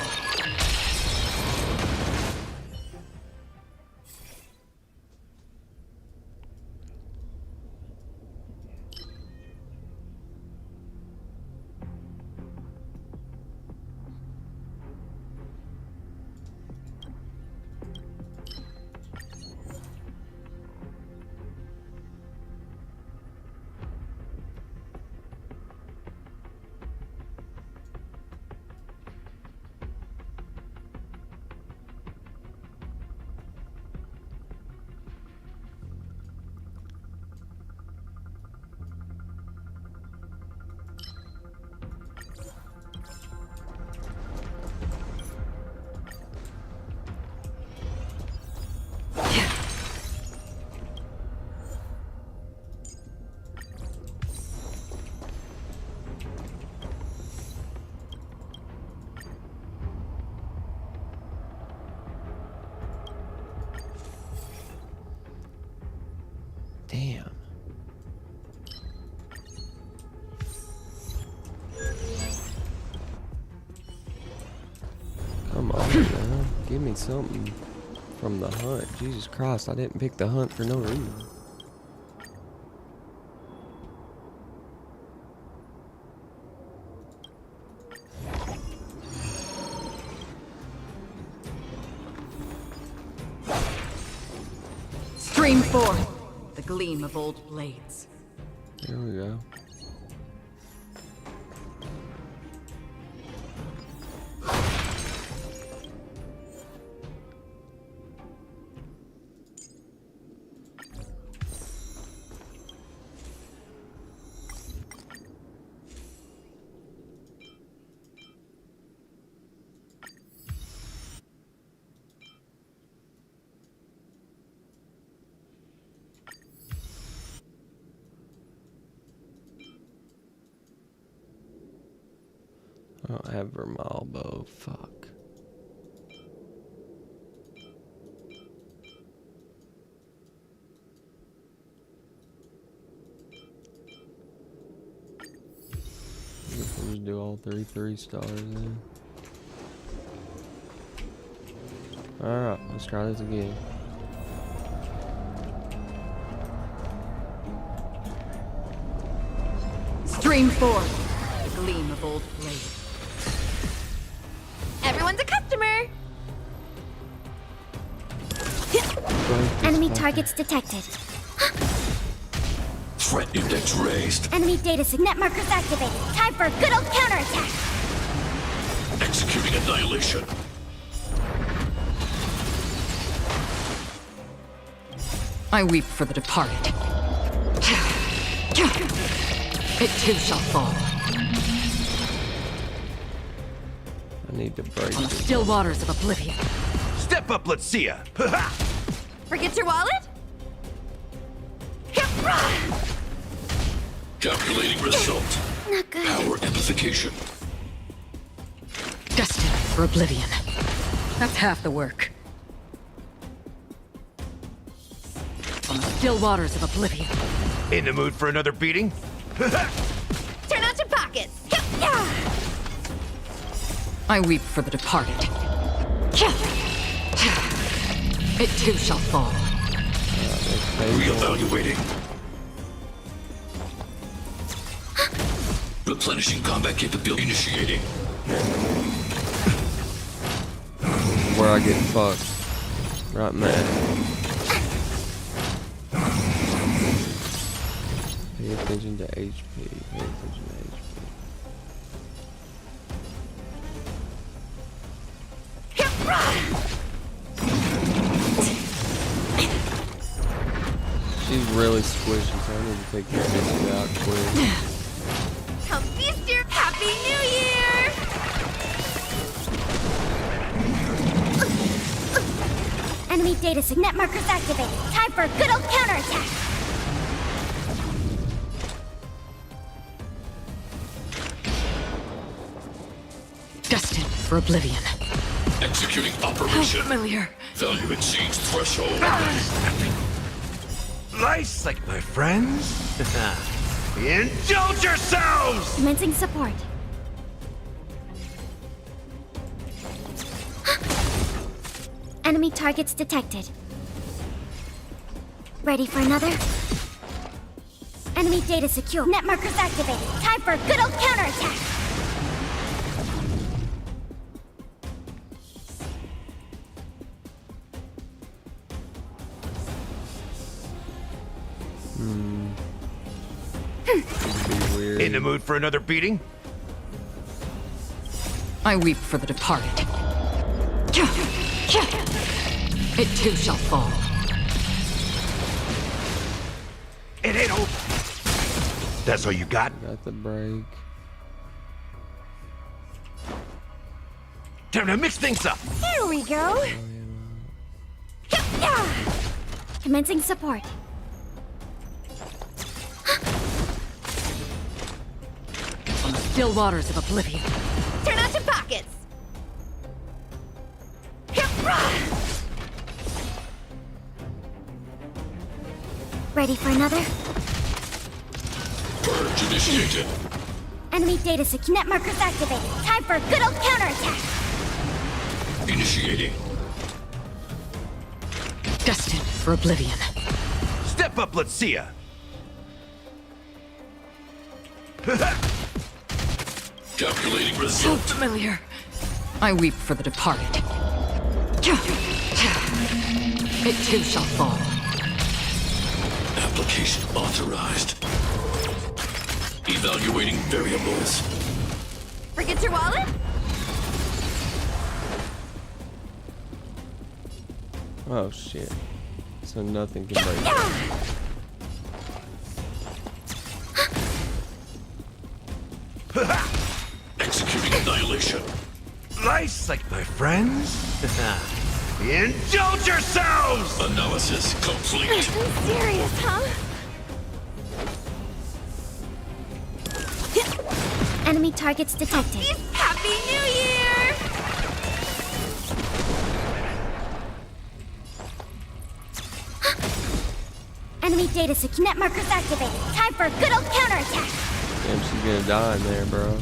Damn. Come on, man. Give me something from the hunt. Jesus Christ, I didn't pick the hunt for no reason. Stream forth the gleam of old blades. There we go. I don't have Vermal bow. Fuck. I guess we'll just do all 3 stars then. Alright, let's try this again. Stream forth the gleam of old blades. Everyone's a customer! Enemy targets detected. Threat index raised. Enemy data net markers activated. Time for a good old counterattack. Executing annihilation. I weep for the departed. It too shall fall. I need to break On the this. still waters of oblivion. Step up, let's see ya! Forget your wallet? Calculating result. Not good. Power amplification. Destined for oblivion. That's half the work. On the still waters of oblivion. In the mood for another beating? Turn out your pockets. I weep for the departed. It too shall fall. Reevaluating. Replenishing combat capability. Initiating. Where I get fucked. Right in there. Pay attention to HP. Pay attention to HP. She's really squishy, so I need to take these bitches out quick. Come feast your Happy New Year! Enemy data net markers activated. Time for a good old counterattack. Destined for oblivion. Executing How operation. familiar. Value exceeds threshold. Nice, like my friends? Indulge yourselves! Commencing support. Enemy targets detected. Ready for another? Enemy data secure. Net markers activated. Time for a good old counterattack. In the mood for another beating? I weep for the departed. It too shall fall. It ain't over. That's all you got? Got the break. Time to mix things up. Here we go. Commencing support. On the still waters of oblivion. Turn out your pockets. Ready for another? Purge initiated. Enemy data secure. Net markers activated. Time for a good old counterattack. Initiating. Destined for oblivion. Step up, let's see ya. Calculating So result. familiar. I weep for the departed. It too shall fall. Application authorized. Evaluating variables. Forget your wallet? Oh shit. So nothing can break it. Executing annihilation. Nice, like my friends? Indulge yourselves! Analysis complete. Serious, huh? Enemy targets detected. Happy New Year! Enemy data secure. Net markers activated. Time for a good old counterattack. Damn, she's gonna die in there, bro.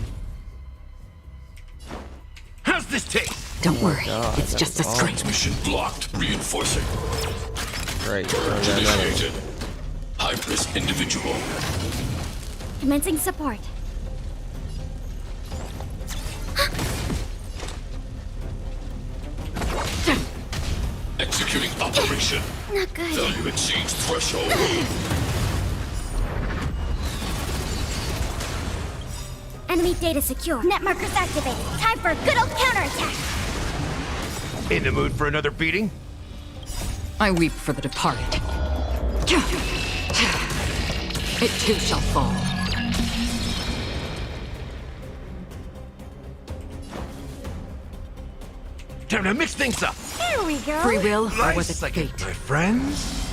How's this taste? Don't worry, God, it's that just a was string. Transmission blocked. Reinforcing. Great. Purge initiated. High-risk individual. Commencing support. Executing operation. Not good. Value exceeds threshold. Enemy data secure. Net markers activated. Time for a good old counterattack. In the mood for another beating? I weep for the departed. It too shall fall. Time to mix things up. Here we go. Free will, or was it Nice, like fate? my friends?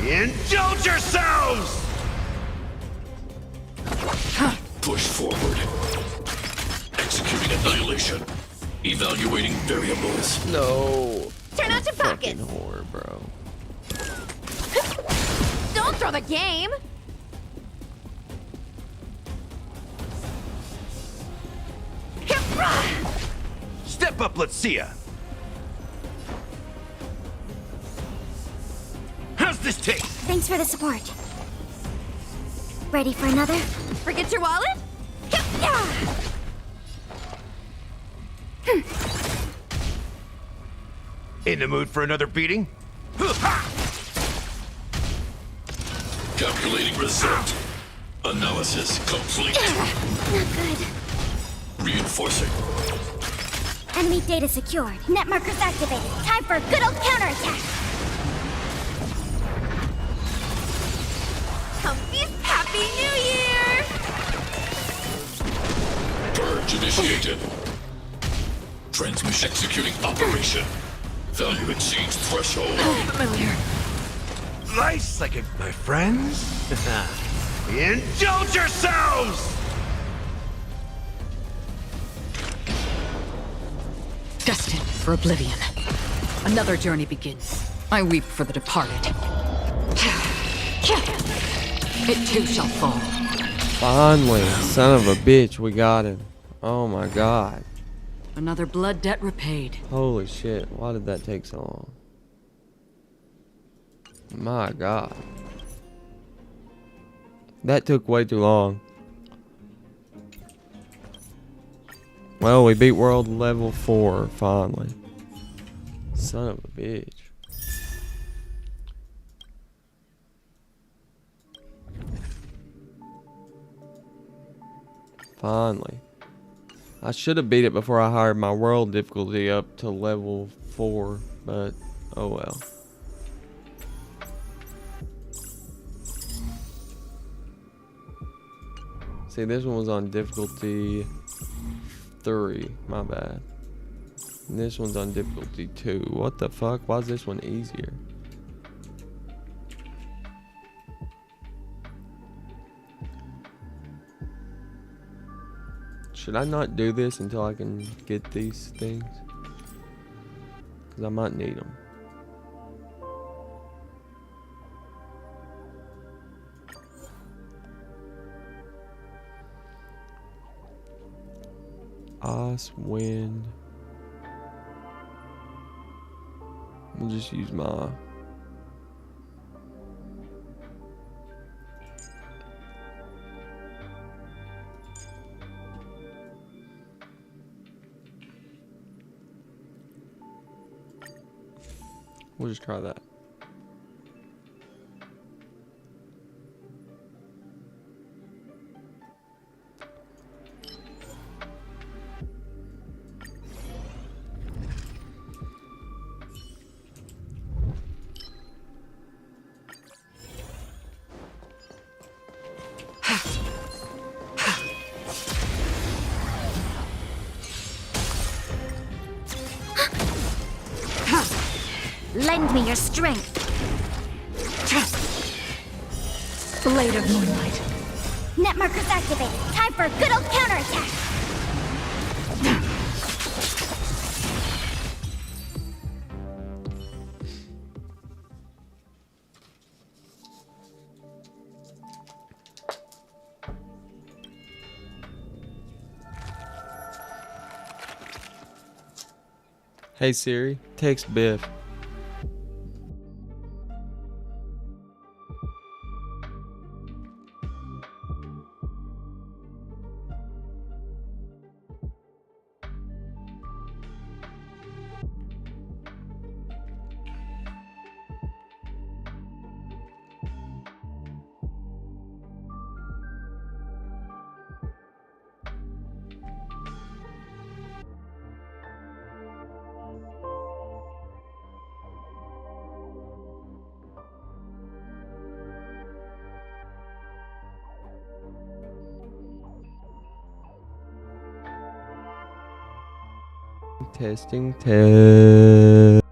Indulge yourselves! Push forward. Executing annihilation. Evaluating variables. No. Turn out your Fucking pockets. whore, bro. throw the game! Step up, let's see ya. How's this taste? Thanks for the support. Ready for another? Forget your wallet? In the mood for another beating? Calculating result. Analysis complete. Not good. Reinforcing. Enemy data secured. Net markers activated. Time for a good old counterattack. Happy New Year! Purge initiated. Transmission executing operation. Value exceeds threshold. Familiar. Life's like it, my friends. Indulge yourselves! Destined for oblivion. Another journey begins. I weep for the departed. It too shall fall. Finally, son of a bitch, we got him. Oh my god. Another blood debt repaid. Holy shit, why did that take so long? My god. That took way too long. Well, we beat world level 4, finally. Son of a bitch. Finally. I should have beat it before I hired my world difficulty up to level 4, but oh well. See, this one was on difficulty 3, my bad. And this one's on difficulty 2. What the fuck? Why is this one easier? Should I not do this until I can get these things? Because I might need them. Ice, wind. We'll just use my... We'll just try that. Lend me your strength. Blade of moonlight. Net markers activated. Time for a good old counterattack. Hey Siri, text Biff. Testing test.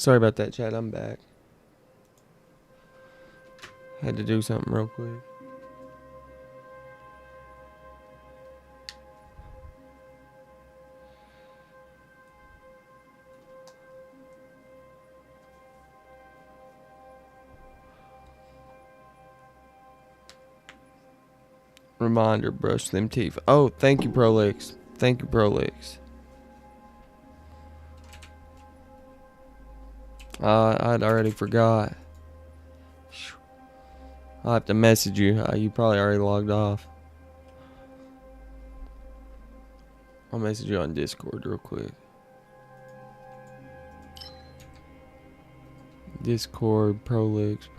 Sorry about that, chat. I'm back. Had to do something real quick. Reminder, brush them teeth. Oh, thank you, Prolix. Thank you, Prolix. I'd already forgot. I'll have to message you. You probably already logged off. I'll message you on Discord real quick. Discord, Prolix.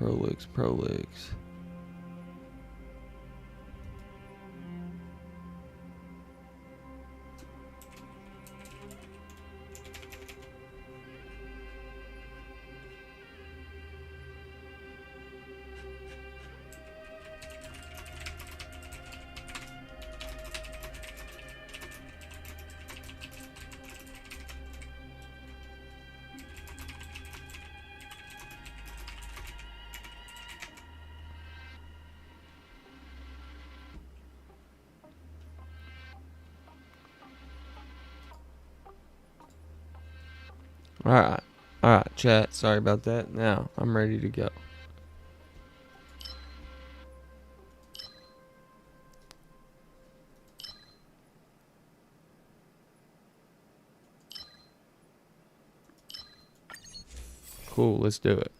Alright, chat. Sorry about that. Now, I'm ready to go. Cool, let's do it.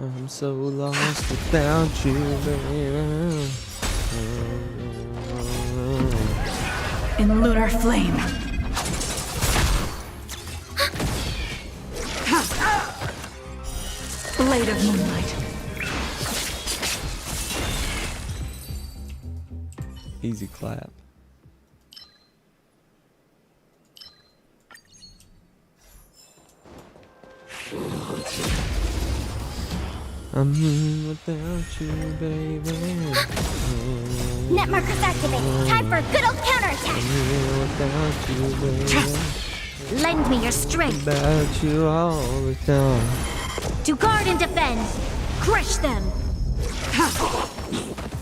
I'm so lost without you, baby. In lunar flame. Blade of moonlight. Easy clap. I'm here without you, baby. Net markers activated. Time for a good old counterattack. I'm here without you, baby. Lend me your strength. About you all the time. To guard and defend. Crush them.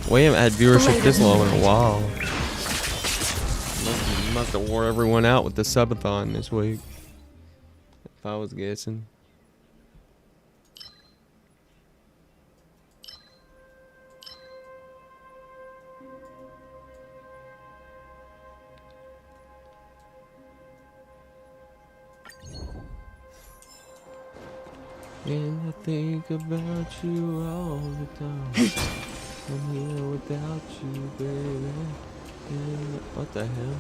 We haven't had viewership this low in a while. Must have wore everyone out with the subathon this week. If I was guessing. And I think about you all the time. I'm here without you, baby. And what the hell?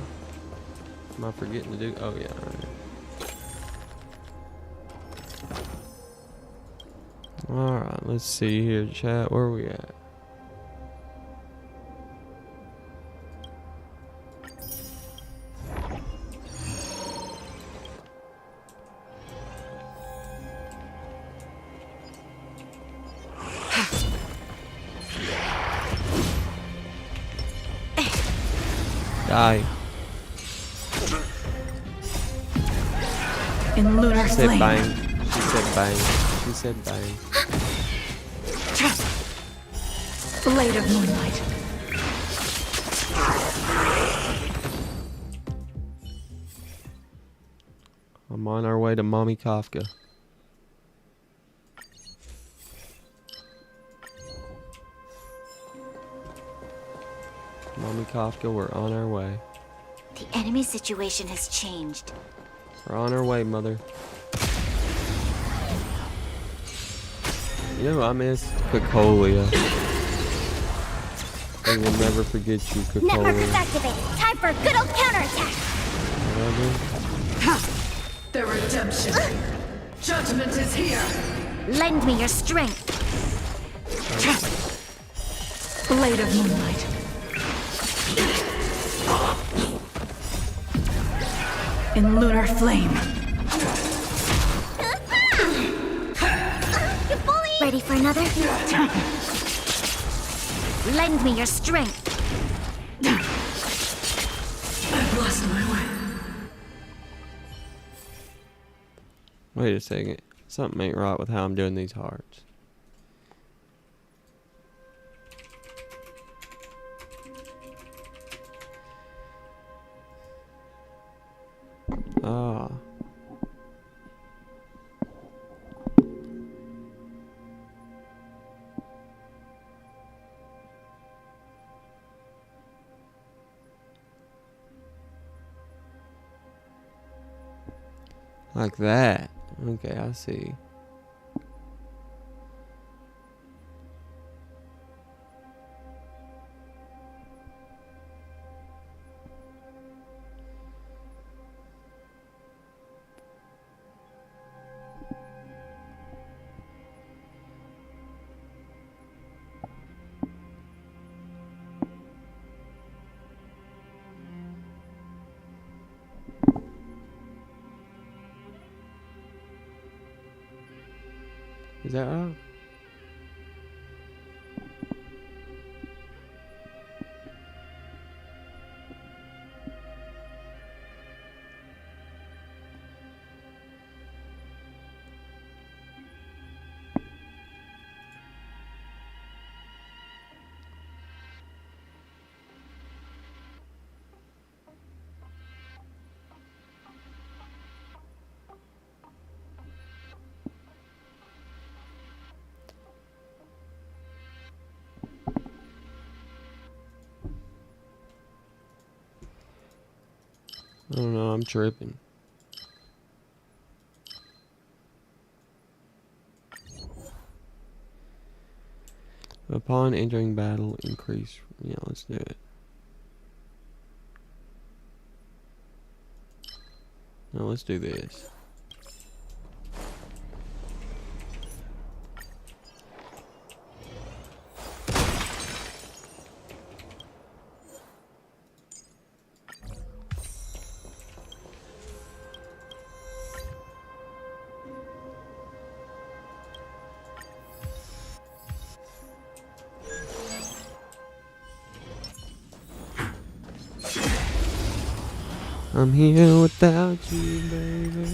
Am I forgetting to do? Oh yeah, alright, let's see here, chat. Where are we at? Die. In lunar She said flame. bang. She said bang. She said bang. Blade of moonlight. I'm on our way to Mommy Kafka. Mommy Kafka, we're on our way. The enemy situation has changed. We're on our way, mother. You know, I miss Cocolia. We will never forget you, Net markers Cocolia. activated. Time for a good old counterattack. The redemption. Judgment is here. Lend me your strength. Blade of moonlight. In lunar flame. Ready for another? Lend me your strength. I've lost my way. Wait a second. Something ain't right with how I'm doing these hearts. Ah. Like that. Okay, I see. Is that right? I don't know, I'm tripping. Upon entering battle, increase. Yeah, let's do it. No, let's do this. I'm here without you, baby.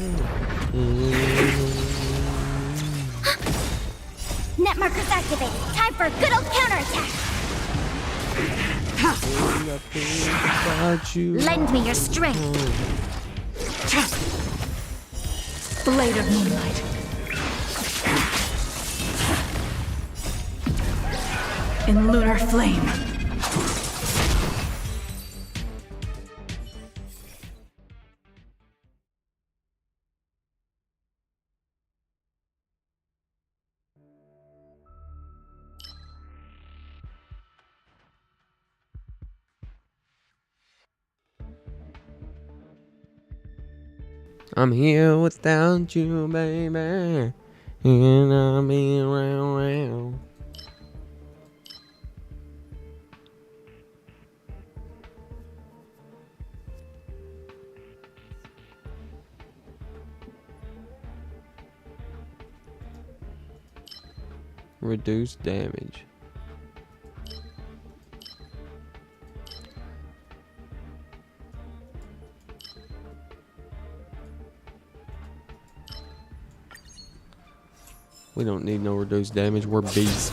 Net markers activated. Time for a good old counterattack. Without you. Lend me your strength. Blade of moonlight. In lunar flame. I'm here without you, baby. And I'm in round. Reduce damage. We don't need no reduced damage. We're beasts.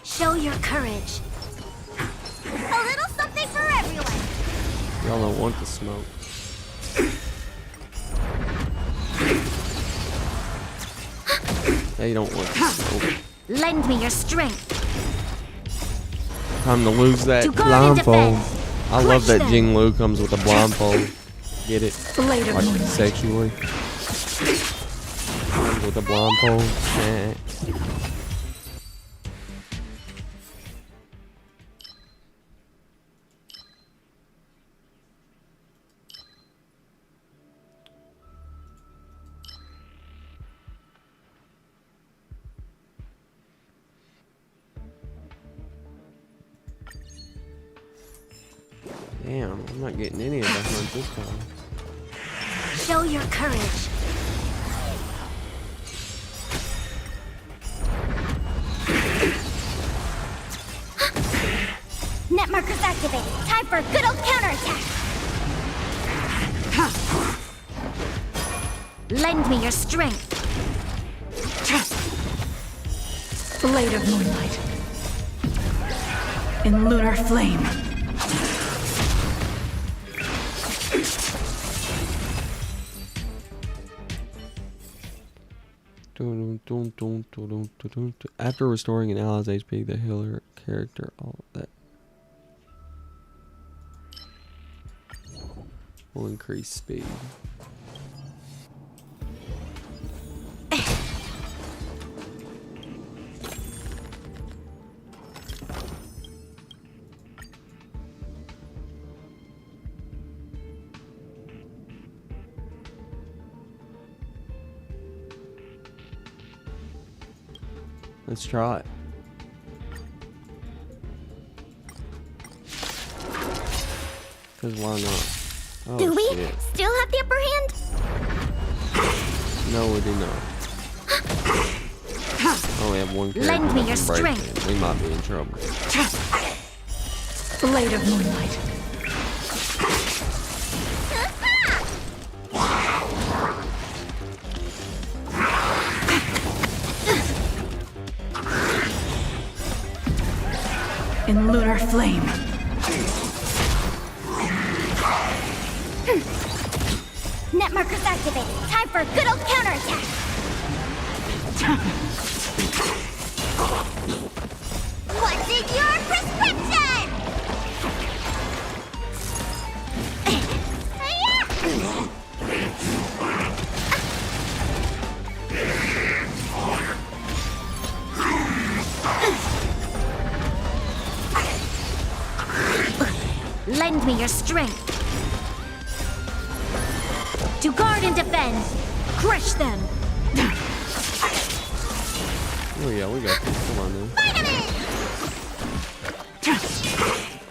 Show your courage. A little something for everyone. Y'all don't want the smoke. They don't want the smoke. Lend me your strength. Time to lose that To guard and blindfold. defend. I love Crush that them. Jing Lu comes with a blindfold. Get it? Blade of Like moonlight. sexually. Comes with a blindfold. Damn, I'm not getting any of the hunt this time. Show your courage. markers activated. Time for a good old counterattack. Lend me your strength. Blade of moonlight. In lunar flame. After restoring an ally's HP, the healer character, all of that will increase speed. Let's try it. Cause why not? Oh, Do we shit. still have the upper hand? No, we do not. I only have one character. Lend me that your can break strength. it. We might be in trouble. Blade of moonlight. In lunar flame. Net markers activated. Time for a good old counterattack. What's in your prescription? Lend me your strength. To guard and defend. Crush them. Oh yeah, we got this. Come on now.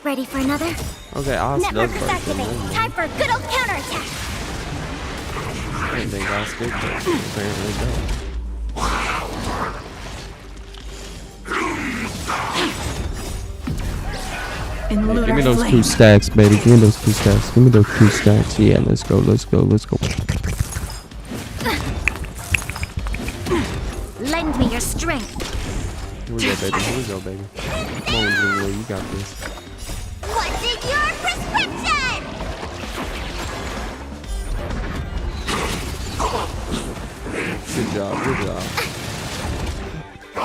Ready for another? Okay, Ice Net does markers break them. activated. Time for a good old counterattack. I didn't think Ice did that. Apparently it does. In Yeah, lunar give me those flame. 2 stacks, baby. Give me those 2 stacks. Give me those 2 stacks. Yeah, let's go, let's go, let's go. Lend me your strength. Here we go, baby. Here we go, baby. Come on, Jingwei, you got this. What's in your prescription? Good job, good job.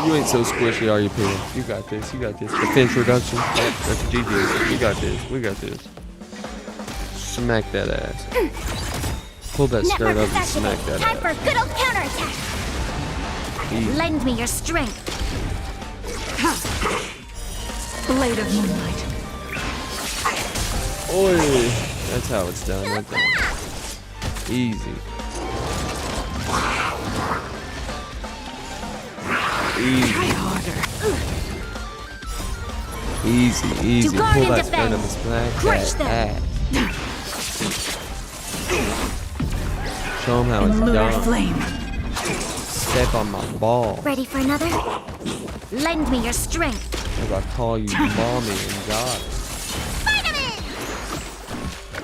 You ain't so squishy, are you, Peter? You got this, you got this. Defense reduction. Yep, that's GG. We got this, we got this. Smack that ass. Pull that Net skirt up markers and smack activated. that Time for a ass. good old counterattack. Easy. Lend me your strength. Blade of moonlight. Oi! That's how it's done right there. Easy. Easy. Try harder. Easy, easy. guard Pull and that skirt defend. up and smack Crush that them. ass. Show them how In it's lunar done. flame. Step on my ball. Ready for another? Lend me your strength. As I call you mommy and God.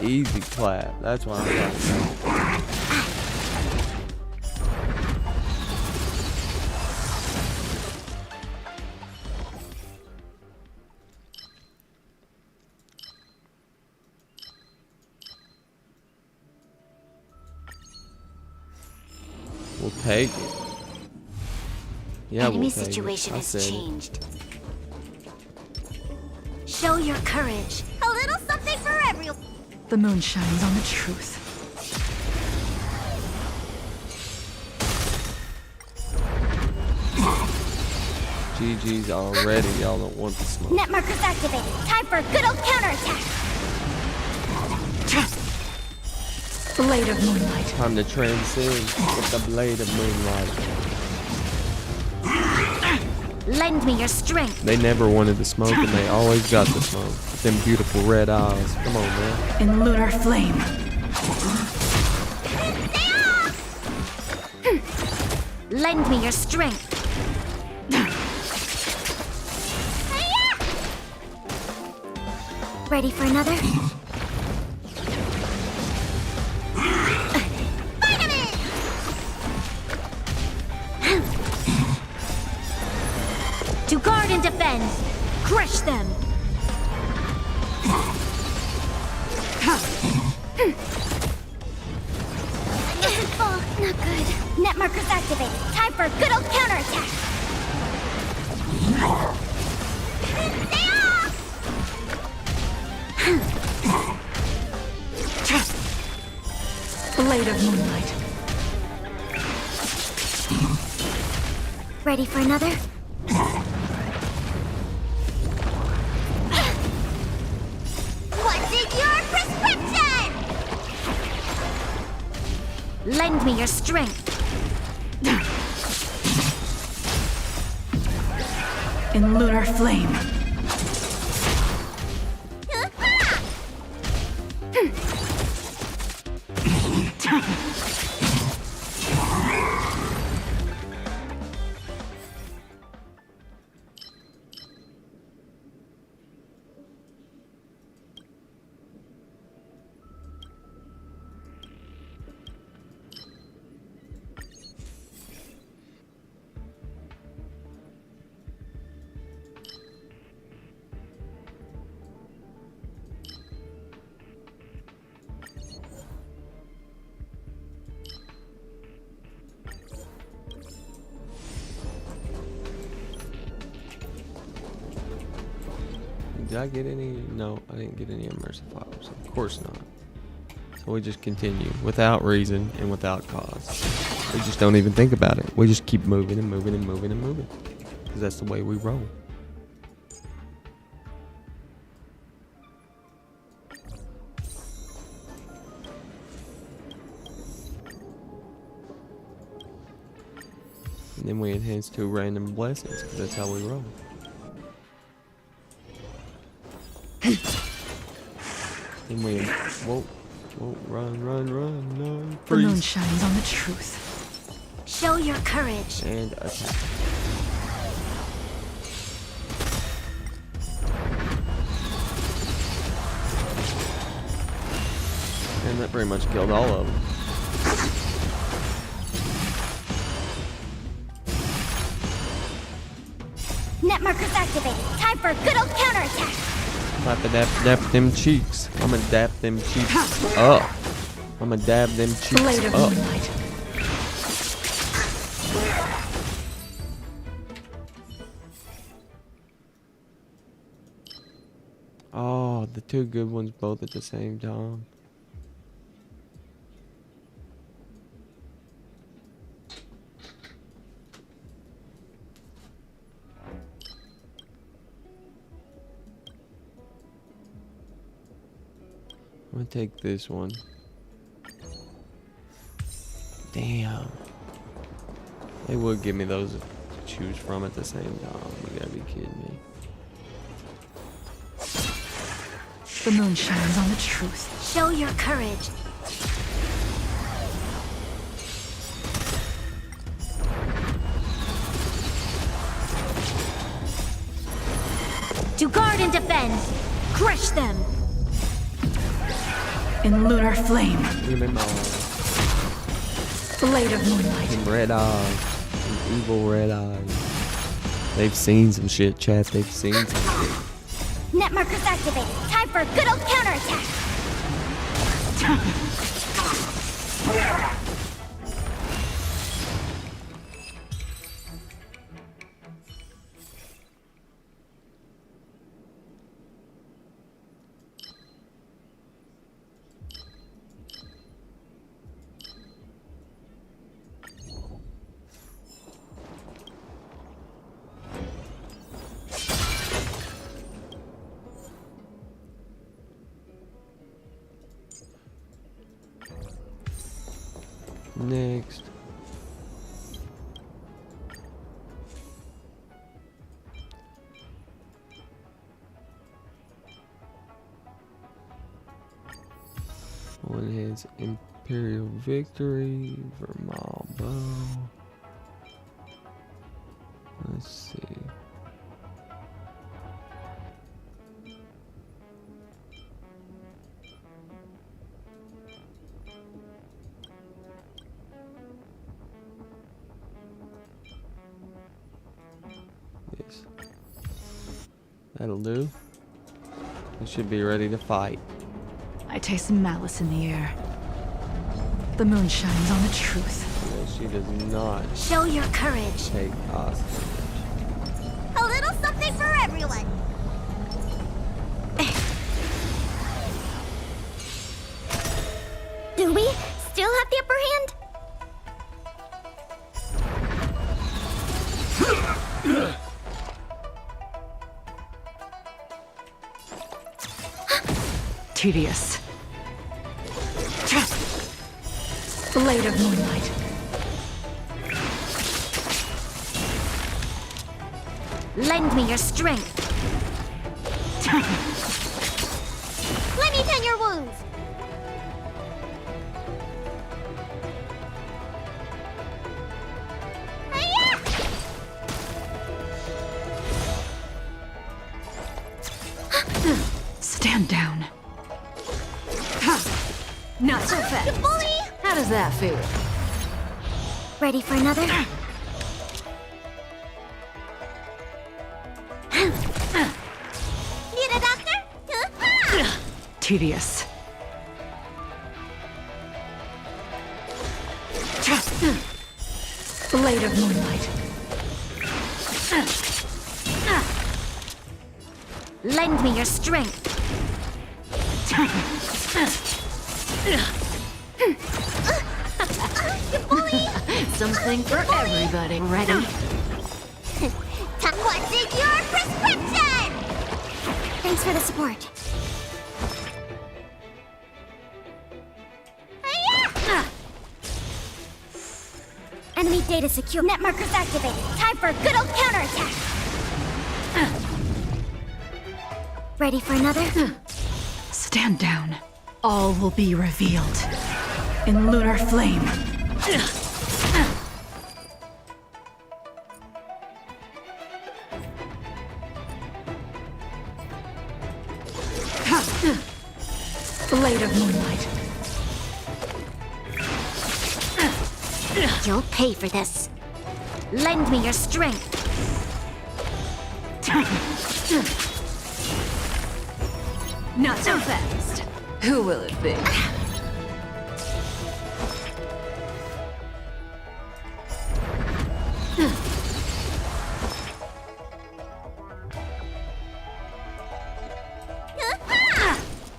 Easy clap. That's what I'm talking about. We'll take it. Yeah, Enemy we'll take situation it. I has said it. changed. Show your courage. A little something for everyone. The moon shines on the truth. GG's already. Y'all don't want the smoke. Net markers activated. Time for a good old counterattack. Blade of moonlight. Time to transcend with the blade of moonlight. Lend me your strength. They never wanted the smoke, and they always got the smoke. With them beautiful red eyes. Come on, man. In lunar flame. Lend me your strength. Ready for another? To guard and defend! Crush them! Oh, not good. Net markers activated. Time for a good old counterattack! Stay off! Blade of moonlight. Ready for another? What's in your prescription? Lend me your strength. In lunar flame. Did I get any? No, I didn't get any immersive fibers. Of course not. So we just continue without reason and without cause. We just don't even think about it. We just keep moving and moving and moving and moving. Because that's the way we roll. And then we enhance to random blessings because that's how we roll. Then we whoa, run, The freeze. moon shines on the truth. Show your courage. And attack. And that pretty much killed all of them. Net markers activated. Time for a good old counterattack. Dap them cheeks. I'ma dap them cheeks up. I'ma dab them cheeks Blade of up. moonlight. Oh, the two good ones both at the same time. I'm gonna take this one. Damn. They would give me those to choose from at the same time. You gotta be kidding me. The moon shines on the truth. Show your courage. To guard and defend. Crush them. In lunar flame. Give me my Blade of moonlight. them red eyes. Them evil red eyes. They've seen some shit, chat. They've seen some shit. Net markers activated. Time for a good old counterattack. Next. One has Imperial Victory, Vermal Bow. Let's see. That'll do. We should be ready to fight. I taste malice in the air. The moon shines on the truth. Yeah, she does not Show your courage. take hostage. A little something for everyone. Do we still have the upper hand? Tedious. Blade of moonlight. Lend me your strength. Let me tend your wounds. Stand down. Not so fast. Bully! How does that feel? Ready for another? Need a doctor? Tedious. Blade of moonlight. Lend me your strength. Something for everybody. Ready? What's in your prescription? Thanks for the support. Enemy data secure. Net markers activated. Time for a good old counterattack. Ready for another? Stand down. All will be revealed. In lunar flame. Blade of moonlight. You'll pay for this. Lend me your strength. Not so fast. Who will it be?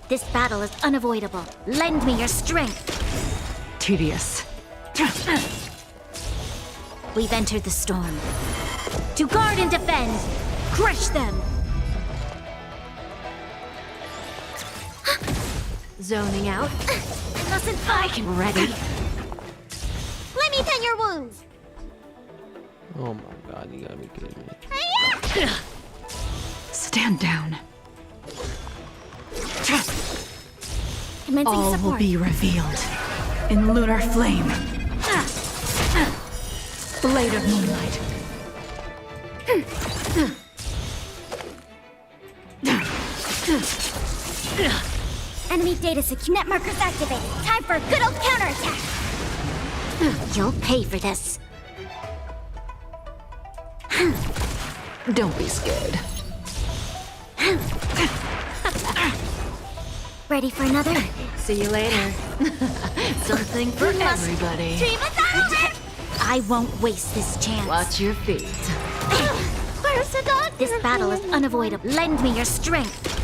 This battle is unavoidable. Lend me your strength. Tedious. We've entered the storm. To guard and defend. Crush them. Zoning out. Mustn't fight. Ready? Let me tend your wounds. Oh my god, you gotta be kidding me. Stand down. Commencing All support. will be revealed. In lunar flame. Blade of moonlight. Enemy data secure. Net markers activated. Time for a good old counterattack. You'll pay for this. Don't be scared. Ready for another? See you later. Something for everybody. Dream is over! I won't waste this chance. Watch your feet. Where's the doctor? This battle is unavoidable. Lend me your strength.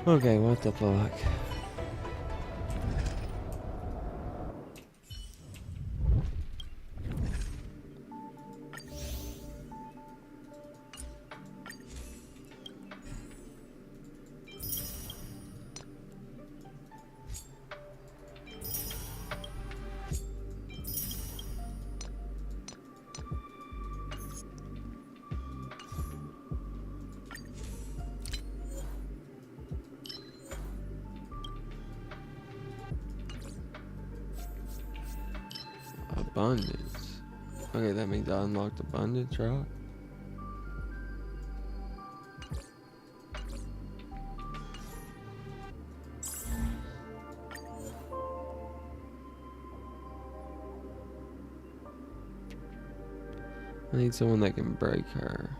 Okay, what the fuck? Abundance. Okay, that means I unlocked abundance, right? I need someone that can break her.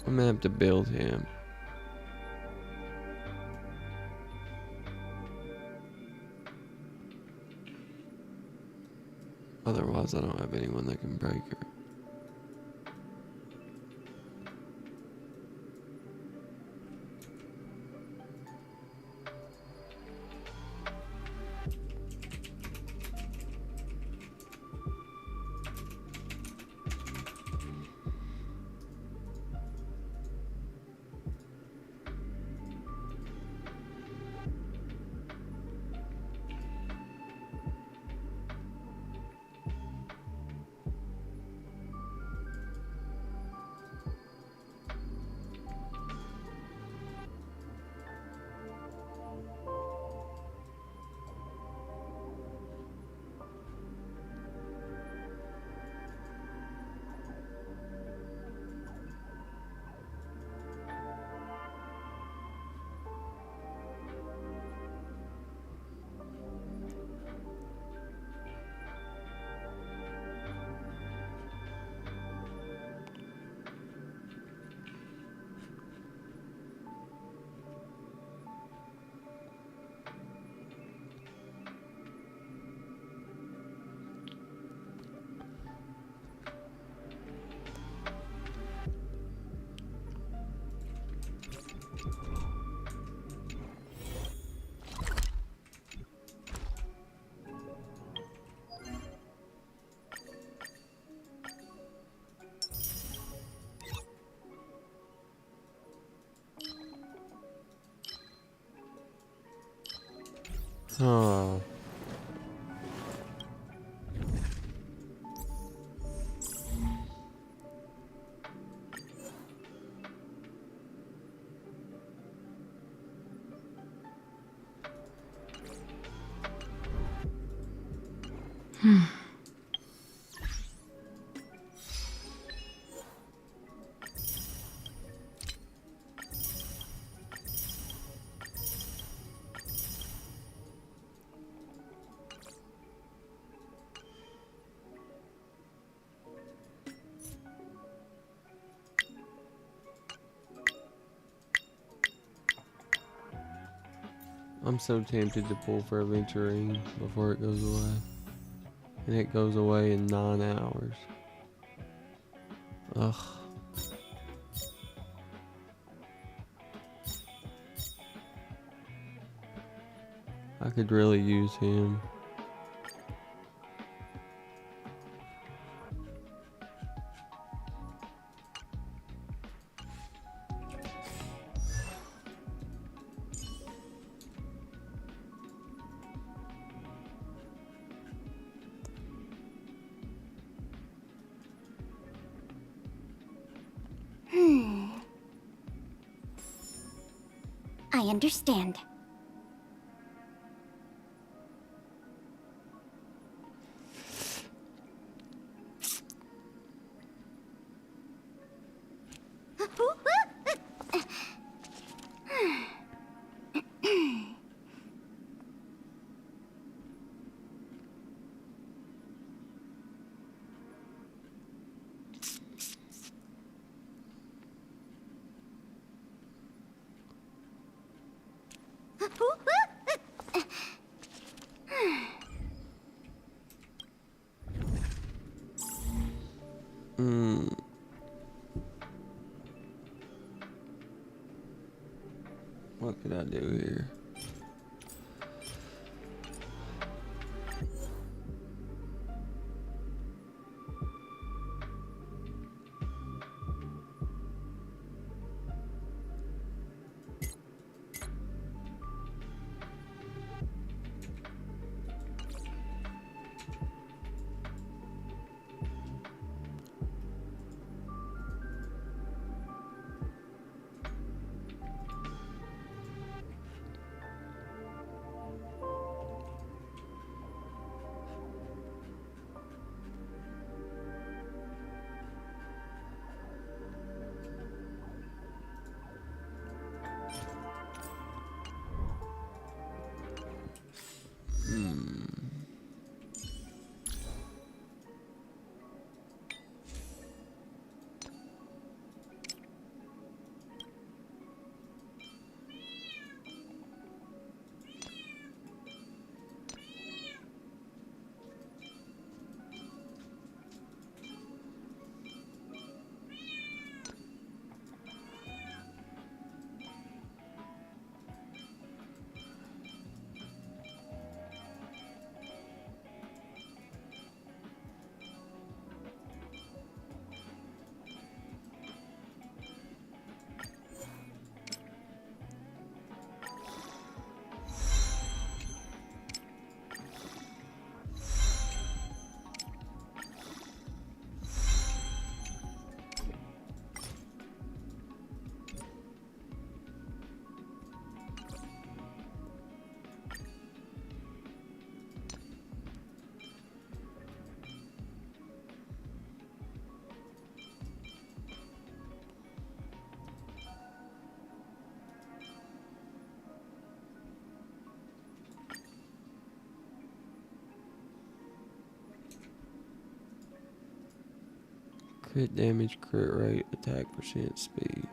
I'm gonna have to build him. Otherwise, I don't have anyone that can break her. Oh. I'm so tempted to pull for Aventurine before it goes away. And it goes away in 9 hours. Ugh. I could really use him. I understand. What could I do here? Crit damage, crit rate, attack percent, speed.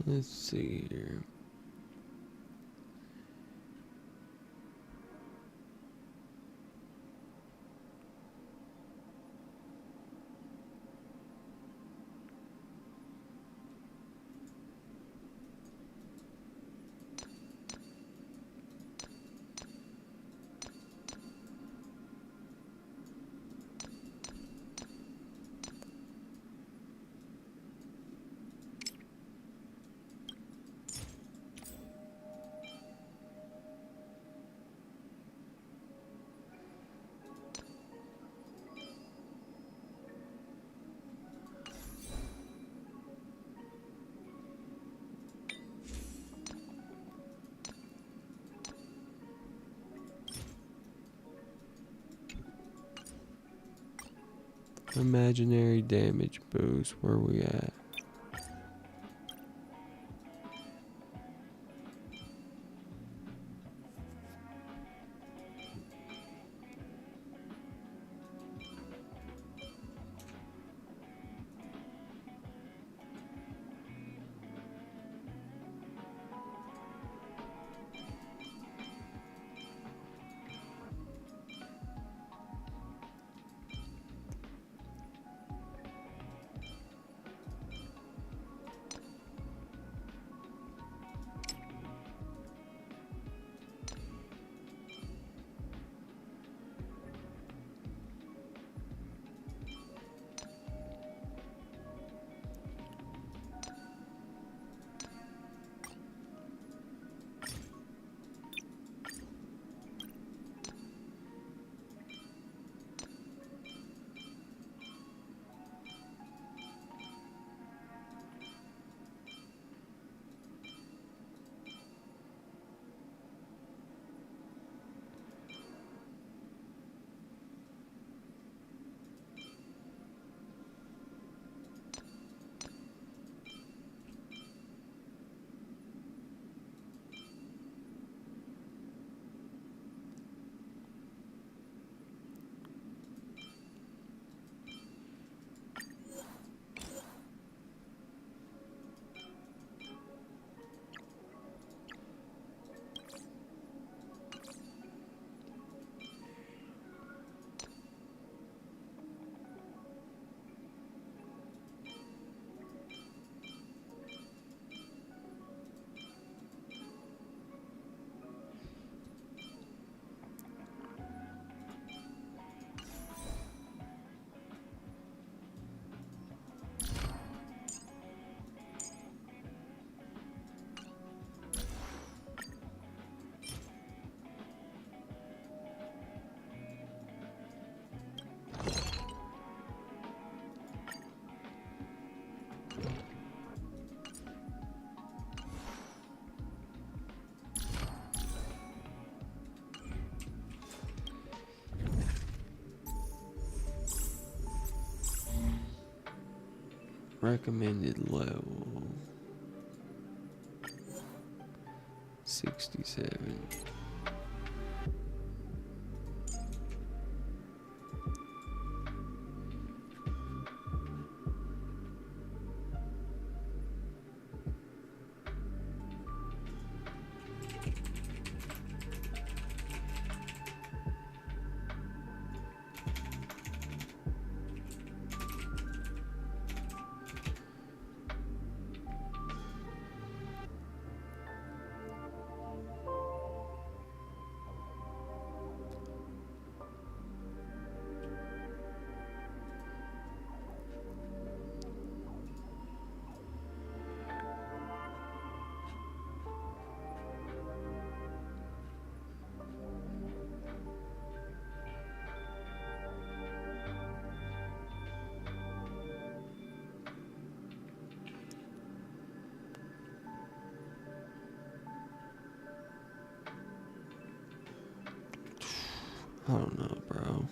Let's see here. Imaginary damage boost. Where we at? Recommended level 67. I don't know, bro.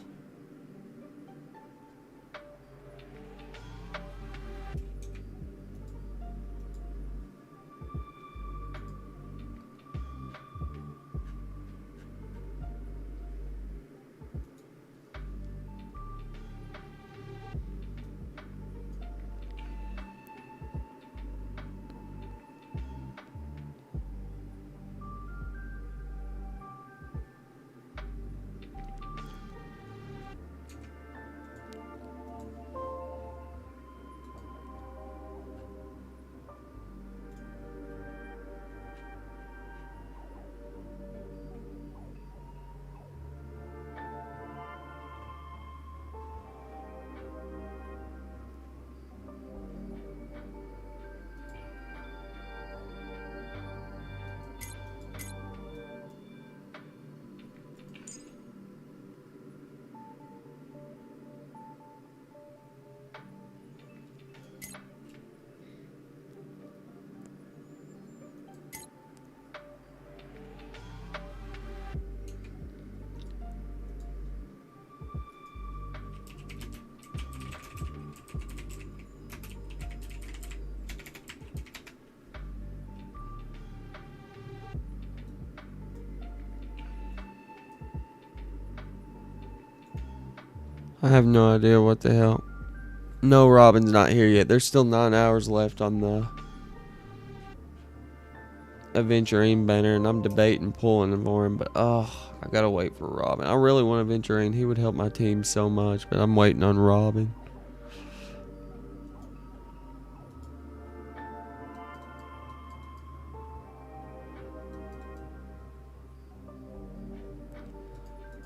I have no idea what the hell. No, Robin's not here yet. There's still 9 hours left on the Aventurine banner, and I'm debating pulling him for him, but I gotta wait for Robin. I really want Aventurine. He would help my team so much, but I'm waiting on Robin.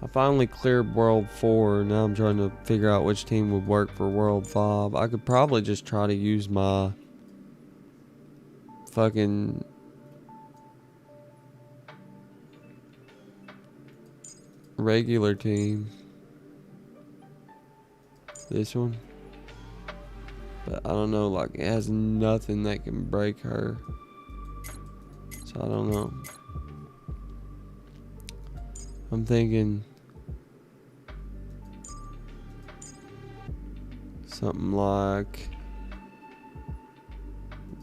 I finally cleared World 4. Now I'm trying to figure out which team would work for World 5. I could probably just try to use my fucking regular team. This one. But I don't know, like it has nothing that can break her. So I don't know. I'm thinking something like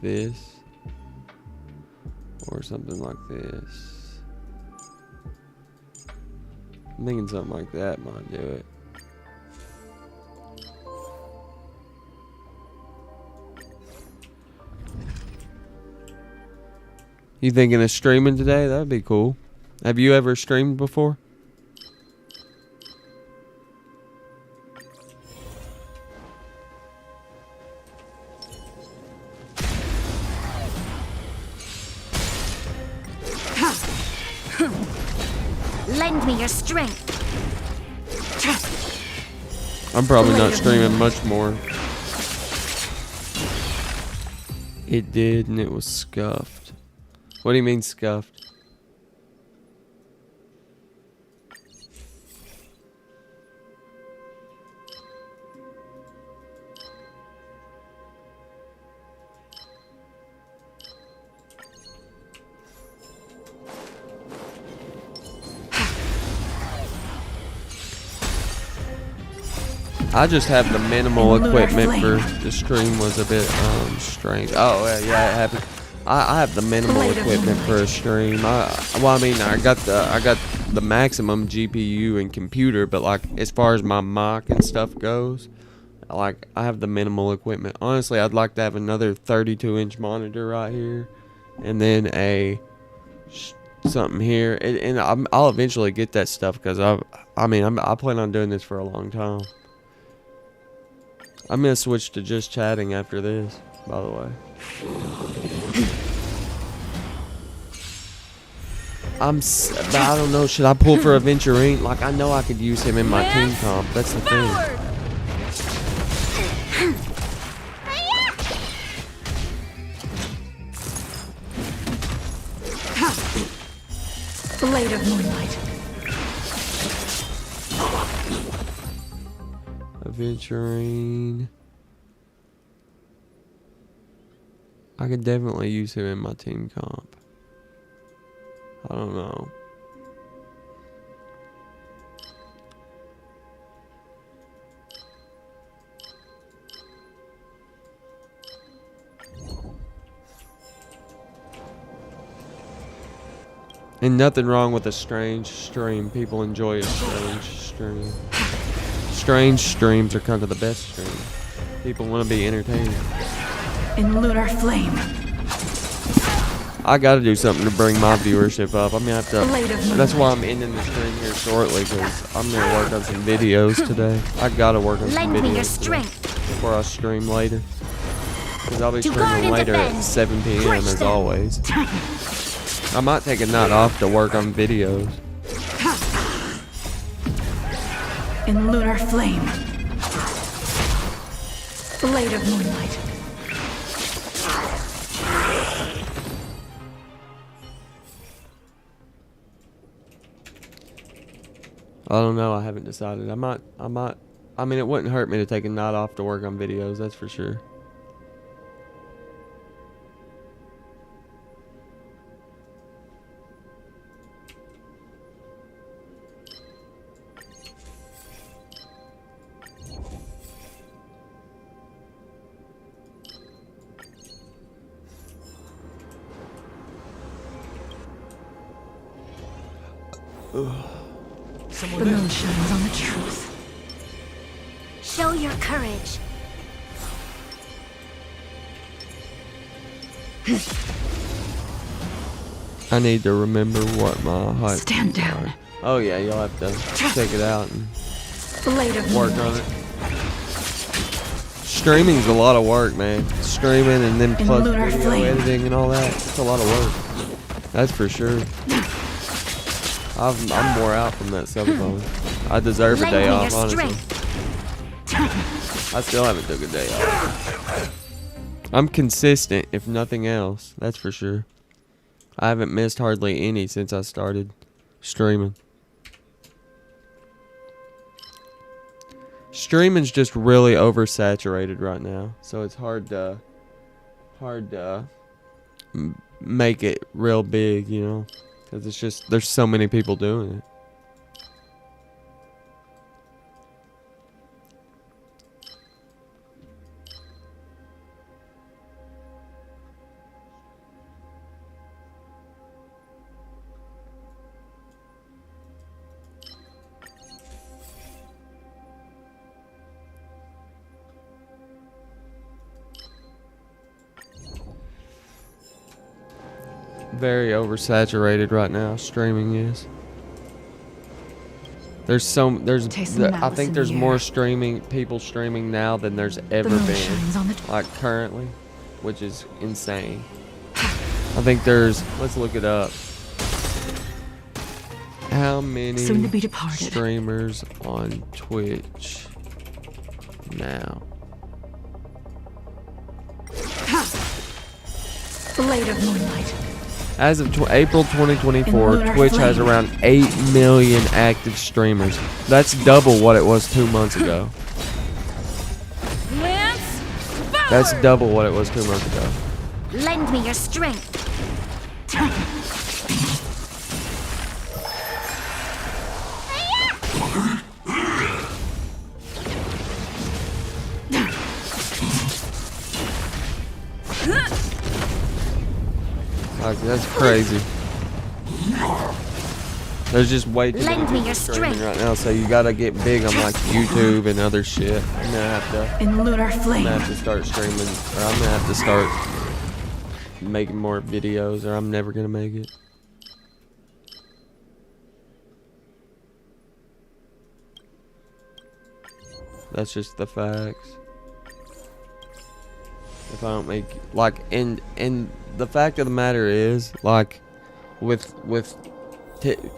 this or something like this. I'm thinking something like that might do it. You thinking of streaming today? That'd be cool. Have you ever streamed before? Lend me your strength. I'm probably not streaming much more. It did, and it was scuffed. What do you mean scuffed? I just have the minimal equipment for the stream was a bit strange. Oh yeah, it happened. I have the minimal equipment for a stream. Well, I mean, I got the maximum GPU and computer, but like as far as my mic and stuff goes, like I have the minimal equipment. Honestly, I'd like to have another 32-inch monitor right here, and then a something here, and I'll eventually get that stuff because I plan on doing this for a long time. I'm gonna switch to just chatting after this, by the way. But I don't know, should I pull for Aventurine? Like, I know I could use him in my team comp, that's the thing. Blade of moonlight. Aventurine. I could definitely use him in my team comp. I don't know. And nothing wrong with a strange stream. People enjoy a strange stream. Strange streams are kind of the best streams. People want to be entertained. In lunar flame. I gotta do something to bring my viewership up. I'm gonna have to. That's why I'm ending the stream here shortly, because I'm gonna work on some videos today. I gotta work on some videos today before I stream later. Because I'll be streaming later at 7 p.m. as always. I might take a night off to work on videos. In lunar flame. Blade of moonlight. I don't know. I haven't decided. I might. I mean, it wouldn't hurt me to take a night off to work on videos. That's for sure. The moon shines on the truth. Show your courage. I need to remember what my height. Stand down. Oh yeah, you'll have to check it out and Blade of work on it. Streaming's a lot of work, man. Streaming and then plus video editing and all that. It's a lot of work. That's for sure. I'm more out from that cell phone. I deserve a day off, honestly. I still haven't took a day off. I'm consistent, if nothing else. That's for sure. I haven't missed hardly any since I started streaming. Streaming's just really oversaturated right now, so it's hard to make it real big, you know, because it's just there's so many people doing it. Very oversaturated right now. Streaming is. I think there's more people streaming now than there's ever been, like currently, which is insane. I think let's look it up. How many streamers on Twitch now? Blade of moonlight. As of April 2024, Twitch has around 8 million active streamers. That's double what it was 2 months ago. That's double what it was 2 months ago. Lend me your strength. Like, that's crazy. There's just way too many people streaming right now, so you gotta get big on like YouTube and other shit. I'm gonna have to. In lunar flame. I'm gonna have to start streaming, or I'm gonna have to start making more videos, or I'm never gonna make it. That's just the facts. If I don't make like, and the fact of the matter is, like, with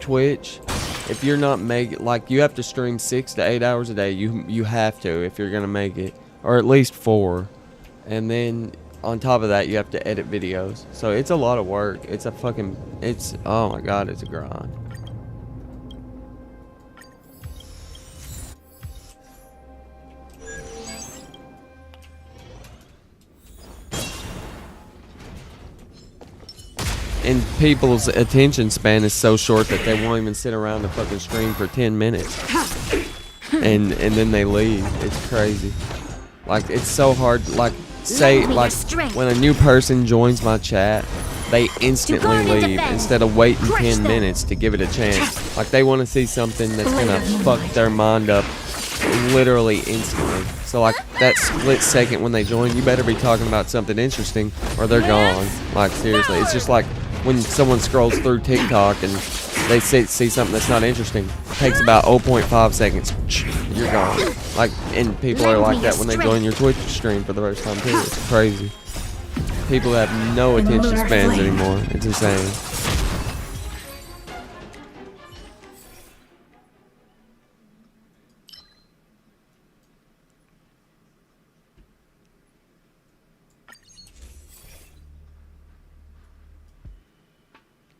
Twitch, if you're not making, like, you have to stream 6 to 8 hours a day. You have to if you're gonna make it, or at least 4, and then on top of that you have to edit videos. So it's a lot of work. It's a fucking, it's, oh my god, it's a grind. And people's attention span is so short that they won't even sit around the fucking stream for 10 minutes. And then they leave. It's crazy. Like, it's so hard. Like, say, like, when a new person joins my chat, they instantly leave instead of waiting 10 minutes to give it a chance. Like, they want to see something that's gonna fuck their mind up literally instantly. So, like, that split second when they join, you better be talking about something interesting or they're gone. Like, seriously. It's just like when someone scrolls through TikTok and they see something that's not interesting. It takes about 0.5 seconds. You're gone. Like, and people are like that when they join your Twitch stream for the first time too. It's crazy. People have no attention spans anymore. It's insane.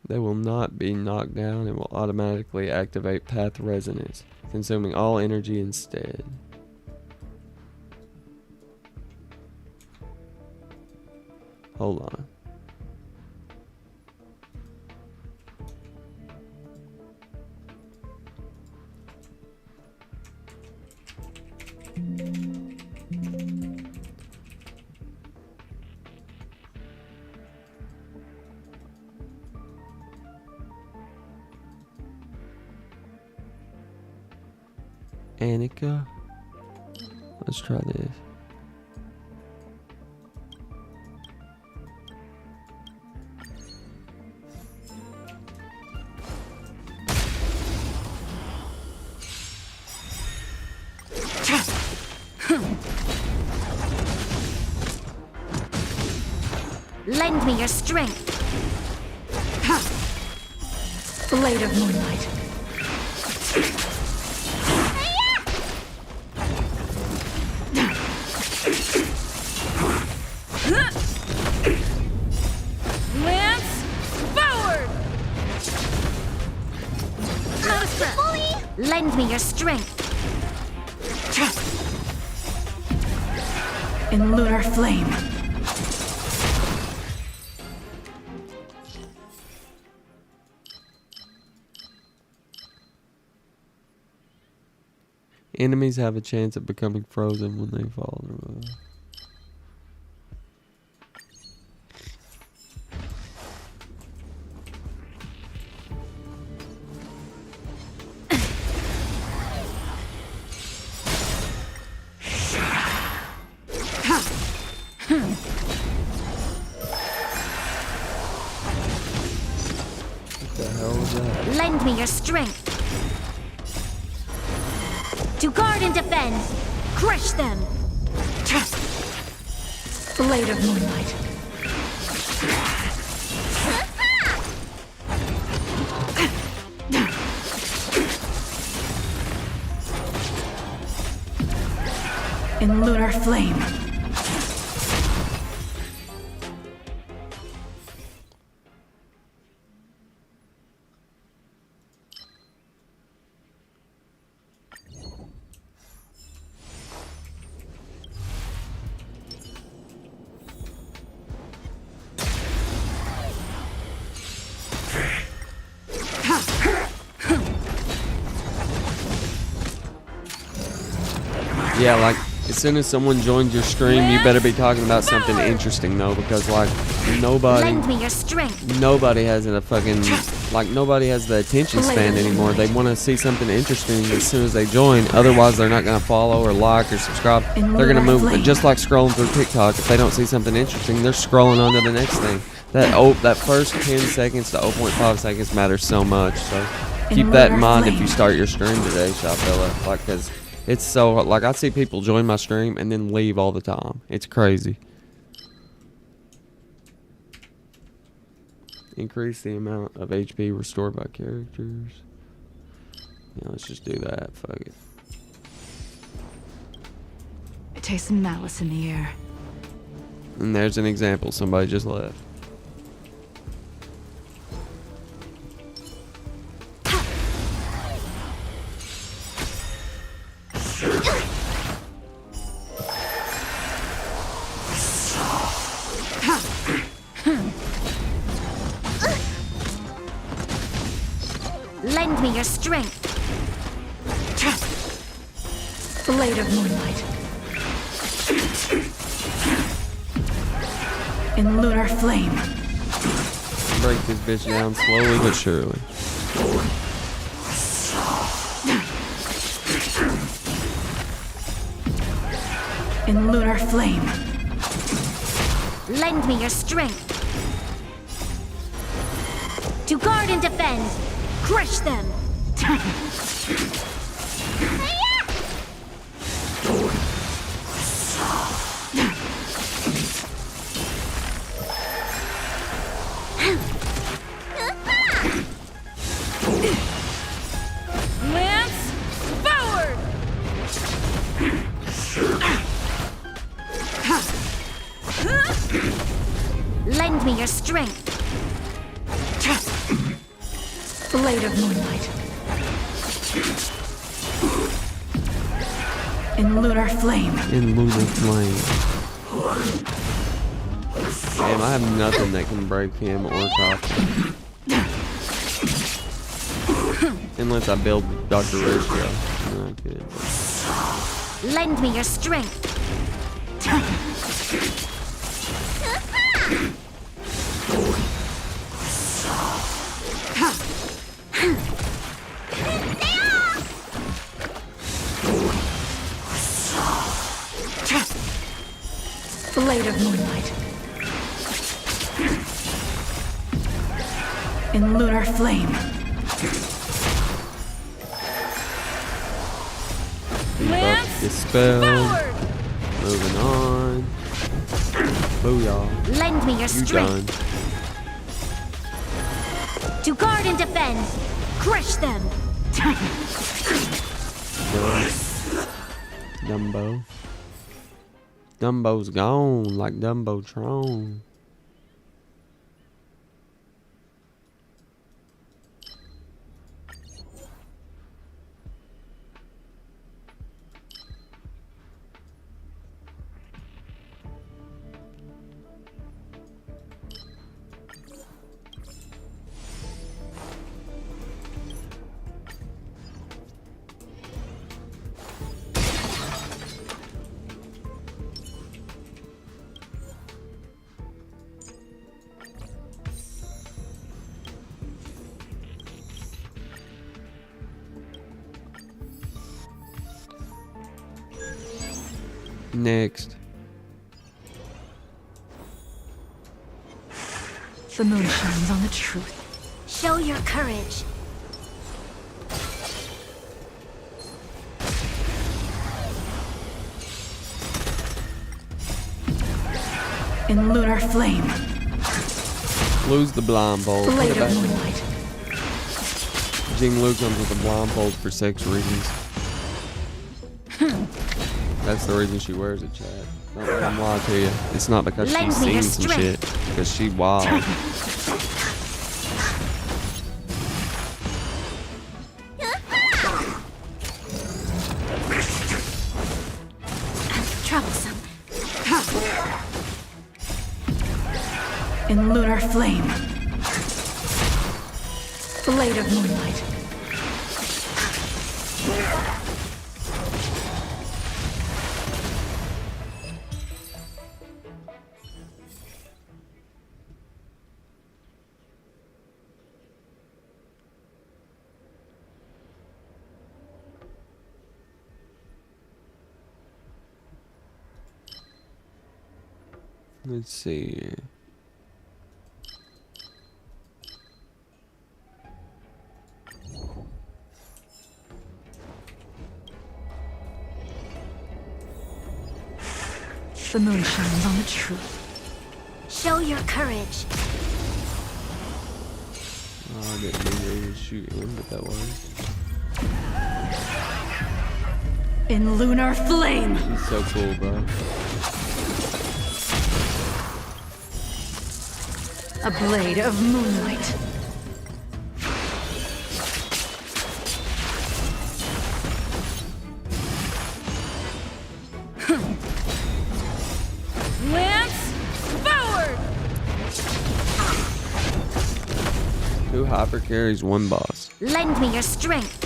They will not be knocked down and will automatically activate path resonance, consuming all energy instead. Hold on. Annika. Let's try this. Lend me your strength. Blade of moonlight. Lance, forward! Lend me your strength. In lunar flame. Enemies have a chance of becoming frozen when they fall. What the hell was that? Lend me your strength. To guard and defend. Crush them. Blade of moonlight. In lunar flame. Yeah, like, As soon as someone joins your stream, you better be talking about something interesting though, because like nobody Lend me your strength. nobody has a fucking like nobody has the attention span anymore. They want to see something interesting as soon as they join. Otherwise, they're not gonna follow or like or subscribe. They're gonna move just like scrolling through TikTok. If they don't see something interesting, they're scrolling on to the next thing. That first 10 seconds to 0.5 seconds matters so much. So keep that in mind if you start your stream today, Shopfella. Like, cause it's so like I see people join my stream and then leave all the time. It's crazy. Increase the amount of HP restored by characters. Yeah, let's just do that. Fuck it. I taste some malice in the air. And there's an example. Somebody just left. Lend me your strength. Blade of moonlight. In lunar flame. Break this bitch down slowly but surely. In lunar flame. Lend me your strength. To guard and defend. Crush them. Lance, forward! Lend me your strength. Blade of moonlight. In lunar flame. In lunar flame. Damn, I have nothing that can break him or top him. Unless I build Dr. Ratio. No, I could. Lend me your strength. Blade of moonlight. In lunar flame. Lance, dispelled. Moving on. Booyah. Lend me your strength. Done. To guard and defend. Crush them. Dumbo. Dumbo's gone like Dumbo-tron. Next. The moon shines on the truth. Show your courage. In lunar flame. Lose the blindfold. Blade of moonlight. Jing Lu comes with a blindfold for sex reasons. That's the reason she wears it, Chad. Don't let him lie to you. It's not because she's seen some shit. Because she wild. Troublesome. In lunar flame. Blade of moonlight. Let's see here. The moon shines on the truth. Show your courage. Oh, I didn't mean to even shoot him, but that was. In lunar flame. He's so cool, bro. A blade of moonlight. Lance, forward! 2 hyper carries, 1 boss. Lend me your strength.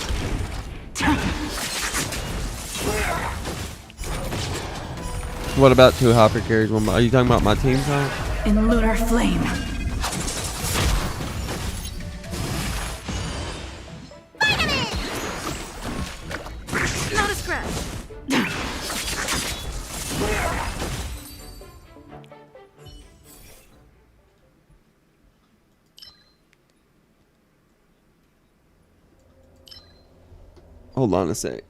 What about 2 hyper carries, 1 boss? Are you talking about my team count? In lunar flame. Not a scratch. Hold on a sec.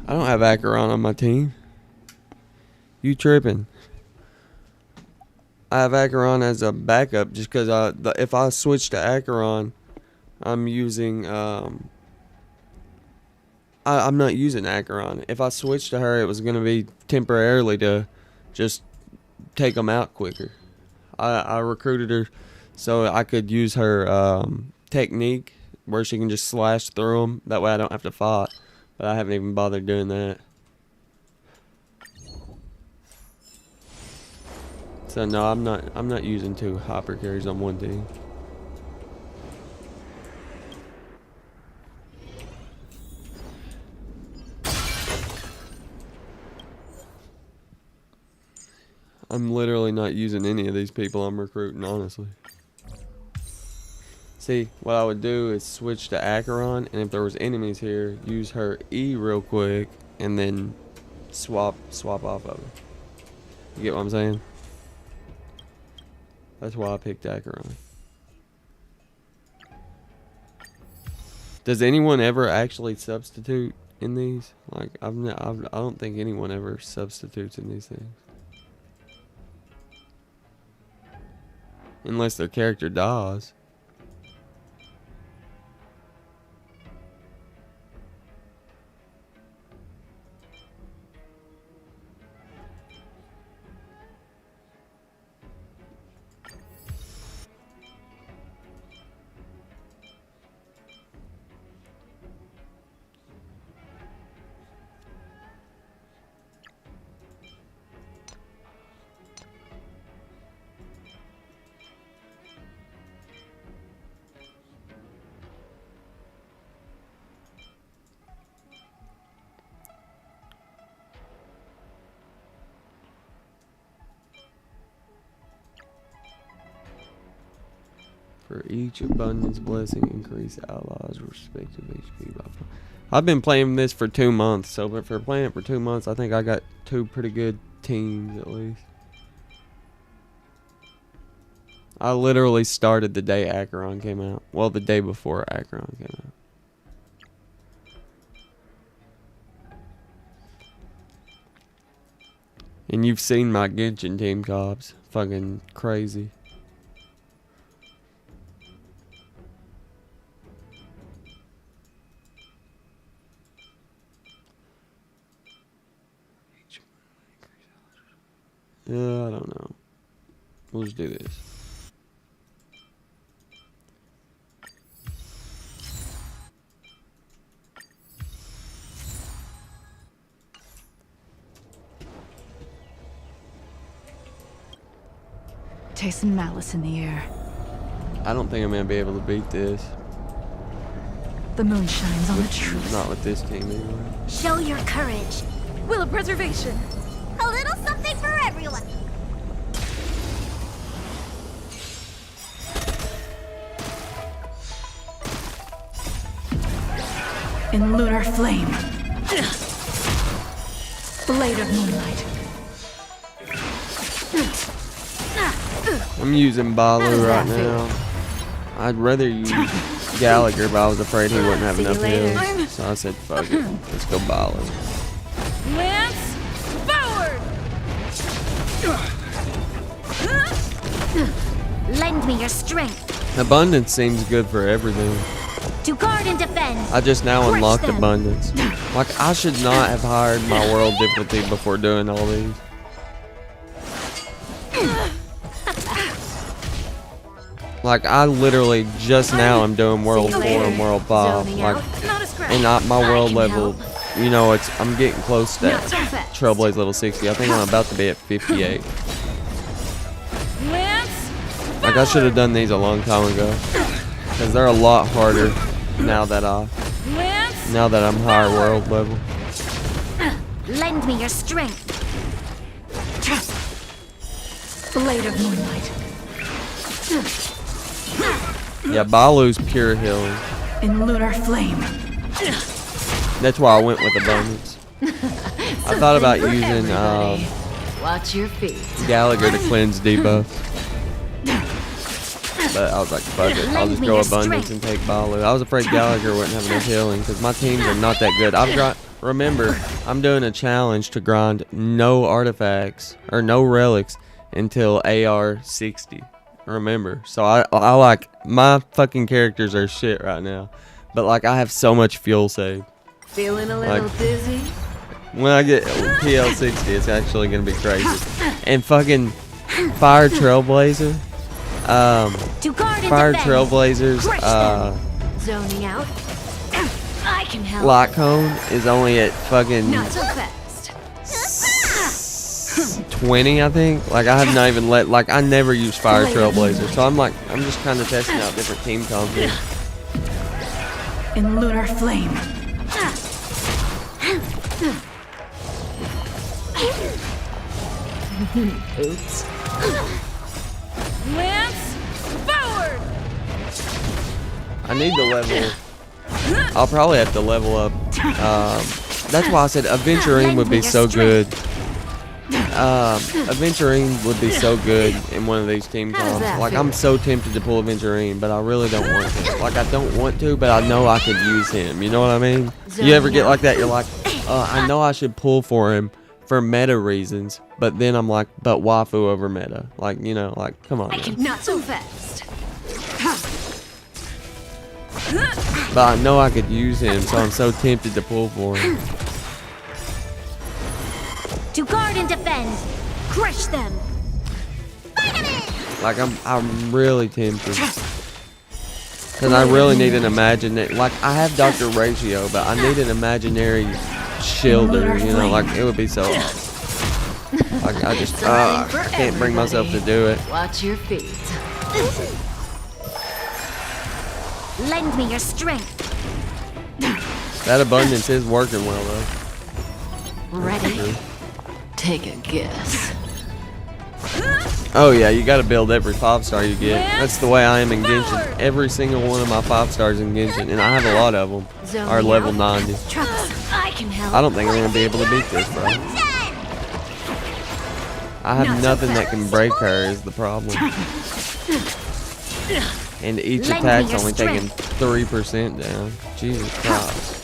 I don't have Acheron on my team. You tripping? I have Acheron as a backup just because if I switch to Acheron, I'm using I'm not using Acheron. If I switched to her, it was gonna be temporarily to just take them out quicker. I recruited her so I could use her technique where she can just slash through them. That way I don't have to fight. But I haven't even bothered doing that. So no, I'm not using 2 hyper carries on one team. I'm literally not using any of these people I'm recruiting, honestly. See, what I would do is switch to Acheron, and if there was enemies here, use her E real quick, and then swap off of her. You get what I'm saying? That's why I picked Acheron. Does anyone ever actually substitute in these? Like, I don't think anyone ever substitutes in these things. Unless their character dies. For each abundance blessing, increase allies' respective HP by 4. I've been playing this for 2 months, so for playing it for 2 months, I think I got 2 pretty good teams at least. I literally started the day Acheron came out. Well, the day before Acheron came out. And you've seen my Genshin team cops. Fucking crazy. I don't know. We'll just do this. Taste some malice in the air. I don't think I'm gonna be able to beat this. The moon shines on the truth. Not with this team anyway. Show your courage. Will of preservation. A little something for everyone. In lunar flame. Blade of moonlight. I'm using Balu right now. I'd rather use Gallagher, but I was afraid he wouldn't have enough heals. So I said, fuck it. Let's go Balu. Lance, forward! Lend me your strength. Abundance seems good for everything. To guard and defend. I just now Crush unlocked them. Abundance. Like, I should not have hired my world difficulty before doing all these. Like, I literally just now am doing World 4 and World 5. Like, and my world level, you know, I'm getting close to that Trailblaze level 60. I think I'm about to be at 58. Like, I should have done these a long time ago. Because they're a lot harder now that I'm higher world level. Lend me your strength. Blade of moonlight. Yeah, Balu's pure healing. In lunar flame. That's why I went with Abundance. I thought about using Watch your feet. Gallagher to cleanse debuff. But I was like, fuck it. I'll just go Abundance and take Balu. I was afraid Gallagher wouldn't have enough healing because my teams are not that good. Remember, I'm doing a challenge to grind no artifacts or no relics until AR 60. Remember. So I like, my fucking characters are shit right now. But like, I have so much fuel saved. Feeling a little dizzy? When I get PL 60, it's actually gonna be crazy. And fucking Fire Trailblazer. Fire Trailblazers, Zoning out. I can help. Lock Cone is only at fucking Not so fast. 20, I think. Like, I have not even I never use Fire Trailblazer. So I'm just kind of testing out different team comps here. In lunar flame. Oops. Lance, forward! I need to level. I'll probably have to level up. That's why I said Aventurine would be so good. Aventurine would be so good in one of these team comps. Like, I'm so tempted to pull Aventurine, but I really don't want to. Like, I don't want to, but I know I could use him. You know what I mean? You ever get like that? You're like, I know I should pull for him for meta reasons, but then I'm like, but waifu over meta. Like, you know, like, come on. Not so fast. But I know I could use him, so I'm so tempted to pull for him. To guard and defend. Crush them. Like, I'm really tempted. Because I really need an imaginary, like, I have Dr. Ratio, but I need an imaginary shielder, you know, like, it would be so awesome. Like, I just, I can't bring myself to do it. Watch your feet. Lend me your strength. That abundance is working well, though. Ready? Take a guess. Oh yeah, you gotta build every 5-star you get. That's the way I am in Genshin. Every single one of my 5-stars in Genshin, and I have a lot of them, are level 90. I can help. I don't think I'm gonna be able to beat this, bro. I have nothing that can break her is the problem. And each attack's only taking 3% down. Jesus Christ.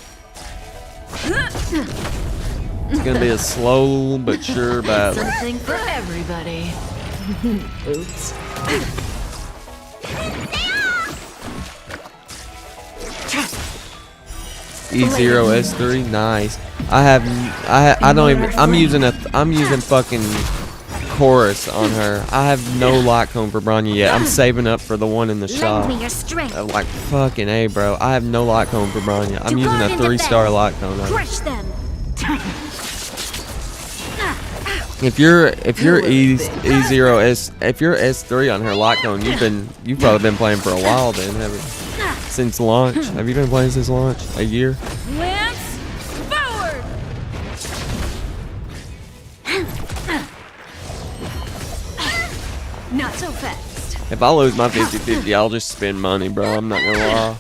It's gonna be a slow but sure battle. Something for everybody. Oops. E0 S3, nice. I don't even. I'm using fucking chorus on her. I have no light cone for Bronya yet. I'm saving up for the one in the shop. Lend me your strength. Like fucking A, bro. I have no light cone for Bronya. I'm using a 3-star light cone on her. Crush them. If you're E0S, if you're S3 on her light cone, you've probably been playing for a while then, haven't you? Since launch. Have you been playing since launch? A year? Lance forward. Not so fast. If I lose my 50-50, I'll just spend money, bro. I'm not gonna lie.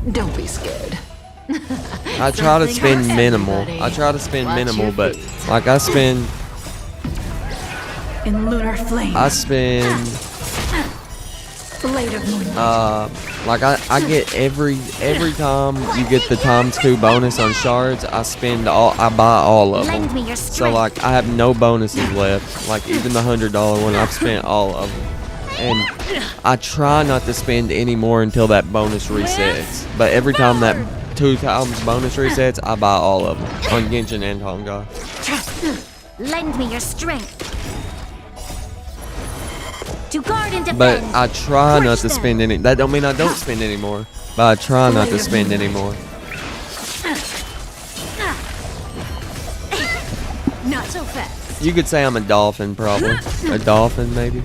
Don't be scared. I try to spend minimal. But like I spend. In lunar flame. I spend. Blade of moonlight. Like I get every time you get the ×2 bonus on shards, I buy all of them. So like I have no bonuses left. Like even the $100 one, I've spent all of them. And I try not to spend any more until that bonus resets. But every time that 2 times bonus resets, I buy all of them on Genshin and Hongai. Lend me your strength. To guard and defend. But I try not to spend any. That don't mean I don't spend any more. But I try not to spend any more. Not so fast. You could say I'm a dolphin, probably. A dolphin, maybe.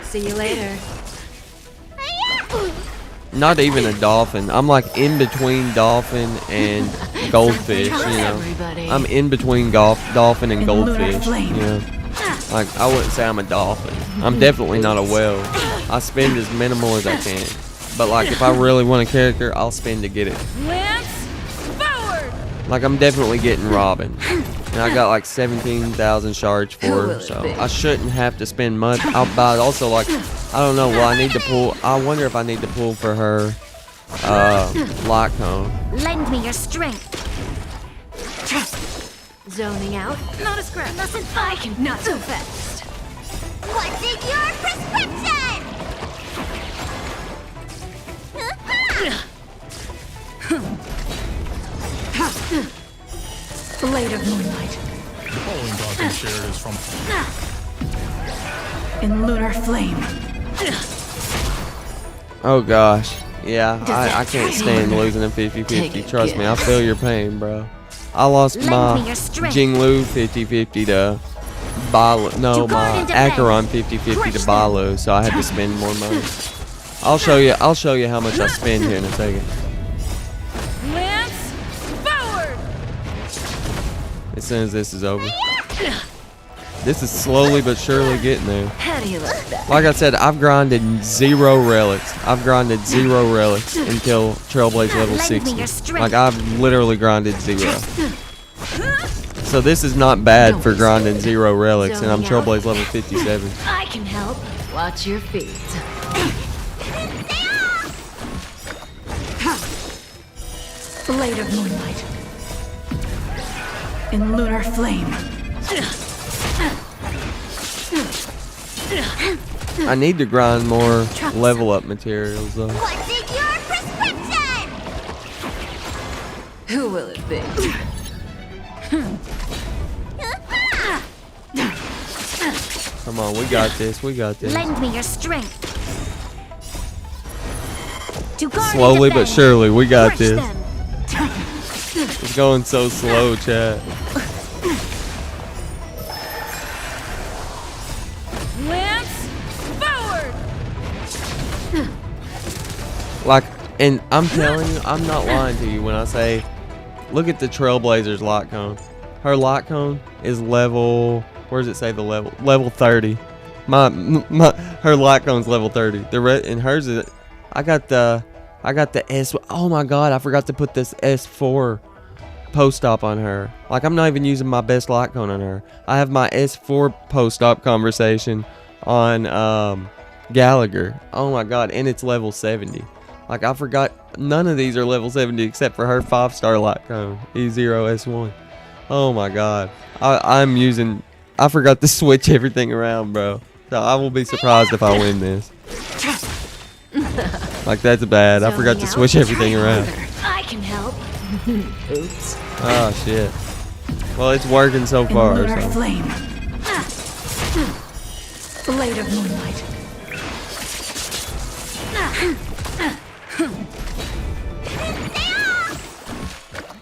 See you later. Not even a dolphin. I'm like in between dolphin and goldfish, you know. I'm in between dolphin and goldfish, you know. Like, I wouldn't say I'm a dolphin. I'm definitely not a whale. I spend as minimal as I can. But like, if I really want a character, I'll spend to get it. Lance forward. Like, I'm definitely getting Robin. And I got like 17,000 shards for her, so I shouldn't have to spend much. But also, like, I don't know. Well, I need to pull. I wonder if I need to pull for her light cone. Lend me your strength. Zoning out. Not a scratch. I can. Not so fast. What's in your prescription? Blade of moonlight. The following document shared is from In lunar flame. Oh gosh. Yeah, I can't stand losing a 50-50. Trust me, I feel your pain, bro. I lost my Jinglu 50-50 to Balu. No, my Acheron 50-50 to Balu, so I had to spend more money. I'll show you how much I spend here in a second. Lance forward. As soon as this is over. This is slowly but surely getting there. How do you like that? Like I said, I've grinded 0 relics. I've grinded 0 relics until Trailblaze level 60. Like, I've literally grinded 0. So this is not bad for grinding 0 relics, and I'm Trailblaze level 57. I can help. Watch your feet. Blade of moonlight. In lunar flame. I need to grind more level up materials though. What's in your prescription? Who will it be? Come on, we got this. We got this. Lend me your strength. To guard Slowly and but defend. surely, we got Crush this. them. It's going so slow, chat. Lance forward. And I'm telling you, I'm not lying to you when I say, look at the Trailblazer's light cone. Her light cone is level, where does it say the level? Level 30. Her light cone's level 30. And hers is, I got the S. Oh my God, I forgot to put this S4 post-op on her. Like, I'm not even using my best light cone on her. I have my S4 post-op conversation on Gallagher. Oh my God, and it's level 70. Like, I forgot, none of these are level 70 except for her 5-star light cone, E0S1. Oh my God. I forgot to switch everything around, bro. So I will be surprised if I win this. Like, that's bad. I forgot to switch everything around. I can help. Oops. Oh shit. Well, it's working so far. Lunar So. flame. Blade of moonlight.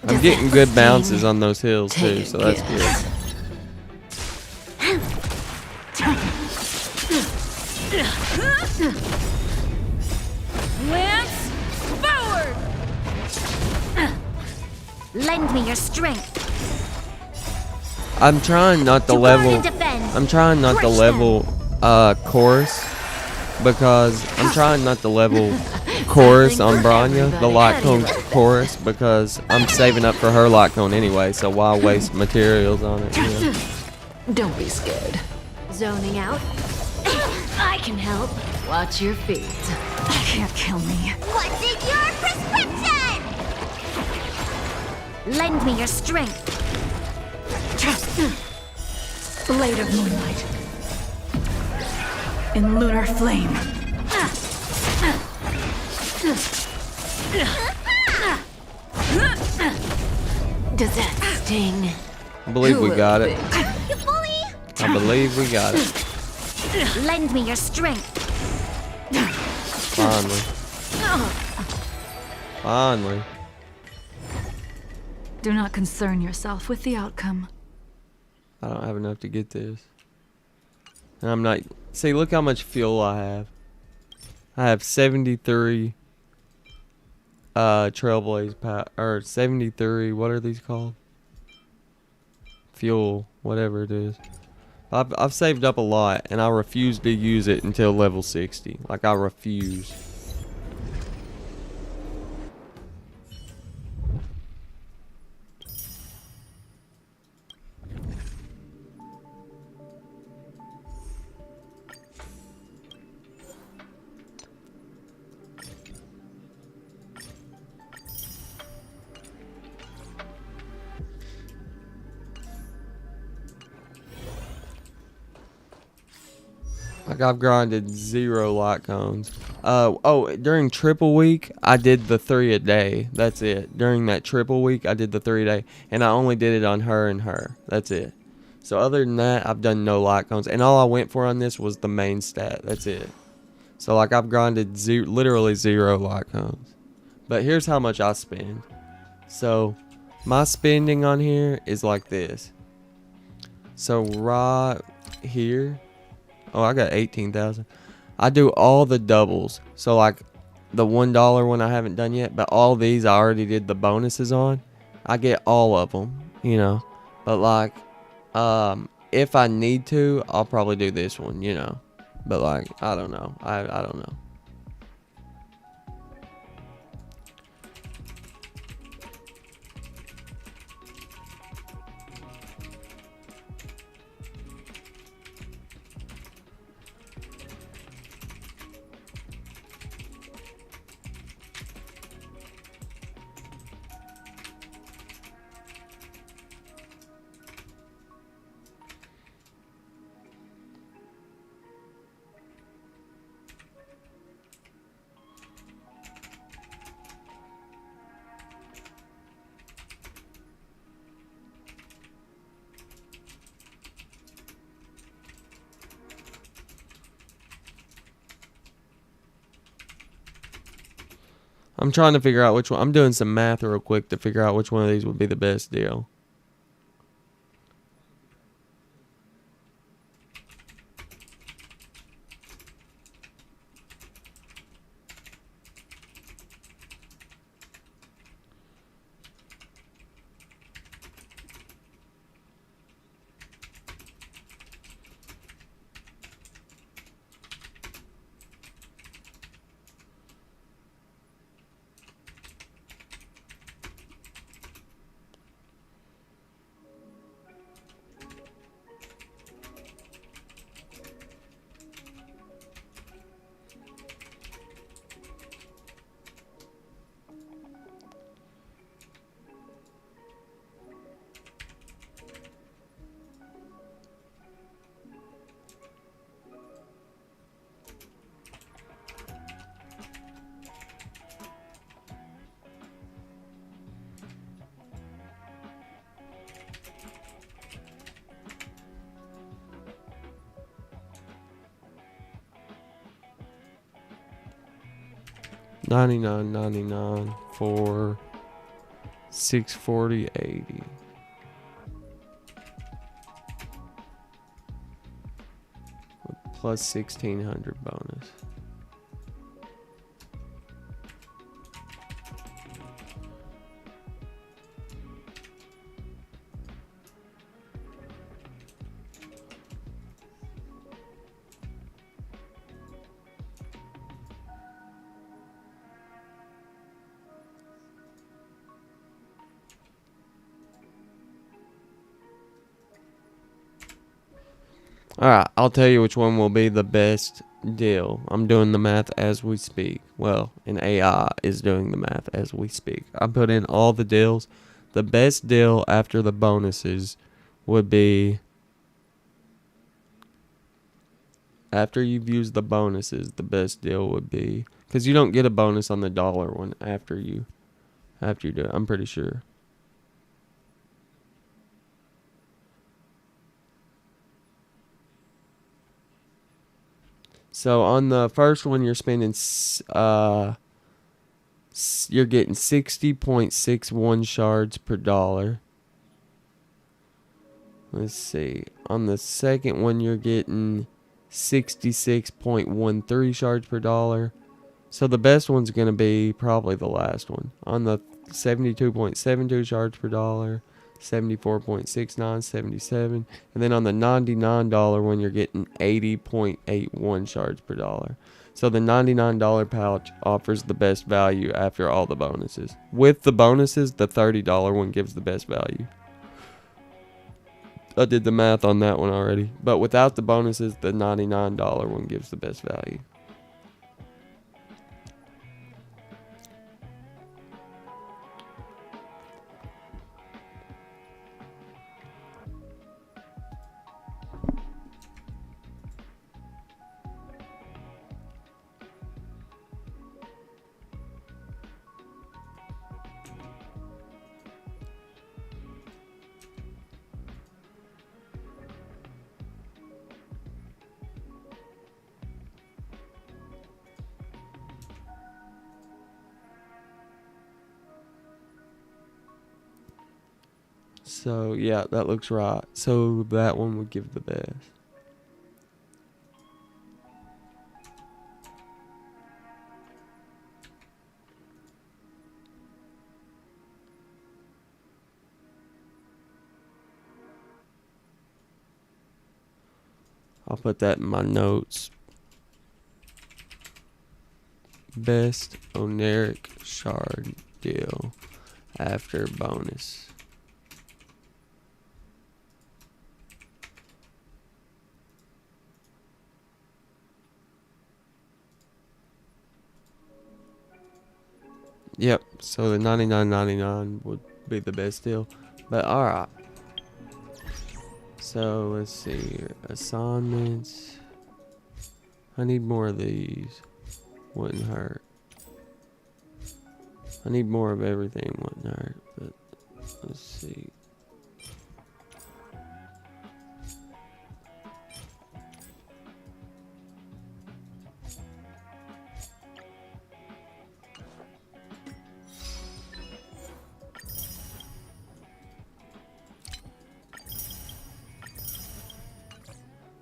I'm getting good bounces on those hills too, so that's good. Lance, forward! Lend me your strength. I'm trying not to To guard level. and defend. I'm trying not to Crush level chorus because I'm trying not to level chorus on Branya, the light cone chorus, because I'm saving up for her light cone anyway. So why waste materials on it? You know? Don't be scared. Zoning out. I can help. Watch your feet. You can't kill me. What's in your prescription? Lend me your strength. Blade of moonlight. In lunar flame. Does that sting? I believe we got it. You bully! I believe we got it. Lend me your strength. Finally. Finally. Do not concern yourself with the outcome. I don't have enough to get this. And I'm not. See, look how much fuel I have. I have 73 Trailblaze power, or 73, what are these called? Fuel, whatever it is. I've saved up a lot, and I refuse to use it until level 60. Like, I refuse. Like, I've grinded 0 light cones. Oh, during triple week, I did the 3 a day. That's it. During that triple week, I did the 3 a day. And I only did it on her and her. That's it. So other than that, I've done no light cones. And all I went for on this was the main stat. That's it. So, like, I've grinded literally 0 light cones. But here's how much I spend. So, my spending on here is like this. So, right here. Oh, I got 18,000. I do all the doubles. So, like, the $1 one I haven't done yet. But all these I already did the bonuses on. I get all of them, you know. But, like, if I need to, I'll probably do this one, you know. But, like, I don't know. I don't know. I'm trying to figure out which one. I'm doing some math real quick to figure out which one of these would be the best deal. $99.99 for $640.80. Plus 1,600 bonus. Alright, I'll tell you which one will be the best deal. I'm doing the math as we speak. Well, an AI is doing the math as we speak. I put in all the deals. The best deal after the bonuses would be, after you've used the bonuses, the best deal would be, because you don't get a bonus on the dollar one after you do it, I'm pretty sure. So on the first one, you're spending, you're getting 60.61 shards per dollar. Let's see. On the second one, you're getting 66.13 shards per dollar. So the best one's going to be probably the last one. On the 72.72 shards per dollar, 74.69, 77. And then on the $99 one, you're getting 80.81 shards per dollar. So the $99 pouch offers the best value after all the bonuses. With the bonuses, the $30 one gives the best value. I did the math on that one already. But without the bonuses, the $99 one gives the best value. So, yeah, that looks right. So, that one would give the best. I'll put that in my notes. Best Oneric Shard deal after bonus. Yep, so the $99.99 would be the best deal. But alright. So let's see here. Assignments. I need more of these. Wouldn't hurt. I need more of everything. Wouldn't hurt. But let's see.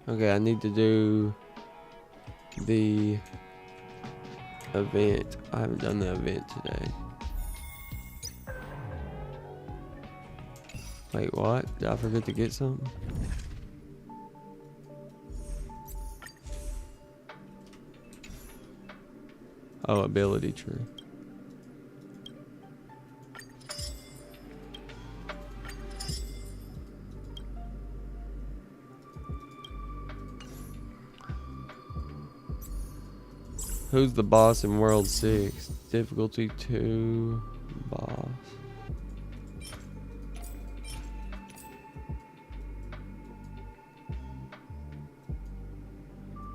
Okay, I need to do the event. I haven't done the event today. Wait, what? Did I forget to get something? Oh, ability tree. Who's the boss in World 6? Difficulty 2, boss.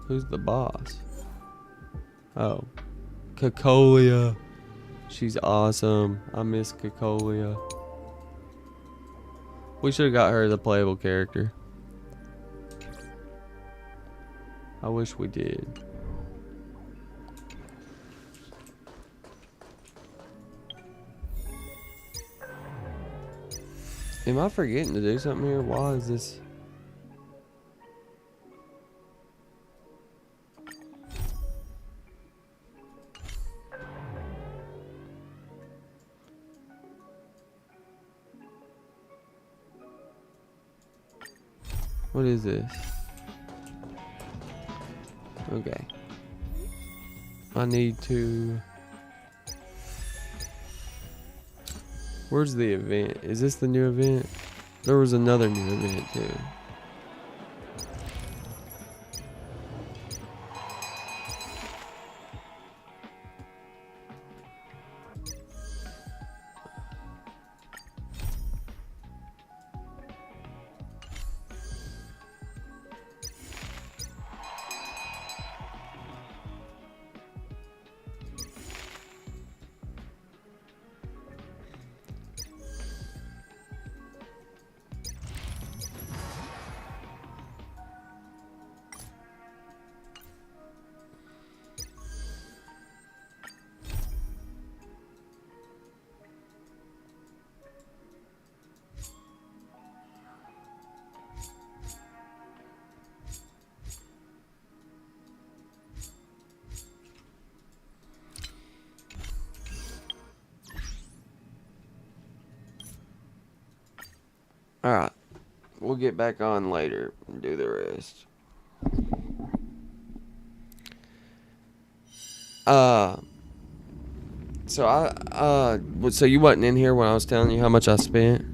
Who's the boss? Oh. Cacolia. She's awesome. I miss Cacolia. We should have got her as a playable character. I wish we did. Am I forgetting to do something here? Why is this? What is this? Okay. I need to... Where's the event? Is this the new event? There was another new event too. Alright. We'll get back on later and do the rest. So you wasn't in here when I was telling you how much I spent?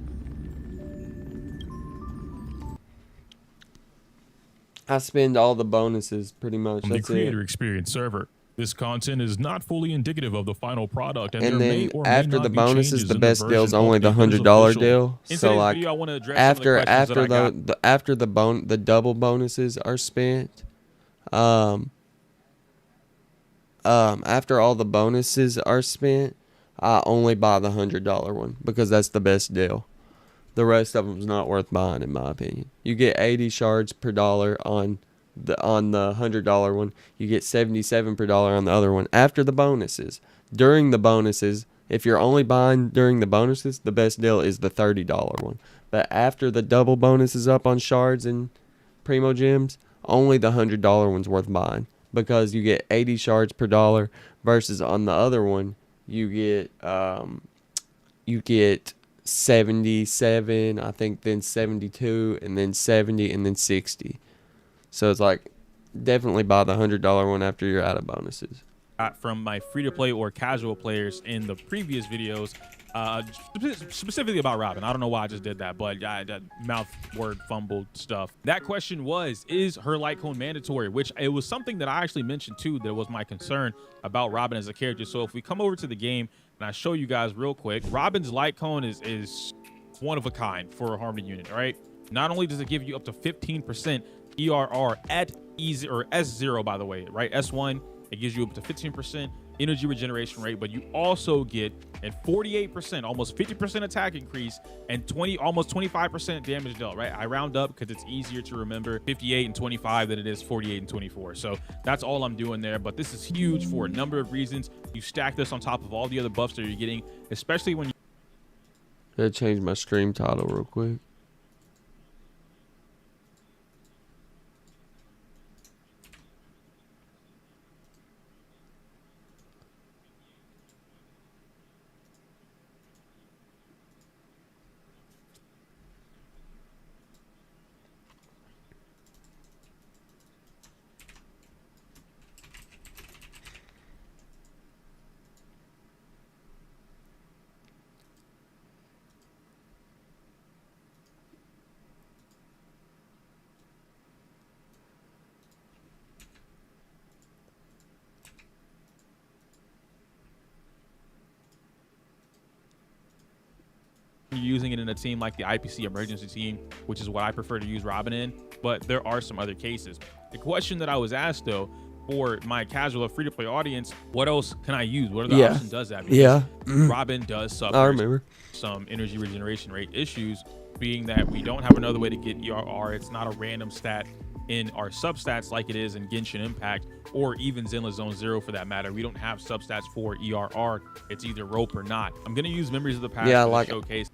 I spend all the bonuses pretty much. On the That's creator it. experience server. This content is not fully indicative of the final product, and And there may then or may after not the be bonuses, changes the in best deal is version only the of the $100 official. deal. In So today's like video, I want to address some of the questions that I got. after the double bonuses are spent, after all the bonuses are spent, I only buy the $100 one because that's the best deal. The rest of them's not worth buying, in my opinion. You get 80 shards per dollar on the $100 one. You get 77 per dollar on the other one. After the bonuses, during the bonuses, if you're only buying during the bonuses, the best deal is the $30 one. But after the double bonus is up on shards and primo gems, only the $100 one's worth buying because you get 80 shards per dollar versus on the other one you get 77, I think, then 72, and then 70, and then 60. So it's like definitely buy the $100 one after you're out of bonuses. From my free-to-play or casual players in the previous videos, specifically about Robin. I don't know why I just did that, but mouth word fumbled stuff. That question was, is her light cone mandatory? Which it was something that I actually mentioned too, that was my concern about Robin as a character. So if we come over to the game and I show you guys real quick, Robin's light cone is one of a kind for a Harmony unit, right? Not only does it give you up to 15% ERR at E0 or S0, by the way, right? S1, it gives you up to 15% energy regeneration rate, but you also get a 48%, almost 50% attack increase and almost 25% damage dealt, right? I round up because it's easier to remember 58 and 25 than it is 48 and 24. So that's all I'm doing there, but this is huge for a number of reasons. You stack this on top of all the other buffs that you're getting, especially when you... Gotta change my stream title real quick. you're using it in a team like the IPC emergency team, which is what I prefer to use Robin in, but there are some other cases. The question that I was asked though, for my casual or free-to-play audience, what else can I use? What other option does that? Because Robin does suffer some energy regeneration rate issues, being that we don't have another way to get ERR. It's not a random stat in our substats like it is in Genshin Impact or even Zenless Zone Zero for that matter. We don't have substats for ERR. It's either rope or not. I'm gonna use Memories of the Past to showcase.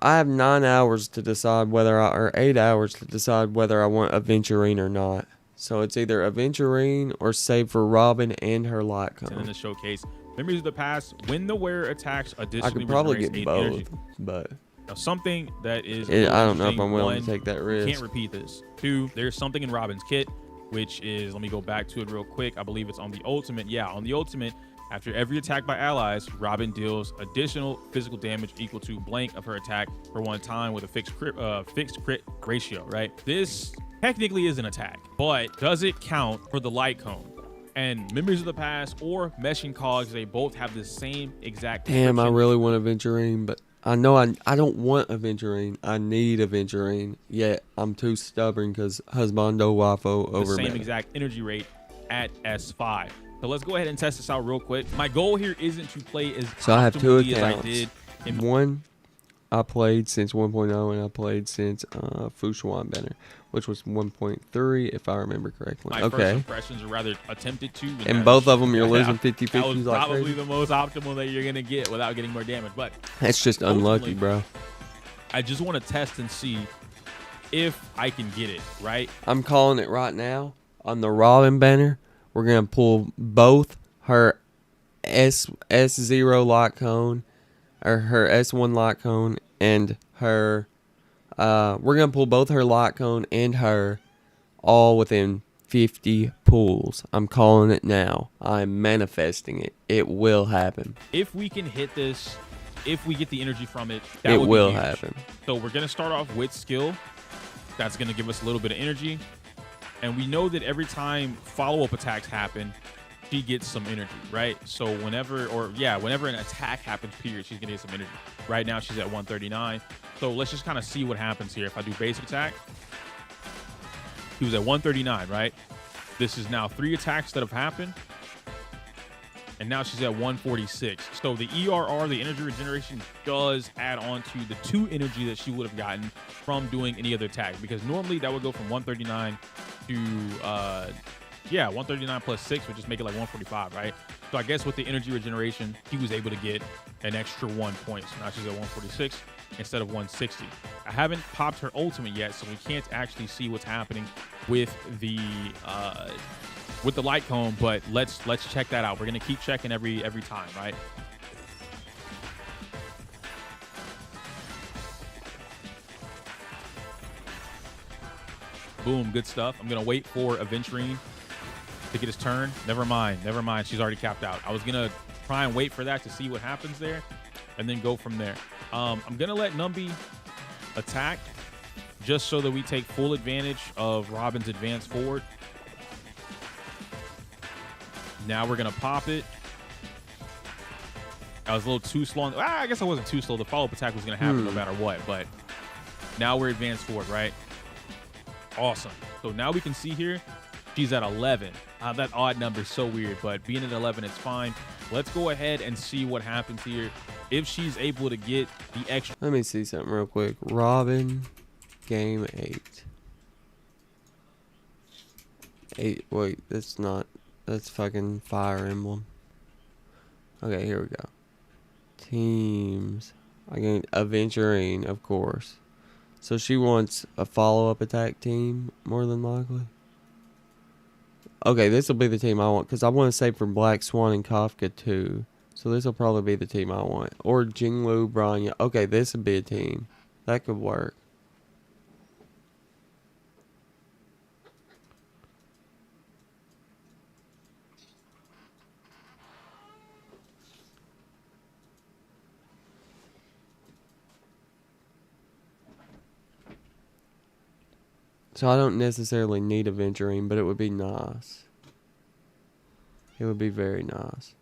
I have 9 hours to decide whether or 8 hours to decide whether I want Aventurine or not. So it's either Aventurine or save for Robin and her light And in cone. the showcase, memories of the past. When the wearer attacks, additionally I could probably regenerates get 8 both, energy. but Now, something that is I don't know if interesting, I'm willing one, to take that you risk. can't repeat this. 2, there's something in Robin's kit, which is, let me go back to it real quick. I believe it's on the ultimate. Yeah, on the ultimate, after every attack by allies, Robin deals additional physical damage equal to blank of her attack for one time with a fixed crit ratio, right? This technically is an attack, but does it count for the light cone? And Memories of the Past or Meshing Cogs, they both have the same exact Damn, I description. really want Aventurine, but I know I don't want Aventurine. I need Aventurine. Yet I'm too stubborn because Husbando Wafo The over same me. exact energy rate at S5. So let's go ahead and test this out real quick. My goal here isn't to play as So I have 2 optimally as I accounts. did in One I played since 1.0 and I played since Fushuan Banner, which was 1.3 if I remember correctly. my first Okay. impressions, or rather attempted to. And that both was- of them you're losing That 50-50s was like probably crazy? the most optimal that you're going to get without getting more damage. But That's just unlucky, ultimately, bro. I just want to test and see if I can get it, right? I'm calling it right now. On the Robin banner, we're going to pull both her S0 light cone, or her S1 light cone, and her, we're going to pull both her light cone and her all within 50 pulls. I'm calling it now. I'm manifesting it. It will happen. If we can hit this, if we get the energy from it, that It would be will huge. happen. So we're going to start off with skill. That's going to give us a little bit of energy. And we know that every time follow-up attacks happen, she gets some energy, right? So whenever an attack happens, period, she's going to get some energy. Right now, she's at 139. So let's just kind of see what happens here. If I do basic attack, he was at 139, right? This is now 3 attacks that have happened. And now she's at 146. So the ERR, the energy regeneration, does add on to the 2 energy that she would have gotten from doing any other attack. Because normally that would go from 139 to, 139 plus 6 would just make it like 145, right? So I guess with the energy regeneration, he was able to get an extra 1 point. So now she's at 146 instead of 160. I haven't popped her ultimate yet, so we can't actually see what's happening with the light cone, but let's check that out. We're gonna keep checking every time, right? Boom, good stuff. I'm gonna wait for Aventurine to get his turn. Never mind. She's already capped out. I was gonna try and wait for that to see what happens there, and then go from there. I'm gonna let Numby attack just so that we take full advantage of Robin's advance forward. Now we're going to pop it. I was a little too slow. I guess I wasn't too slow. The follow-up attack was going to happen no matter what. But now we're advanced forward, right? Awesome. So now we can see here, she's at 11. That odd number is so weird, but being at 11, it's fine. Let's go ahead and see what happens here. If she's able to get the extra. Let me see something real quick. Robin, game 8. Wait, that's fucking Fire Emblem. Okay, here we go. Teams. I get Aventurine, of course. So she wants a follow-up attack team, more than likely. Okay, this will be the team I want, because I want to save for Black Swan and Kafka too. So this will probably be the team I want. Or Jinglu, Branya. Okay, this would be a team. That could work. So I don't necessarily need Aventurine, but it would be nice. It would be very nice.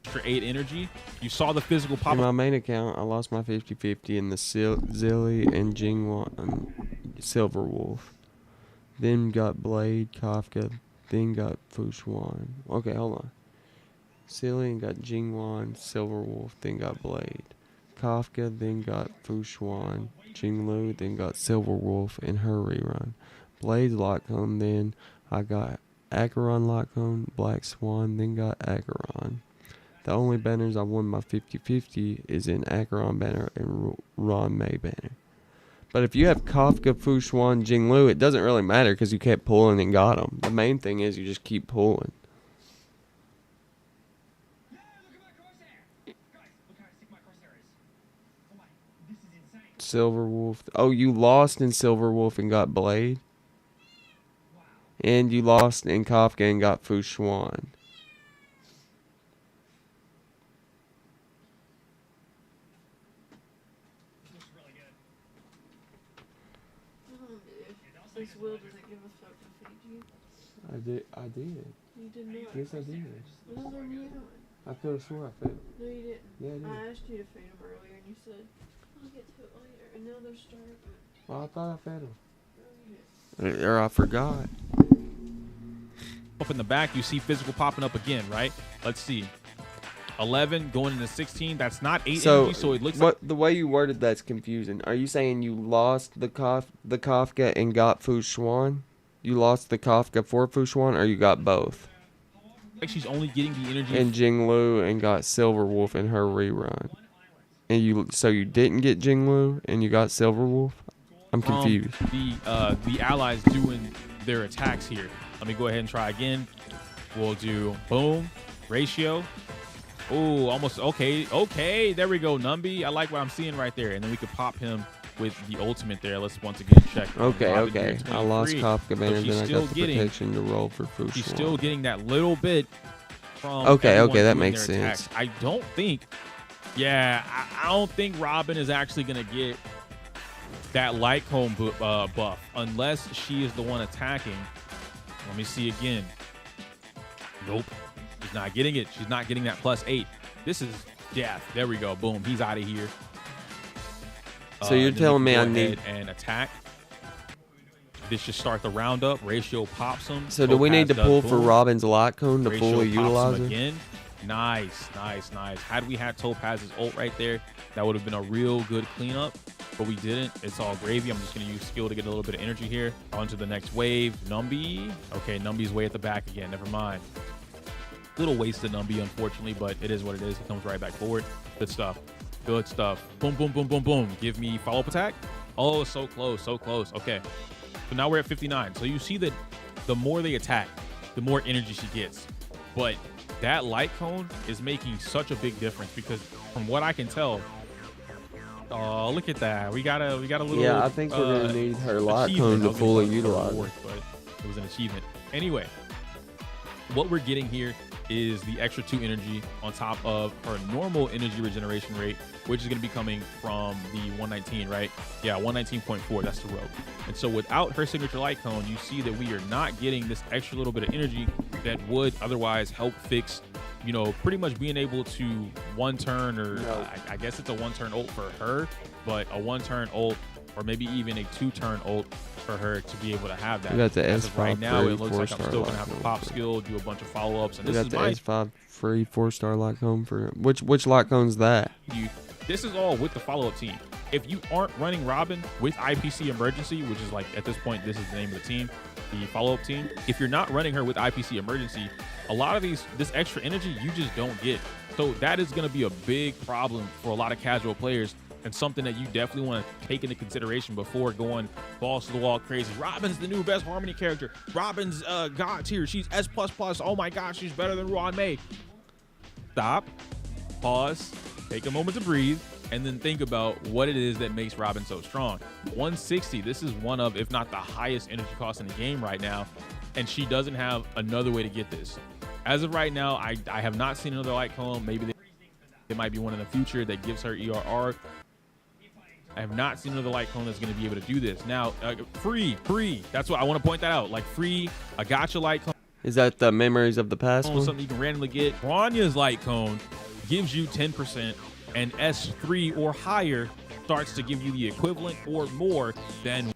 For 8 energy. You saw the physical pop. In my main account, I lost my 50-50 in the Zilly and Jingwan Silver Wolf. Then got Blade, Kafka. Then got Fushuan. Okay, hold on. Silly and got Jingwan, Silver Wolf. Then got Blade. Kafka, then got Fushuan. Jinglu, then got Silver Wolf in her rerun. Blade's Lockcone, then I got Acheron Lockcone, Black Swan, then got Acheron. The only banners I won my 50-50 is in Acheron banner and Ron May banner. But if you have Kafka, Fu Xuan, Jinglu, it doesn't really matter because you kept pulling and got them. The main thing is you just keep pulling. Silverwolf. Oh, you lost in Silverwolf and got Blade. And you lost in Kafka and got Fu Xuan. This Will doesn't give a fuck to feed you. I did. You did not. Yes, I did. What is on you? I could have swore I fed. No, you didn't. Yeah, I did. I asked you to feed them earlier, and you said, I'll get to it later, and now they're starving. Well, I thought I fed them. No, you didn't. Or I forgot. Up in the back, you see physical popping up again, right? Let's see. 11 going into 16. That's not 8 energy, so it looks like the way you worded that's confusing. Are you saying you lost the Kafka and got Fu Xuan? You lost the Kafka for Fu Xuan, or you got both? like she's only getting the energy. And Jinglu and got Silverwolf in her rerun. And you didn't get Jinglu and you got Silverwolf? I'm confused. The allies doing their attacks here. Let me go ahead and try again. We'll do boom, ratio. Oh, almost okay. Okay, there we go, Numby. I like what I'm seeing right there. And then we could pop him with the ultimate there. Let's once again check. Okay. I lost Kafka banner, then I got the protection to roll for Fushua. She's still getting that little bit from Okay, that makes sense. I don't think, I don't think Robin is actually going to get that light cone buff unless she is the one attacking. Let me see again. Nope. She's not getting it. She's not getting that +8. This is death. There we go. Boom. He's out of here. So you're telling me I need and attack. This should start the roundup. Ratio pops him. So do we need to pull for Robin's light cone to Ratio fully pops utilize him her? again. Nice. Had we had Topaz's ult right there, that would have been a real good cleanup, but we didn't. It's all gravy. I'm just going to use skill to get a little bit of energy here. On to the next wave. Numby. Okay, Numby's way at the back again. Never mind. Little wasted Numby, unfortunately, but it is what it is. He comes right back forward. Good stuff. Good stuff. Boom, boom, boom, boom, boom. Give me follow-up attack. Oh, so close, so close. Okay. So now we're at 59. So you see that the more they attack, the more energy she gets. But that light cone is making such a big difference because from what I can tell, oh, look at that. We got a little. Yeah, I think we're gonna need her light cone to fully utilize it. But it was an achievement. Anyway, what we're getting here is the extra 2 energy on top of her normal energy regeneration rate, which is going to be coming from the 119, right? Yeah, 119.4, that's the rogue. And so without her signature light cone, you see that we are not getting this extra little bit of energy that would otherwise help fix, pretty much being able to one turn, or I guess it's a 1-turn ult for her, but a 1-turn ult or maybe even a 2-turn ult for her to be able to have that. We got the As of S5 right now, free it looks like I'm 4-star still light gonna have to cone pop for- skill, do a bunch of follow-ups, and We this got is the my S5 free 4-star light cone for which light cone's that? This is all with the follow-up team. If you aren't running Robin with IPC Emergency, which is like at this point, this is the name of the team, the follow-up team. If you're not running her with IPC Emergency, a lot of this extra energy you just don't get. So that is going to be a big problem for a lot of casual players, and something that you definitely want to take into consideration before going balls to the wall crazy. Robin's the new best Harmony character. Robin's God tier. She's S++. Oh my gosh, she's better than Ron May. Stop. Pause. Take a moment to breathe, and then think about what it is that makes Robin so strong. 160, this is one of, if not the highest energy cost in the game right now, and she doesn't have another way to get this. As of right now, I have not seen another light cone. Maybe there might be one in the future that gives her ERR. I have not seen another light cone that's going to be able to do this. Now, free. That's what I want to point that out. Like free, a gotcha light cone. Is that the Memories of the Past one? Something you can randomly get. Ranya's light cone gives you 10%, and S3 or higher starts to give you the equivalent or more than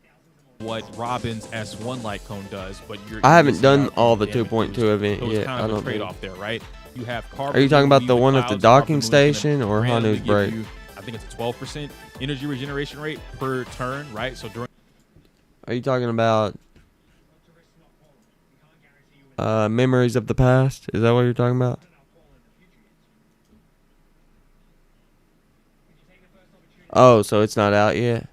what Robin's S1 light cone does. But I haven't done all the 2.2 event so yet. it's kind I of a don't trade-off there, right? You have Are you talking about the one at the docking station or Hanu's break? I think it's a 12% energy regeneration rate per turn, right? So during. Are you talking about Memories of the Past? Is that what you're talking about? Oh, so it's not out yet?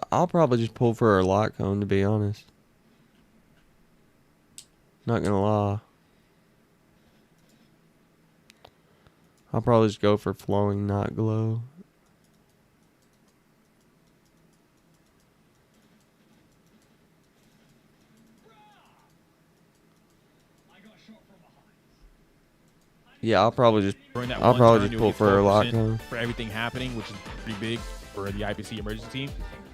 I'll probably just pull for a light cone, to be honest. Not gonna lie. I'll probably just go for flowing night glow. Yeah, I'll probably just During that I'll one probably turn, just you'll pull get for a light 12% cone. for everything happening, which is pretty big for the IPC emergency team.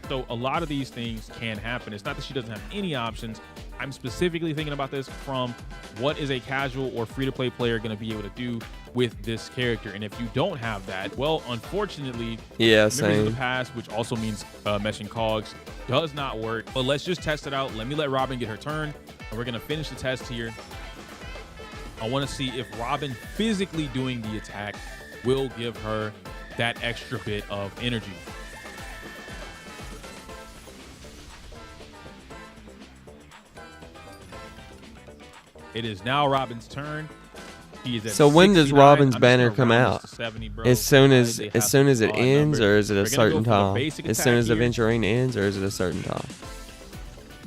So a lot of these things can happen. It's not that she doesn't have any options. I'm specifically thinking about this from what is a casual or free-to-play player going to be able to do with this character. And if you don't have that, well, unfortunately, Yeah, Memories of same. the Past, which also means meshing cogs, does not work. But let's just test it out. Let me let Robin get her turn, and we're going to finish the test here. I want to see if Robin physically doing the attack will give her that extra bit of energy. It is now Robin's turn. He is at So when does 69. Robin's I'm just banner gonna come round out? this to 70, bro. As soon They as have as soon as it odd ends, numbers. or is it a We're gonna go certain for the time? basic As attack soon as here. Adventure ends, or is it a certain time?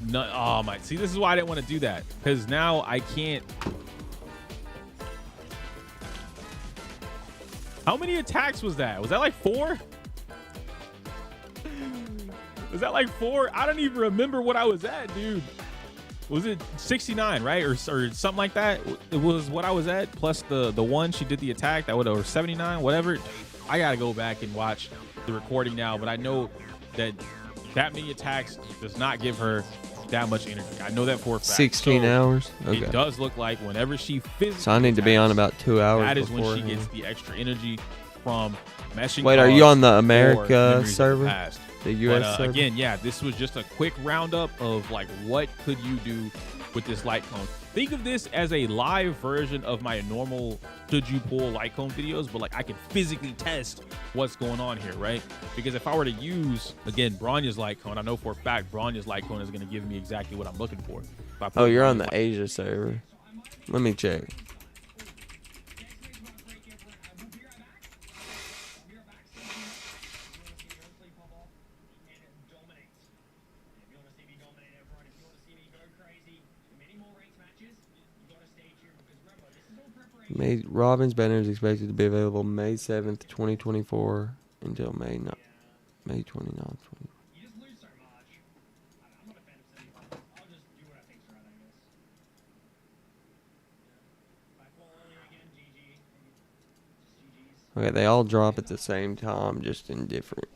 No, oh my! See, this is why I didn't want to do that, because now I can't. How many attacks was that? Was that like 4? Was that like 4? I don't even remember what I was at, dude. Was it 69, right, or something like that? It was what I was at plus the one she did the attack that would, or 79, whatever. I gotta go back and watch the recording now, but I know that many attacks does not give her that much energy. I know that for a fact. 16 So hours? Okay. It does look like whenever she physically So I need to be on about 2 hours that is when she beforehand. gets the extra energy from meshing. Wait, are you cogs on the or America Memories of the server? Past. The US But, server? again, yeah, this was just a quick roundup of like what could you do with this light cone. Think of this as a live version of my normal should you pull light cone videos, but like I can physically test what's going on here, right? Because if I were to use, again, Bronya's light cone, I know for a fact Bronya's light cone is going to give me exactly what I'm looking for. If I Oh, pull you're on Bronya's the Asia server. Let me check. Robin's banner is expected to be available May 7th, 2024 until May 29th. Okay, they all drop at the same time, just in different.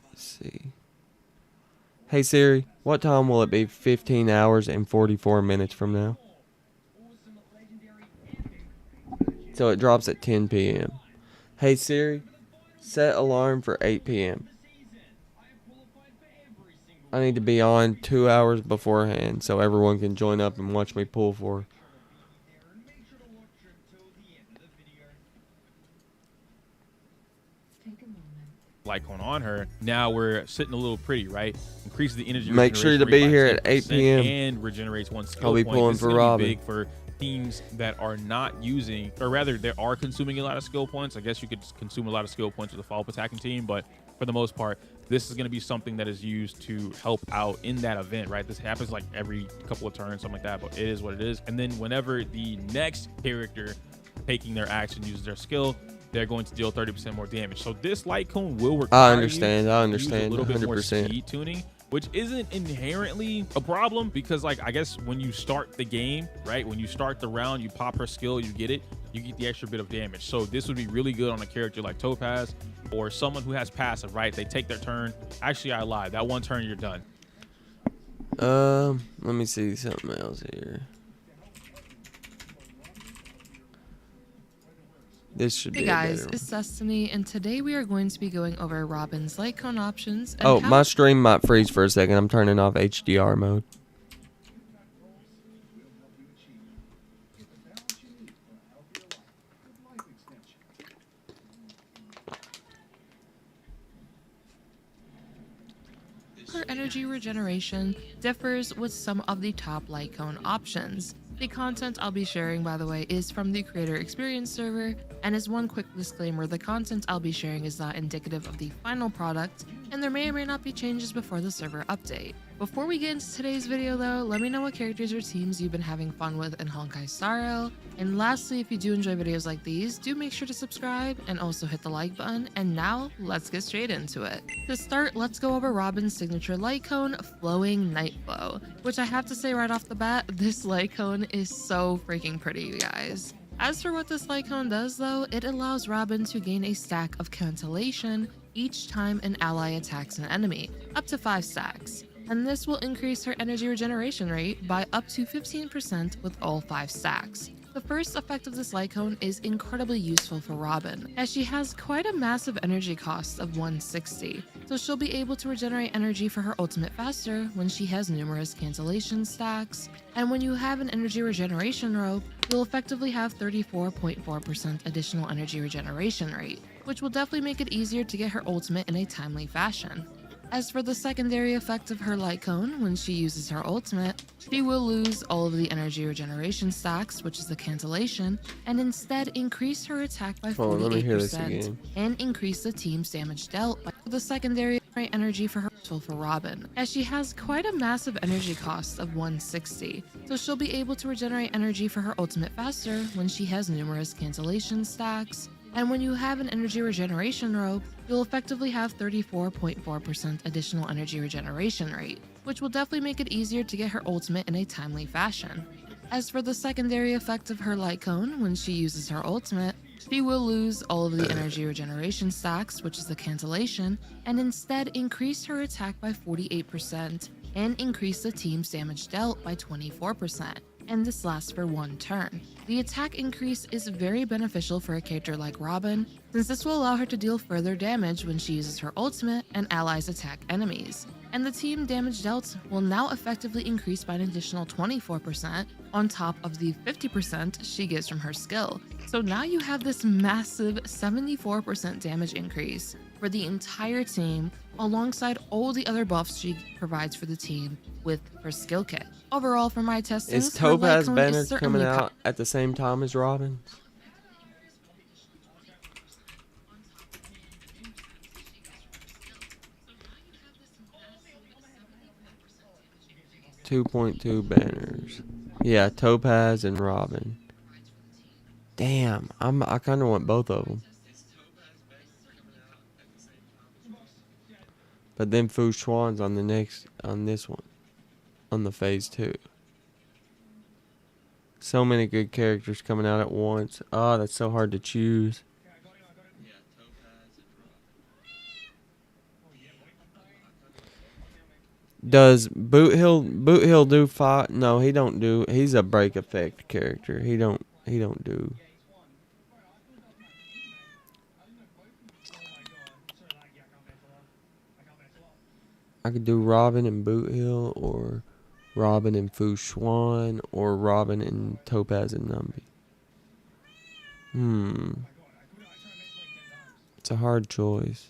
Let's see. Hey Siri, what time will it be 15 hours and 44 minutes from now? So it drops at 10 p.m. Hey Siri, set alarm for 8 p.m. I need to be on 2 hours beforehand so everyone can join up and watch me pull for. light cone on her. Now we're sitting a little pretty, right? Increases the energy. Make sure to be here at 8 p.m. and regenerates 1 skill I'll be point. pulling This is for gonna be Robin. big for teams that are not using, or rather, they are consuming a lot of skill points. I guess you could consume a lot of skill points with a follow-up attacking team, but for the most part, this is going to be something that is used to help out in that event, right? This happens like every couple of turns, something like that, but it is what it is. And then whenever the next character taking their action uses their skill, they're going to deal 30% more damage. So this light cone will require I understand. you I to use understand. a little bit more 100%. speed tuning, which isn't inherently a problem because, like, I guess when you start the game, right, when you start the round, you pop her skill, you get the extra bit of damage. So this would be really good on a character like Topaz or someone who has passive, right? They take their turn. Actually, I lied. That one turn, you're done. Let me see something else here. This should Hey be a guys, better one. it's Destiny, and today we are going to be going over Robin's light cone options and Oh, how my stream might freeze for a second. I'm turning off HDR mode. her energy regeneration differs with some of the top light cone options. The content I'll be sharing, by the way, is from the Creator Experience server, and as one quick disclaimer, the content I'll be sharing is not indicative of the final product, and there may or may not be changes before the server update. Before we get into today's video though, let me know what characters or teams you've been having fun with in Honkai Star Rail, and lastly, if you do enjoy videos like these, do make sure to subscribe and also hit the like button, and now let's get straight into it. To start, let's go over Robin's signature light cone, Flowing Night Flow, which I have to say right off the bat, this light cone is so freaking pretty, you guys. As for what this light cone does though, it allows Robin to gain a stack of cancellation each time an ally attacks an enemy, up to 5 stacks. And this will increase her energy regeneration rate by up to 15% with all 5 stacks. The first effect of this light cone is incredibly useful for Robin, as she has quite a massive energy cost of 160, so she'll be able to regenerate energy for her ultimate faster when she has numerous cancellation stacks. And when you have an energy regeneration rope, you'll effectively have 34.4% additional energy regeneration rate, which will definitely make it easier to get her ultimate in a timely fashion. As for the secondary effect of her light cone, when she uses her ultimate, she will lose all of the energy regeneration stacks, which is the cancellation, and instead increase her attack by 48% and increase the team's damage dealt by the secondary energy for her for Robin, as she has quite a massive energy cost of 160, so she'll be able to regenerate energy for her ultimate faster when she has numerous cancellation stacks. And when you have an energy regeneration rope, you'll effectively have 34.4% additional energy regeneration rate, which will definitely make it easier to get her ultimate in a timely fashion. As for the secondary effect of her light cone, when she uses her ultimate, she will lose all of the energy regeneration stacks, which is the cancellation, and instead increase her attack by 48% and increase the team's damage dealt by 24%. And this lasts for 1 turn. The attack increase is very beneficial for a character like Robin, since this will allow her to deal further damage when she uses her ultimate and allies attack enemies. And the team damage dealt will now effectively increase by an additional 24% on top of the 50% she gets from her skill. So now you have this massive 74% damage increase for the entire team, alongside all the other buffs she provides for the team with her skill kit. Overall, for my testing, Is Topaz banner coming out at the same time as Robin? .2 banners. Yeah, Topaz and Robin. Damn, I kind of want both of them. But then Fu Xuan's on this one, on the phase 2. So many good characters coming out at once. Oh, that's so hard to choose. Does Boot Hill do fight? No, he don't do. He's a break effect character. He don't do. I could do Robin and Boot Hill, or Robin and Fu Xuan, or Robin and Topaz and Numby. It's a hard choice.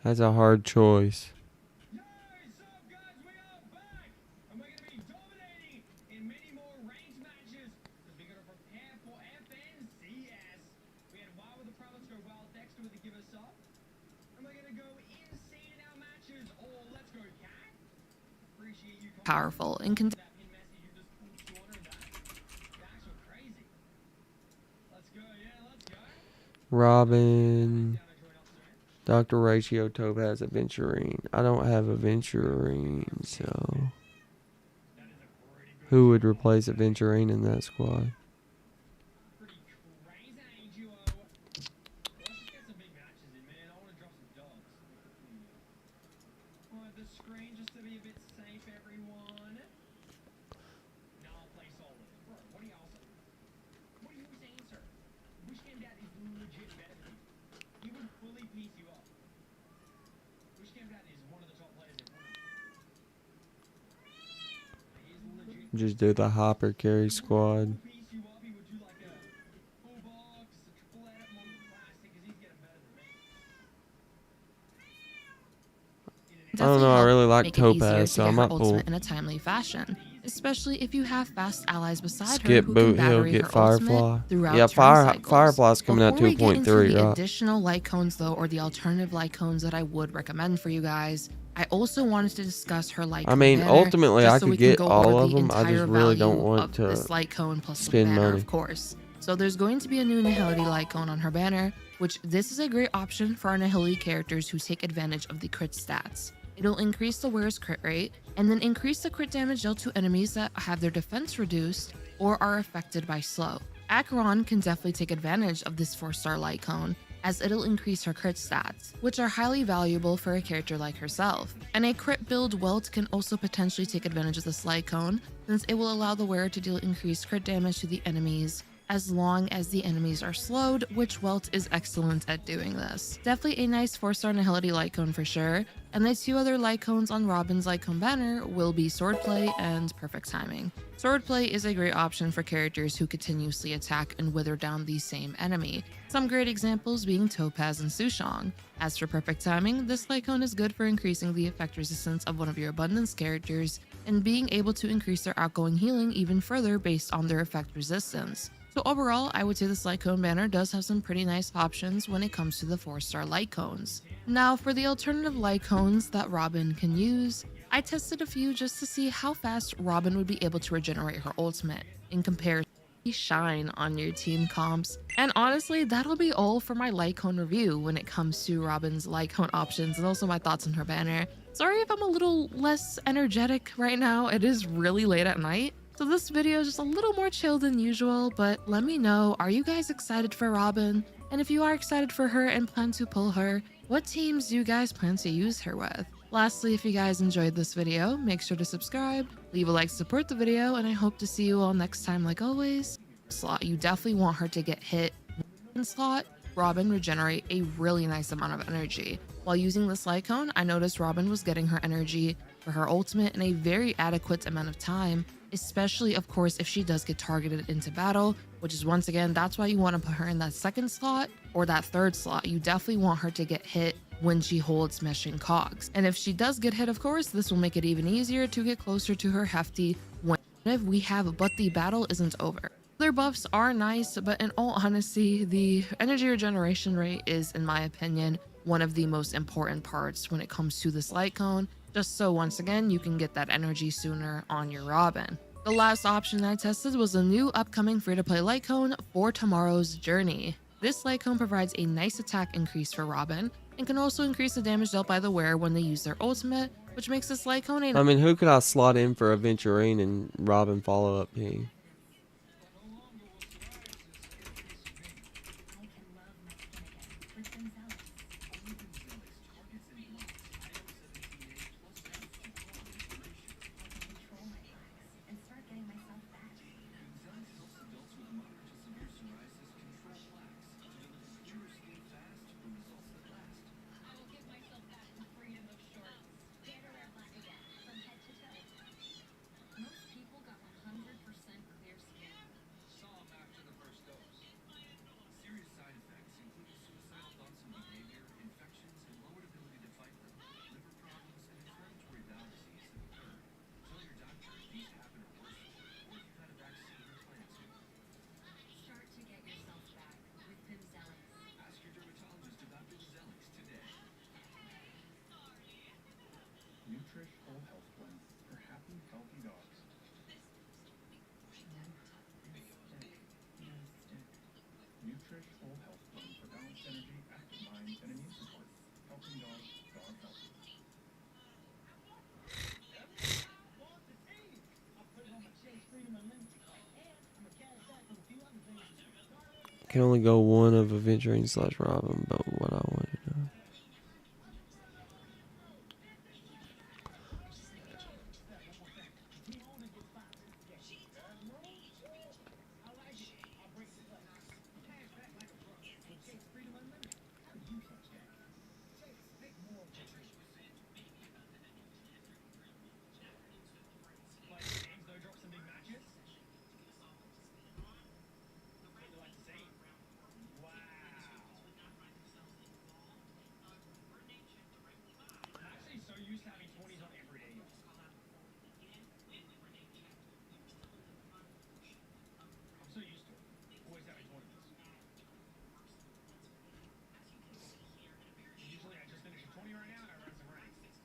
That's a hard choice. Powerful and can Robin, Dr. Ratio, Topaz, Aventurine. I don't have Aventurine, so who would replace Aventurine in that squad? Just do the hyper carry squad. I don't know, I really like make it easier Topaz, to so I get her might pull. ultimate in a timely fashion, especially if you have fast allies beside her Skip who Boot can Hill, battery get her Firefly. ultimate throughout Yeah, turn cycles. Firefly's coming out Before we get into 2.3, the right? additional light cones though, or the alternative light cones that I would recommend for you guys, I also wanted to discuss her light I cone mean, banner, ultimately, just I so we could can get go all over of the them. I just entire really don't value want of to this light cone plus the spend banner, money. of course. So there's going to be a new Nihility light cone on her banner, which this is a great option for our Nihility characters who take advantage of the crit stats. It'll increase the wearer's crit rate, and then increase the crit damage dealt to enemies that have their defense reduced or are affected by slow. Acheron can definitely take advantage of this 4-star light cone, as it'll increase her crit stats, which are highly valuable for a character like herself. And a crit build Welt can also potentially take advantage of this light cone, since it will allow the wearer to deal increased crit damage to the enemies as long as the enemies are slowed, which Welt is excellent at doing this. Definitely a nice 4-star Nihility light cone for sure, and the 2 other light cones on Robin's light cone banner will be Swordplay and Perfect Timing. Swordplay is a great option for characters who continuously attack and wither down the same enemy, some great examples being Topaz and Sushong. As for Perfect Timing, this light cone is good for increasing the effect resistance of one of your abundance characters and being able to increase their outgoing healing even further based on their effect resistance. So overall, I would say this light cone banner does have some pretty nice options when it comes to the 4-star light cones. Now for the alternative light cones that Robin can use, I tested a few just to see how fast Robin would be able to regenerate her ultimate in comparison to Shine on your team comps. And honestly, that'll be all for my light cone review when it comes to Robin's light cone options and also my thoughts on her banner. Sorry if I'm a little less energetic right now, it is really late at night. So this video is just a little more chill than usual, but let me know, are you guys excited for Robin? And if you are excited for her and plan to pull her, what teams do you guys plan to use her with? Lastly, if you guys enjoyed this video, make sure to subscribe, leave a like to support the video, and I hope to see you all next time like always. Slot, you definitely want her to get hit. In slot, Robin regenerate a really nice amount of energy. While using this light cone, I noticed Robin was getting her energy for her ultimate in a very adequate amount of time, especially of course if she does get targeted into battle, which is once again, that's why you want to put her in that 2nd slot or that 3rd slot. You definitely want her to get hit when she holds meshing cogs. And if she does get hit, of course, this will make it even easier to get closer to her hefty when we have but the battle isn't over. Their buffs are nice, but in all honesty, the energy regeneration rate is, in my opinion, one of the most important parts when it comes to this light cone, just so once again, you can get that energy sooner on your Robin. The last option I tested was the new upcoming free-to-play light cone for Tomorrow's Journey. This light cone provides a nice attack increase for Robin, and can also increase the damage dealt by the wearer when they use their ultimate, which makes this light cone I mean, who could I slot in for Aventurine and Robin follow-up team? Can only go one of Aventurine / Robin, but what I want to know.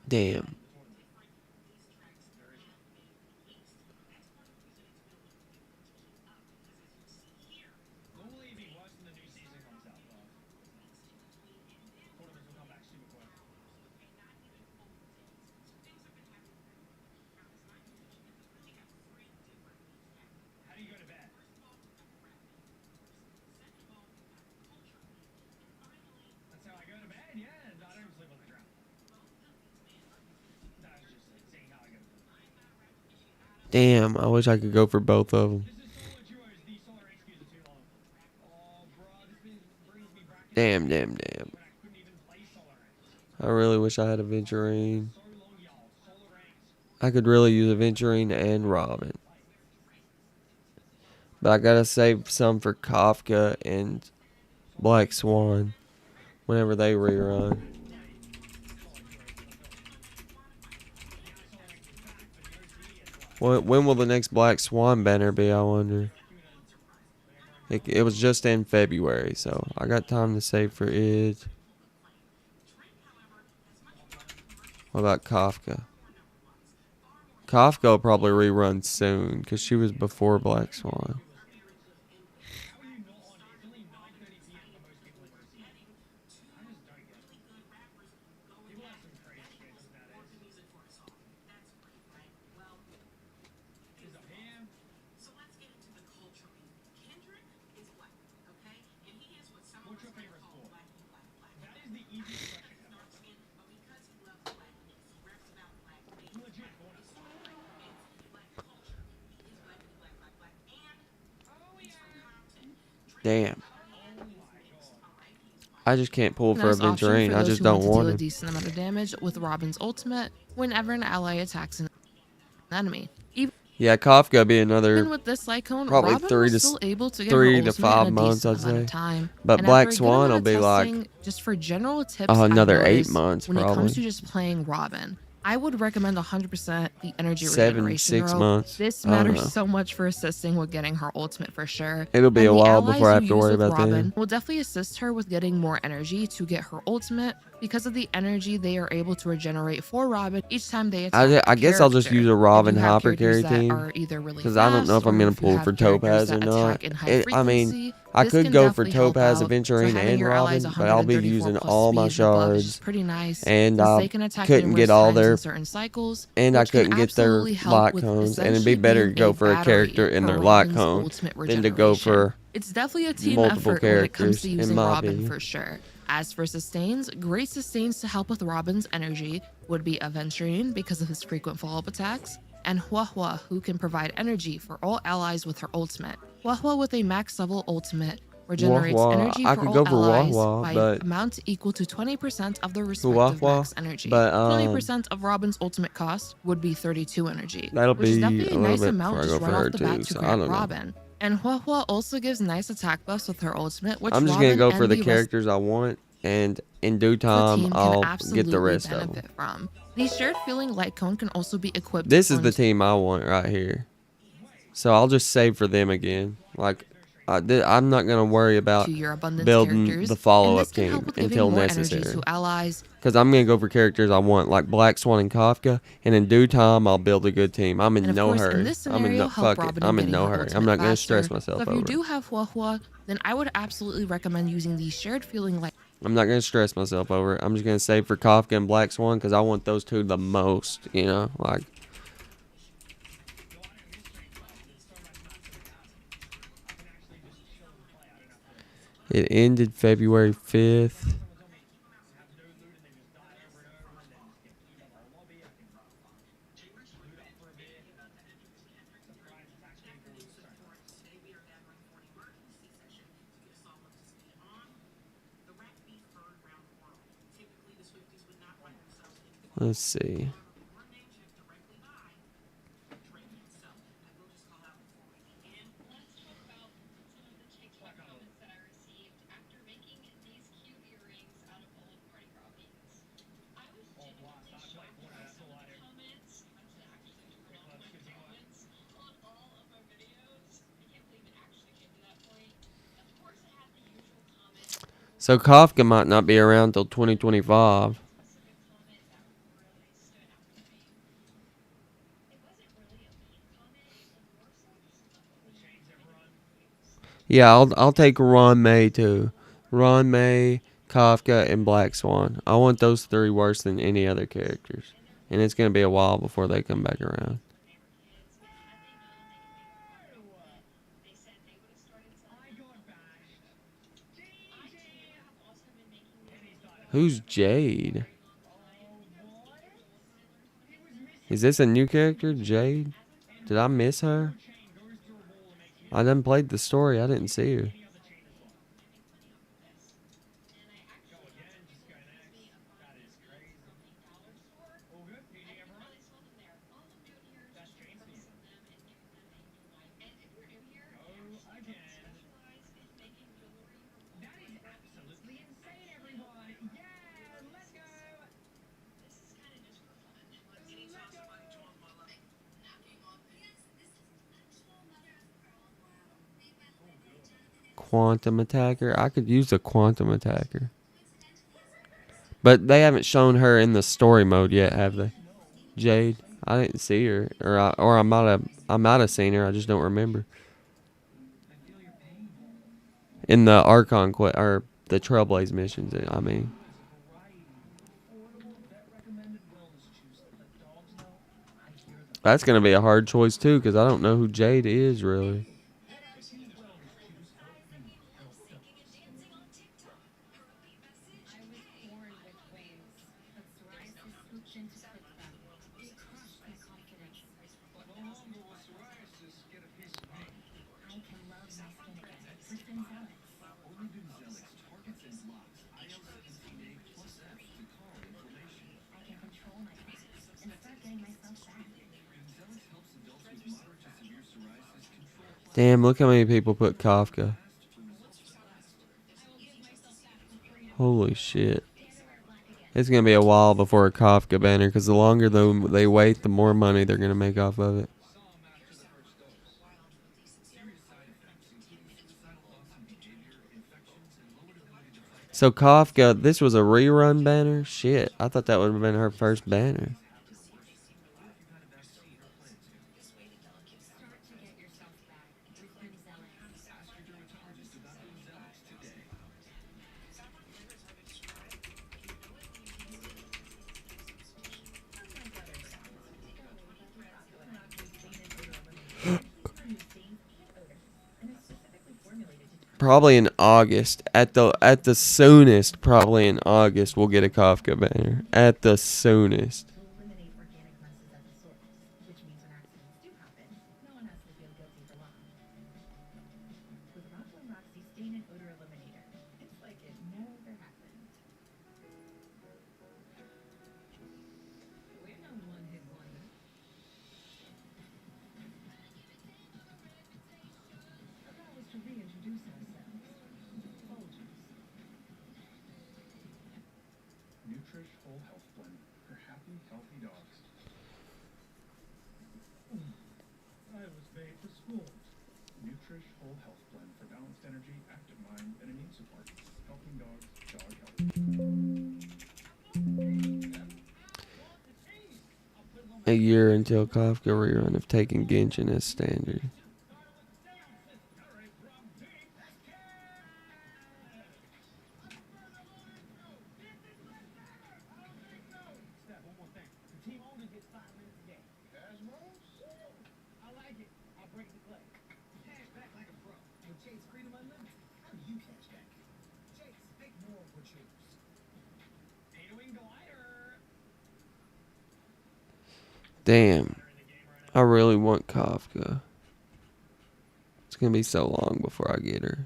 Damn. Damn, I wish I could go for both of them. Damn. I really wish I had a Venturine. I could really use a Venturine and Robin. But I gotta save some for Kafka and Black Swan whenever they rerun. When will the next Black Swan banner be, I wonder? It was just in February, so I got time to save for it. What about Kafka? Kafka will probably rerun soon, because she was before Black Swan. Damn. I just can't pull for a Nice option Venturine. for I those just who want don't to want deal a him. decent amount of damage with Robin's ultimate whenever an ally attacks an enemy. Even Yeah, Kafka be another with this Lycone, probably Robin was still able to get her 3 to ultimate 5 in a months, decent I'd amount of say. time. But And Black after a good Swan amount will of be like testing, just for general tips, another I've 8 noticed months when it comes probably. to just playing Robin, I would recommend 100% the energy 7, regeneration 6 row. months. This I don't matters know. so much for assisting with getting her ultimate for sure. It'll be And a the while allies before I you have to use worry with about Robin that. will definitely assist her with getting more energy to get her ultimate because of the energy they are able to regenerate for Robin each time they attack. I guess I'll just use a Robin If you have Hopper characters carry that team. are either really Because I don't know fast if I'm or going if to you pull have for characters Topaz or that not. attack in high I mean, frequency, I this could can go for definitely help Topaz, out. Venturine, So having and your allies Robin, but I'll be 134 using plus all my speed and above is shards. just pretty nice, And since I they can attack couldn't numerous get all times in their... certain cycles, And I which can couldn't get their absolutely help lock with cones. And it'd essentially be better to being go a for a character battery in for their lock Robin's cone ultimate than to go regeneration. for It's definitely a team multiple effort when it comes characters, to in using my Robin opinion. for sure. As for sustains, great sustains to help with Robin's energy would be Aventurine because of his frequent follow-up attacks, and Huahua, who can provide energy for all allies with her ultimate. Huahua with a max level ultimate regenerates Wah-wah. energy I for could all go for allies Wah-wah, by but... amount equal to 20% of the respective Wah-wah, max energy. but 20% of Robin's ultimate cost would be 32 energy, that'll which is be definitely a a little nice bit amount before I just go right for off her the bat too, to so I grant don't know. Robin. And Huahua also gives nice attack buffs with her ultimate, which I'm just Robin going to go for and the rest characters I want, and in due of the time, team can I'll get absolutely the rest of them. benefit from. The shared feeling light cone can also be equipped This is the onto team I want right here. So I'll just save for them again. Like, I'm not going to worry about your abundance building characters, the and follow-up this can help team with giving until more energy necessary. to allies. Because I'm going to go for characters I want, like Black Swan and Kafka, and in due time, I'll build a good team. I'm in And of no course, hurry. in this I'm in scenario, no, help fuck it. Robin I'm in getting no her hurry. I'm ultimate not going to faster. stress myself So if over you it. do have Huahua, then I would absolutely recommend using the shared feeling light. I'm not going to stress myself over it. I'm just going to save for Kafka and Black Swan because I want those two the most, you know? Like, it ended February 5th. Let's see. So Kafka might not be around till 2025. Yeah, I'll take Ron May too. Ron May, Kafka, and Black Swan. I want those three worse than any other characters. And it's gonna be a while before they come back around. Who's Jade? Is this a new character, Jade? Did I miss her? I done played the story. I didn't see her. Quantum attacker. I could use a quantum attacker. But they haven't shown her in the story mode yet, have they? Jade. I didn't see her, or I might have seen her. I just don't remember. In the Archon or the Trailblaze missions, I mean. That's gonna be a hard choice too, because I don't know who Jade is really. Damn, look how many people put Kafka. Holy shit. It's going to be a while before a Kafka banner, because the longer they wait, the more money they're going to make off of it. So Kafka, this was a rerun banner? Shit, I thought that would have been her first banner. Probably in August. At the soonest, probably in August, we'll get a Kafka banner. At the soonest. A year until Kafka rerun of taking Genshin as standard. Damn. I really want Kafka. It's going to be so long before I get her.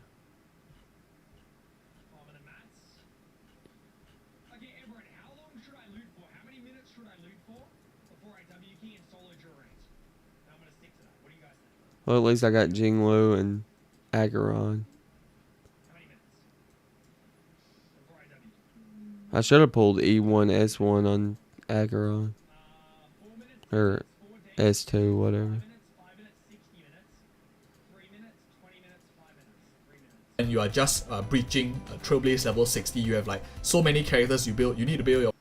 Well, at least I got Jinglu and Acheron. I should have pulled E1, S1 on Acheron. Or S2, whatever. And you are just breaching Trailblaze level 60. You have like so many characters you build. You need to build your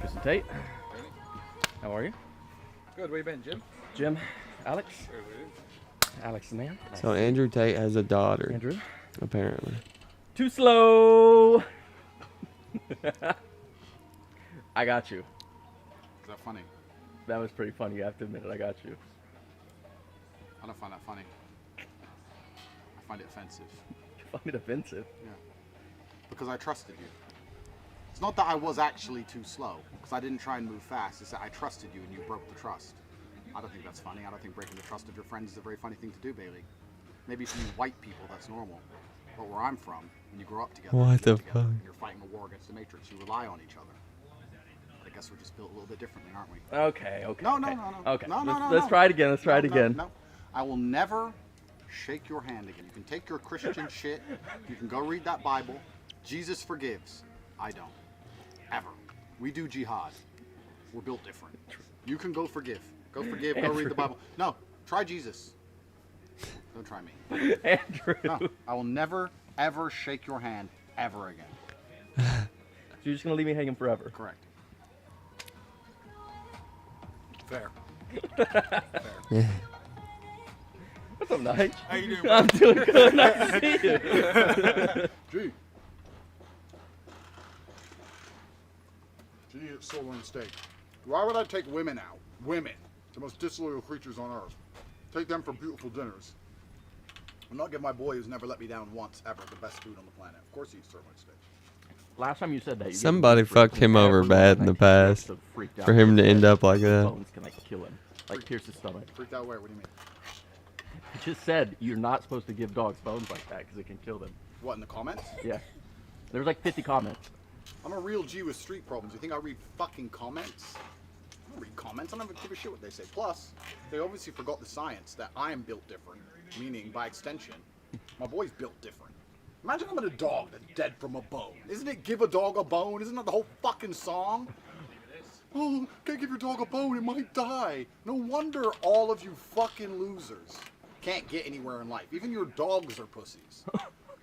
Mr. Tate. How are you? Good, where you been, Jim? Jim, Alex. Alex the man. So Andrew Tate has a daughter. Andrew? Apparently. Too slow! I got you. Is that funny? That was pretty funny, you have to admit it. I got you. I don't find that funny. I find it offensive. You find it offensive? Yeah. Because I trusted you. It's not that I was actually too slow, because I didn't try and move fast. It's that I trusted you and you broke the trust. I don't think that's funny. I don't think breaking the trust of your friends is a very funny thing to do, Bailey. Maybe for you white people, that's normal. But where I'm from, when you grow up together, What the together, fuck? and you're fighting a war against the Matrix, you rely on each other. But I guess we're just built a little bit differently, aren't we? Okay. No. Okay. No. Let's try it again. Let's try it again. No. I will never shake your hand again. You can take your Christian shit. You can go read that Bible. Jesus forgives. I don't. Ever. We do jihad. We're built different. You can go forgive. Go forgive. Go read the Bible. No. Try Jesus. Don't try me. Andrew. No. I will never, ever shake your hand ever again. So you're just going to leave me hanging forever? Correct. Fair. Yeah. What's up, Nige? How you doing, bro? I'm doing good. Nice to see you. Gee. Gee, it's solo mistake. Why would I take women out? Women. The most disloyal creatures on earth. Take them for beautiful dinners. I'm not give my boy who's never let me down once ever the best food on the planet. Of course he eats sirloin steak. Last time you said that, you Somebody fucked him over bad in the past for him to end up like that. Bones can like kill him, like pierce his stomach. Freaked out where? What do you mean? You just said you're not supposed to give dogs bones like that because it can kill them. What, in the comments? Yeah. There's like 50 comments. I'm a real G with street problems. You think I read fucking comments? I don't read comments. I don't give a shit what they say. Plus, they obviously forgot the science that I am built different. Meaning, by extension, my boy's built different. Imagine having a dog that's dead from a bone. Isn't it give a dog a bone? Isn't that the whole fucking song? Oh, can't give your dog a bone, it might die. No wonder all of you fucking losers can't get anywhere in life. Even your dogs are pussies.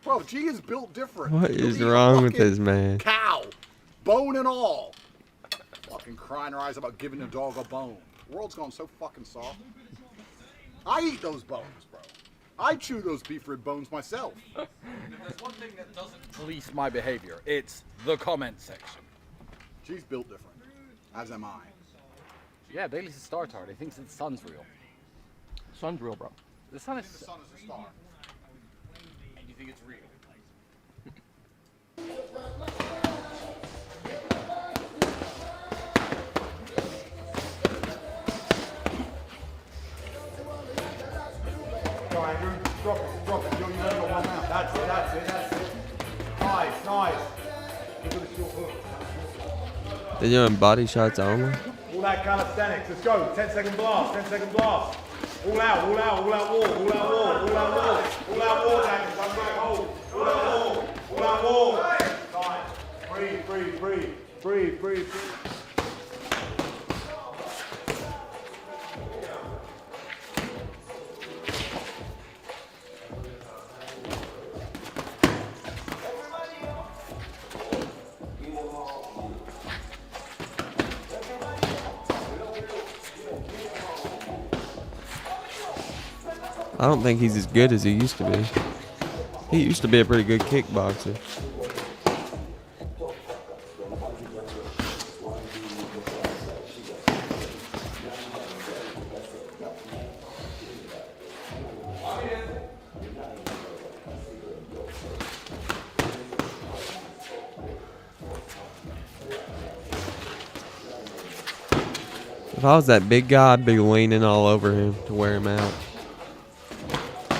Bro, G is built different. What You'll is eat a wrong with fucking this man? Cow, bone and all. Fucking crying her eyes about giving a dog a bone. The world's gone so fucking soft. I eat those bones, bro. I chew those beef rib bones myself. And if there's one thing that doesn't police my behavior, it's the comment section. She's built different, as am I. Yeah, Bailey's a star tard. He thinks the sun's real. Sun's real, bro. The sun I is. think the sun is a star. And you think it's real. Go, Andrew. Drop it. You only got one now. That's it. Nice. Look at the short hook. They're doing body shots only. All that calisthenics. Let's go. 10-second blast. All out war. Jack. One back hold. All out war. Nice. Breathe. I don't think he's as good as he used to be. He used to be a pretty good kickboxer. If I was that big guy, I'd be leaning all over him to wear him out.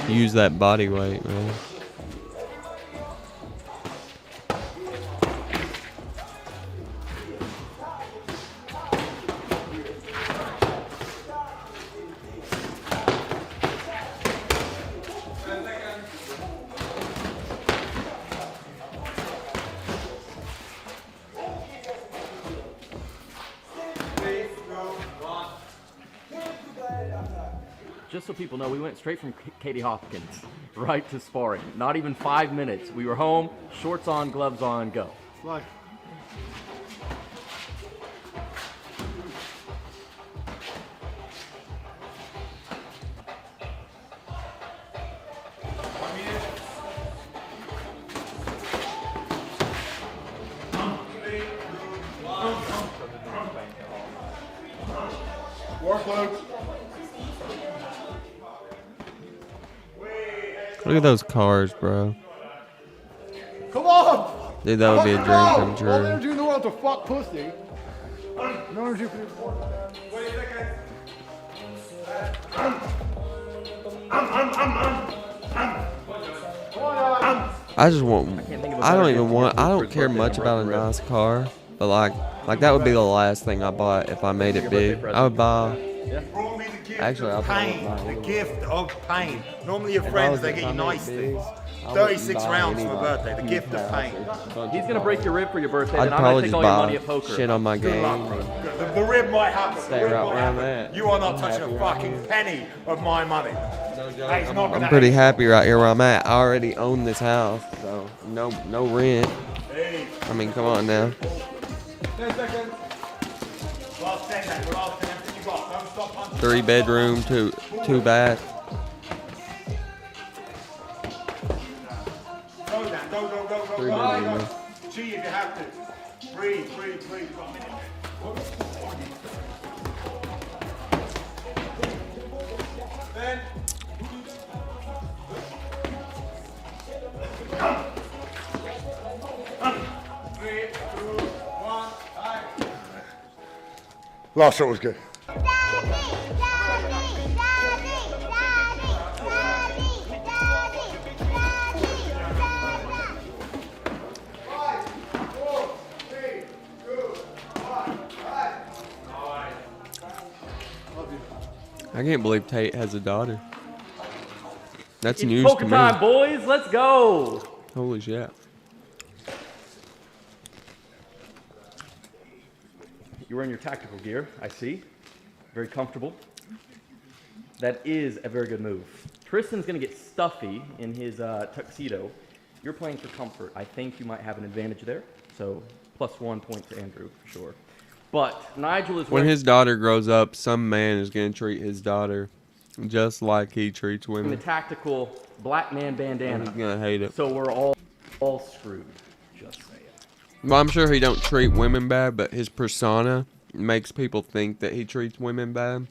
Use that body weight, man. Just so people know, we went straight from Katie Hopkins right to sparring. Not even 5 minutes. We were home, shorts on, gloves on, go. Like, Luke. Look at those cars, bro. Come on! Dude, that would be a dream come All the true. energy in the world to fuck pussy. No energy for this one. Wait a second. I just want. I don't even want. I don't care much about a nice car, but like that would be the last thing I bought if I made it big. I would buy. Actually, I'll probably Pain, buy the it. gift of pain. Normally your If I friends, was they to get you come nice in big, things. I 36 wouldn't buy rounds for any, my like, birthday, the huge gift of house pain. or He's gonna break your rib for your birthday, I'd then I'm probably gonna take just all your buy money at poker. shit on my game. The rib might happen. Stay the rib right might where I'm happen. at. You are not I'm touching happy a right fucking here. penny of my money. That is not I'm gonna pretty happen. happy right here where I'm at. I already own this house, so no rent. I mean, come on now. 10 seconds. Last 10, then. Last 10. You got. Don't stop punching. 3 bedroom, two bath. Go, Dan. Go. 3 Go. bedroom. Gee, if you have to. Breathe. Got a minute. Then. Last shot was good. I can't believe Tate has a daughter. That's It's news poker to me. time, boys. Let's go. Holy shit. You're wearing your tactical gear, I see. Very comfortable. That is a very good move. Tristan's gonna get stuffy in his tuxedo. You're playing for comfort. I think you might have an advantage there. So +1 point to Andrew for sure. But Nigel is When his daughter grows up, some man is going to treat his daughter just like he treats in the women. tactical black man bandana. He's going to hate it. So we're all screwed. Just saying. Well, I'm sure he don't treat women bad, but his persona makes people think that he treats women bad.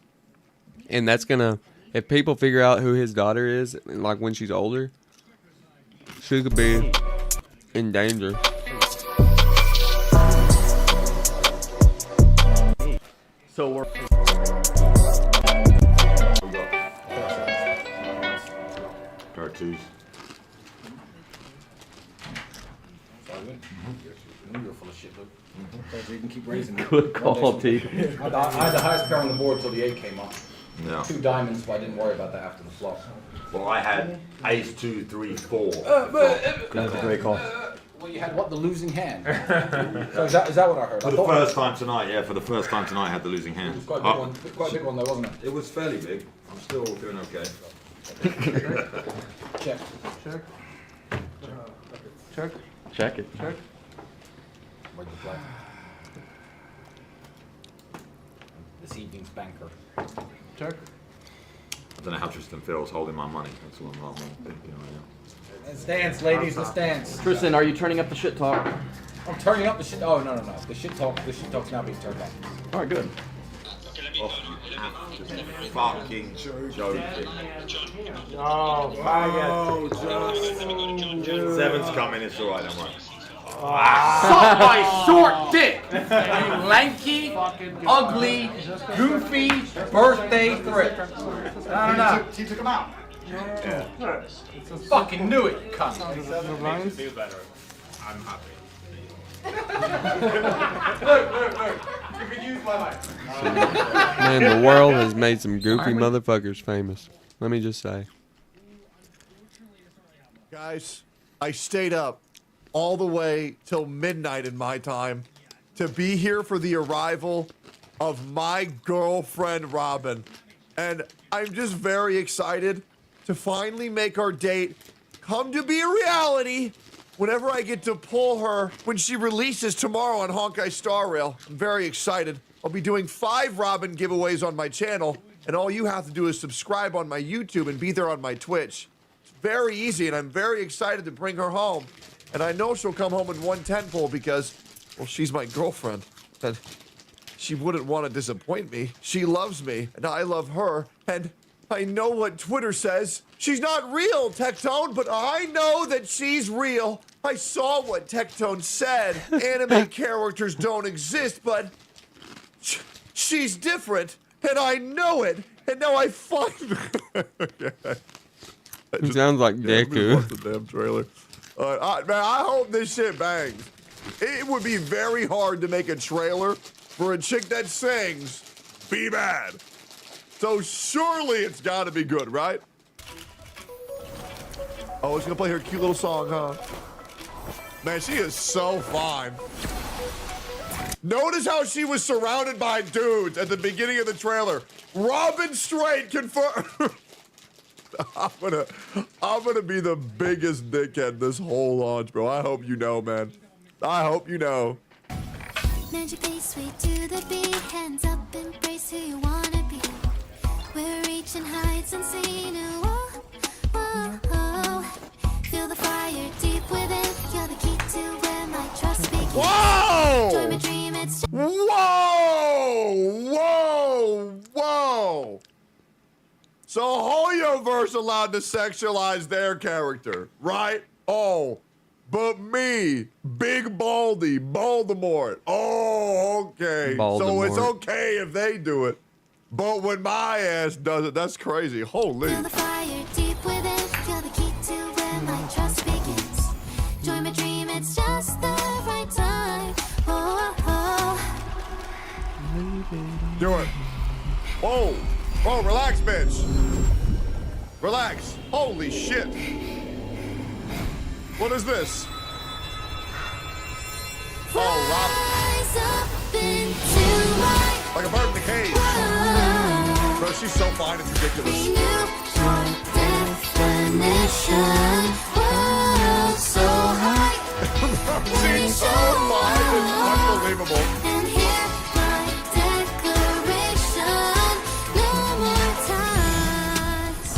And that's going to, if people figure out who his daughter is, like when she's older, she could be in danger. So we're Dark twos. You're full of shit, Luke. So you can keep raising it. Good call, T. I had the highest pair on the board till the 8 came up. Yeah. 2 diamonds, but I didn't worry about that after the flop. Well, I had ace, 2, 3, 4. That's a great call. Well, you had what? The losing hand. So is that what I heard? For the first time tonight, yeah, for the first time tonight I had the losing hand. It was quite a big one. Quite a big one though, wasn't it? It was fairly big. I'm still doing okay. Check. Check it. Where'd you play? This evening's banker. Check. I don't know how Tristan feels holding my money. That's what I'm thinking right now. Let's dance, ladies. Let's dance. Tristan, are you turning up the shit talk? I'm turning up the shit. Oh no. The shit talk's now being turned up. All right, good. Fucking joking. Oh, faggot. Seven's coming. It's alright. Don't worry. Suck my short dick! You lanky, ugly, goofy birthday threat. I don't know. He took him out. Yeah. Fucking knew it, you cunt. Feel better. I'm happy. Look. You can use my life. Man, the world has made some goofy motherfuckers famous. Let me just say. Guys, I stayed up all the way till midnight in my time to be here for the arrival of my girlfriend, Robin. And I'm just very excited to finally make our date come to be a reality whenever I get to pull her when she releases tomorrow on Honkai Star Rail. I'm very excited. I'll be doing 5 Robin giveaways on my channel, and all you have to do is subscribe on my YouTube and be there on my Twitch. It's very easy, and I'm very excited to bring her home. And I know she'll come home in 110 pull because, well, she's my girlfriend. And She wouldn't want to disappoint me. She loves me, and I love her, and I know what Twitter says. She's not real, Tectone, but I know that she's real. I saw what Tectone said. Anime characters don't exist, but she's different, and I know it, and now I find It sounds like Deku. Watch the damn trailer. Man, I hope this shit bangs. It would be very hard to make a trailer for a chick that sings Be Bad. So surely it's gotta be good, right? Oh, it's gonna play her cute little song, huh? Man, she is so fine. Notice how she was surrounded by dudes at the beginning of the trailer. Robin Straight confirmed. I'm gonna be the biggest dickhead this whole launch, bro. I hope you know, man. I hope you know. Magic face, sweet to the beat. Hands up, embrace who you wanna be. We're reaching heights unseen. Whoa, whoa, whoa. Feel the fire deep within. You're the key to where my trust begins. Whoa! Join my dream, it's Whoa! Whoa! Whoa! So Hoyoverse allowed to sexualize their character, right? Oh, but me, Big Baldy, Voldemort. Oh, okay. So it's okay if they do it. But when my ass does it, that's crazy. Holy. Feel the fire deep within. You're the key to where my trust begins. Join my dream, it's just the right time. Oh, oh. Do it. Whoa. Whoa, relax, bitch. Relax. Holy shit. What is this? Oh, Rob. Like a bird in the cage. Bro, she's so fine, it's ridiculous. So high. She's so fine, it's unbelievable. And here my declaration. No more ties.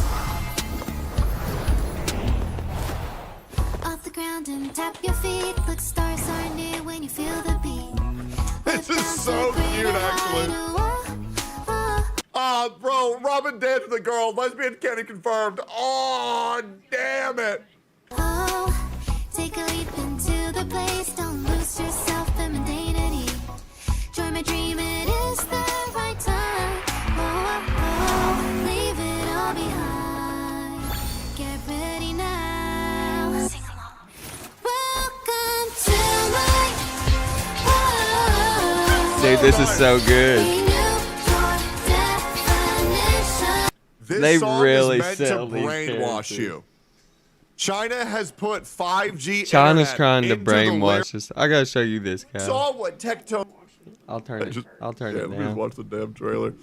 Off the ground and tap your feet. Look, stars are near when you feel the beat. This is so cute, actually. Ah, bro, Robin danced with a girl. Lesbian Kenny confirmed. Oh, damn it. Oh, take a leap into the place. Don't lose yourself, femininity. Join my dream, it is the right time. Oh, oh, leave it all behind. Get ready now. Sing along. Welcome to my world. Dude, this is so good. This They song really is meant to sell these brainwash characters. you. China has put 5G China's internet trying to into the brainwash us. I gotta show you this, Cal. Saw what Tectone. I'll turn it. I'll turn it Just down. watch the damn trailer.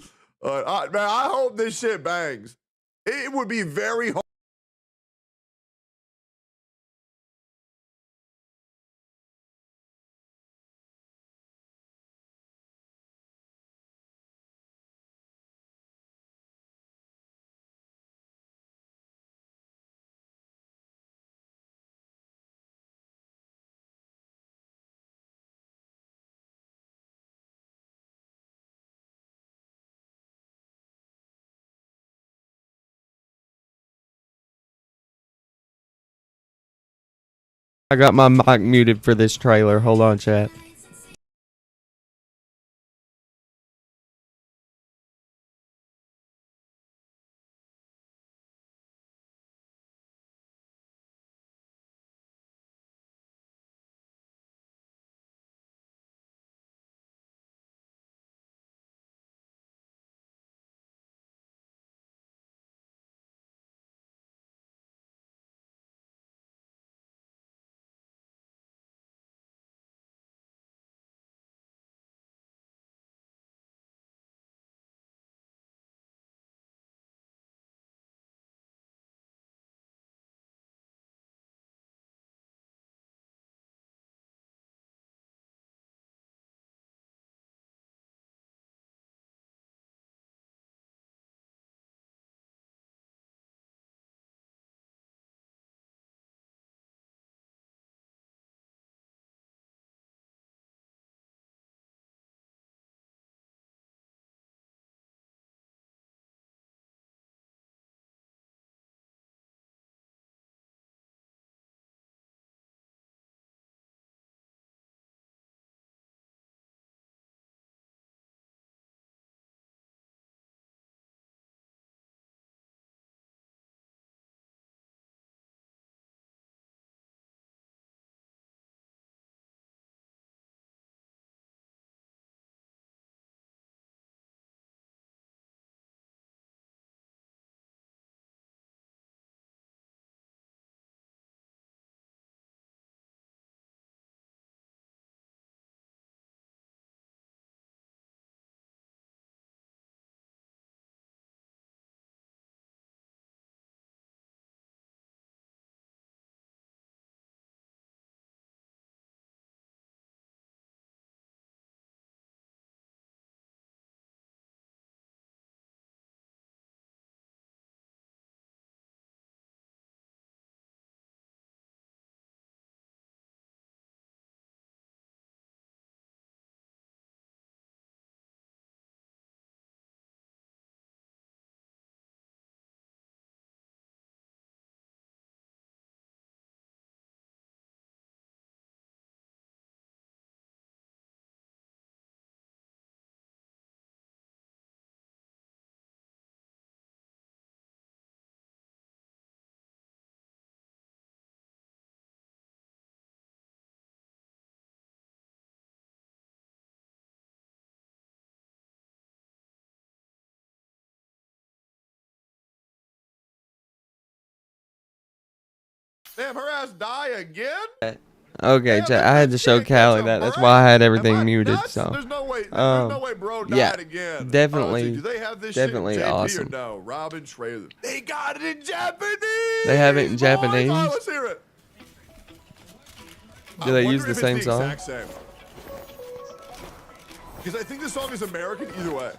Man, I hope this shit bangs. It would be very hard. I got my mic muted for this trailer. Hold on, chat. Damn, her ass die again? Okay, I had to show Callie that. That's why I had everything muted. Nuts? So, There's no way bro died yeah, again. definitely, Do they have this definitely shit in JP awesome. or no? Robin Schrader. They got it in Japanese. They have it in Japanese. Oh, let's hear it. Do they use the same song? Exact same. Because I think the song is American either way.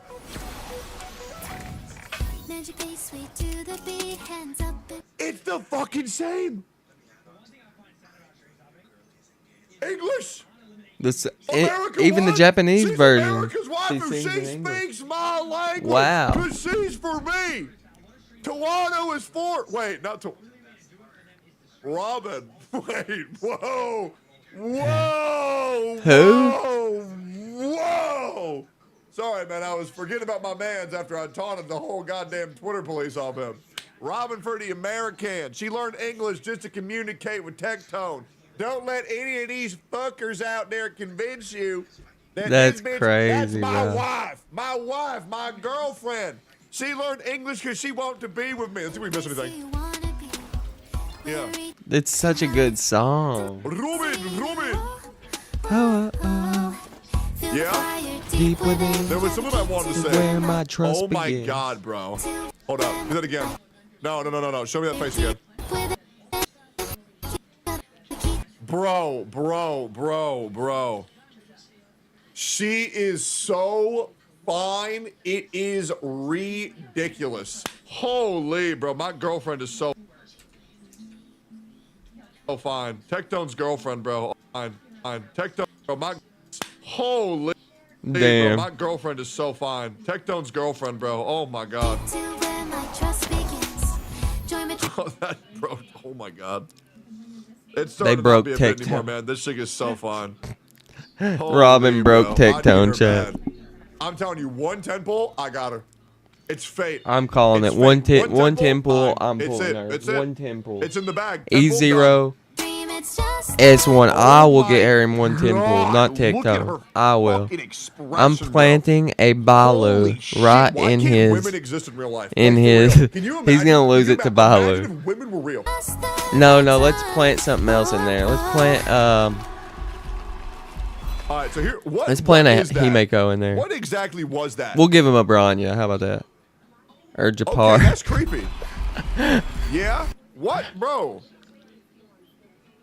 It's the fucking same. English. Even the Japanese version. America's wife, she speaks my language. Wow. Because she's for me. Tawano is for. Wait, not to. Robin. Wait. Whoa. Whoa. Who? Whoa. Whoa. Sorry, man. I was forgetting about my mans after I taunted the whole goddamn Twitter police off him. Robin for the American. She learned English just to communicate with Tectone. Don't let any of these fuckers out there convince you that that's this bitch, crazy. That's my bro. wife, my girlfriend. She learned English because she wanted to be with me. Let's see if we miss anything. Yeah. It's such a good song. Ruben. Yeah. Deep within. There was something I wanted to say. Where my trust oh my begins. God, bro. Hold up. Do that again. No. Show me that face again. Bro. She is so fine. It is ridiculous. Holy, bro. My girlfriend is so fine. Tectone's girlfriend, bro. Fine. Tectone, bro. Holy. Damn. Bro, my girlfriend is so fine. Tectone's girlfriend, bro. Oh my God. Oh, that broke. Oh my God. It's starting to not be a bit anymore, man. This chick is so fun. Robin broke Tectone, chat. I'm telling you, 110 pull, I got her. It's fate. I'm calling it. 110 pull, I'm pulling her. It's 110 pull. It's in the bag. E0. S1. I will get her in 110 pull, not Tectone. I will. I'm planting a Balu right in his. Women exist in real life. In his. He's gonna lose it to Balu. Imagine if women were real. No. Let's plant something else in there. Let's plant. All right. So here. Let's plant a Himeko in there. What exactly was that? We'll give him a Branya. How about that? Or Japar. Okay, that's creepy. Yeah. What, bro?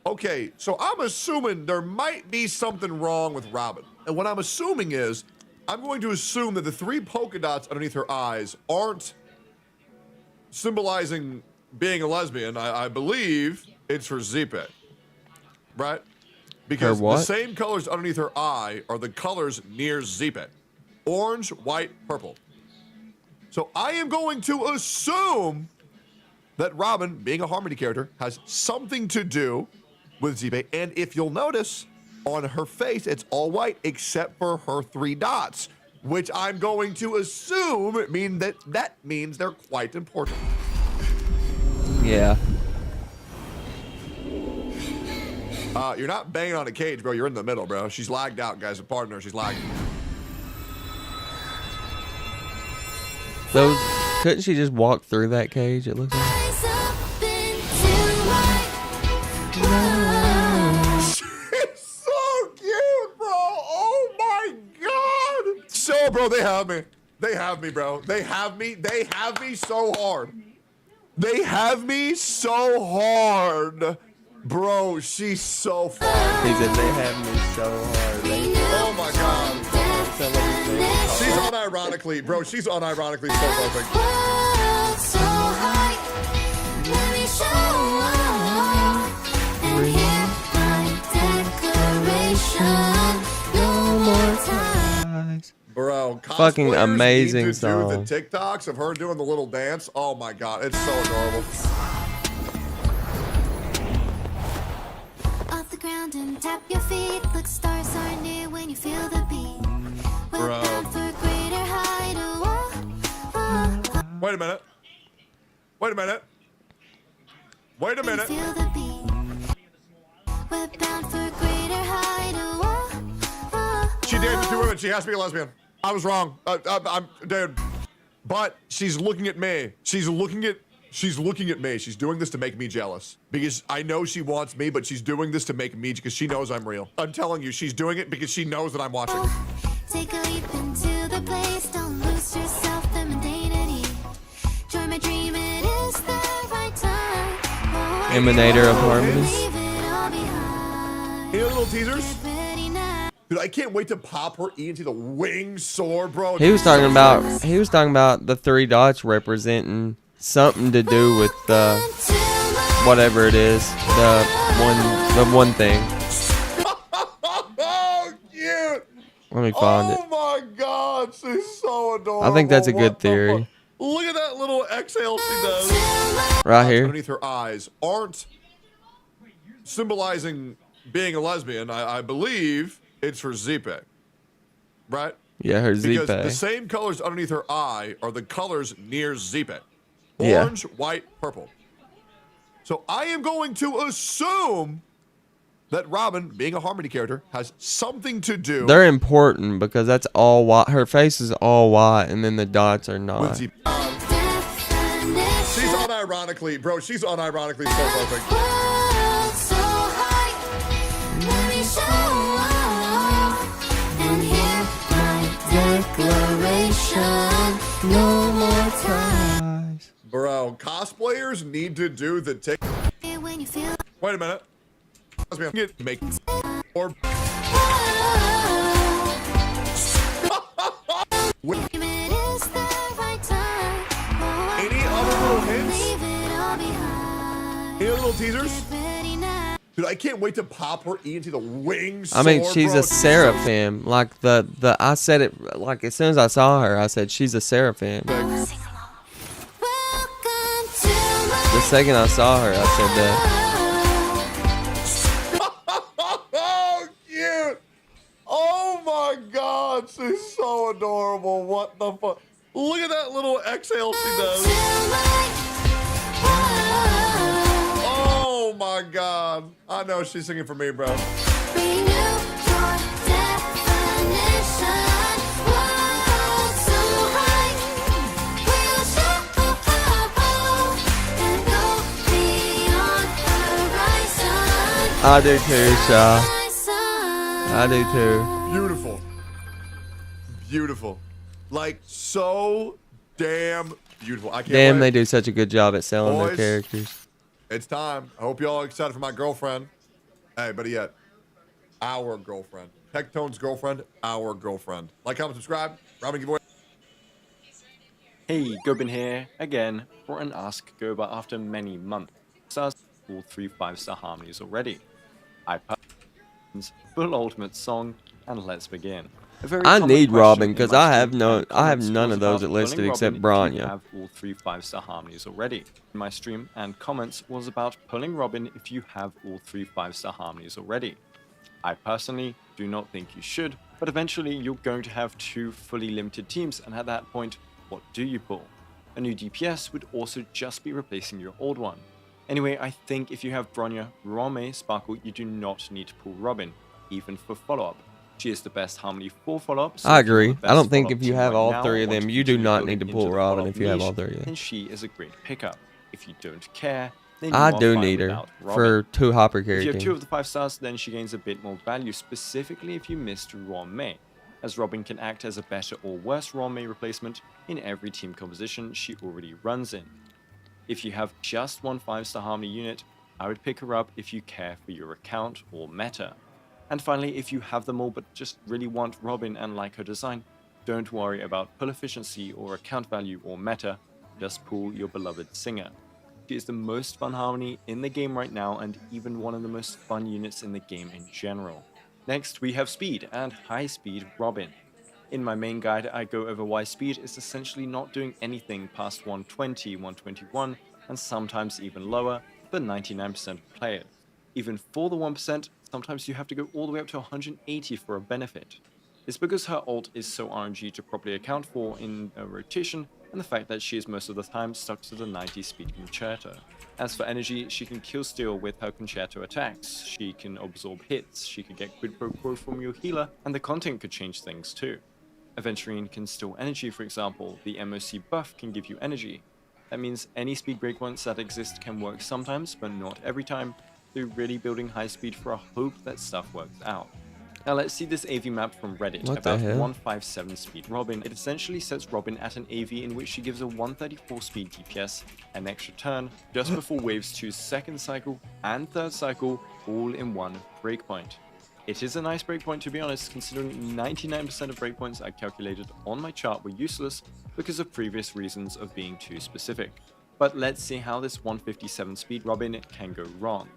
Okay, so I'm assuming there might be something wrong with Robin. And what I'm assuming is, I'm going to assume that the 3 polka dots underneath her eyes aren't symbolizing being a lesbian. I believe it's for Zipe, right? Because the same colors underneath her eye are the colors near Zipe. Orange, white, purple. So I am going to assume that Robin, being a Harmony character, has something to do with Zipe, and if you'll notice, on her face, it's all white except for her 3 dots, which I'm going to assume means they're quite important. Yeah. You're not banging on a cage, bro. You're in the middle, bro. She's lagged out, guys. A partner, she's lagged. Those couldn't she just walk through that cage? It looks like. She's so cute, bro. Oh my God. So, bro, they have me. They have me, bro. They have me. They have me so hard. They have me so hard. Bro, she's so fun. He said they have me so hard. Oh my God. She's unironically, bro. She's unironically so perfect. Bro, fucking amazing song. Do the TikToks of her doing the little dance. Oh my God, it's so adorable. Off the ground and tap your feet. Look, stars are near when you feel the beat. Bro. Wait a minute. Wait a minute. Wait a minute. She dated 2 women. She has to be a lesbian. I was wrong. I'm dude. But she's looking at me. She's looking at She's looking at me. She's doing this to make me jealous. Because I know she wants me, but she's doing this to make me because she knows I'm real. I'm telling you, she's doing it because she knows that I'm watching. Take a leap into the place, don't lose yourself, the mundanity. Join my dream, it is the right time. Emanator of harmony. Any little teasers? Dude, I can't wait to pop her E into the wing sword, bro. He was talking about the 3 dots representing something to do with whatever it is, the one thing. Oh, cute. Let me find it. Oh my God, she's so adorable. I think that's a good What the theory. fuck? Look at that little exhale she does. Right here. Underneath her eyes aren't symbolizing being a lesbian. I believe it's for Zipe, right? Yeah, her Because Zipe. the same colors underneath her eye are the colors near Zipe. Yeah. Orange, white, purple. So I am going to assume that Robin, being a Harmony character, has something to do They're important because that's all white. Her face is all white, and then the dots are not. with Zipe. She's unironically, bro, she's unironically so perfect. So high, let me show off and hear my declaration. No more time. Bro, cosplayers need to do the tick. When you feel Wait a minute. Make or it is the right time. any other little hints? Leave it all behind. Any little teasers? Ready now. Dude, I can't wait to pop her E into the wings. I mean, she's a seraphim. Like the I said it like as soon as I saw her, I said she's a seraphim. The second I saw her, I said that. Oh, cute. Oh my God, she's so adorable. What the fuck? Look at that little exhale she does. Oh my God. I know she's singing for me, bro. I do too, Shaw. I do too. Beautiful. Beautiful. Like, so damn beautiful. I can't Damn, wait. they do such a good job at selling their Boys, characters. It's time. I hope y'all are excited for my girlfriend. Hey, better yet, our girlfriend. Tectone's girlfriend, our girlfriend. Like, comment, subscribe. Robin giveaway. Hey, Gobin here, again, for an Ask Goba after many months. Stars all 3 5-star harmonies already. I full ultimate song, and let's begin. I need Robin because I have none of those listed except Bronya. Bronya. Have all 3 5-star harmonies already. My stream and comments was about pulling Robin if you have all 3 5-star harmonies already. I personally do not think you should, but eventually you're going to have 2 fully limited teams, and at that point, what do you pull? A new DPS would also just be replacing your old one. Anyway, I think if you have Bronya, Rome, Sparkle, you do not need to pull Robin, even for follow-up. She is the best Harmony for follow-up. So I agree. I don't think follow-up if you team have right all now 3 of want them, to you do continue not building need to into pull the Robin follow-up if you have niche, all 3 of them. then she is a great pickup. If you don't care, then you I are do fine need her without Robin. for 2 hopper If you have characters. 2 of the 5 stars, then she gains a bit more value, specifically if you missed Rome, as Robin can act as a better or worse Rome replacement in every team composition she already runs in. If you have just 1 5-star Harmony unit, I would pick her up if you care for your account or meta. And finally, if you have them all but just really want Robin and like her design, don't worry about pull efficiency or account value or meta, just pull your beloved Singer. She is the most fun Harmony in the game right now and even one of the most fun units in the game in general. Next, we have Speed and High Speed Robin. In my main guide, I go over why Speed is essentially not doing anything past 120, 121, and sometimes even lower for 99% of players. Even for the 1%, sometimes you have to go all the way up to 180 for a benefit. It's because her ult is so RNG to properly account for in a rotation, and the fact that she is most of the time stuck to the 90 speed concerto. As for energy, she can kill steal with her concerto attacks, she can absorb hits, she can get quid pro quo from your healer, and the content could change things too. Aventurine can steal energy, for example, the MOC buff can give you energy. That means any speed breakpoints that exist can work sometimes, but not every time, so really building high speed for a hope that stuff works out. Now let's see this AV map from Reddit What the about hell? 157 speed Robin. It essentially sets Robin at an AV in which she gives a 134 speed DPS, an extra turn, just before waves 2's second cycle and third cycle, all in one breakpoint. It is a nice breakpoint to be honest, considering 99% of breakpoints I calculated on my chart were useless because of previous reasons of being too specific. But let's see how this 157 speed Robin can go wrong.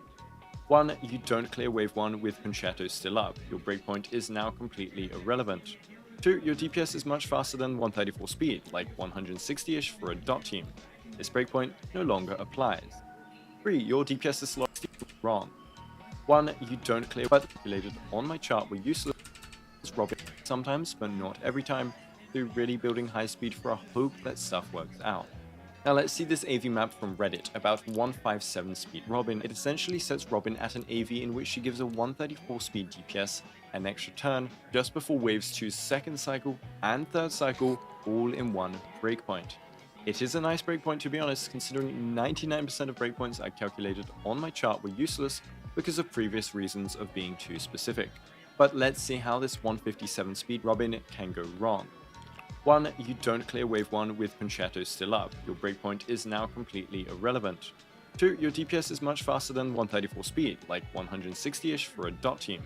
1. You don't clear wave 1 with Concerto still up. Your breakpoint is now completely irrelevant. 2. Your DPS is much faster than 134 speed, like 160-ish for a dot team. This breakpoint no longer applies. 3. Your DPS is slow. Wrong. 1. You don't clear but calculated on my chart were useless. Robin sometimes, but not every time, through really building high speed for a hope that stuff works out. Now let's see this AV map from Reddit about 157 speed Robin. It essentially sets Robin at an AV in which she gives a 134 speed DPS, an extra turn, just before waves 2's second cycle and third cycle, all in one breakpoint. It is a nice breakpoint to be honest, considering 99% of breakpoints I calculated on my chart were useless because of previous reasons of being too specific. But let's see how this 157 speed Robin can go wrong. 1. You don't clear wave 1 with Concerto still up. Your breakpoint is now completely irrelevant. 2. Your DPS is much faster than 134 speed, like 160-ish for a dot team.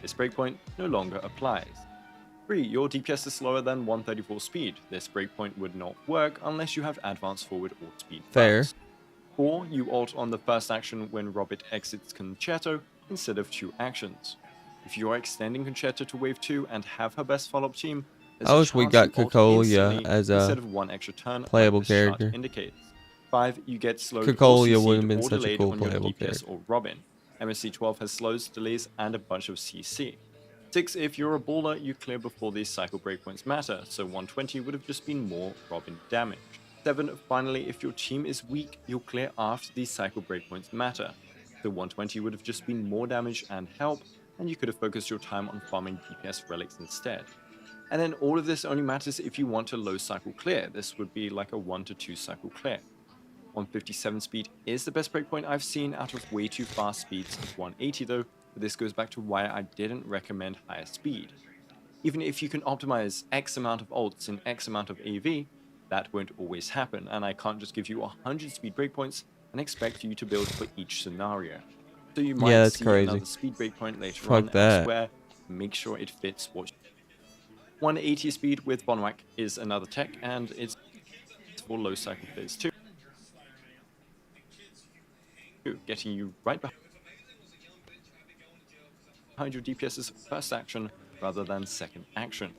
This breakpoint no longer applies. 3. Your DPS is slower than 134 speed. This breakpoint would not work unless you have advanced forward alt speed Fair. first. 4. You ult on the first action when Robert exits Concerto instead of 2 actions. If you are extending Concerto to wave 2 and have her best follow-up team, there's I a wish we chance got you ult Coca-Cola instantly as instead a of 1 extra turn playable like this chart character. indicates. 5. You get slowed Coca-Cola or would have CC'd been or such a delayed cool on your playable DPS character. or Robin. MSC 12 has slows, delays, and a bunch of CC. 6. If you're a baller, you clear before these cycle breakpoints matter, so 120 would have just been more Robin damage. 7. Finally, if your team is weak, you'll clear after these cycle breakpoints matter. So 120 would have just been more damage and help, and you could have focused your time on farming DPS relics instead. And then all of this only matters if you want a low cycle clear. This would be like a 1 to 2 cycle clear. 157 speed is the best breakpoint I've seen out of way too fast speeds of 180 though, but this goes back to why I didn't recommend higher speed. Even if you can optimize X amount of ults in X amount of AV, that won't always happen, and I can't just give you 100 speed breakpoints and expect you to build for each scenario. So you might that's see crazy. another speed breakpoint later Fuck on that. elsewhere. Make sure it fits what 180 speed with Bonwhack is another tech, and it's for low cycle players too. Getting you right behind your DPS's first action rather than second action.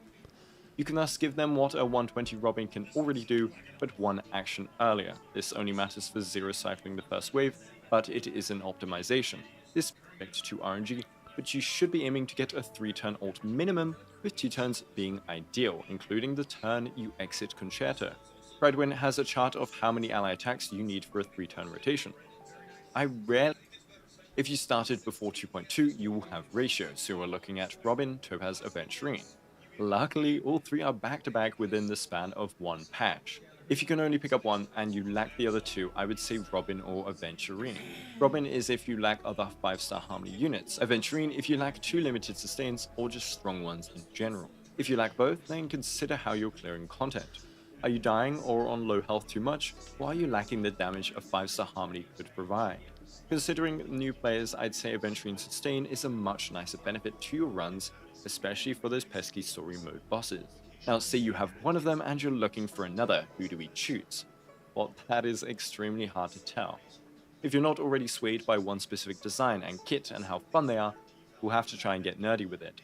You can thus give them what a 120 Robin can already do, but 1 action earlier. This only matters for 0 cycling the first wave, but it is an optimization. This is subject to RNG, but you should be aiming to get a 3-turn ult minimum, with 2 turns being ideal, including the turn you exit Concerto. Fredwin has a chart of how many ally attacks you need for a 3-turn rotation. If you started before 2.2, you will have ratios, so we're looking at Robin, Topaz, Aventurine. Luckily, all 3 are back-to-back within the span of 1 patch. If you can only pick up 1 and you lack the other 2, I would say Robin or Aventurine. Robin is if you lack other 5-star Harmony units. Aventurine if you lack 2 limited sustains or just strong ones in general. If you lack both, then consider how you're clearing content. Are you dying or on low health too much, or are you lacking the damage a 5-star Harmony could provide? Considering new players, I'd say Aventurine Sustain is a much nicer benefit to your runs, especially for those pesky story mode bosses. Now say you have one of them and you're looking for another, who do we choose? Well, that is extremely hard to tell. If you're not already swayed by one specific design and kit and how fun they are, we'll have to try and get nerdy with it.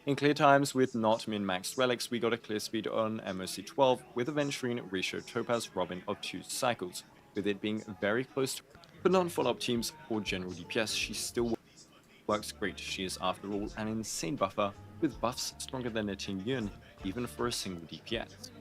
In clear times with not min-maxed relics, we got a clear speed on MOC 12 with Aventurine, Ratio, Topaz, Robin of 2 cycles, with it being very close to. For non-follow-up teams or general DPS, she still works great. She is after all an insane buffer with buffs stronger than a Ting Yun, even for a single DPS.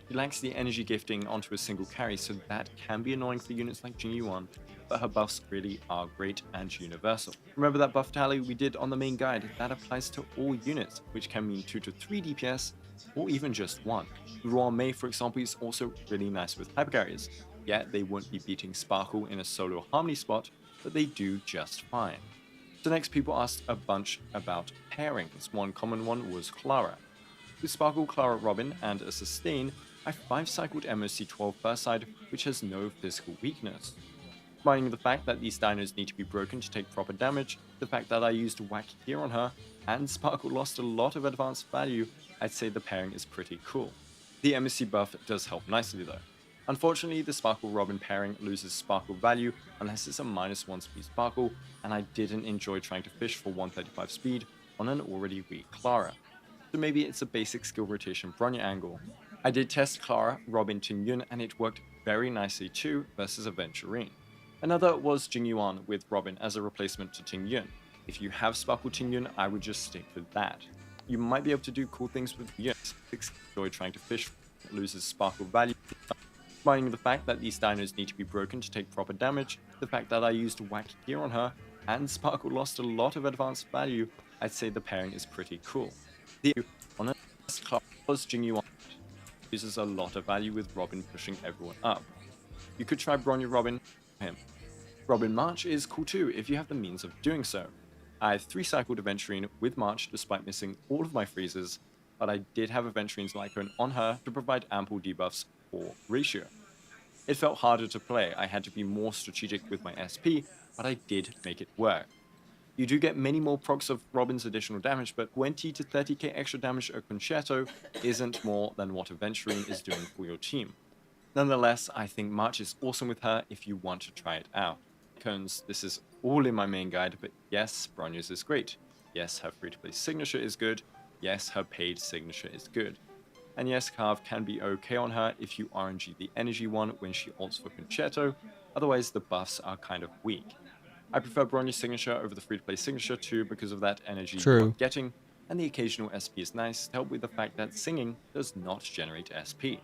She lacks the energy gifting onto a single carry, so that can be annoying for units like Jing Yuan, but her buffs really are great and universal. Remember that buff tally we did on the main guide? That applies to all units, which can mean 2 to 3 DPS, or even just 1. Ruan Mei, for example, is also really nice with hypercarriers. yet they won't be beating Sparkle in a solo harmony spot, but they do just fine. So next people asked a bunch about pairings. One common one was Clara. With Sparkle, Clara, Robin, and a sustain, I 5-cycled MOC12 first side, which has no physical weakness. Combining the fact that these dinos need to be broken to take proper damage, the fact that I used Whack here on her, and Sparkle lost a lot of advanced value, I'd say the pairing is pretty cool. The MSC buff does help nicely though. Unfortunately, the Sparkle-Robin pairing loses Sparkle value unless it's a -1 speed Sparkle, and I didn't enjoy trying to fish for 135 speed on an already weak Clara. So maybe it's a basic skill rotation Bronya angle. I did test Clara, Robin, Tingyun, and it worked very nicely too versus Aventurine. Another was Jingyuan with Robin as a replacement to Tingyun. If you have Sparkle Tingyun, I would just stick with that. You might be able to do cool things with Yun. Enjoy trying to fish loses Sparkle value. Combining the fact that these dinos need to be broken to take proper damage, the fact that I used Whack here on her, and Sparkle lost a lot of advanced value, I'd say the pairing is pretty cool. The on a class was Jingyuan uses a lot of value with Robin pushing everyone up. You could try Bronya Robin him. Robin March is cool too if you have the means of doing so. I 3-cycled Aventurine with March despite missing all of my freezes, but I did have Aventurine's Lycone on her to provide ample debuffs for ratio. It felt harder to play, I had to be more strategic with my SP, but I did make it work. You do get many more procs of Robin's additional damage, but 20 to 30k extra damage a Concerto isn't more than what Aventurine is doing for your team. Nonetheless, I think March is awesome with her if you want to try it out. Cones, this is all in my main guide, but yes, Bronya's is great. Yes, her free-to-play signature is good. Yes, her paid signature is good. And yes, Carve can be okay on her if you RNG the energy one when she ults for Concerto, otherwise the buffs are kind of weak. I prefer Bronya's signature over the free-to-play signature too because of that energy you're getting, and the occasional SP is nice to help with the fact that singing does not generate SP.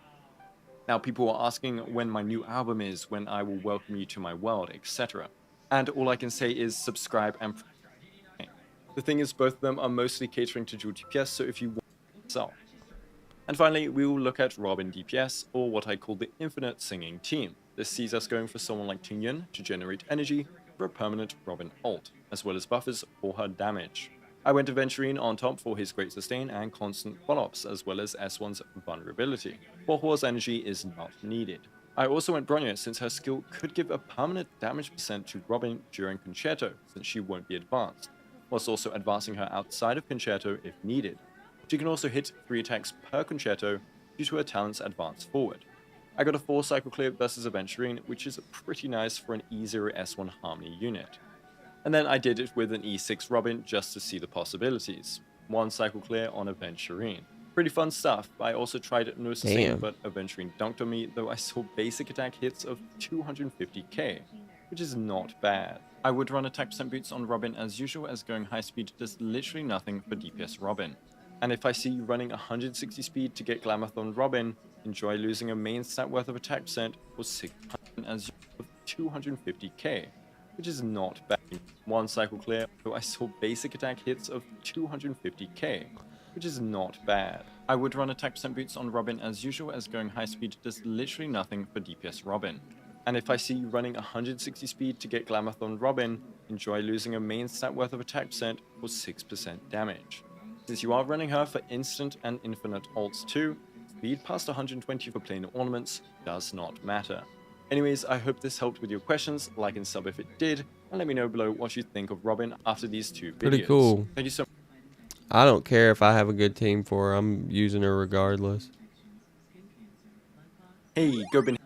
Now people are asking when my new album is, when I will welcome you to my world, etc. And all I can say is subscribe and the thing is both of them are mostly catering to dual DPS, so if you want yourself. And finally, we will look at Robin DPS, or what I call the infinite singing team. This sees us going for someone like Tingyun to generate energy for a permanent Robin ult, as well as buffers for her damage. I went Aventurine on top for his great sustain and constant follow-ups, as well as S1's vulnerability. Warhorse energy is not needed. I also went Bronya since her skill could give a permanent damage percent to Robin during Concerto, since she won't be advanced, whilst also advancing her outside of Concerto if needed. She can also hit 3 attacks per Concerto due to her talent's advance forward. I got a 4-cycle clear versus Aventurine, which is pretty nice for an E0 S1 Harmony unit. And then I did it with an E6 Robin just to see the possibilities. 1 cycle clear on Aventurine. Pretty fun stuff. I also tried no sustain, but Aventurine dunked on me, though I saw basic attack hits of 250k, which is not bad. I would run attack percent boots on Robin as usual, as going high speed does literally nothing for DPS Robin. And if I see you running 160 speed to get Glamathon Robin, enjoy losing a main stat worth of attack percent for 600 as of 250k, which is not bad. 1 cycle clear, though I saw basic attack hits of 250k, which is not bad. I would run attack percent boots on Robin as usual, as going high speed does literally nothing for DPS Robin. And if I see you running 160 speed to get Glamathon Robin, enjoy losing a main stat worth of attack percent for 6% damage. Since you are running her for instant and infinite ults too, speed past 120 for planar ornaments does not matter. Anyways, I hope this helped with your questions. Like and sub if it did, and let me know below what you think of Robin after these 2 videos. Pretty cool. Thank you so much. I don't care if I have a good team for her. I'm using her regardless. Hey, go Ben.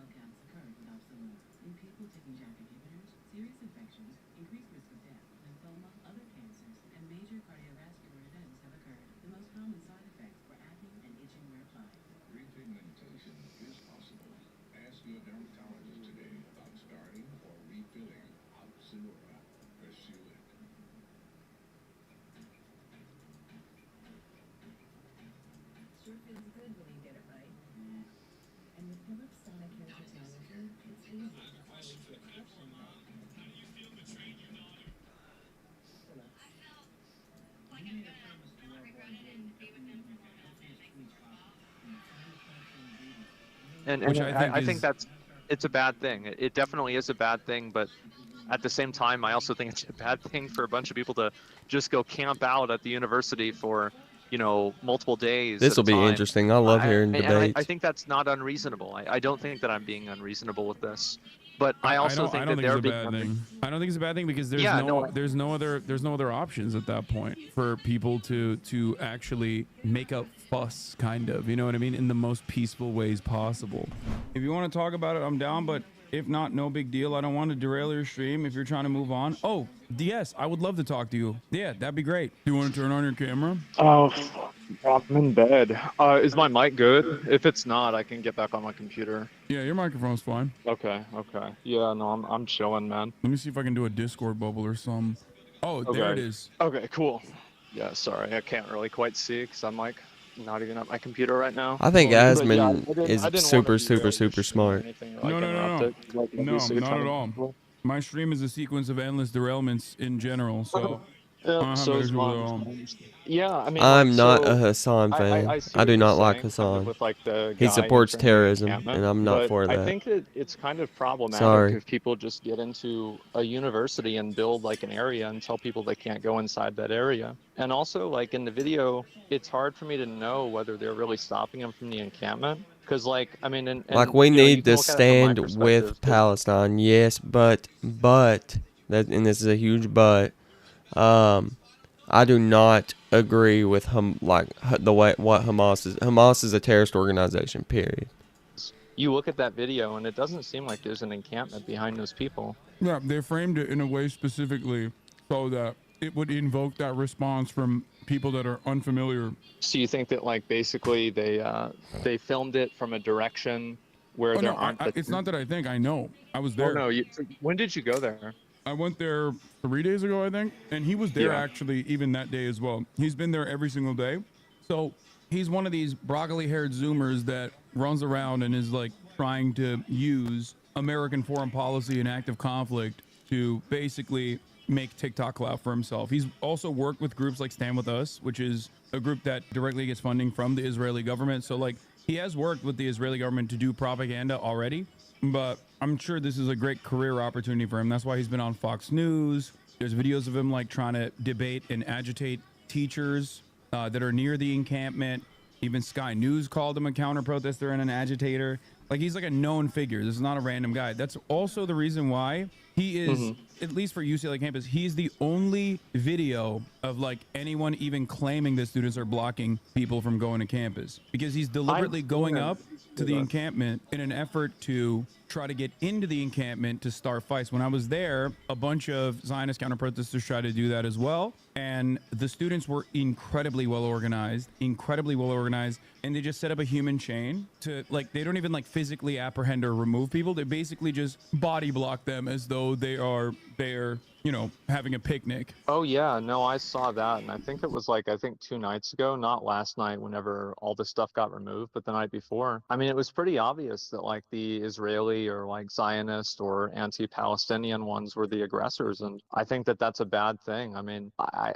And Which I think that's it's a bad thing. It definitely is a bad thing, but at the same time, I also think it's a bad thing for a bunch of people to just go camp out at the university for, multiple days This at a will be time. interesting. I love hearing I debates. think that's not unreasonable. I don't think that I'm being unreasonable with this, but I I also don't think I don't that think it's they're a being bad thing. I don't think it's a bad thing because there's Yeah, no no, there's no other options at that point for people to actually make a fuss, kind of, you know what I mean, in the most peaceful ways possible. If you want to talk about it, I'm down, but if not, no big deal. I don't want to derail your stream if you're trying to move on. Oh, yes, I would love to talk to you. Yeah, that'd be great. Do you want to turn on your camera? Oh, I'm in bed. Is my mic good? If it's not, I can get back on my computer. Yeah, your microphone's fine. Okay, okay. Yeah, no, I'm chilling, man. Let me see if I can do a Discord bubble or some. Oh, there it is. Okay, cool. Yeah, sorry, I can't really quite see because I'm like not even at my computer right now. I think But yeah, Asmon is super smart. No, not at all. My stream is a sequence of endless derailments in general, so I don't have so an is issue with mine. it all. Yeah, I mean, I'm like, not so a Hassan fan. I see I what do you're not like saying, kind of Hassan. with, like, the He guy supports entering the terrorism, encampment, and I'm not but for that. I think that it's kind of problematic Sorry. if people just get into a university and build like an area and tell people they can't go inside that area. And also, like in the video, it's hard for me to know whether they're really stopping them from the encampment. Because, like, I mean, and Like, we you know, you need can to look at it from my stand with perspective, 'cause- Palestine, yes, but that, and this is a huge but. I do not agree with the way what Hamas is. Hamas is a terrorist organization. Period. you look at that video and it doesn't seem like there's an encampment behind those people. Yeah, they framed it in a way specifically so that it would invoke that response from people that are unfamiliar. So you think that, like, basically they filmed it from a direction where Oh, there no, aren't. it's not that I think. I know. I was Oh there. no! When did you go there? I went there 3 days ago, I think, and he was there Yeah. actually even that day as well. He's been there every single day. So he's one of these broccoli-haired Zoomers that runs around and is like trying to use American foreign policy and active conflict to basically make TikTok clout for himself. He's also worked with groups like Stand With Us, which is a group that directly gets funding from the Israeli government. So like he has worked with the Israeli government to do propaganda already, but I'm sure this is a great career opportunity for him. That's why he's been on Fox News. There's videos of him like trying to debate and agitate teachers that are near the encampment. Even Sky News called him a counter protester and an agitator. Like, he's like a known figure. This is not a random guy. That's also the reason why he is, at least for UCLA campus, he's the only video of like anyone even claiming that students are blocking people from going to campus, because he's deliberately going up to the encampment in an effort to try to get into the encampment to start fights. When I was there, a bunch of Zionist counter protesters tried to do that as well. And the students were incredibly well organized, and they just set up a human chain to, like, they don't even like physically apprehend or remove people. They basically just body block them as though they are there, you know, having a picnic. Oh yeah, no, I saw that, and I think it was like 2 nights ago, not last night whenever all this stuff got removed, but the night before. I mean, it was pretty obvious that like the Israeli or like Zionist or anti-Palestinian ones were the aggressors, and I think that that's a bad thing. I mean,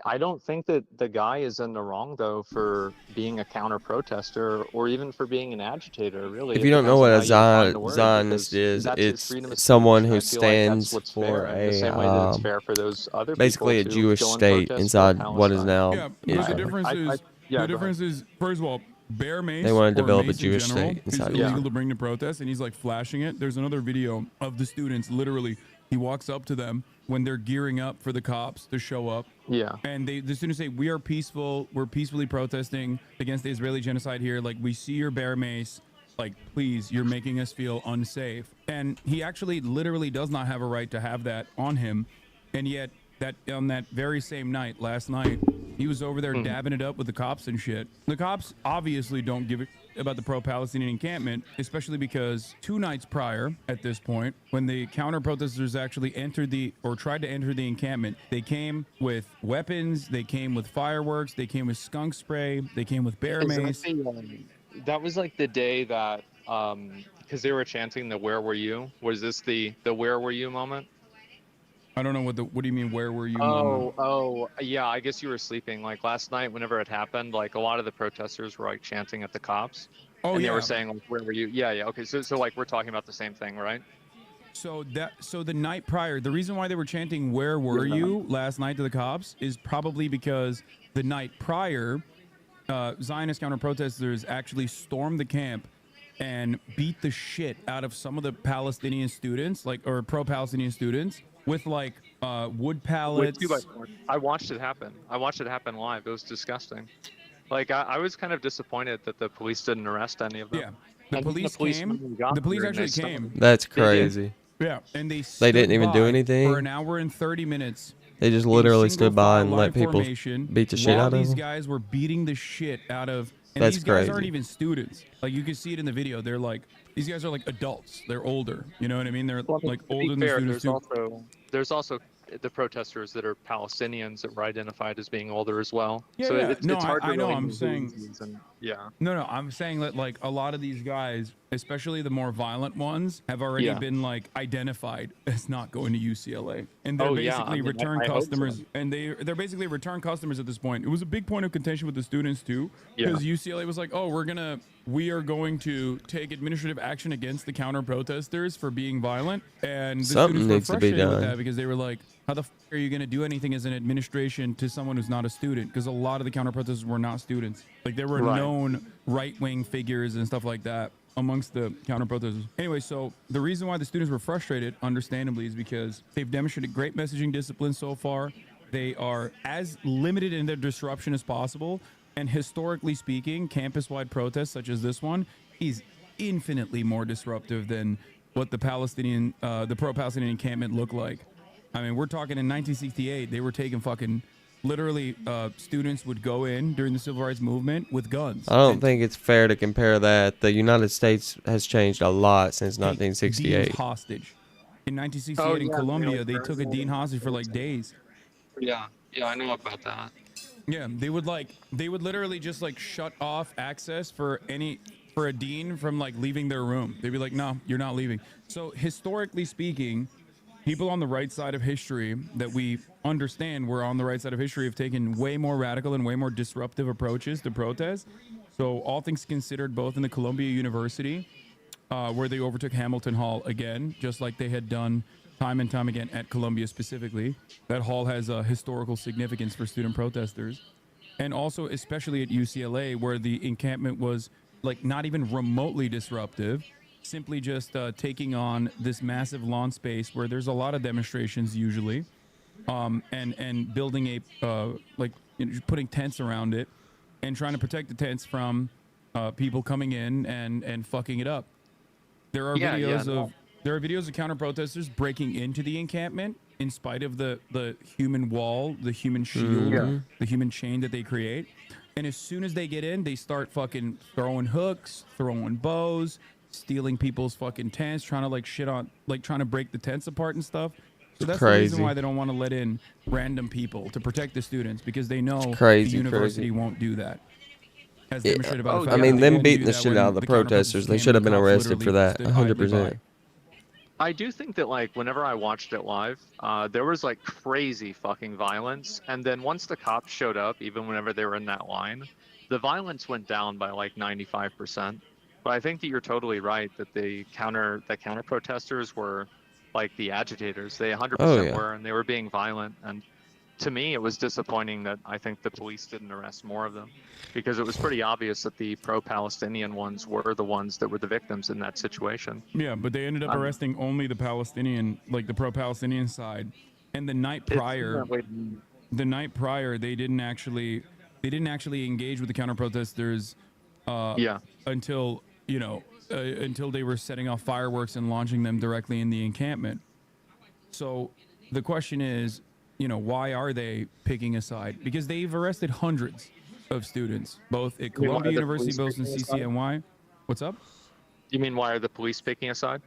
I don't think that the guy is in the wrong though for being a counter-protester or even for being an agitator. Really, If you don't know what a Zionist is, it's someone who stands for a for those other basically a people to Jewish go and state protest inside for what is Palestine. now Yeah, but the Israel. difference is, first of all, bear mace. They want to or develop a mace in Jewish general state is inside illegal Israel. to bring to protest, and he's like flashing it. There's another video of the students. Literally, he walks up to them when they're gearing up for the cops to show up. Yeah. And the students say, "We are peaceful. We're peacefully protesting against the Israeli genocide here. Like, we see your bear mace. Like, please, you're making us feel unsafe." And he actually literally does not have a right to have that on him, and yet that on that very same night, last night, he was over there dabbing it up with the cops and shit. The cops obviously don't give it about the pro-Palestinian encampment, especially because 2 nights prior, at this point, when the counter-protesters actually entered tried to enter the encampment, they came with weapons, they came with fireworks, they came with skunk spray, they came with bear mace. That was like the day that, because they were chanting the "Where were you?" Was this the "Where were you" moment? I don't know what do you mean, where were you? moment? Oh, yeah. I guess you were sleeping. Like last night, whenever it happened, like a lot of the protesters were like chanting at the cops. Oh, and they yeah. were saying, like, where were you? Yeah, yeah. Okay, so like we're talking about the same thing, right? So the night prior, the reason why they were chanting "Where were you" last night to the cops is probably because the night prior, Zionist counter protesters actually stormed the camp and beat the shit out of some of the Palestinian students, or pro-Palestinian students, with wood pallets. I watched it happen. I watched it happen live. It was disgusting. Like I was kind of disappointed that the police didn't arrest any of them. Yeah, the And then police when came. we got The police there and they actually stopped. came. That's They did. crazy. Yeah, and they didn't even do by anything. for an hour and 30 minutes. They just in literally single stood by file and line let people formation beat the shit while out of these them. guys were beating the shit out of. And That's these guys aren't crazy. even students. Like you can see it in the video. They're like these guys are like adults. They're older. You know what I mean? They're like To older be than the fair, students too. there's also the protesters that are Palestinians that were identified as being older as well. Yeah, so yeah. it's No, hard to I know. really I'm know who saying. is and, yeah. No, I'm saying that like a lot of these guys, especially the more violent ones, have already Yeah. been like identified as not going to UCLA, and they're Oh, yeah. basically I mean, return I hope so. customers, and they're basically return customers at this point. It was a big point of contention with the students too, Yeah. because UCLA was like, oh, we are going to take administrative action against the counter protesters for being violent, and the Something students were needs to be frustrated with done. that because they were like, how the f are you going to do anything as an administration to someone who's not a student? Because a lot of the counter protesters were not students. Like there were Right. known right-wing figures and stuff like that amongst the counter protesters. Anyway, so the reason why the students were frustrated, understandably, is because they've demonstrated great messaging discipline so far. They are as limited in their disruption as possible. And historically speaking, campus-wide protests such as this one is infinitely more disruptive than what the pro-Palestinian encampment looked like. I mean, we're talking in 1968, they were taking literally, students would go in during the civil rights movement with guns. I don't think it's fair to compare that. The United States has changed a lot since Deans 1968. hostage. In 1968 Oh, in yeah, Colombia, they took a dean hostage for like days. Yeah, I know about that. Yeah, they would literally just like shut off access for a dean from like leaving their room. They'd be like, no, you're not leaving. So historically speaking, people on the right side of history that we understand were on the right side of history have taken way more radical and way more disruptive approaches to protest. So all things considered, both in the Columbia University, where they overtook Hamilton Hall again, just like they had done time and time again at Columbia specifically. That hall has a historical significance for student protesters. And also especially at UCLA, where the encampment was like not even remotely disruptive, simply just taking on this massive lawn space where there's a lot of demonstrations usually, and building putting tents around it and trying to protect the tents from people coming in and fucking it up. There are videos of counter protesters breaking into the encampment in spite of the human wall, the human shield, the human chain that they create. And as soon as they get in, they start fucking throwing hooks, throwing bows, stealing people's fucking tents, trying to like shit on, like trying to break the tents apart and stuff. So that's the reason why they don't want to let in random people to protect the students, because they know the university won't do that. As demonstrated by the fact I mean, that they them didn't do beating the that shit when out of the protesters, they came should have and been the cops arrested for literally that, stood idly 100%. by. I do think that like whenever I watched it live, there was like crazy fucking violence, and then once the cops showed up, even whenever they were in that line, the violence went down by like 95%. But I think that you're totally right that the counter protesters were like the agitators. They 100% were, and they were being violent. And to me, it was disappointing that I think the police didn't arrest more of them, because it was pretty obvious that the pro-Palestinian ones were the ones that were the victims in that situation. Yeah, but they ended up arresting only the Palestinian, like the pro-Palestinian side. And the night prior, they didn't actually engage with the counter protesters until until they were setting off fireworks and launching them directly in the encampment. So the question is, why are they picking a side? Because they've arrested hundreds of students, both at Columbia University, both in CCNY. What's up? You mean why are the police picking a side?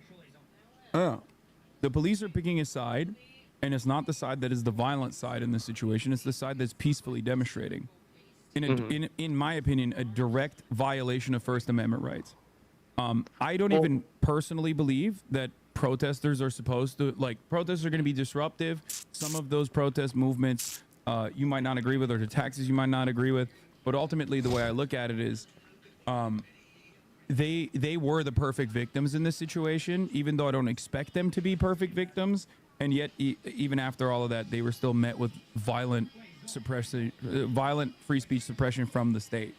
The police are picking a side, and it's not the side that is the violent side in this situation. It's the side that's peacefully demonstrating. In my opinion, a direct violation of First Amendment rights. I don't even personally believe that protesters are supposed to, protests are going to be disruptive. Some of those protest movements you might not agree with, or the taxes you might not agree with. But ultimately, the way I look at it is they were the perfect victims in this situation, even though I don't expect them to be perfect victims. And yet, even after all of that, they were still met with violent suppression, violent free speech suppression from the state.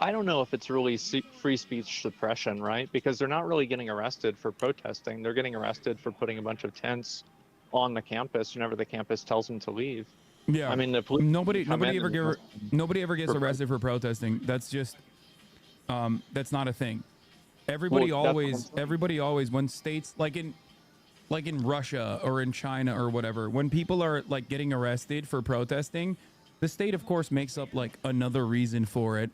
I don't know if it's really free speech suppression, right? Because they're not really getting arrested for protesting. They're getting arrested for putting a bunch of tents on the campus whenever the campus tells them to leave. Yeah, I mean, the police nobody come in nobody ever gets for arrested for protesting. That's just that's not a thing. Everybody always when states like in Russia or in China or whatever, when people are like getting arrested for protesting, the state of course makes up like another reason for it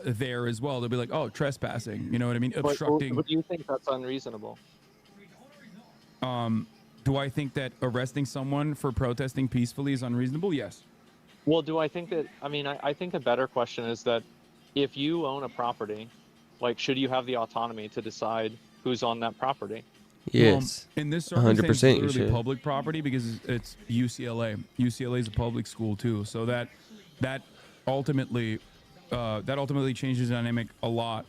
there as well. They'll be like, oh, trespassing, you know what I mean, obstructing. But do you think that's unreasonable? Do I think that arresting someone for protesting peacefully is unreasonable? Yes. Well, do I think that, I mean, I think a better question is that if you own a property, like, should you have the autonomy to decide who's on that property? Yes. In this 100% circumstance, you it's literally should. public property because it's UCLA. UCLA is a public school too, so that ultimately changes the dynamic a lot.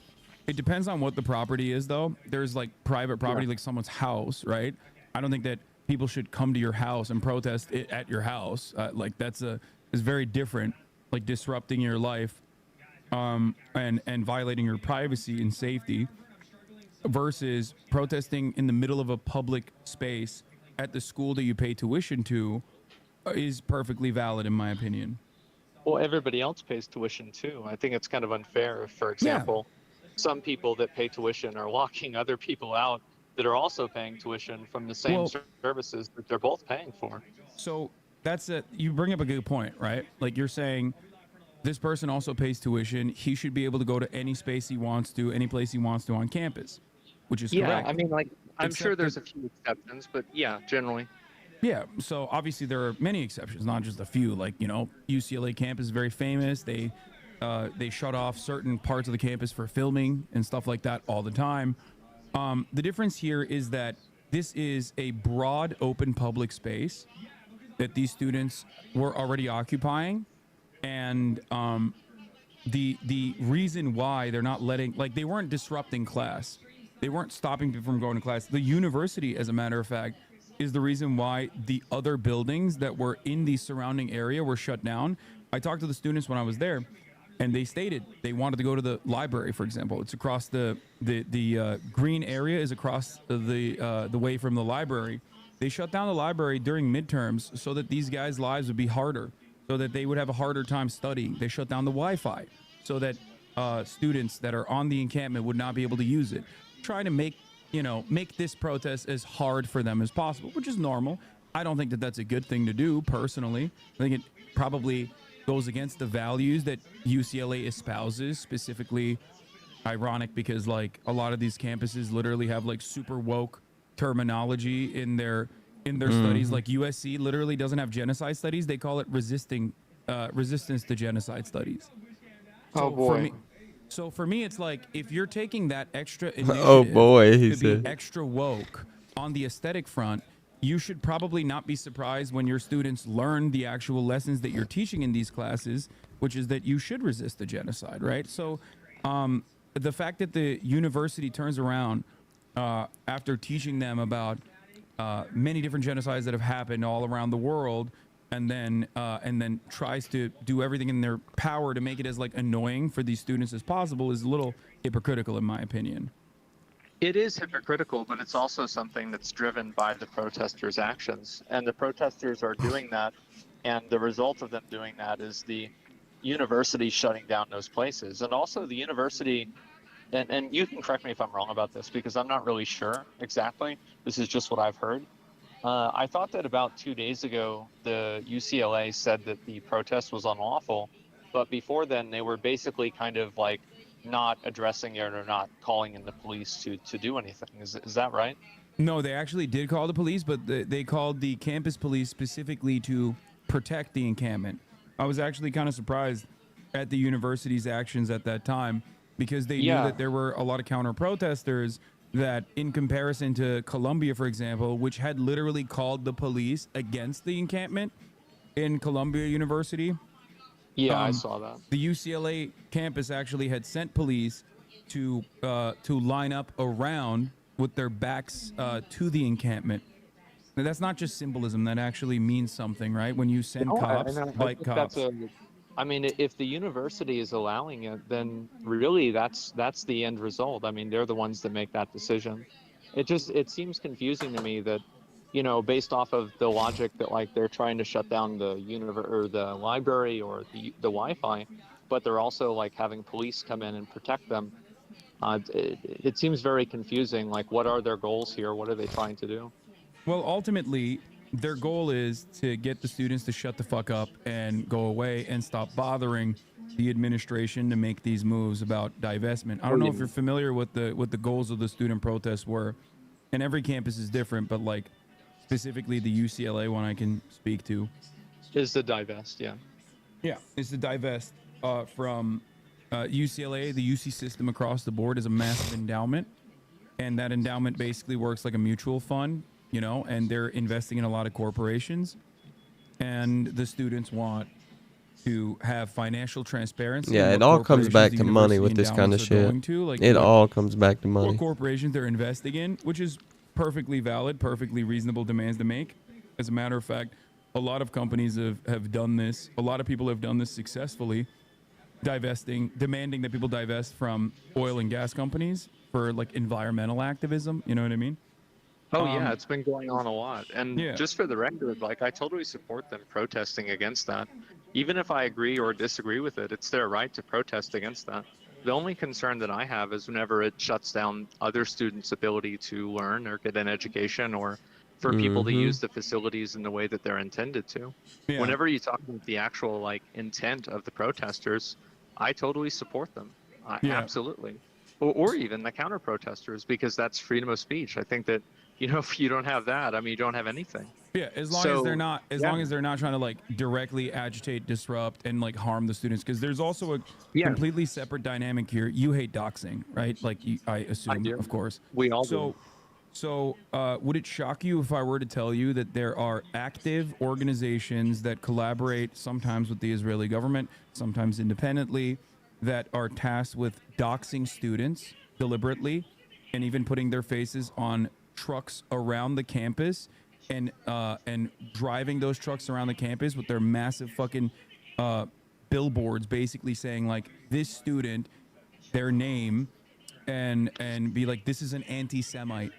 It depends on what the property is, though. There's like private property, like someone's house, right? I don't think that people should come to your house and protest it at your house. Like is very different, like disrupting your life, and violating your privacy and safety, versus protesting in the middle of a public space at the school that you pay tuition to is perfectly valid in my opinion. Well, everybody else pays tuition too. I think it's kind of unfair if, for example, some people that pay tuition are locking other people out that are also paying tuition from the same services that they're both paying for. So you bring up a good point, right? Like you're saying this person also pays tuition. He should be able to go to any space he wants to, any place he wants to on campus, which is correct. I mean, like, I'm Except sure there's that- a few exceptions, but yeah, generally. Yeah, so obviously there are many exceptions, not just a few. Like, you know, UCLA campus is very famous. They shut off certain parts of the campus for filming and stuff like that all the time. The difference here is that this is a broad, open public space that these students were already occupying, and the reason why they're not letting, like, they weren't disrupting class, they weren't stopping people from going to class. The university, as a matter of fact, is the reason why the other buildings that were in the surrounding area were shut down. I talked to the students when I was there, and they stated they wanted to go to the library, for example. It's across the green area is across the way from the library. They shut down the library during midterms so that these guys' lives would be harder, so that they would have a harder time studying. They shut down the Wi-Fi so that students that are on the encampment would not be able to use it. Trying to make this protest as hard for them as possible, which is normal. I don't think that that's a good thing to do, personally. I think it probably goes against the values that UCLA espouses, specifically ironic because, like, a lot of these campuses literally have, like, super woke terminology in their studies. Like, USC literally doesn't have genocide studies. They call it resistance to genocide studies. Oh, boy. So for me, it's like, if you're taking that extra initiative Oh, boy, he to said. be extra woke on the aesthetic front, you should probably not be surprised when your students learn the actual lessons that you're teaching in these classes, which is that you should resist the genocide, right? So the fact that the university turns around after teaching them about many different genocides that have happened all around the world, and then tries to do everything in their power to make it as, like, annoying for these students as possible is a little hypocritical, in my opinion. It is hypocritical, but it's also something that's driven by the protesters' actions. And the protesters are doing that, and the result of them doing that is the university shutting down those places. And also the university, and you can correct me if I'm wrong about this, because I'm not really sure exactly. This is just what I've heard. I thought that about 2 days ago, the UCLA said that the protest was unlawful, but before then they were basically kind of like not addressing it or not calling in the police to do anything. Is that right? No, they actually did call the police, but they called the campus police specifically to protect the encampment. I was actually kind of surprised at the university's actions at that time, because they knew that there were a lot of counter protesters that, in comparison to Columbia, for example, which had literally called the police against the encampment in Columbia University. Yeah, I saw that. The UCLA campus actually had sent police to line up around with their backs to the encampment. Now, that's not just symbolism. That actually means something, right? When you send No, cops, I bike think that's cops. I mean, if the university is allowing it, then really that's the end result. I mean, they're the ones that make that decision. It seems confusing to me that, based off of the logic that like they're trying to shut down the or the library or the Wi-Fi, but they're also like having police come in and protect them. It seems very confusing. Like, what are their goals here? What are they trying to do? Well, ultimately, their goal is to get the students to shut the fuck up and go away and stop bothering the administration to make these moves about divestment. I don't know if you're familiar with the goals of the student protests were, and every campus is different, but like specifically the UCLA one I can speak to is the divest. Yeah, is to divest from UCLA. The UC system across the board is a massive endowment, and that endowment basically works like a mutual fund, and they're investing in a lot of corporations, and the students want to have financial transparency. Yeah, it all comes back to money with this kind of shit. It all comes back to money. What corporations they're investing in, which is perfectly valid, perfectly reasonable demands to make. As a matter of fact, a lot of companies have done this. A lot of people have done this successfully, demanding that people divest from oil and gas companies for like environmental activism. You know what I mean? Oh yeah, it's been going on a lot. And yeah. just for the record, like I totally support them protesting against that. Even if I agree or disagree with it, it's their right to protest against that. The only concern that I have is whenever it shuts down other students' ability to learn or get an education, or for people to use the facilities in the way that they're intended to. Yeah. Whenever you talk about the actual like intent of the protesters, I totally support them. Yeah. Absolutely. Or even the counter protesters, because that's freedom of speech. I think that, if you don't have that, I mean, you don't have anything. Yeah, as long as they're not, long as they're not trying to like directly agitate, disrupt, and like harm the students, because there's also a completely separate dynamic here. You hate doxing, right? Like I assume, of course. We all do. So, would it shock you if I were to tell you that there are active organizations that collaborate, sometimes with the Israeli government, sometimes independently, that are tasked with doxing students deliberately, and even putting their faces on trucks around the campus, and driving those trucks around the campus with their massive fucking billboards, basically saying like this student, their name, and be like, this is an anti-Semite.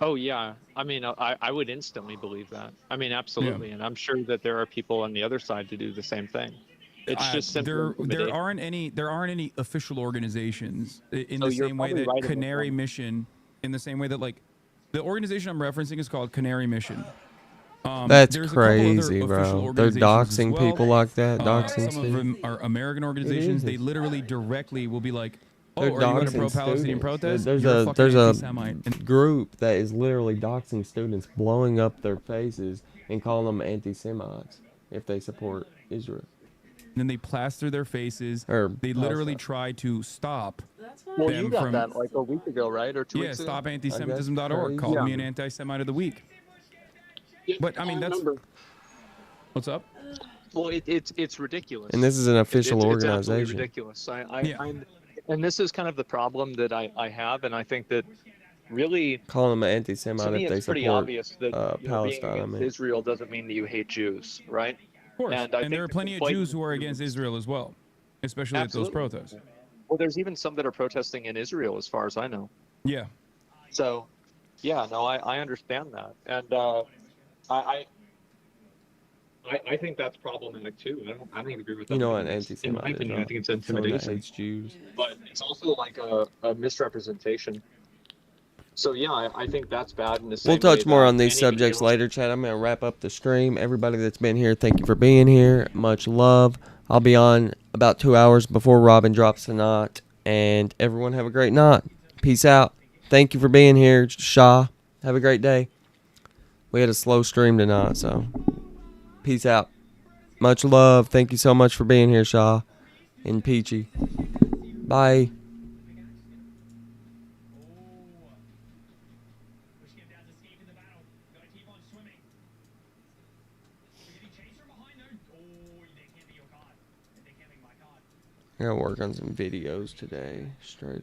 Oh yeah, I mean, I would instantly believe that. I mean, absolutely, and I'm sure that there are people on the other side to do the same thing. It's just simply there aren't any official organizations in the same way that Canary Mission, in the same way that like the organization I'm referencing is called Canary Mission. That's crazy, bro. They're doxing people like that, doxing some of them are American organizations. They literally directly will be like, "Oh, They're are you in a doxing pro-Palestinian protest? There's You're a there's anti-Semite." a group that is literally doxing students, blowing up their faces and calling them anti-Semites if they support Israel. Then they plaster their faces. They literally try to stop. Well, them you got from, that like a week ago, right? Or 2 weeks ago? StopAntisemitism.org called me an anti-Semite of the week. But I mean, that's what's up. Well, it's ridiculous. And this is an official It's organization. absolutely ridiculous. And this is kind of the problem that I have, and I think that really Calling them an to anti-Semite me if they it's pretty support obvious that being Palestine. I against mean, Israel doesn't mean that you hate Jews, right? Of course. And, I And think there are that plenty of the Jews who are against Israel as well, especially at those Absolutely. protests. Well, there's even some that are protesting in Israel, as far as I know. Yeah. So, yeah, no, I understand that, and I think that's problematic too. I don't agree with that. you know what in anti-Semite my is, opinion, I right? think it's Someone that intimidation. hates Jews. But it's also like a misrepresentation. So yeah, I think that's bad. In the same We'll touch way more that on these any subjects meal- later, Chad. I'm going to wrap up the stream. Everybody that's been here, thank you for being here. Much love. I'll be on about 2 hours before Robin drops the knot. And everyone have a great night. Peace out. Thank you for being here, Shah. Have a great day. We had a slow stream tonight, so peace out. Much love. Thank you so much for being here, Shah and Peachy. Bye. I gotta work on some videos today. Straight up.